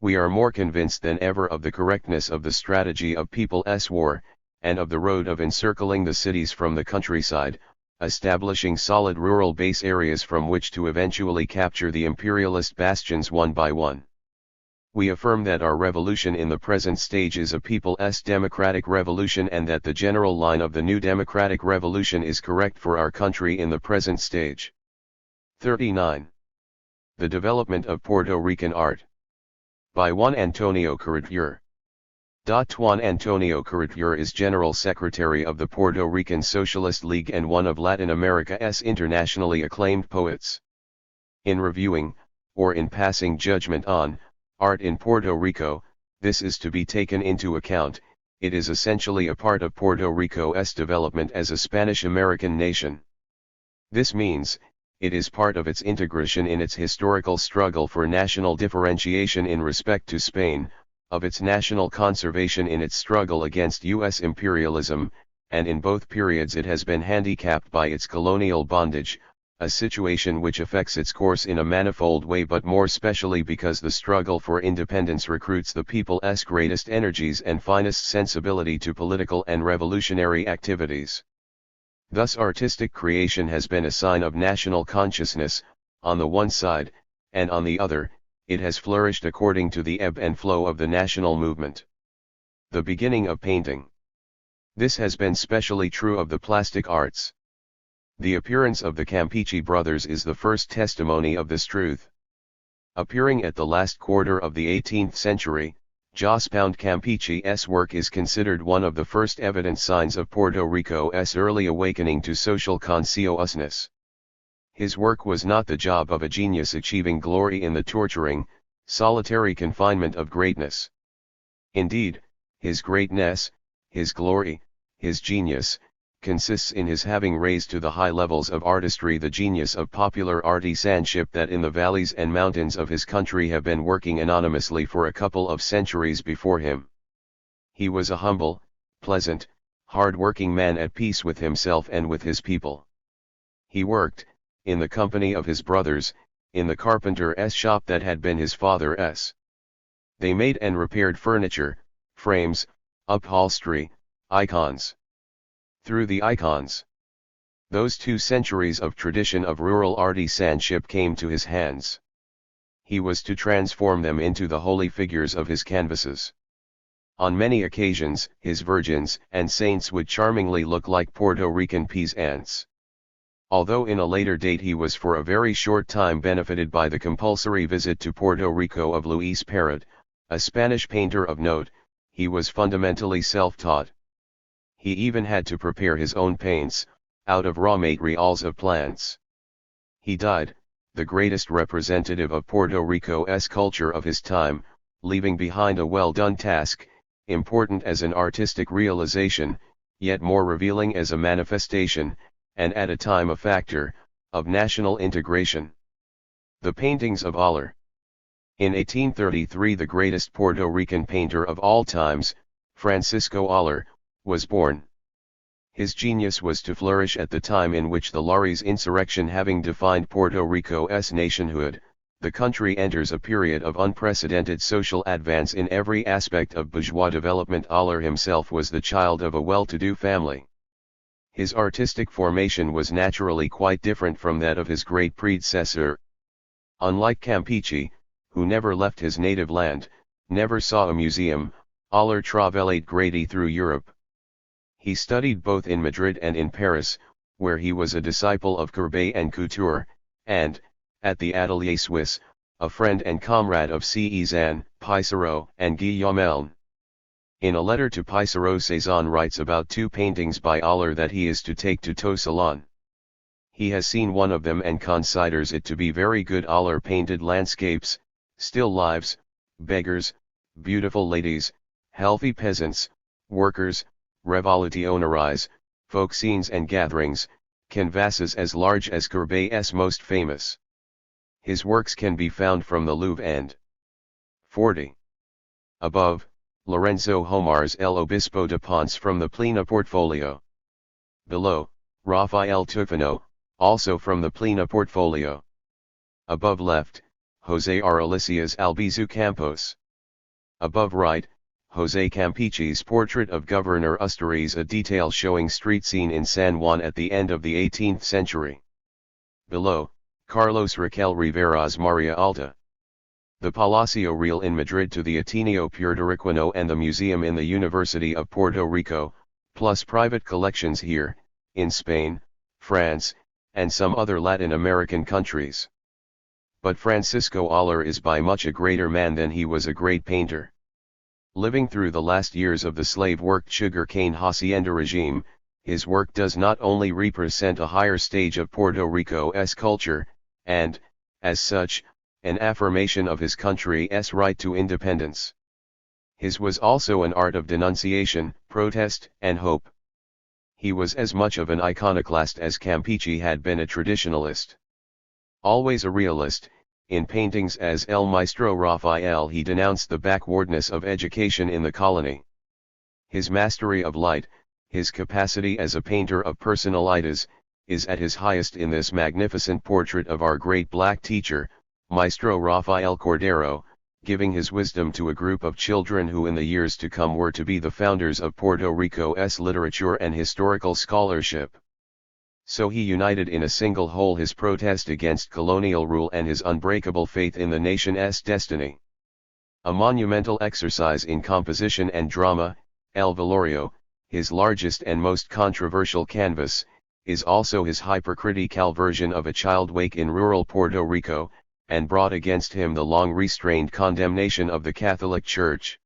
We are more convinced than ever of the correctness of the strategy of People's War, and of the road of encircling the cities from the countryside, establishing solid rural base areas from which to eventually capture the imperialist bastions one by one. We affirm that our revolution in the present stage is a people's democratic revolution and that the general line of the new democratic revolution is correct for our country in the present stage. 39. The development of Puerto Rican art. By Juan Antonio Carrettier. Juan Antonio Carrettier is General Secretary of the Puerto Rican Socialist League and one of Latin America's internationally acclaimed poets. In reviewing, or in passing judgment on, art in Puerto Rico, this is to be taken into account. It is essentially a part of Puerto Rico's development as a Spanish-American nation. This means, it is part of its integration in its historical struggle for national differentiation in respect to Spain, of its national conservation in its struggle against U.S. imperialism, and in both periods it has been handicapped by its colonial bondage, a situation which affects its course in a manifold way but more specially because the struggle for independence recruits the people's greatest energies and finest sensibility to political and revolutionary activities. Thus artistic creation has been a sign of national consciousness, on the one side, and on the other, it has flourished according to the ebb and flow of the national movement. The beginning of painting. This has been specially true of the plastic arts. The appearance of the Campeche brothers is the first testimony of this truth. Appearing at the last quarter of the 18th century, Jospound Campeche's work is considered one of the first evident signs of Puerto Rico's early awakening to social consciousness. His work was not the job of a genius achieving glory in the torturing, solitary confinement of greatness. Indeed, his greatness, his glory, his genius, consists in his having raised to the high levels of artistry the genius of popular artisanship that in the valleys and mountains of his country have been working anonymously for a couple of centuries before him. He was a humble, pleasant, hard-working man at peace with himself and with his people. He worked, in the company of his brothers, in the carpenter's shop that had been his father's. They made and repaired furniture, frames, upholstery, icons. Through the icons, those 2 centuries of tradition of rural artisanship came to his hands. He was to transform them into the holy figures of his canvases. On many occasions, his virgins and saints would charmingly look like Puerto Rican peasants. Although in a later date he was for a very short time benefited by the compulsory visit to Puerto Rico of Luis Parrot, a Spanish painter of note, he was fundamentally self-taught. He even had to prepare his own paints, out of raw materials of plants. He died, the greatest representative of Puerto Rico's culture of his time, leaving behind a well-done task, important as an artistic realization, yet more revealing as a manifestation, and at a time a factor, of national integration. The paintings of Aller. In 1833 the greatest Puerto Rican painter of all times, Francisco Aller, was born. His genius was to flourish at the time in which the Lares insurrection having defined Puerto Rico's nationhood, the country enters a period of unprecedented social advance in every aspect of bourgeois development. Aller himself was the child of a well-to-do family. His artistic formation was naturally quite different from that of his great predecessor. Unlike Campeche, who never left his native land, never saw a museum, Aller traveled greatly through Europe. He studied both in Madrid and in Paris, where he was a disciple of Courbet and Couture, and, at the Atelier Suisse, a friend and comrade of Cézanne, Pissarro, and Guillaume. In a letter to Pissarro, Cézanne writes about 2 paintings by Aller that he is to take to Toselon. He has seen one of them and considers it to be very good. Aller painted landscapes, still lives, beggars, beautiful ladies, healthy peasants, workers, revolutionaries, folk scenes and gatherings, canvases as large as Courbet's most famous. His works can be found from the Louvre and 40. Above, Lorenzo Homar's El Obispo de Ponce from the Plena portfolio. Below, Rafael Tufano, also from the Plena portfolio. Above left, José Aralicia's Albizu Campos. Above right, José Campeche's portrait of Governor Usturiz, a detail showing street scene in San Juan at the end of the 18th century. Below, Carlos Raquel Rivera's Maria Alta. The Palacio Real in Madrid to the Ateneo Puertorriqueño and the museum in the University of Puerto Rico, plus private collections here, in Spain, France, and some other Latin American countries. But Francisco Aller is by much a greater man than he was a great painter. Living through the last years of the slave-worked sugarcane hacienda regime, his work does not only represent a higher stage of Puerto Rico's culture, and, as such, an affirmation of his country's right to independence. His was also an art of denunciation, protest, and hope. He was as much of an iconoclast as Campeche had been a traditionalist. Always a realist, in paintings as El Maestro Rafael he denounced the backwardness of education in the colony. His mastery of light, his capacity as a painter of personalities, is at his highest in this magnificent portrait of our great black teacher, Maestro Rafael Cordero, giving his wisdom to a group of children who in the years to come were to be the founders of Puerto Rico's literature and historical scholarship. So he united in a single whole his protest against colonial rule and his unbreakable faith in the nation's destiny. A monumental exercise in composition and drama, El Velorio, his largest and most controversial canvas, is also his hypercritical version of a child wake in rural Puerto Rico, and brought against him the long restrained condemnation of the Catholic Church.